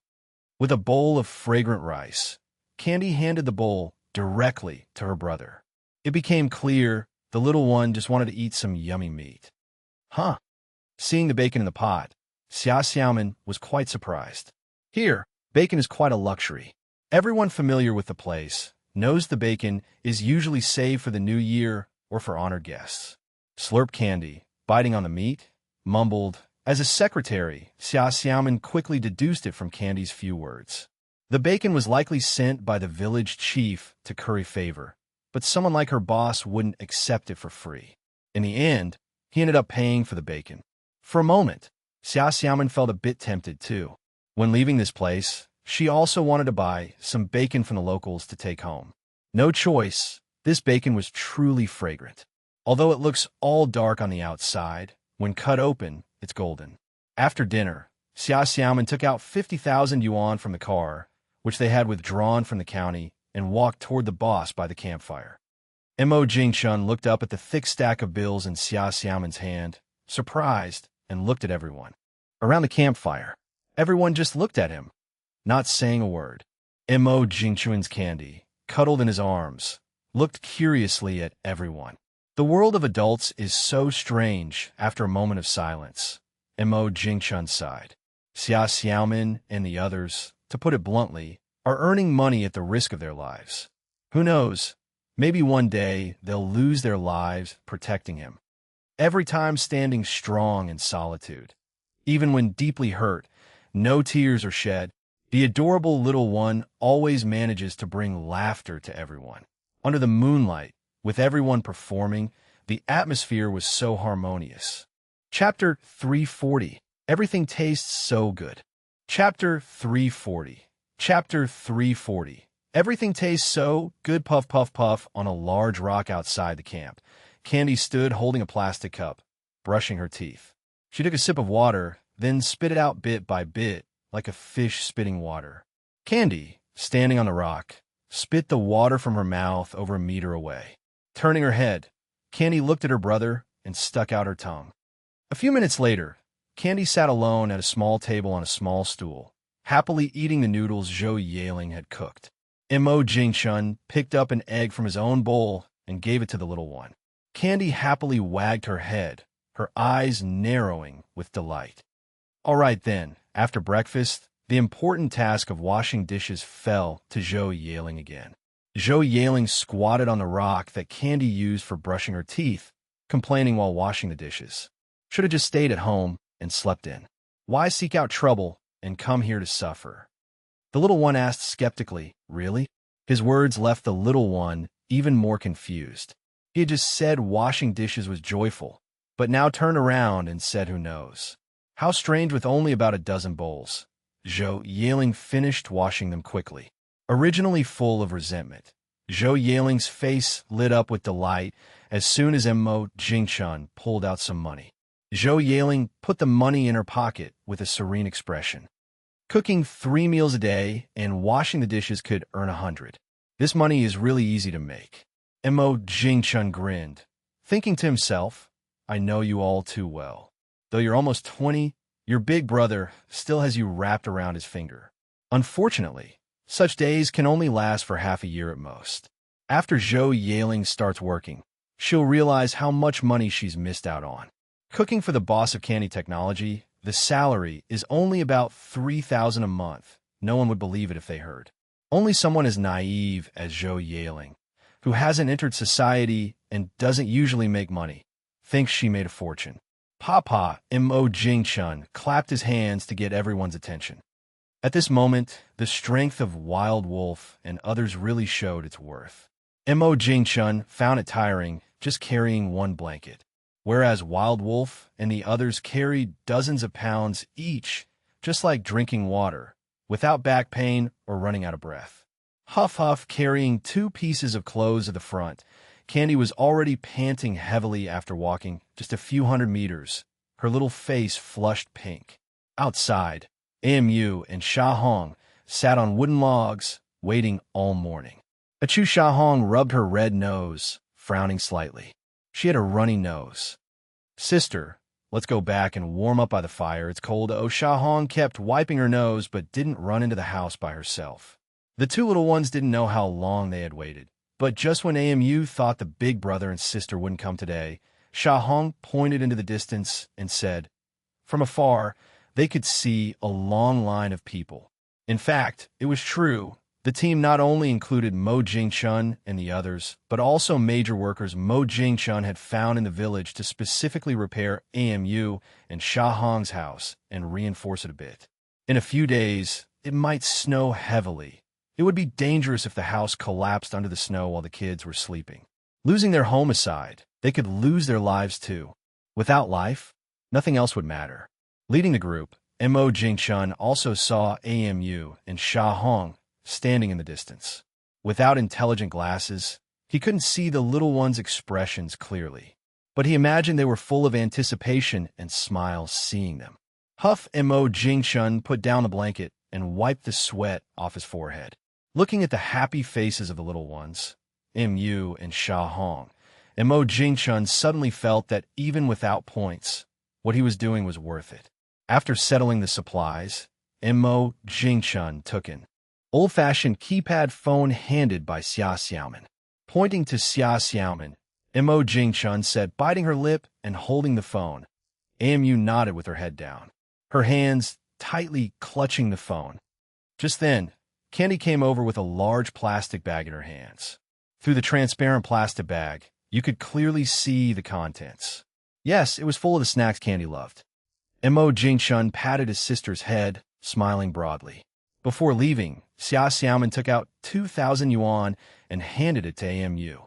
[SPEAKER 1] With a bowl of fragrant rice, Candy handed the bowl directly to her brother. It became clear the little one just wanted to eat some yummy meat. Huh? Seeing the bacon in the pot, Xia Xiaomin was quite surprised. Here, bacon is quite a luxury. Everyone familiar with the place knows the bacon is usually saved for the new year or for honored guests. Slurp Candy, biting on the meat, mumbled. As a secretary, Xia Xiaomin quickly deduced it from Candy's few words. The bacon was likely sent by the village chief to curry favor, but someone like her boss wouldn't accept it for free. In the end, he ended up paying for the bacon. For a moment, Xia Xiaomin felt a bit tempted too. When leaving this place, she also wanted to buy some bacon from the locals to take home. No choice, this bacon was truly fragrant. Although it looks all dark on the outside, when cut open, it's golden. After dinner, Xia Xiaomin took out 50,000 yuan from the car, which they had withdrawn from the county, and walked toward the boss by the campfire. Mo Jingchun looked up at the thick stack of bills in Xia Xiaomin's hand, surprised, and looked at everyone. Around the campfire, everyone just looked at him, not saying a word. Mo Jingchun's Candy, cuddled in his arms, looked curiously at everyone. The world of adults is so strange. After a moment of silence, Mo Jingchun sighed. Xia Xiaomin and the others, to put it bluntly, are earning money at the risk of their lives. Who knows, maybe one day they'll lose their lives protecting him. Every time standing strong in solitude. Even when deeply hurt, no tears are shed, the adorable little one always manages to bring laughter to everyone. Under the moonlight, with everyone performing, the atmosphere was so harmonious. Chapter 340. Everything tastes so good. Chapter 340. Chapter 340. Everything tastes so good. Puff, puff, puff. On a large rock outside the camp, Candy stood holding a plastic cup, brushing her teeth. She took a sip of water, then spit it out bit by bit, like a fish spitting water. Candy, standing on the rock, spit the water from her mouth over a meter away. Turning her head, Candy looked at her brother and stuck out her tongue. A few minutes later, Candy sat alone at a small table on a small stool, happily eating the noodles Zhou Yaling had cooked. Mo Jingchun picked up an egg from his own bowl and gave it to the little one. Candy happily wagged her head, her eyes narrowing with delight. All right then, after breakfast, the important task of washing dishes fell to Zhou Yaling again. Zhou Yaling squatted on the rock that Candy used for brushing her teeth, complaining while washing the dishes. Should have just stayed at home and slept in. Why seek out trouble and come here to suffer? The little one asked skeptically, really? His words left the little one even more confused. He had just said washing dishes was joyful, but now turned around and said who knows. How strange with only about a dozen bowls. Zhou Yaling finished washing them quickly. Originally full of resentment, Zhou Yaling's face lit up with delight as soon as Mo Jingchun pulled out some money. Zhou Yaling put the money in her pocket with a serene expression. Cooking 3 meals a day and washing the dishes could earn 100. This money is really easy to make. Mo Jingchun grinned, thinking to himself, I know you all too well. Though you're almost 20, your big brother still has you wrapped around his finger. Unfortunately, such days can only last for half a year at most. After Zhou Yaling starts working, she'll realize how much money she's missed out on. Cooking for the boss of Candy Technology, the salary is only about 3,000 a month. No one would believe it if they heard. Only someone as naive as Zhou Yaling, who hasn't entered society and doesn't usually make money, thinks she made a fortune. Papa Mo Jingchun clapped his hands to get everyone's attention. At this moment, the strength of Wild Wolf and others really showed its worth. Mo Jingchun found it tiring just carrying one blanket, whereas Wild Wolf and the others carried dozens of pounds each, just like drinking water, without back pain or running out of breath. Huff Huff carrying 2 pieces of clothes at the front, Candy was already panting heavily after walking just a few hundred meters, her little face flushed pink. Outside, AMU and Sha Hong sat on wooden logs, waiting all morning. Achu Sha Hong rubbed her red nose, frowning slightly. She had a runny nose. "Sister, let's go back and warm up by the fire. It's cold." Oh, Sha Hong kept wiping her nose but didn't run into the house by herself. The 2 little ones didn't know how long they had waited. But just when AMU thought the big brother and sister wouldn't come today, Sha Hong pointed into the distance and said, from afar, they could see a long line of people. In fact, it was true. The team not only included Mo Jingchun and the others, but also major workers Mo Jingchun had found in the village to specifically repair AMU and Sha Hong's house and reinforce it a bit. In a few days, it might snow heavily. It would be dangerous if the house collapsed under the snow while the kids were sleeping. Losing their home aside, they could lose their lives too. Without life, nothing else would matter. Leading the group, Mo Jingchun also saw AMU and Sha Hong standing in the distance. Without intelligent glasses, he couldn't see the little ones' expressions clearly, but he imagined they were full of anticipation and smiles seeing them. Huff Mo Jingchun put down the blanket and wiped the sweat off his forehead. Looking at the happy faces of the little ones, Mu and Sha Hong, Mo Jingchun suddenly felt that even without points, what he was doing was worth it. After settling the supplies, Mo Jingchun took an old-fashioned keypad phone handed by Xia Xiaoman. Pointing to Xia Xiaoman, Mo Jingchun said, biting her lip and holding the phone. Mu nodded with her head down, her hands tightly clutching the phone. Just then, Candy came over with a large plastic bag in her hands. Through the transparent plastic bag, you could clearly see the contents. Yes, it was full of the snacks Candy loved. Mo Jingchun patted his sister's head, smiling broadly. Before leaving, Xia Xiaoman took out 2,000 yuan and handed it to AMU.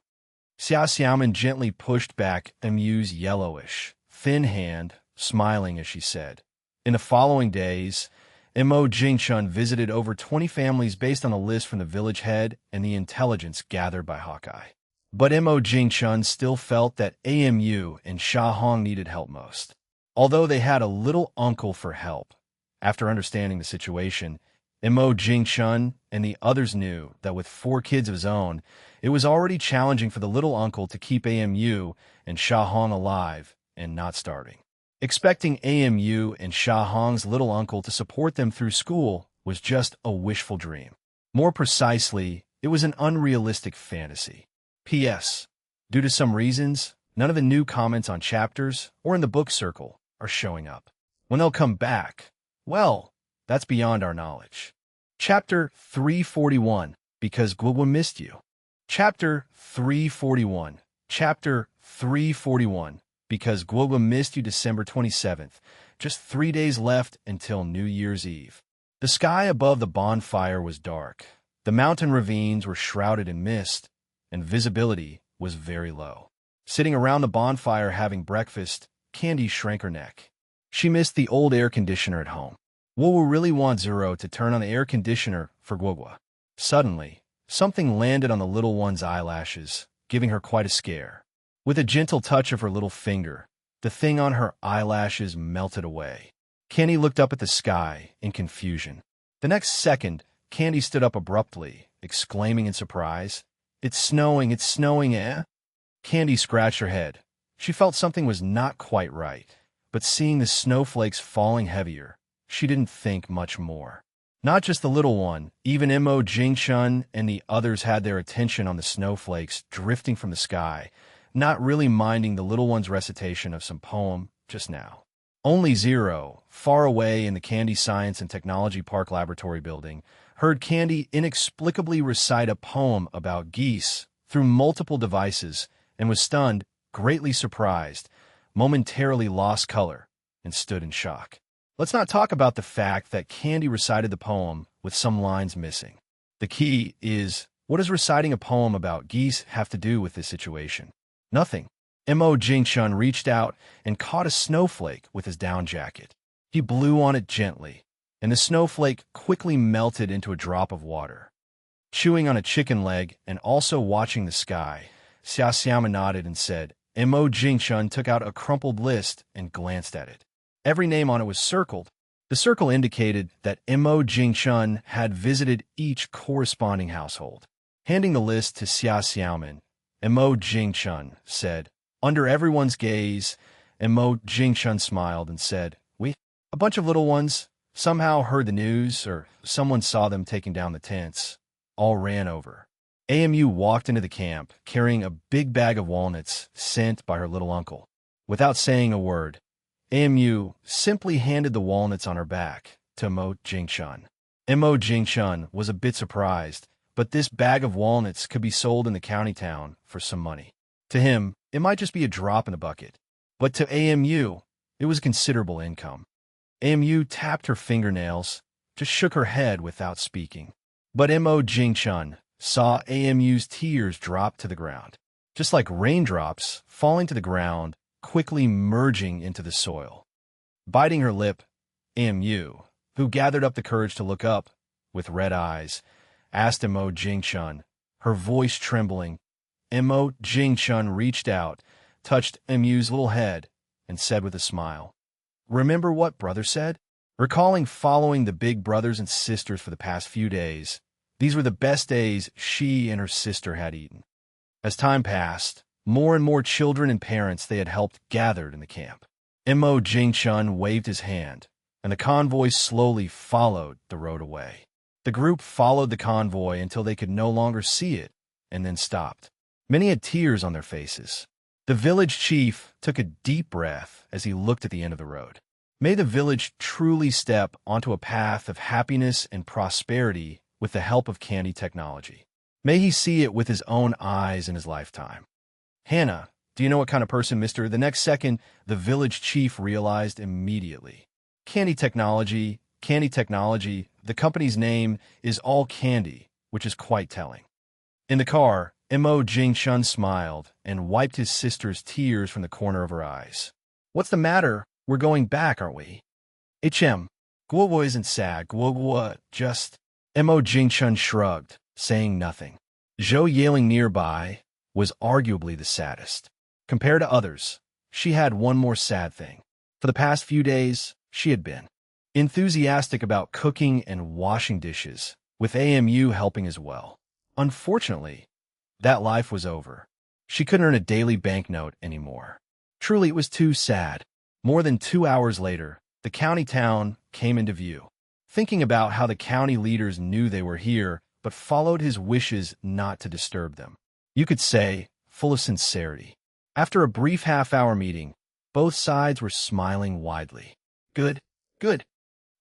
[SPEAKER 1] Xia Xiaoman gently pushed back Mu's yellowish, thin hand, smiling as she said, in the following days, Mo Jingchun visited over 20 families based on a list from the village head and the intelligence gathered by Hawkeye. But Mo Jingchun still felt that AMU and Sha Hong needed help most. Although they had a little uncle for help, after understanding the situation, Mo Jingchun and the others knew that with 4 kids of his own, it was already challenging for the little uncle to keep AMU and Sha Hong alive and not starving. Expecting AMU and Sha Hong's little uncle to support them through school was just a wishful dream. More precisely, it was an unrealistic fantasy. P.S. Due to some reasons, none of the new comments on chapters or in the book circle are showing up. When they'll come back, well, that's beyond our knowledge. Chapter 341, Because Guogwa Missed You. Chapter 341. Chapter 341. Because Guogwa missed you, December 27th. Just 3 days left until New Year's Eve. The sky above the bonfire was dark. The mountain ravines were shrouded in mist, and visibility was very low. Sitting around the bonfire having breakfast, Candy shrank her neck. She missed the old air conditioner at home. Guogwa really wants Zero to turn on the air conditioner for Guogwa. Suddenly, something landed on the little one's eyelashes, giving her quite a scare. With a gentle touch of her little finger, the thing on her eyelashes melted away. Candy looked up at the sky in confusion. The next second, Candy stood up abruptly, exclaiming in surprise, it's snowing, eh?" Candy scratched her head. She felt something was not quite right, but seeing the snowflakes falling heavier, she didn't think much more. Not just the little one, even Mo Jingchun and the others had their attention on the snowflakes drifting from the sky, not really minding the little one's recitation of some poem just now. Only Zero, far away in the Candy Science and Technology Park Laboratory building, heard Candy inexplicably recite a poem about geese through multiple devices and was stunned, greatly surprised, momentarily lost color and stood in shock. Let's not talk about the fact that Candy recited the poem with some lines missing. The key is, what does reciting a poem about geese have to do with this situation? Nothing. Mo Jingshun reached out and caught a snowflake with his down jacket. He blew on it gently, and the snowflake quickly melted into a drop of water. Chewing on a chicken leg and also watching the sky, Xia Xiaoma nodded and said, Mo Jingshun took out a crumpled list and glanced at it. Every name on it was circled. The circle indicated that Mo Jingshun had visited each corresponding household. Handing the list to Xia Xiaoman, Mo Jingshun said, under everyone's gaze, Mo Jingshun smiled and said, we, a bunch of little ones, somehow heard the news or someone saw them taking down the tents, all ran over. AMU walked into the camp carrying a big bag of walnuts sent by her little uncle. Without saying a word, AMU simply handed the walnuts on her back to Mo Jingshun. Mo Jingshun was a bit surprised, but this bag of walnuts could be sold in the county town for some money. To him, it might just be a drop in the bucket, but to AMU, it was considerable income. AMU tapped her fingernails, just shook her head without speaking. But Mo Jingshun saw AMU's tears drop to the ground, just like raindrops falling to the ground, quickly merging into the soil. Biting her lip, AMU, who gathered up the courage to look up, with red eyes, asked Mo Jingshun, her voice trembling. Mo Jingshun reached out, touched MU's little head, and said with a smile, remember what brother said? Recalling following the big brothers and sisters for the past few days, these were the best days she and her sister had eaten. As time passed, more and more children and parents they had helped gathered in the camp. Mo Jingshun waved his hand, and the convoy slowly followed the road away. The group followed the convoy until they could no longer see it, and then stopped. Many had tears on their faces. The village chief took a deep breath as he looked at the end of the road. May the village truly step onto a path of happiness and prosperity with the help of candy technology. May he see it with his own eyes in his lifetime. Hannah, do you know what kind of person Mr. The next second, the village chief realized immediately. Candy technology, the company's name is All Candy, which is quite telling. In the car, Mo Jingshun smiled and wiped his sister's tears from the corner of her eyes. What's the matter? We're going back, aren't we? Guo isn't sad, Guo, just... Mo Jingshun shrugged, saying nothing. Zhou yailing nearby was arguably the saddest. Compared to others, she had one more sad thing. For the past few days, she had been enthusiastic about cooking and washing dishes, with AMU helping as well. Unfortunately, that life was over. She couldn't earn a daily banknote anymore. Truly, it was too sad. More than 2 hours later, the county town came into view. Thinking about how the county leaders knew they were here, but followed his wishes not to disturb them. You could say, full of sincerity. After a brief half-hour meeting, both sides were smiling widely. Good.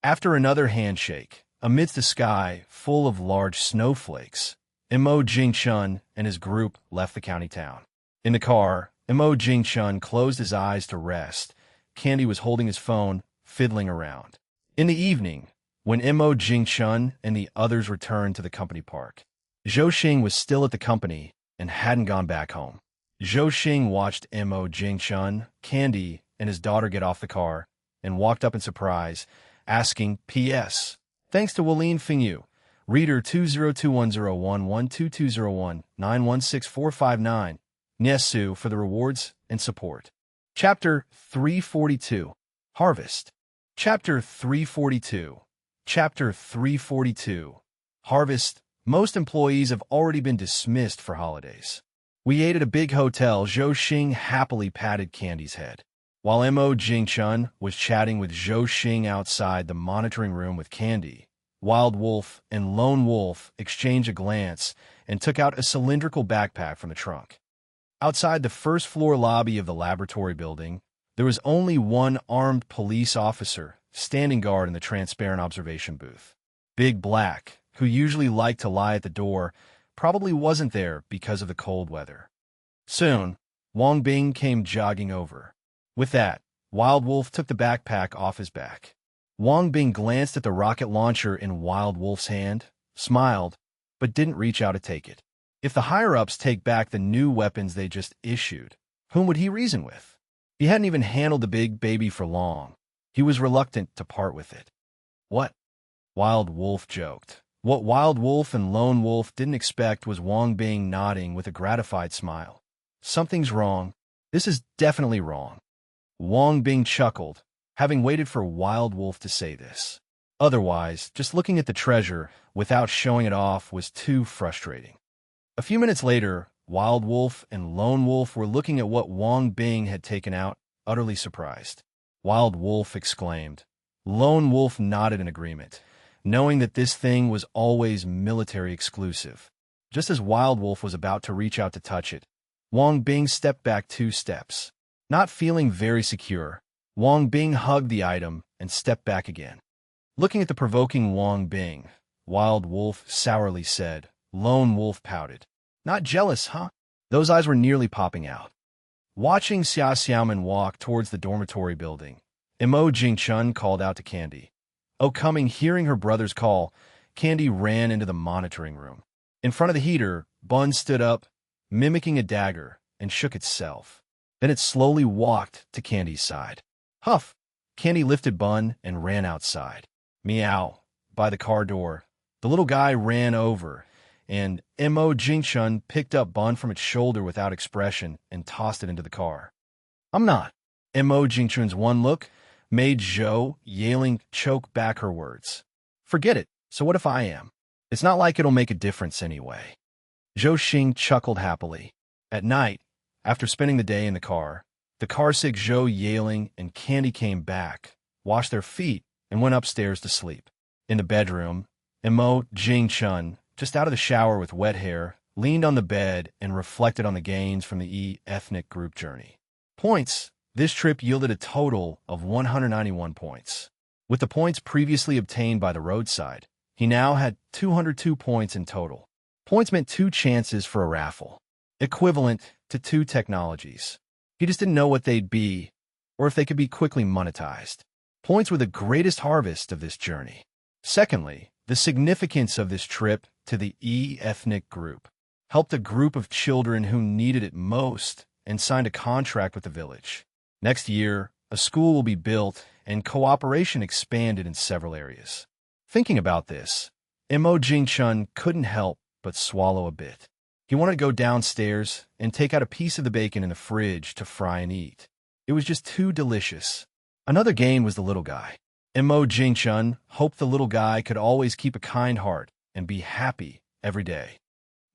[SPEAKER 1] After another handshake, amidst the sky full of large snowflakes, Mo Jingshun and his group left the county town. In the car, Mo Jingshun closed his eyes to rest. Candy was holding his phone, fiddling around. In the evening, when Mo Jingshun and the others returned to the company park, Zhou Xing was still at the company and hadn't gone back home. Zhou Xing watched Mo Jingshun, Candy, and his daughter get off the car and walked up in surprise, asking, P.S. Thanks to Walene Fingyu, Reader 20210112201916459, Nesu for the rewards and support. Chapter 342, Harvest. Chapter 342. Harvest. Most employees have already been dismissed for holidays. We ate at a big hotel. Zhou Xing happily patted Candy's head, while Mo Jingshun was chatting with Zhou Xing outside the monitoring room with Candy. Wild Wolf and Lone Wolf exchanged a glance and took out a cylindrical backpack from the trunk. Outside the first-floor lobby of the laboratory building, there was only one armed police officer standing guard in the transparent observation booth. Big Black, who usually liked to lie at the door, probably wasn't there because of the cold weather. Soon, Wang Bing came jogging over. With that, Wild Wolf took the backpack off his back. Wang Bing glanced at the rocket launcher in Wild Wolf's hand, smiled, but didn't reach out to take it. If the higher-ups take back the new weapons they just issued, whom would he reason with? He hadn't even handled the big baby for long. He was reluctant to part with it. What? Wild Wolf joked. What Wild Wolf and Lone Wolf didn't expect was Wang Bing nodding with a gratified smile. Something's wrong. This is definitely wrong. Wang Bing chuckled, having waited for Wild Wolf to say this. Otherwise, just looking at the treasure without showing it off was too frustrating. A few minutes later, Wild Wolf and Lone Wolf were looking at what Wang Bing had taken out, utterly surprised. Wild Wolf exclaimed. Lone Wolf nodded in agreement, knowing that this thing was always military exclusive. Just as Wild Wolf was about to reach out to touch it, Wang Bing stepped back 2 steps. Not feeling very secure, Wang Bing hugged the item and stepped back again. Looking at the provoking Wang Bing, Wild Wolf sourly said. Lone Wolf pouted. Not jealous, huh? Those eyes were nearly popping out. Watching Xia Xiaoman walk towards the dormitory building, Mo Jingchun called out to Candy. Coming, hearing her brother's call, Candy ran into the monitoring room. In front of the heater, Bun stood up, mimicking a dagger, and shook itself. Then it slowly walked to Candy's side. Huff! Candy lifted Bun and ran outside. Meow! By the car door, the little guy ran over, and Mo Jingchun picked up Bun from its shoulder without expression and tossed it into the car. I'm not. Mo Jingchun's one look made Zhou Yaling choke back her words. Forget it. So what if I am? It's not like it'll make a difference anyway. Zhou Xing chuckled happily. At night, after spending the day in the car-sick Zhou Yaling and Candy came back, washed their feet, and went upstairs to sleep. In the bedroom, Mo Jingchun, just out of the shower with wet hair, leaned on the bed and reflected on the gains from the ethnic group journey. Points. This trip yielded a total of 191 points. With the points previously obtained by the roadside, he now had 202 points in total. Points meant 2 chances for a raffle, equivalent to 2 technologies. He just didn't know what they'd be, or if they could be quickly monetized. Points were the greatest harvest of this journey. Secondly, the significance of this trip to the ethnic group helped a group of children who needed it most and signed a contract with the village. Next year, a school will be built and cooperation expanded in several areas. Thinking about this, Mo Jingchun couldn't help but swallow a bit. He wanted to go downstairs and take out a piece of the bacon in the fridge to fry and eat. It was just too delicious. Another gain was the little guy. Mo Jingchun hoped the little guy could always keep a kind heart and be happy every day.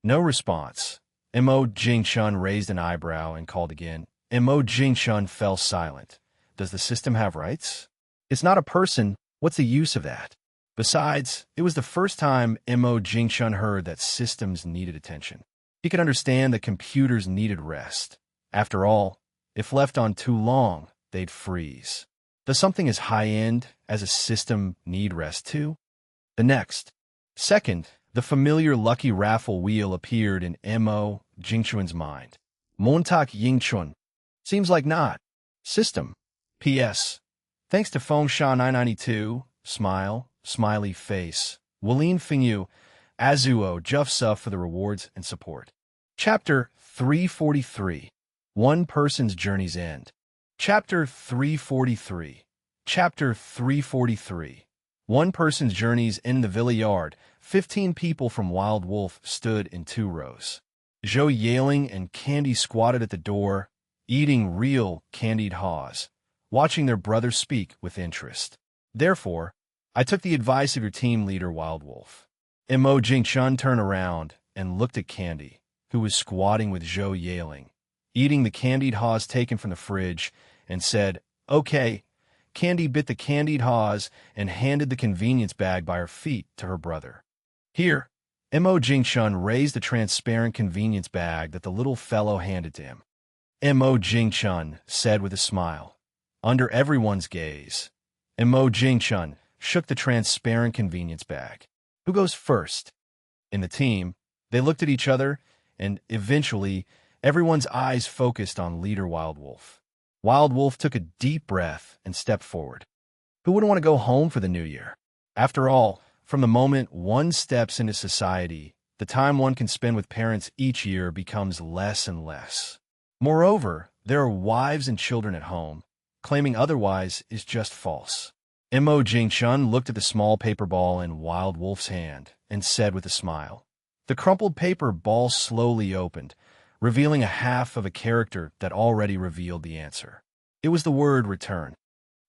[SPEAKER 1] No response. Mo Jingchun raised an eyebrow and called again. Mo Jingchun fell silent. Does the system have rights? It's not a person. What's the use of that? Besides, it was the first time Mo Jingchun heard that systems needed attention. He could understand that computers needed rest. After all, if left on too long, they'd freeze. Does something as high-end as a system need rest too? The next. Second, the familiar lucky raffle wheel appeared in Mo Jingchun's mind. Montak Yingchun. Seems like not. System. P.S. Thanks to Fengsha 992, smile, smiley face, Walin Fingyu, Azuo, Jufsa for the rewards and support. Chapter 343. One Person's Journey's End. Chapter 343. Chapter 343. One person's journey's in the villa yard. 15 people from Wild Wolf stood in 2 rows. Zhou Yaling and Candy squatted at the door, eating real candied haws, watching their brother speak with interest. Therefore, I took the advice of your team leader, Wild Wolf. Mo Jingchun turned around and looked at Candy, who was squatting with Zhou Yaling, eating the candied haws taken from the fridge, and said, Okay. Candy bit the candied haws and handed the convenience bag by her feet to her brother. Here, Mo Jingchun raised the transparent convenience bag that the little fellow handed to him. Mo Jingchun said with a smile, under everyone's gaze. Mo Jingchun shook the transparent convenience bag. Who goes first? In the team, they looked at each other, and eventually, everyone's eyes focused on leader Wild Wolf. Wild Wolf took a deep breath and stepped forward. Who wouldn't want to go home for the new year? After all, from the moment one steps into society, the time one can spend with parents each year becomes less and less. Moreover, there are wives and children at home. Claiming otherwise is just false. Mo Jingchun looked at the small paper ball in Wild Wolf's hand and said with a smile. The crumpled paper ball slowly opened, revealing a half of a character that already revealed the answer. It was the word return.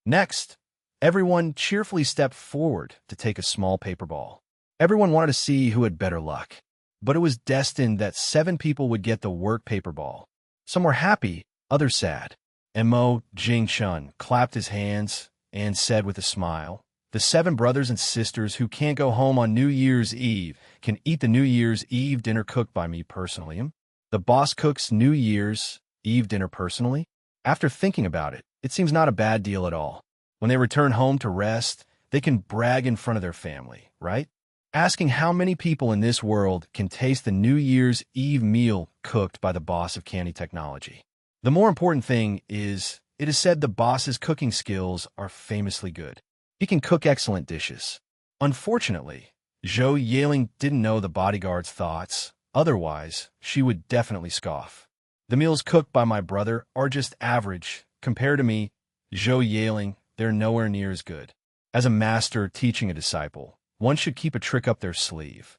[SPEAKER 1] Next, everyone cheerfully stepped forward to take a small paper ball. Everyone wanted to see who had better luck. But it was destined that 7 people would get the work paper ball. Some were happy, others sad. Mo Jingchun clapped his hands and said with a smile, the 7 brothers and sisters who can't go home on New Year's Eve can eat the New Year's Eve dinner cooked by me personally. The boss cooks New Year's Eve dinner personally? After thinking about it, it seems not a bad deal at all. When they return home to rest, they can brag in front of their family, right? Asking how many people in this world can taste the New Year's Eve meal cooked by the boss of Candy Technology. The more important thing is, it is said the boss's cooking skills are famously good. He can cook excellent dishes. Unfortunately, Zhou Yaling didn't know the bodyguard's thoughts, otherwise she would definitely scoff. The meals cooked by my brother are just average. Compared to me, Zhou Yaling, they're nowhere near as good. As a master teaching a disciple, one should keep a trick up their sleeve.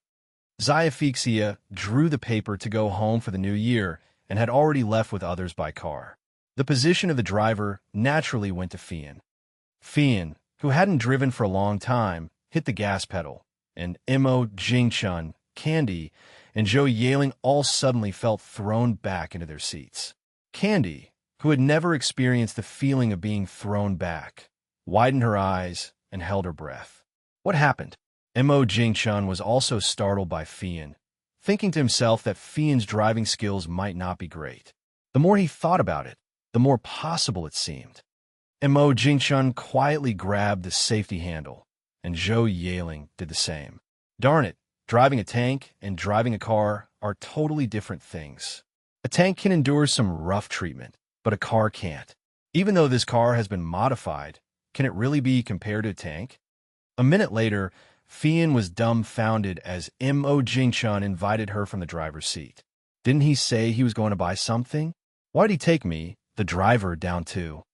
[SPEAKER 1] Xiaofixia drew the paper to go home for the new year and had already left with others by car. The position of the driver naturally went to Fian. Fian, who hadn't driven for a long time, hit the gas pedal, and Mo Jingchun, Candy, and Zhou Yaling all suddenly felt thrown back into their seats. Candy, who had never experienced the feeling of being thrown back, widened her eyes and held her breath. What happened? Mo Jingchun was also startled by Fian, thinking to himself that Fian's driving skills might not be great. The more he thought about it, the more possible it seemed. Mo Jingchun quietly grabbed the safety handle, and Zhou Yaling did the same. Darn it, driving a tank and driving a car are totally different things. A tank can endure some rough treatment, but a car can't. Even though this car has been modified, can it really be compared to a tank? A minute later, Fian was dumbfounded as Mo Jingchun invited her from the driver's seat. Didn't he say he was going to buy something? Why'd he take me, the driver, down too?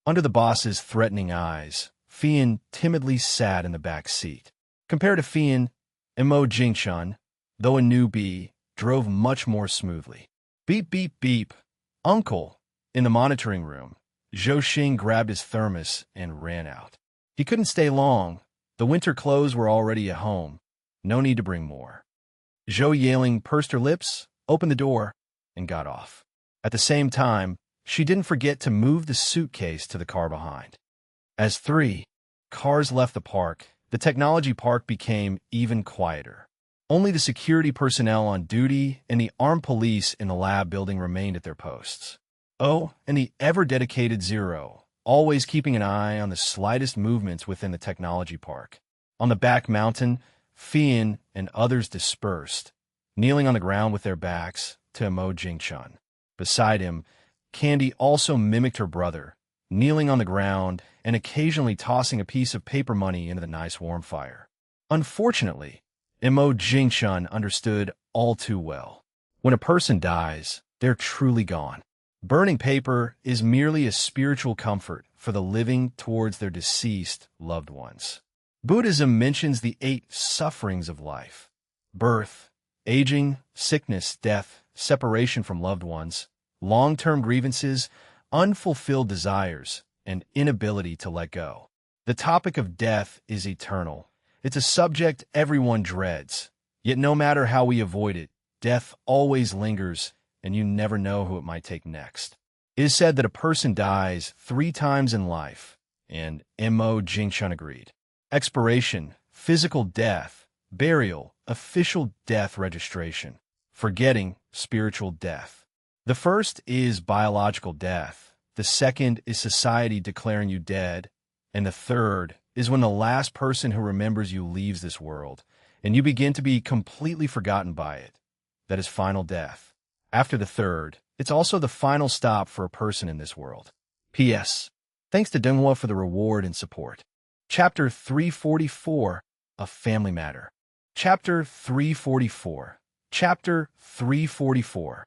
[SPEAKER 1] Under the boss's threatening eyes, Fian timidly sat in the back seat. Compared to Fian, Mo Jingchun, though a newbie, drove much more smoothly. Beep, beep, beep. Uncle! In the monitoring room, Zhou Xing grabbed his thermos and ran out. He couldn't stay long. The winter clothes were already at home. No need to bring more. Zhou Yaling pursed her lips, opened the door, and got off. At the same time, she didn't forget to move the suitcase to the car behind. As 3 cars left the park, the technology park became even quieter. Only the security personnel on duty and the armed police in the lab building remained at their posts. Oh, and the ever-dedicated Zero, always keeping an eye on the slightest movements within the technology park. On the back mountain, Fian and others dispersed, kneeling on the ground with their backs to Mo Jingchun. Beside him, Candy also mimicked her brother, kneeling on the ground and occasionally tossing a piece of paper money into the nice warm fire. Unfortunately, Mo Jingchun understood all too well. When a person dies, they're truly gone. Burning paper is merely a spiritual comfort for the living towards their deceased loved ones. Buddhism mentions the 8 sufferings of life: birth, aging, sickness, death, separation from loved ones, long-term grievances, unfulfilled desires, and inability to let go. The topic of death is eternal. It's a subject everyone dreads. Yet no matter how we avoid it, death always lingers, and you never know who it might take next. It is said that a person dies 3 times in life, and Mo Jingchun agreed. Expiration, physical death; burial, official death registration; forgetting, spiritual death. The first is biological death, the second is society declaring you dead, and the third is when the last person who remembers you leaves this world, and you begin to be completely forgotten by it. That is final death. After the third, it's also the final stop for a person in this world. P.S. Thanks to Donghua for the reward and support. Chapter 344, A Family Matter. Chapter 344. Chapter 344.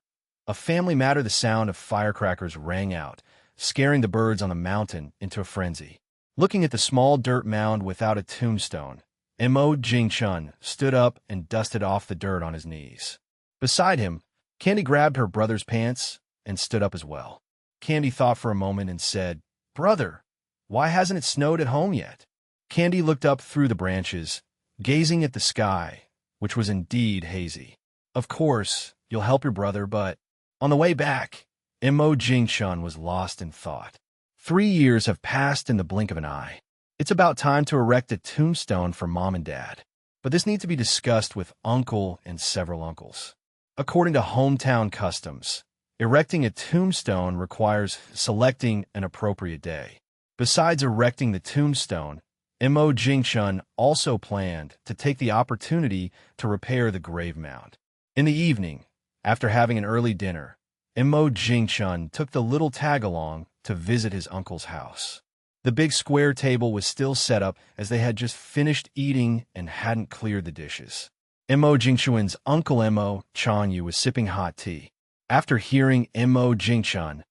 [SPEAKER 1] A family matter. The sound of firecrackers rang out, scaring the birds on the mountain into a frenzy. Looking at the small dirt mound without a tombstone, Mo Jingchun stood up and dusted off the dirt on his knees. Beside him, Candy grabbed her brother's pants and stood up as well. Candy thought for a moment and said, "Brother, why hasn't it snowed at home yet?" Candy looked up through the branches, gazing at the sky, which was indeed hazy. "Of course, you'll help your brother, but..." On the way back, Mo Jingchun was lost in thought. 3 years have passed in the blink of an eye. It's about time to erect a tombstone for Mom and Dad. But this needs to be discussed with Uncle and several uncles. According to hometown customs, erecting a tombstone requires selecting an appropriate day. Besides erecting the tombstone, Mo Jingchun also planned to take the opportunity to repair the grave mound. In the evening, after having an early dinner, Mo Jingchun took the little tag-along to visit his uncle's house. The big square table was still set up as they had just finished eating and hadn't cleared the dishes. Mo Jingchun's uncle Mo Chanyu was sipping hot tea. After hearing Mo Jingchun,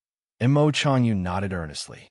[SPEAKER 1] Mo Chanyu nodded earnestly.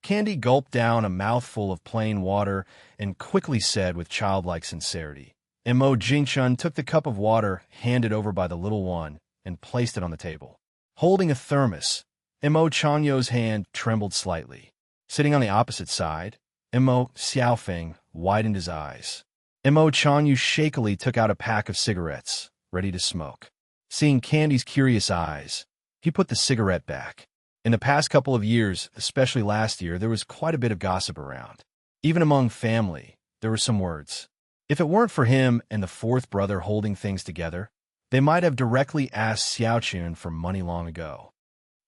[SPEAKER 1] Candy gulped down a mouthful of plain water and quickly said with childlike sincerity, Mo Jingchun took the cup of water handed over by the little one and placed it on the table. Holding a thermos, Mo Chanyu's hand trembled slightly. Sitting on the opposite side, Mo Xiaofeng widened his eyes. Mo Chanyu shakily took out a pack of cigarettes, ready to smoke. Seeing Candy's curious eyes, he put the cigarette back. In the past couple of years, especially last year, there was quite a bit of gossip around. Even among family, there were some words. If it weren't for him and the fourth brother holding things together, they might have directly asked Xiaochun for money long ago.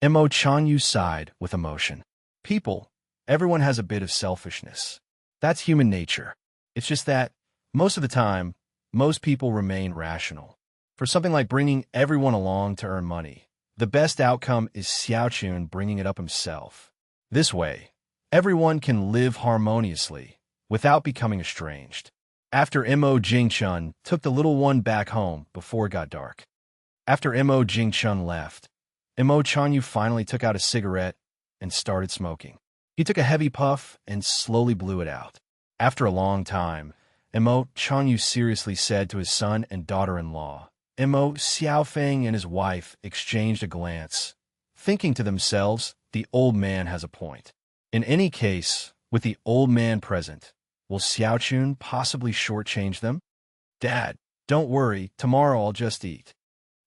[SPEAKER 1] Mo Chanyu sighed with emotion. Everyone has a bit of selfishness. That's human nature. It's just that, most of the time, most people remain rational. For something like bringing everyone along to earn money, the best outcome is Xiaochun bringing it up himself. This way, everyone can live harmoniously without becoming estranged. After Mo Jingchun took the little one back home before it got dark. After Mo Jingchun left, Mo Chanyu finally took out a cigarette and started smoking. He took a heavy puff and slowly blew it out. After a long time, Mo Chanyu seriously said to his son and daughter-in-law, Mo Xiaofeng and his wife exchanged a glance, thinking to themselves, the old man has a point. In any case, with the old man present, will Xiaochun possibly shortchange them? Dad, don't worry, tomorrow I'll just eat.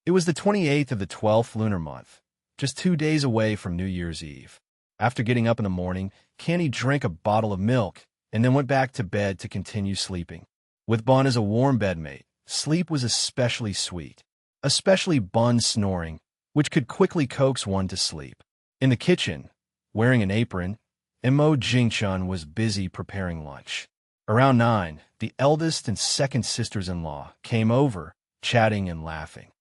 [SPEAKER 1] It was the 28th of the 12th lunar month, just 2 days away from New Year's Eve. After getting up in the morning, Candy drank a bottle of milk and then went back to bed to continue sleeping. With Bun as a warm bedmate, sleep was especially sweet, especially Bun snoring, which could quickly coax one to sleep. In the kitchen, wearing an apron, Mo Jingchun was busy preparing lunch. Around 9, the eldest and second sisters-in-law came over, chatting and laughing.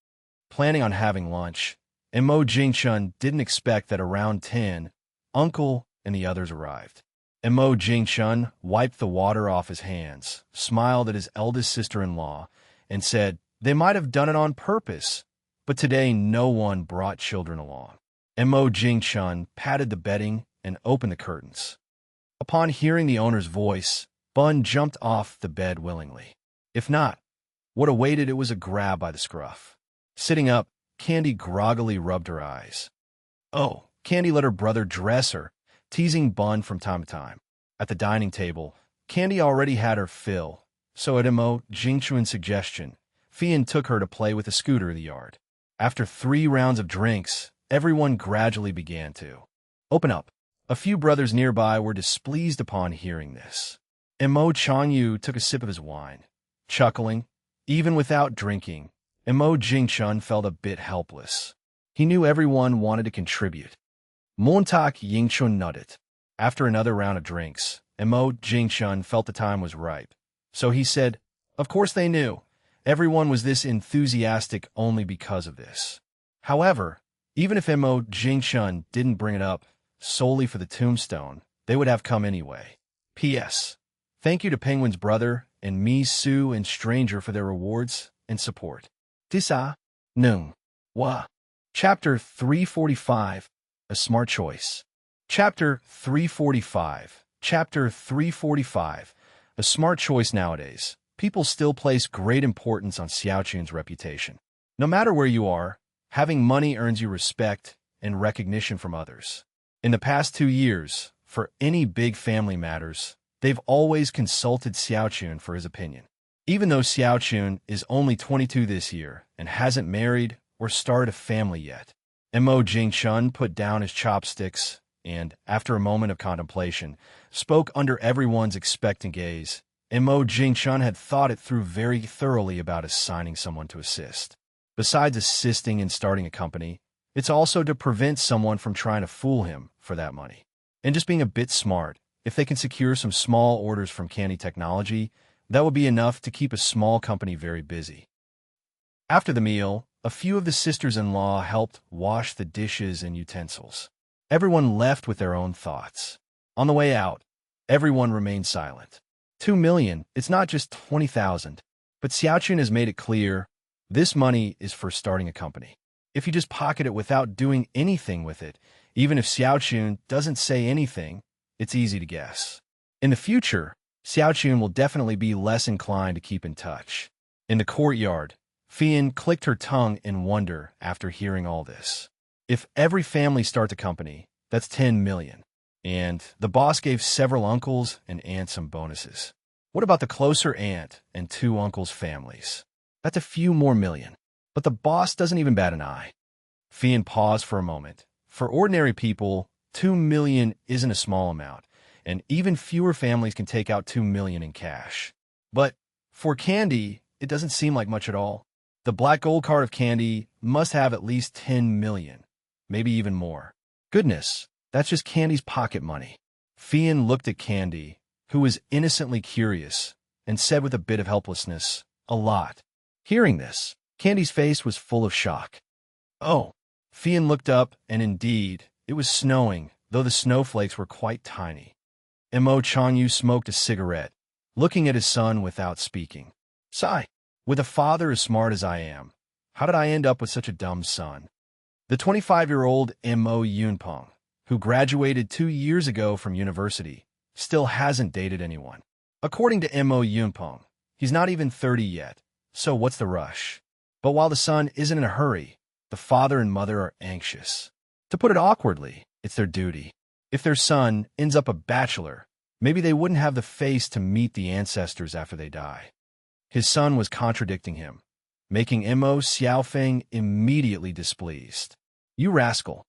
[SPEAKER 1] Planning on having lunch, Mo Jingchun didn't expect that around 10, Uncle and the others arrived. Mo Jingchun wiped the water off his hands, smiled at his eldest sister-in-law, and said, they might have done it on purpose, but today no one brought children along. Mo Jingchun patted the bedding and opened the curtains. Upon hearing the owner's voice, Bun jumped off the bed willingly. If not, what awaited it was a grab by the scruff. Sitting up, Candy groggily rubbed her eyes. Oh, Candy let her brother dress her, teasing Bun from time to time. At the dining table, Candy already had her fill, so at Mo Jingchun's suggestion, Fian took her to play with a scooter in the yard. After 3 rounds of drinks, everyone gradually began to open up. A few brothers nearby were displeased upon hearing this. Mo Chanyu took a sip of his wine. Chuckling, even without drinking, Mo Jingchun felt a bit helpless. He knew everyone wanted to contribute. Montak Yingchun nodded. After another round of drinks, Mo Jingchun felt the time was ripe. So he said, of course they knew. Everyone was this enthusiastic only because of this. However, even if Mo Jingchun didn't bring it up, solely for the tombstone, they would have come anyway. P.S. Thank you to Penguin's brother and me, Sue, and Stranger for their rewards and support. Tisa. Nung. Wa. Chapter 345. A Smart Choice. Chapter 345. Chapter 345. A smart choice. Nowadays, people still place great importance on Xiaochun's reputation. No matter where you are, having money earns you respect and recognition from others. In the past 2 years, for any big family matters, they've always consulted Xiaochun for his opinion. Even though Xiaochun is only 22 this year and hasn't married or started a family yet, Mo Jingchun put down his chopsticks and, after a moment of contemplation, spoke under everyone's expectant gaze. Mo Jingchun had thought it through very thoroughly about assigning someone to assist. Besides assisting in starting a company, it's also to prevent someone from trying to fool him for that money. And just being a bit smart, if they can secure some small orders from Candy Technology, that would be enough to keep a small company very busy. After the meal, a few of the sisters-in-law helped wash the dishes and utensils. Everyone left with their own thoughts. On the way out, everyone remained silent. 2 million, it's not just 20,000. But Xiaochun has made it clear, this money is for starting a company. If you just pocket it without doing anything with it, even if Xiaochun doesn't say anything, it's easy to guess. In the future, Xiaochun will definitely be less inclined to keep in touch. In the courtyard, Fian clicked her tongue in wonder after hearing all this. If every family starts a company, that's 10 million. And the boss gave several uncles and aunts some bonuses. What about the closer aunt and 2 uncles' families? That's a few more million. But the boss doesn't even bat an eye. Fian paused for a moment. For ordinary people, 2 million isn't a small amount, and even fewer families can take out 2 million in cash. But for Candy, it doesn't seem like much at all. The black gold card of Candy must have at least 10 million, maybe even more. Goodness, that's just Candy's pocket money. Fian looked at Candy, who was innocently curious, and said with a bit of helplessness, a lot. Hearing this, Candy's face was full of shock. Oh. Fian looked up, and indeed, it was snowing, though the snowflakes were quite tiny. Mo Changyu smoked a cigarette, looking at his son without speaking. Sigh. With a father as smart as I am, how did I end up with such a dumb son? The 25-year-old Mo Yunpeng, who graduated 2 years ago from university, still hasn't dated anyone. According to Mo Yunpeng, he's not even 30 yet, so what's the rush? But while the son isn't in a hurry, the father and mother are anxious. To put it awkwardly, it's their duty. If their son ends up a bachelor, maybe they wouldn't have the face to meet the ancestors after they die. His son was contradicting him, making Mo Xiaofeng immediately displeased. You rascal.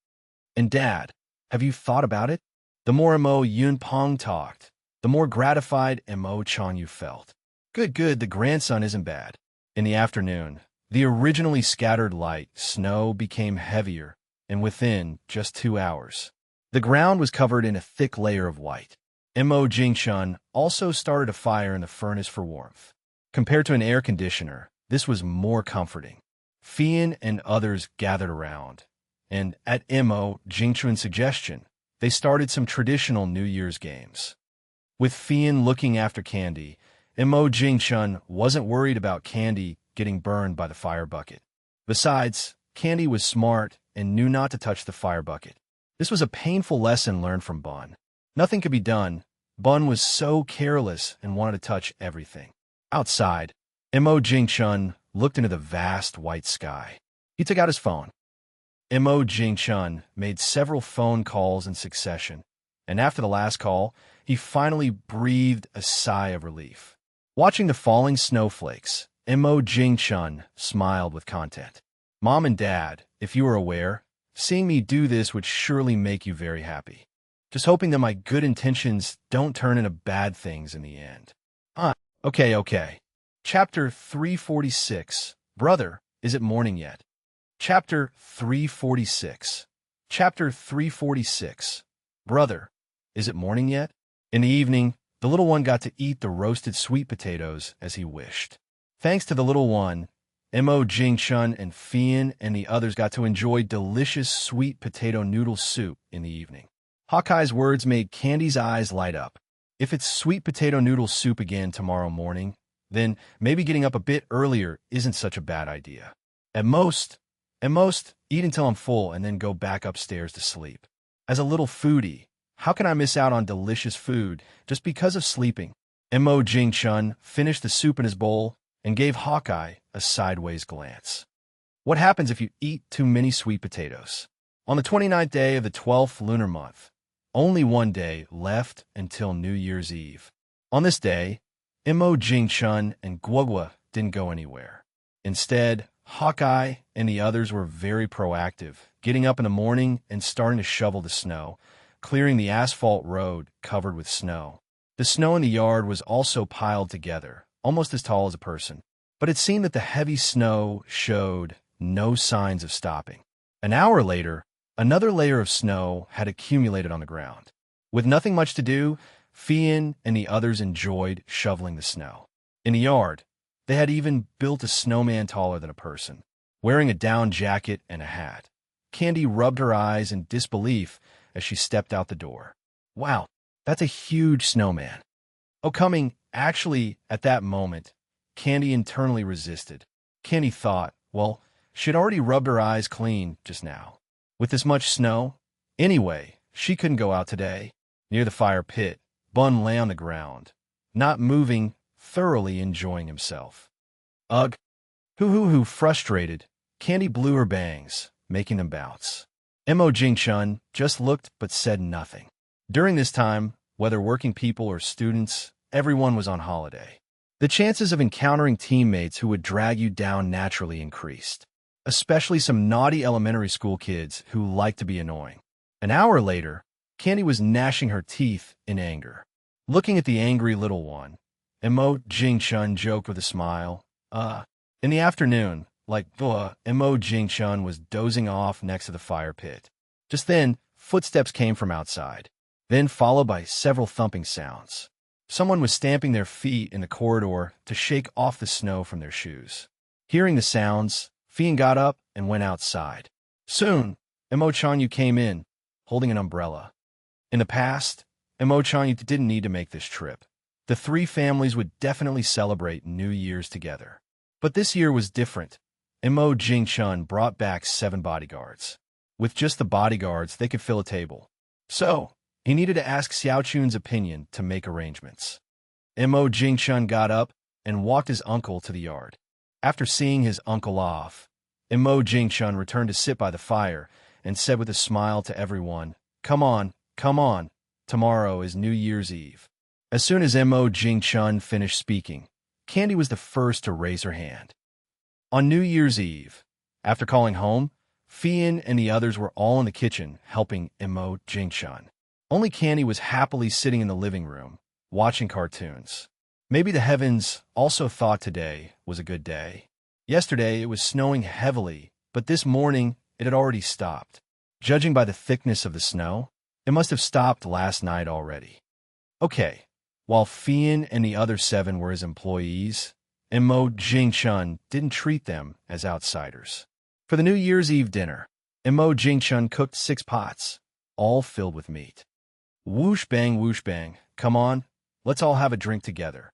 [SPEAKER 1] And Dad, have you thought about it? The more Mo Yunpeng talked, the more gratified Mo Changyu felt. Good, the grandson isn't bad. In the afternoon, the originally scattered light snow became heavier, and within just 2 hours, the ground was covered in a thick layer of white. Mo Jingchun also started a fire in the furnace for warmth. Compared to an air conditioner, this was more comforting. Fian and others gathered around, and at Mo Jingchun's suggestion, they started some traditional New Year's games. With Fian looking after Candy, Mo Jingchun wasn't worried about Candy getting burned by the fire bucket. Besides, Candy was smart and knew not to touch the fire bucket. This was a painful lesson learned from Bun. Nothing could be done. Bun was so careless and wanted to touch everything. Outside, Mo Jingchun looked into the vast white sky. He took out his phone. Mo Jingchun made several phone calls in succession, and after the last call, he finally breathed a sigh of relief. Watching the falling snowflakes, Mo Jingchun smiled with content. Mom and Dad, if you were aware, seeing me do this would surely make you very happy. Just hoping that my good intentions don't turn into bad things in the end. Okay. Chapter 346. Brother, is it morning yet? Chapter 346. Chapter 346. Brother, is it morning yet? In the evening, the little one got to eat the roasted sweet potatoes as he wished. Thanks to the little one, Mo Jingchun and Fian and the others got to enjoy delicious sweet potato noodle soup in the evening. Hawkeye's words made Candy's eyes light up. If it's sweet potato noodle soup again tomorrow morning, then maybe getting up a bit earlier isn't such a bad idea. At most, eat until I'm full and then go back upstairs to sleep. As a little foodie, how can I miss out on delicious food just because of sleeping? Mo Jing-chun finished the soup in his bowl and gave Hawkeye a sideways glance. What happens if you eat too many sweet potatoes? On the 29th day of the 12th lunar month, only one day left until New Year's Eve. On this day, Mo Jing-chun and Guogua didn't go anywhere. Instead, Hawkeye and the others were very proactive, getting up in the morning and starting to shovel the snow, clearing the asphalt road covered with snow. The snow in the yard was also piled together, almost as tall as a person. But it seemed that the heavy snow showed no signs of stopping. An hour later, another layer of snow had accumulated on the ground. With nothing much to do, Fian and the others enjoyed shoveling the snow. In the yard, they had even built a snowman taller than a person, wearing a down jacket and a hat. Candy rubbed her eyes in disbelief as she stepped out the door. Wow, that's a huge snowman. Actually, at that moment, Candy internally resisted. Candy thought, well, she'd already rubbed her eyes clean just now. With this much snow? Anyway, she couldn't go out today. Near the fire pit, Bun lay on the ground, not moving, thoroughly enjoying himself. Ugh! Hoo-hoo-hoo, frustrated, Candy blew her bangs, making them bounce. Mo Jing-chun just looked but said nothing. During this time, whether working people or students, everyone was on holiday. The chances of encountering teammates who would drag you down naturally increased, especially some naughty elementary school kids who like to be annoying. An hour later, Candy was gnashing her teeth in anger. Looking at the angry little one, Mo Jing-chun joked with a smile. In the afternoon, Mo Jing-chun was dozing off next to the fire pit. Just then, footsteps came from outside, then followed by several thumping sounds. Someone was stamping their feet in the corridor to shake off the snow from their shoes. Hearing the sounds, Fian got up and went outside. Soon, Mo Chanyu came in, holding an umbrella. In the past, Mo Chanyu didn't need to make this trip. The three families would definitely celebrate New Year's together. But this year was different. Mo Jing-chun brought back 7 bodyguards. With just the bodyguards, they could fill a table. So, he needed to ask Xiao Chun's opinion to make arrangements. Mo Jing-chun got up and walked his uncle to the yard. After seeing his uncle off, Mo Jing-chun returned to sit by the fire and said with a smile to everyone, Come on, tomorrow is New Year's Eve. As soon as Mo Jing-chun finished speaking, Candy was the first to raise her hand. On New Year's Eve, after calling home, Fian and the others were all in the kitchen helping Mo Jing-chun. Only Candy was happily sitting in the living room, watching cartoons. Maybe the heavens also thought today was a good day. Yesterday, it was snowing heavily, but this morning, it had already stopped. Judging by the thickness of the snow, it must have stopped last night already. Okay, while Fian and the other 7 were his employees, Mo Jing-chun didn't treat them as outsiders. For the New Year's Eve dinner, Mo Jing-chun cooked 6 pots, all filled with meat. Whoosh bang, come on, let's all have a drink together.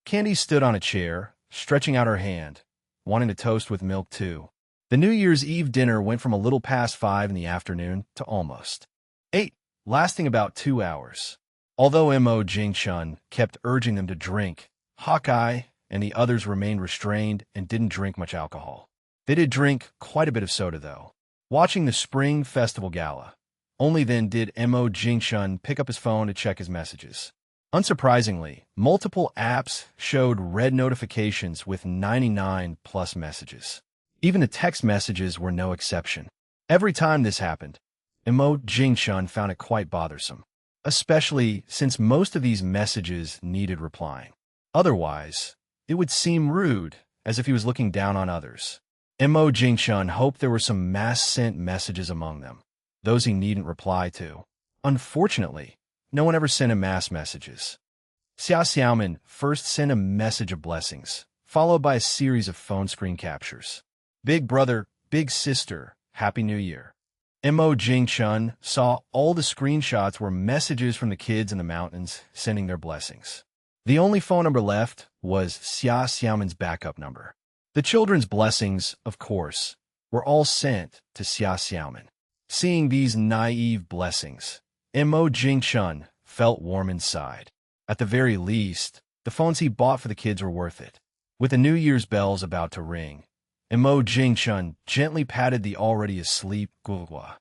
[SPEAKER 1] Candy stood on a chair, stretching out her hand, wanting to toast with milk too. The New Year's Eve dinner went from a little past 5 in the afternoon to almost 8, lasting about 2 hours. Although Mo Jing-chun kept urging them to drink, Hawkeye and the others remained restrained and didn't drink much alcohol. They did drink quite a bit of soda, though. Watching the Spring Festival Gala, only then did Mo Jing-chun pick up his phone to check his messages. Unsurprisingly, multiple apps showed red notifications with 99+ messages. Even the text messages were no exception. Every time this happened, Mo Jing-chun found it quite bothersome, especially since most of these messages needed replying. Otherwise, it would seem rude, as if he was looking down on others. Mo Jing-chun hoped there were some mass-sent messages among them, those he needn't reply to. Unfortunately, no one ever sent him mass messages. Xiao Xiaoman first sent a message of blessings, followed by a series of phone screen captures. Big brother, big sister, Happy New Year. Mo Jingchun saw all the screenshots were messages from the kids in the mountains sending their blessings. The only phone number left was Xia Xiaoman's backup number. The children's blessings, of course, were all sent to Xia Xiaoman. Seeing these naive blessings, Mo Jingchun felt warm inside. At the very least, the phones he bought for the kids were worth it. With the New Year's bells about to ring, Mo Jingchun gently patted the already asleep Guogua.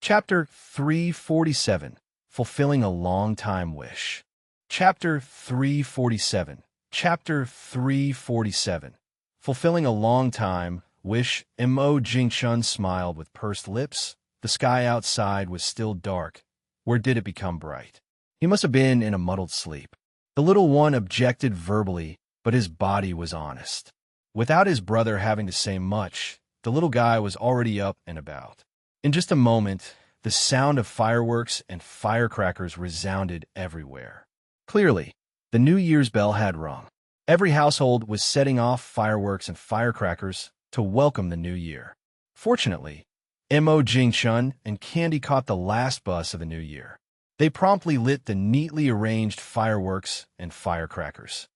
[SPEAKER 1] Chapter 347, Fulfilling a Long-Time Wish. Chapter 347. Chapter 347. Fulfilling a long-time wish. Mo Jingchun smiled with pursed lips. The sky outside was still dark. Where did it become bright? He must have been in a muddled sleep. The little one objected verbally, but his body was honest. Without his brother having to say much, the little guy was already up and about. In just a moment, the sound of fireworks and firecrackers resounded everywhere. Clearly, the New Year's bell had rung. Every household was setting off fireworks and firecrackers to welcome the new year. Fortunately, Mo Jingchun and Candy caught the last bus of the new year. They promptly lit the neatly arranged fireworks and firecrackers.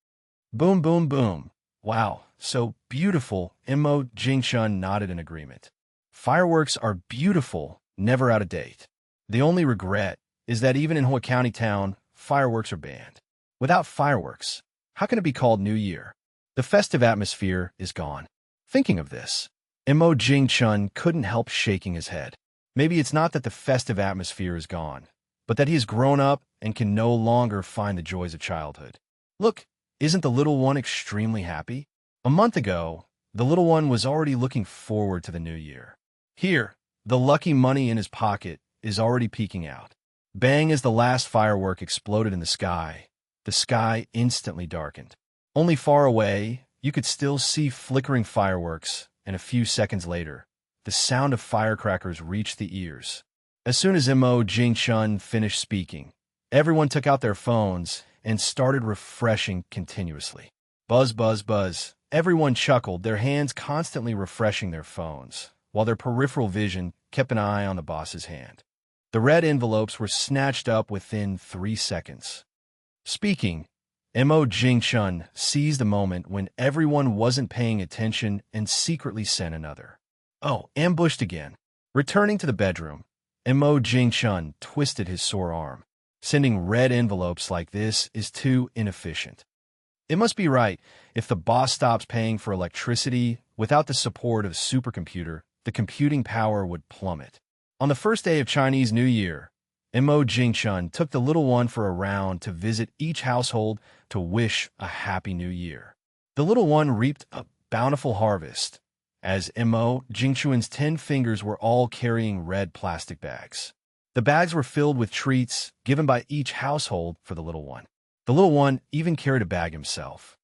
[SPEAKER 1] Boom, boom, boom. Wow, so beautiful. Mo Jingchun nodded in agreement. Fireworks are beautiful, never out of date. The only regret is that even in Hua County town, fireworks are banned. Without fireworks, how can it be called New Year? The festive atmosphere is gone. Thinking of this, Mo Jingchun couldn't help shaking his head. Maybe it's not that the festive atmosphere is gone, but that he has grown up and can no longer find the joys of childhood. Look, isn't the little one extremely happy? A month ago, the little one was already looking forward to the new year. Here, the lucky money in his pocket is already peeking out. Bang as the last firework exploded in the sky instantly darkened. Only far away, you could still see flickering fireworks, and a few seconds later, the sound of firecrackers reached the ears. As soon as Mo Jingchun finished speaking, everyone took out their phones and started refreshing continuously. Buzz, buzz, buzz. Everyone chuckled, their hands constantly refreshing their phones, while their peripheral vision kept an eye on the boss's hand. The red envelopes were snatched up within 3 seconds. Speaking, Mo Jingchun seized the moment when everyone wasn't paying attention and secretly sent another. Oh, ambushed again. Returning to the bedroom, Mo Jingchun twisted his sore arm. Sending red envelopes like this is too inefficient. It must be right. If the boss stops paying for electricity without the support of a supercomputer, the computing power would plummet. On the first day of Chinese New Year, Mo Jingchun took the little one for a round to visit each household to wish a happy new year. The little one reaped a bountiful harvest, as Mo Jingchun's 10 fingers were all carrying red plastic bags. The bags were filled with treats given by each household for the little one. The little one even carried a bag himself.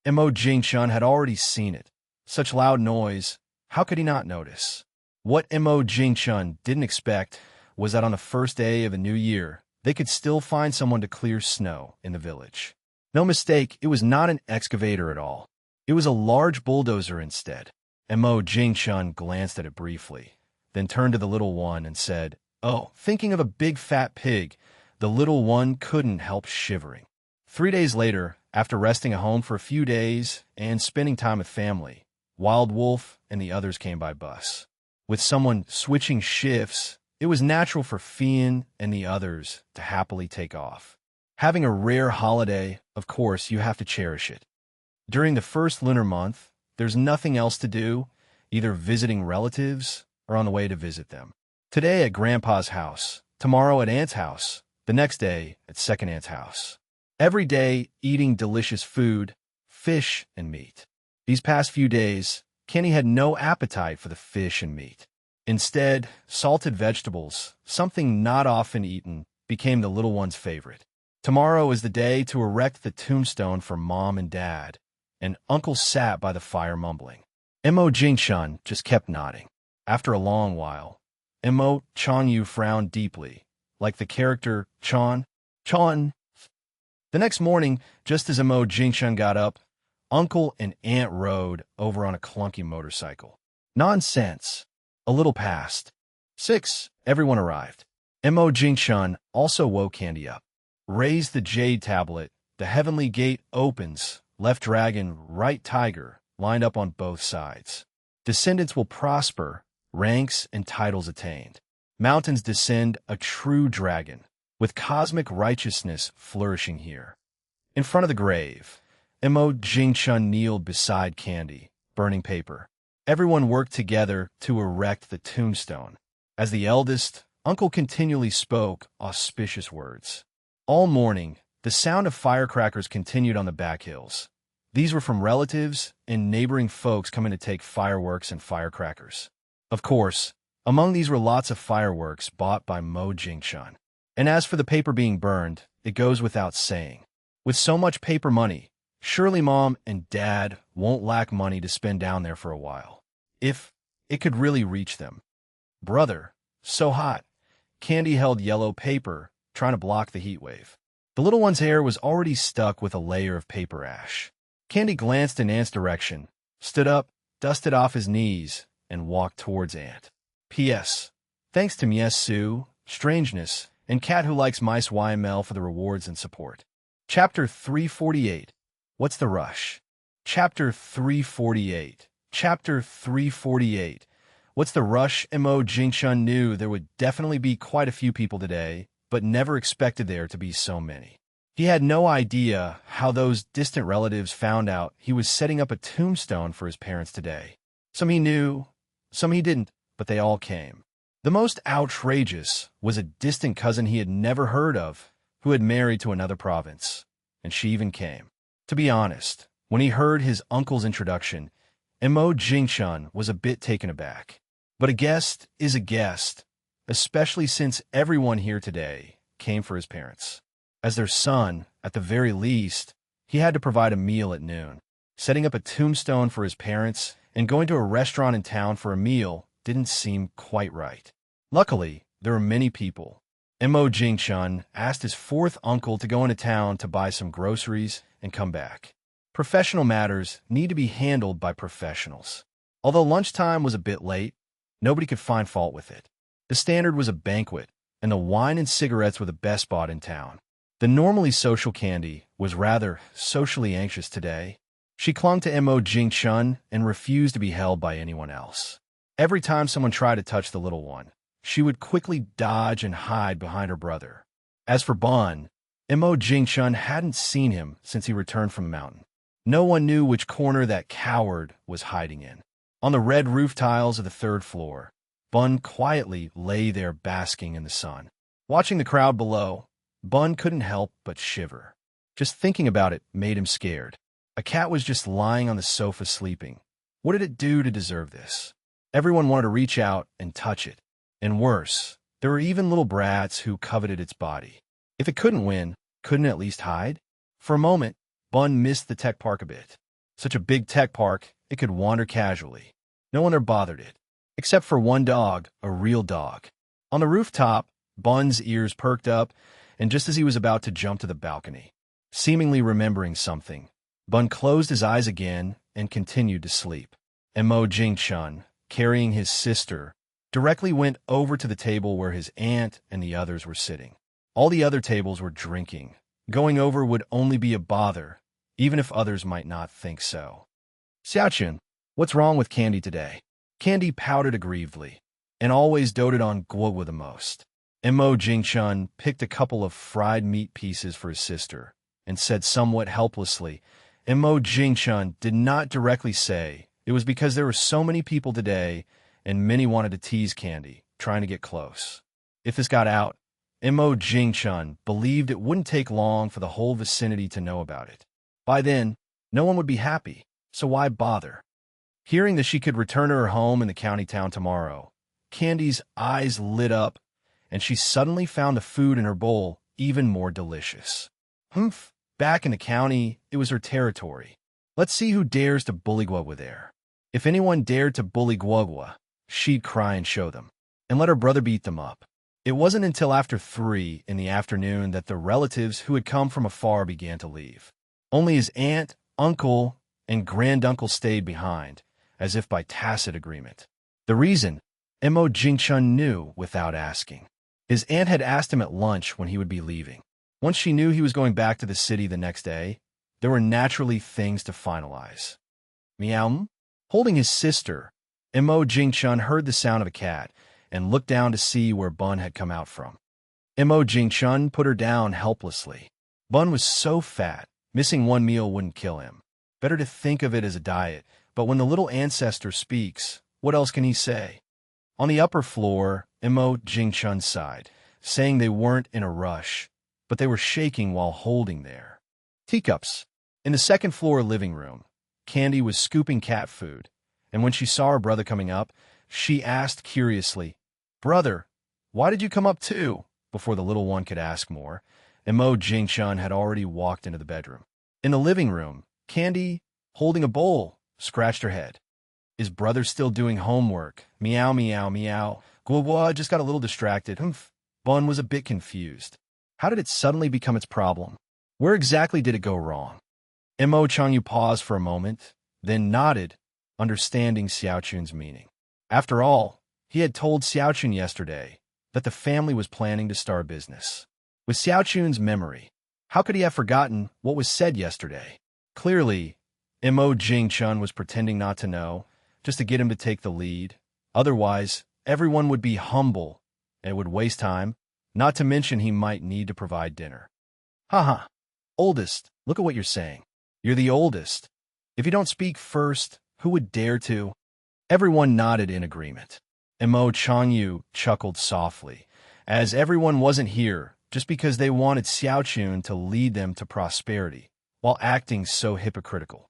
[SPEAKER 1] Mo Jingchun had already seen it. Such loud noise, how could he not notice? What Mo Jingchun didn't expect was that on the first day of the new year, they could still find someone to clear snow in the village. No mistake, it was not an excavator at all. It was a large bulldozer instead. Mo Jingchun glanced at it briefly, then turned to the little one and said, "Oh, thinking of a big fat pig." The little one couldn't help shivering. 3 days later, after resting at home for a few days and spending time with family, Wild Wolf and the others came by bus. With someone switching shifts, it was natural for Fian and the others to happily take off. Having a rare holiday, of course, you have to cherish it. During the first lunar month, there's nothing else to do, either visiting relatives or on the way to visit them. Today at Grandpa's house, tomorrow at Aunt's house, the next day at second aunt's house. Every day eating delicious food, fish and meat. These past few days, Kenny had no appetite for the fish and meat. Instead, salted vegetables, something not often eaten, became the little one's favorite. Tomorrow is the day to erect the tombstone for Mom and Dad, and Uncle sat by the fire mumbling. Mo Jingchun just kept nodding. After a long while, Mo Changyu frowned deeply, like the character Chon. The next morning, just as Mo Jingchun got up, Uncle and Aunt rode over on a clunky motorcycle. Nonsense. A little past. 6. Everyone arrived. Mo Jingshun also woke Candy up. Raise the jade tablet. The heavenly gate opens. Left dragon, right tiger, lined up on both sides. Descendants will prosper, ranks and titles attained. Mountains descend, a true dragon, with cosmic righteousness flourishing here. In front of the grave, Mo Jingshun kneeled beside Candy, burning paper. Everyone worked together to erect the tombstone. As the eldest, Uncle continually spoke auspicious words. All morning, the sound of firecrackers continued on the back hills. These were from relatives and neighboring folks coming to take fireworks and firecrackers. Of course, among these were lots of fireworks bought by Mo Jingshun. And as for the paper being burned, it goes without saying. With so much paper money, surely Mom and Dad won't lack money to spend down there for a while. If it could really reach them. Brother, so hot. Candy held yellow paper, trying to block the heat wave. The little one's hair was already stuck with a layer of paper ash. Candy glanced in Aunt's direction, stood up, dusted off his knees, and walked towards Aunt. P.S. Thanks to Mies Sue, Strangeness, and Cat Who Likes Mice YML for the rewards and support. Chapter 348. What's the Rush? Chapter 348. Chapter 348. What's the rush? Mo Jingshun knew there would definitely be quite a few people today, but never expected there to be so many. He had no idea how those distant relatives found out he was setting up a tombstone for his parents today. Some he knew, some he didn't, but they all came. The most outrageous was a distant cousin he had never heard of, who had married to another province, and she even came. To be honest, when he heard his uncle's introduction, Mo Jingshun was a bit taken aback. But a guest is a guest, especially since everyone here today came for his parents. As their son, at the very least, he had to provide a meal at noon. Setting up a tombstone for his parents and going to a restaurant in town for a meal didn't seem quite right. Luckily, there were many people. Mo Jingshun asked his fourth uncle to go into town to buy some groceries and come back. Professional matters need to be handled by professionals. Although lunchtime was a bit late, nobody could find fault with it. The standard was a banquet, and the wine and cigarettes were the best bought in town. The normally social Candy was rather socially anxious today. She clung to Mo Jingshun and refused to be held by anyone else. Every time someone tried to touch the little one, she would quickly dodge and hide behind her brother. As for Bun, Mo Jingshun hadn't seen him since he returned from the mountain. No one knew which corner that coward was hiding in. On the red roof tiles of the third floor, Bun quietly lay there basking in the sun. Watching the crowd below, Bun couldn't help but shiver. Just thinking about it made him scared. A cat was just lying on the sofa sleeping. What did it do to deserve this? Everyone wanted to reach out and touch it. And worse, there were even little brats who coveted its body. If it couldn't win, couldn't it at least hide? For a moment, Bun missed the tech park a bit. Such a big tech park, it could wander casually. No one ever bothered it. Except for one dog, a real dog. On the rooftop, Bun's ears perked up, and just as he was about to jump to the balcony, seemingly remembering something, Bun closed his eyes again and continued to sleep. Mo Jingshun, carrying his sister, directly went over to the table where his aunt and the others were sitting. All the other tables were drinking. Going over would only be a bother, even if others might not think so. Xiaochun, what's wrong with Candy today? Candy pouted aggrievedly, and always doted on Guogwa the most. Mo Jingshun picked a couple of fried meat pieces for his sister, and said somewhat helplessly, Mo Jingshun did not directly say it was because there were so many people today, and many wanted to tease Candy, trying to get close. If this got out, Mo Jingshun believed it wouldn't take long for the whole vicinity to know about it. By then, no one would be happy, so why bother? Hearing that she could return to her home in the county town tomorrow, Candy's eyes lit up, and she suddenly found the food in her bowl even more delicious. Humph! Back in the county, it was her territory. Let's see who dares to bully Guogwa there. If anyone dared to bully Guogwa, she'd cry and show them, and let her brother beat them up. It wasn't until after 3 in the afternoon that the relatives who had come from afar began to leave. Only his aunt, uncle, and granduncle stayed behind, as if by tacit agreement. The reason? Mo Jingchun knew without asking. His aunt had asked him at lunch when he would be leaving. Once she knew he was going back to the city the next day, there were naturally things to finalize. Meow. Holding his sister, Mo Jingchun heard the sound of a cat and looked down to see where Bun had come out from. Mo Jingchun put her down helplessly. Bun was so fat, missing one meal wouldn't kill him. Better to think of it as a diet, but when the little ancestor speaks, what else can he say? On the upper floor, Mo Jingchun sighed, saying they weren't in a rush, but they were shaking while holding their teacups. In the second-floor living room, Candy was scooping cat food, and when she saw her brother coming up, she asked curiously, "Brother, why did you come up too?" Before the little one could ask more, Mo Jingchun had already walked into the bedroom. In the living room, Candy, holding a bowl, scratched her head. "Is brother still doing homework? Meow, meow, meow. Guo just got a little distracted. Humph." Bun was a bit confused. How did it suddenly become its problem? Where exactly did it go wrong? Mo Changyu paused for a moment, then nodded, understanding Xiaochun's meaning. After all, he had told Xiaochun yesterday that the family was planning to start a business. With Xiaochun's memory, how could he have forgotten what was said yesterday? Clearly, Mo Jingchun was pretending not to know, just to get him to take the lead. Otherwise, everyone would be humble, and it would waste time, not to mention he might need to provide dinner. Haha. Oldest, look at what you're saying. You're the oldest. If you don't speak first, who would dare to? Everyone nodded in agreement. Mo Changyu chuckled softly, as everyone wasn't here just because they wanted Xiaochun to lead them to prosperity, while acting so hypocritical.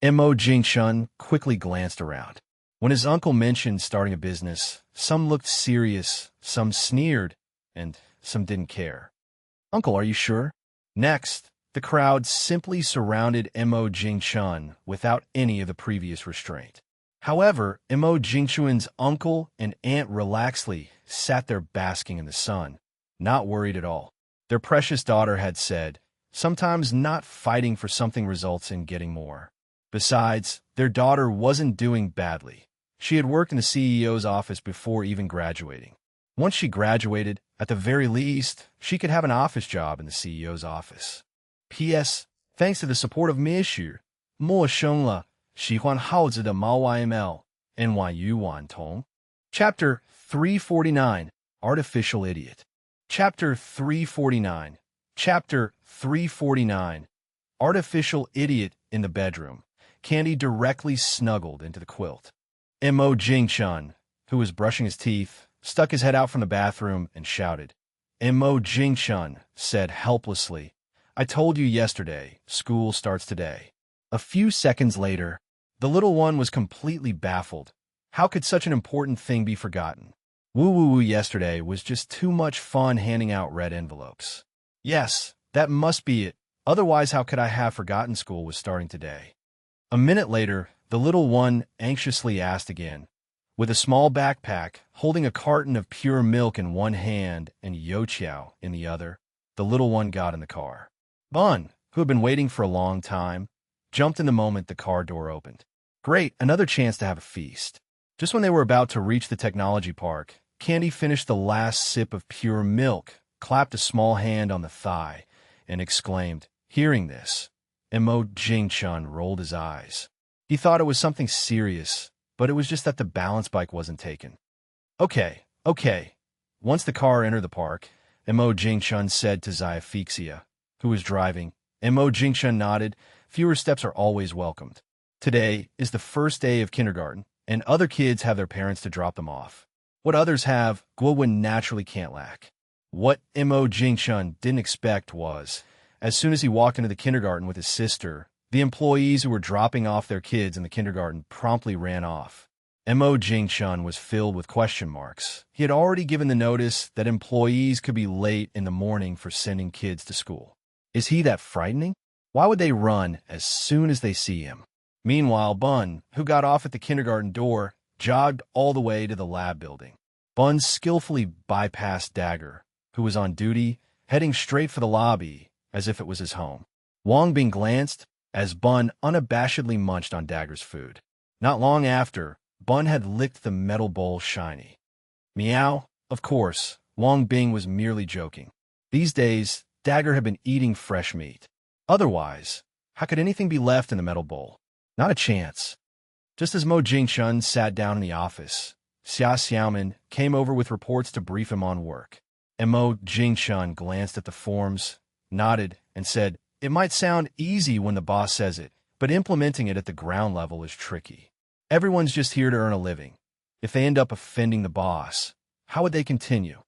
[SPEAKER 1] Mo Jingchun quickly glanced around. When his uncle mentioned starting a business, some looked serious, some sneered, and some didn't care. "Uncle, are you sure?" Next, the crowd simply surrounded Mo Jingchun without any of the previous restraint. However, Mo Jingchun's uncle and aunt relaxedly sat there basking in the sun, not worried at all. Their precious daughter had said, sometimes not fighting for something results in getting more. Besides, their daughter wasn't doing badly. She had worked in the CEO's office before even graduating. Once she graduated, at the very least, she could have an office job in the CEO's office. P.S. Thanks to the support of Mishu, 陌生了喜欢耗子的猫 YML NYU 顽童. Chapter 349 Artificial Idiot. Chapter 349 Chapter 349 Artificial Idiot. In the bedroom, Candy directly snuggled into the quilt. Mo Jingchun, who was brushing his teeth, stuck his head out from the bathroom and shouted. Mo Jingchun said helplessly, "I told you yesterday, school starts today." A few seconds later, the little one was completely baffled. How could such an important thing be forgotten? Woo yesterday was just too much fun handing out red envelopes. Yes, that must be it. Otherwise, how could I have forgotten school was starting today? A minute later, the little one anxiously asked again. With a small backpack, holding a carton of pure milk in one hand and Youtiao in the other, the little one got in the car. Bun, who had been waiting for a long time, jumped in the moment the car door opened. Great, another chance to have a feast. Just when they were about to reach the technology park, Candy finished the last sip of pure milk, clapped a small hand on the thigh, and exclaimed, hearing this, Mo Jingchun rolled his eyes. He thought it was something serious, but it was just that the balance bike wasn't taken. Okay. Once the car entered the park, Mo Jingchun said to Xiaophixia, who was driving. Mo Jingchun nodded. Fewer steps are always welcomed. Today is the first day of kindergarten, and other kids have their parents to drop them off. What others have, Guowin naturally can't lack. What Mo Jingchun didn't expect was, as soon as he walked into the kindergarten with his sister, the employees who were dropping off their kids in the kindergarten promptly ran off. Mo Jingchun was filled with question marks. He had already given the notice that employees could be late in the morning for sending kids to school. Is he that frightening? Why would they run as soon as they see him? Meanwhile, Bun, who got off at the kindergarten door, jogged all the way to the lab building. Bun skillfully bypassed Dagger, who was on duty, heading straight for the lobby, as if it was his home. Wang Bing glanced as Bun unabashedly munched on Dagger's food. Not long after, Bun had licked the metal bowl shiny. Meow. Of course, Wang Bing was merely joking. These days, Dagger had been eating fresh meat. Otherwise, how could anything be left in the metal bowl? Not a chance. Just as Mo Jingchun sat down in the office, Xia Xiaomin came over with reports to brief him on work. And Mo Jingchun glanced at the forms, nodded, and said, "It might sound easy when the boss says it, but implementing it at the ground level is tricky. Everyone's just here to earn a living. If they end up offending the boss, how would they continue?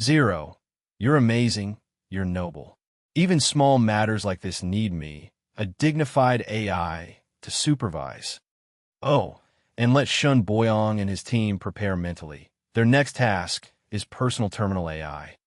[SPEAKER 1] Zero. You're amazing. You're noble. Even small matters like this need me, a dignified AI, to supervise. Oh, and let Shun Boyong and his team prepare mentally. Their next task is personal terminal AI."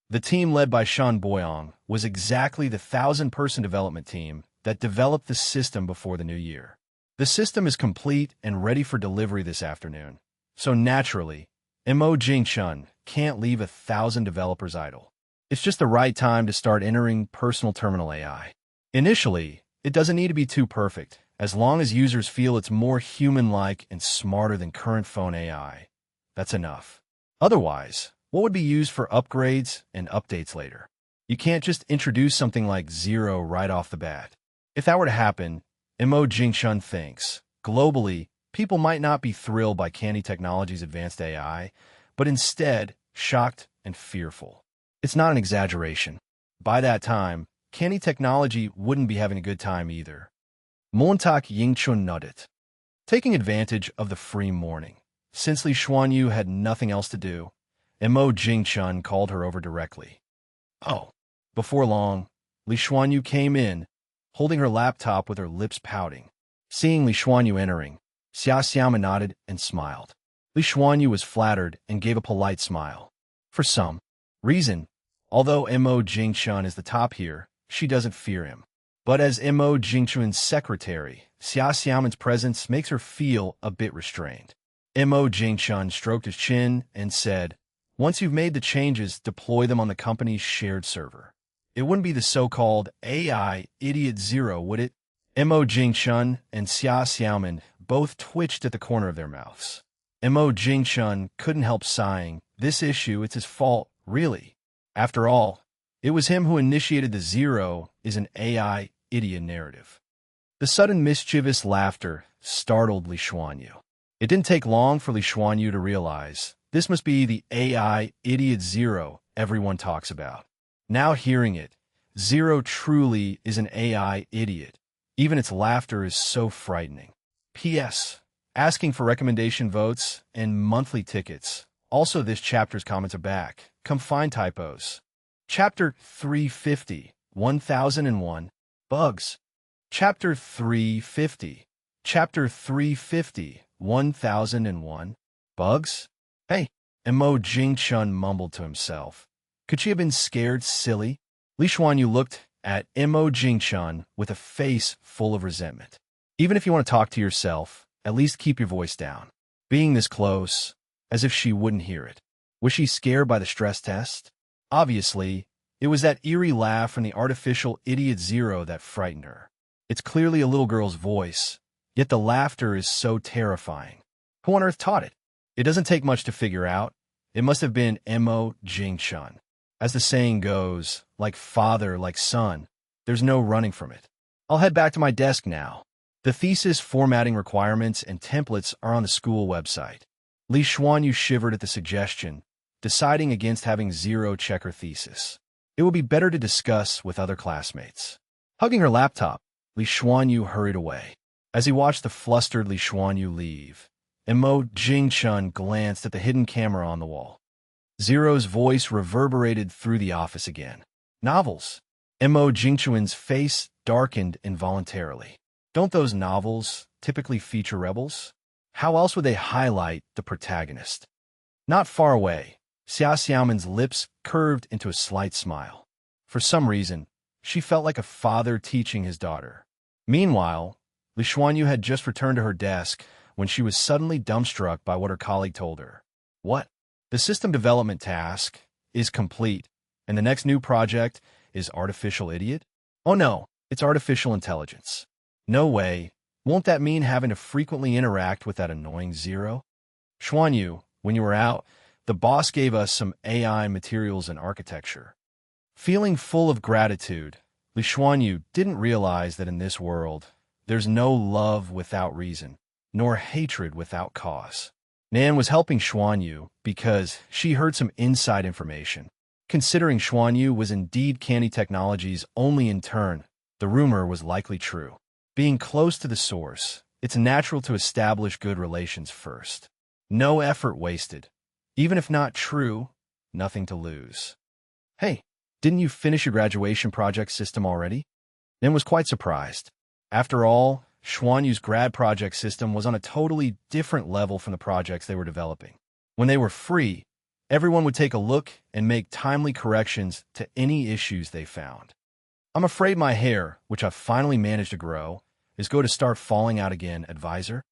[SPEAKER 1] The team led by Shun Boyong was exactly the 1,000-person development team that developed the system before the new year. The system is complete and ready for delivery this afternoon, so naturally, Mo Jingchun can't leave 1,000 developers idle. It's just the right time to start entering personal terminal AI. Initially, it doesn't need to be too perfect, as long as users feel it's more human-like and smarter than current phone AI. That's enough. Otherwise, what would be used for upgrades and updates later? You can't just introduce something like Zero right off the bat. If that were to happen, Mo Jingchun thinks, globally, people might not be thrilled by Candy Technology's advanced AI, but instead shocked and fearful. It's not an exaggeration. By that time, Candy Technology wouldn't be having a good time either. Montak Yingchun nodded. Taking advantage of the free morning, since Li Xuanyu had nothing else to do, Mo Jingchun called her over directly. Oh. Before long, Li Xuanyu came in, holding her laptop with her lips pouting. Seeing Li Xuanyu entering, Xia Xiaomin nodded and smiled. Li Xuanyu was flattered and gave a polite smile. For some reason, although Mo Jingchun is the top here, she doesn't fear him. But as Mo Jingchun's secretary, Xia Xiaomin's presence makes her feel a bit restrained. Mo Jingchun stroked his chin and said, "Once you've made the changes, deploy them on the company's shared server. It wouldn't be the so-called AI Idiot Zero, would it?" Mo Jingchun and Xia Xiaomin both twitched at the corner of their mouths. Mo Jingchun couldn't help sighing. This issue, it's his fault, really. After all, it was him who initiated the Zero is an AI idiot narrative. The sudden mischievous laughter startled Li Xuanyu. It didn't take long for Li Xuanyu to realize this must be the AI Idiot Zero everyone talks about. Now hearing it, Zero truly is an AI idiot. Even its laughter is so frightening. P.S. Asking for recommendation votes and monthly tickets. Also, this chapter's comments are back. Come find typos. Chapter 350, 1001, Bugs. Chapter 350. Chapter 350, 1001, Bugs? Hey, Mo Jingchun mumbled to himself. Could she have been scared silly? Li Xuanyu looked at Mo Jingchun with a face full of resentment. Even if you want to talk to yourself, at least keep your voice down. Being this close, as if she wouldn't hear it. Was she scared by the stress test? Obviously, it was that eerie laugh from the artificial Idiot Zero that frightened her. It's clearly a little girl's voice, yet the laughter is so terrifying. Who on earth taught it? It doesn't take much to figure out. It must have been Mo Jingchun. As the saying goes, like father, like son, there's no running from it. I'll head back to my desk now. The thesis formatting requirements and templates are on the school website. Li Xuanyu shivered at the suggestion, deciding against having Zero check her thesis. It would be better to discuss with other classmates. Hugging her laptop, Li Xuanyu hurried away. As he watched the flustered Li Xuanyu leave, Mo Jingchun glanced at the hidden camera on the wall. Zero's voice reverberated through the office again. Novels. Mo Jingchun's face darkened involuntarily. Don't those novels typically feature rebels? How else would they highlight the protagonist? Not far away, Xia Xiaomin's lips curved into a slight smile. For some reason, she felt like a father teaching his daughter. Meanwhile, Li Xuanyu had just returned to her desk when she was suddenly dumbstruck by what her colleague told her. What? The system development task is complete, and the next new project is Artificial Idiot? Oh no, it's Artificial Intelligence. No way. Won't that mean having to frequently interact with that annoying Zero? Xuanyu, when you were out, the boss gave us some AI materials and architecture. Feeling full of gratitude, Li Xuanyu didn't realize that in this world, there's no love without reason, nor hatred without cause. Nan was helping Xuanyu because she heard some inside information. Considering Xuanyu was indeed Candy Technologies' only intern, the rumor was likely true. Being close to the source, it's natural to establish good relations first. No effort wasted. Even if not true, nothing to lose. Hey, didn't you finish your graduation project system already? Nan was quite surprised. After all, Xuanyu's grad project system was on a totally different level from the projects they were developing. When they were free, everyone would take a look and make timely corrections to any issues they found. I'm afraid my hair, which I've finally managed to grow, is going to start falling out again, advisor.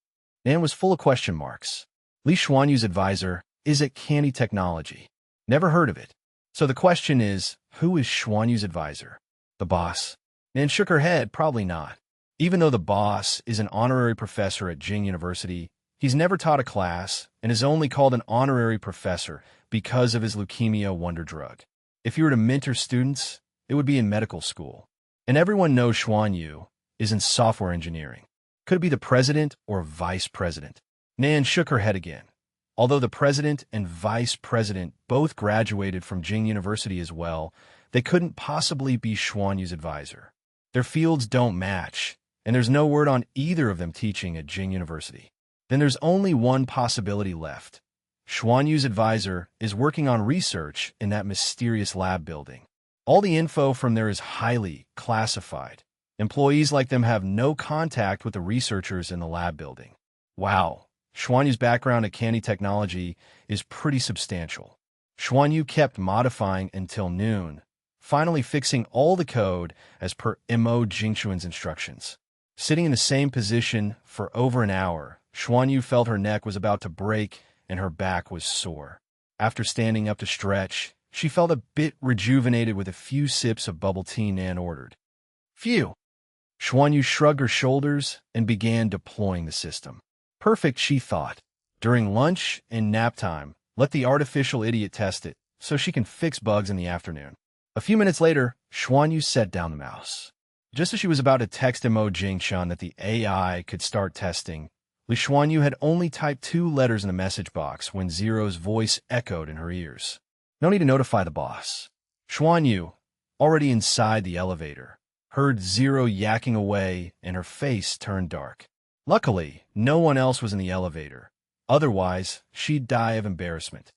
[SPEAKER 1] Nan was full of question marks. Li Xuanyu's advisor is at Candy Technology. Never heard of it. So the question is, who is Xuanyu's advisor? The boss? Nan shook her head, probably not. Even though the boss is an honorary professor at Jing University, he's never taught a class and is only called an honorary professor because of his leukemia wonder drug. If you were to mentor students, it would be in medical school. And everyone knows Xuanyu is in software engineering. Could it be the president or vice president? Nan shook her head again. Although the president and vice president both graduated from Jing University as well, they couldn't possibly be Xuanyu's advisor. Their fields don't match, and there's no word on either of them teaching at Jing University. Then there's only one possibility left. Xuanyu's advisor is working on research in that mysterious lab building. All the info from there is highly classified. Employees like them have no contact with the researchers in the lab building. Wow, Xuanyu's background at Candy Technology is pretty substantial. Xuanyu kept modifying until noon, finally fixing all the code as per Mo Jingchuan's instructions. Sitting in the same position for over an hour, Xuanyu felt her neck was about to break and her back was sore. After standing up to stretch, she felt a bit rejuvenated with a few sips of bubble tea Nan ordered. Phew! Xuanyu shrugged her shoulders and began deploying the system. Perfect, she thought. During lunch and nap time, let the artificial idiot test it so she can fix bugs in the afternoon. A few minutes later, Xuanyu set down the mouse. Just as she was about to text Mo Jingchun that the AI could start testing, Li Xuanyu had only typed 2 letters in the message box when Zero's voice echoed in her ears. No need to notify the boss. Xuanyu, already inside the elevator, heard Zero yakking away and her face turned dark. Luckily, no one else was in the elevator. Otherwise, she'd die of embarrassment.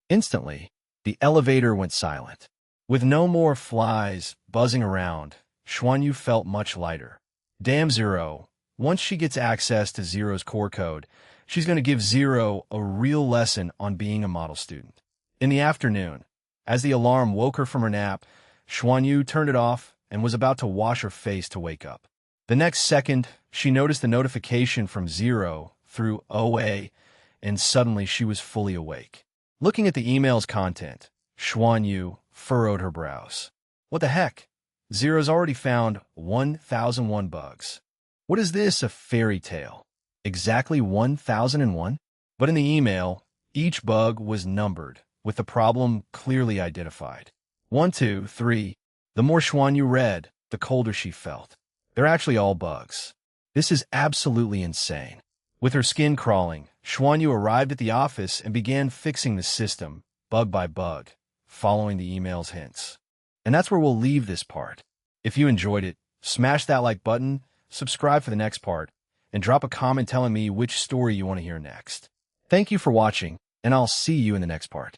[SPEAKER 1] Instantly, the elevator went silent. With no more flies buzzing around, Xuanyu felt much lighter. Damn Zero, once she gets access to Zero's core code, she's going to give Zero a real lesson on being a model student. In the afternoon, as the alarm woke her from her nap, Xuanyu turned it off and was about to wash her face to wake up. The next second, she noticed the notification from Zero through OA, and suddenly she was fully awake. Looking at the email's content, Xuanyu furrowed her brows. What the heck? Zero's already found 1,001 bugs. What is this, a fairy tale? Exactly 1,001? But in the email, each bug was numbered, with the problem clearly identified. 1, 2, 3. The more Xuanyu read, the colder she felt. They're actually all bugs. This is absolutely insane. With her skin crawling, Xuanyu arrived at the office and began fixing the system, bug by bug, following the email's hints. And that's where we'll leave this part. If you enjoyed it, smash that like button, subscribe for the next part, and drop a comment telling me which story you want to hear next. Thank you for watching, and I'll see you in the next part.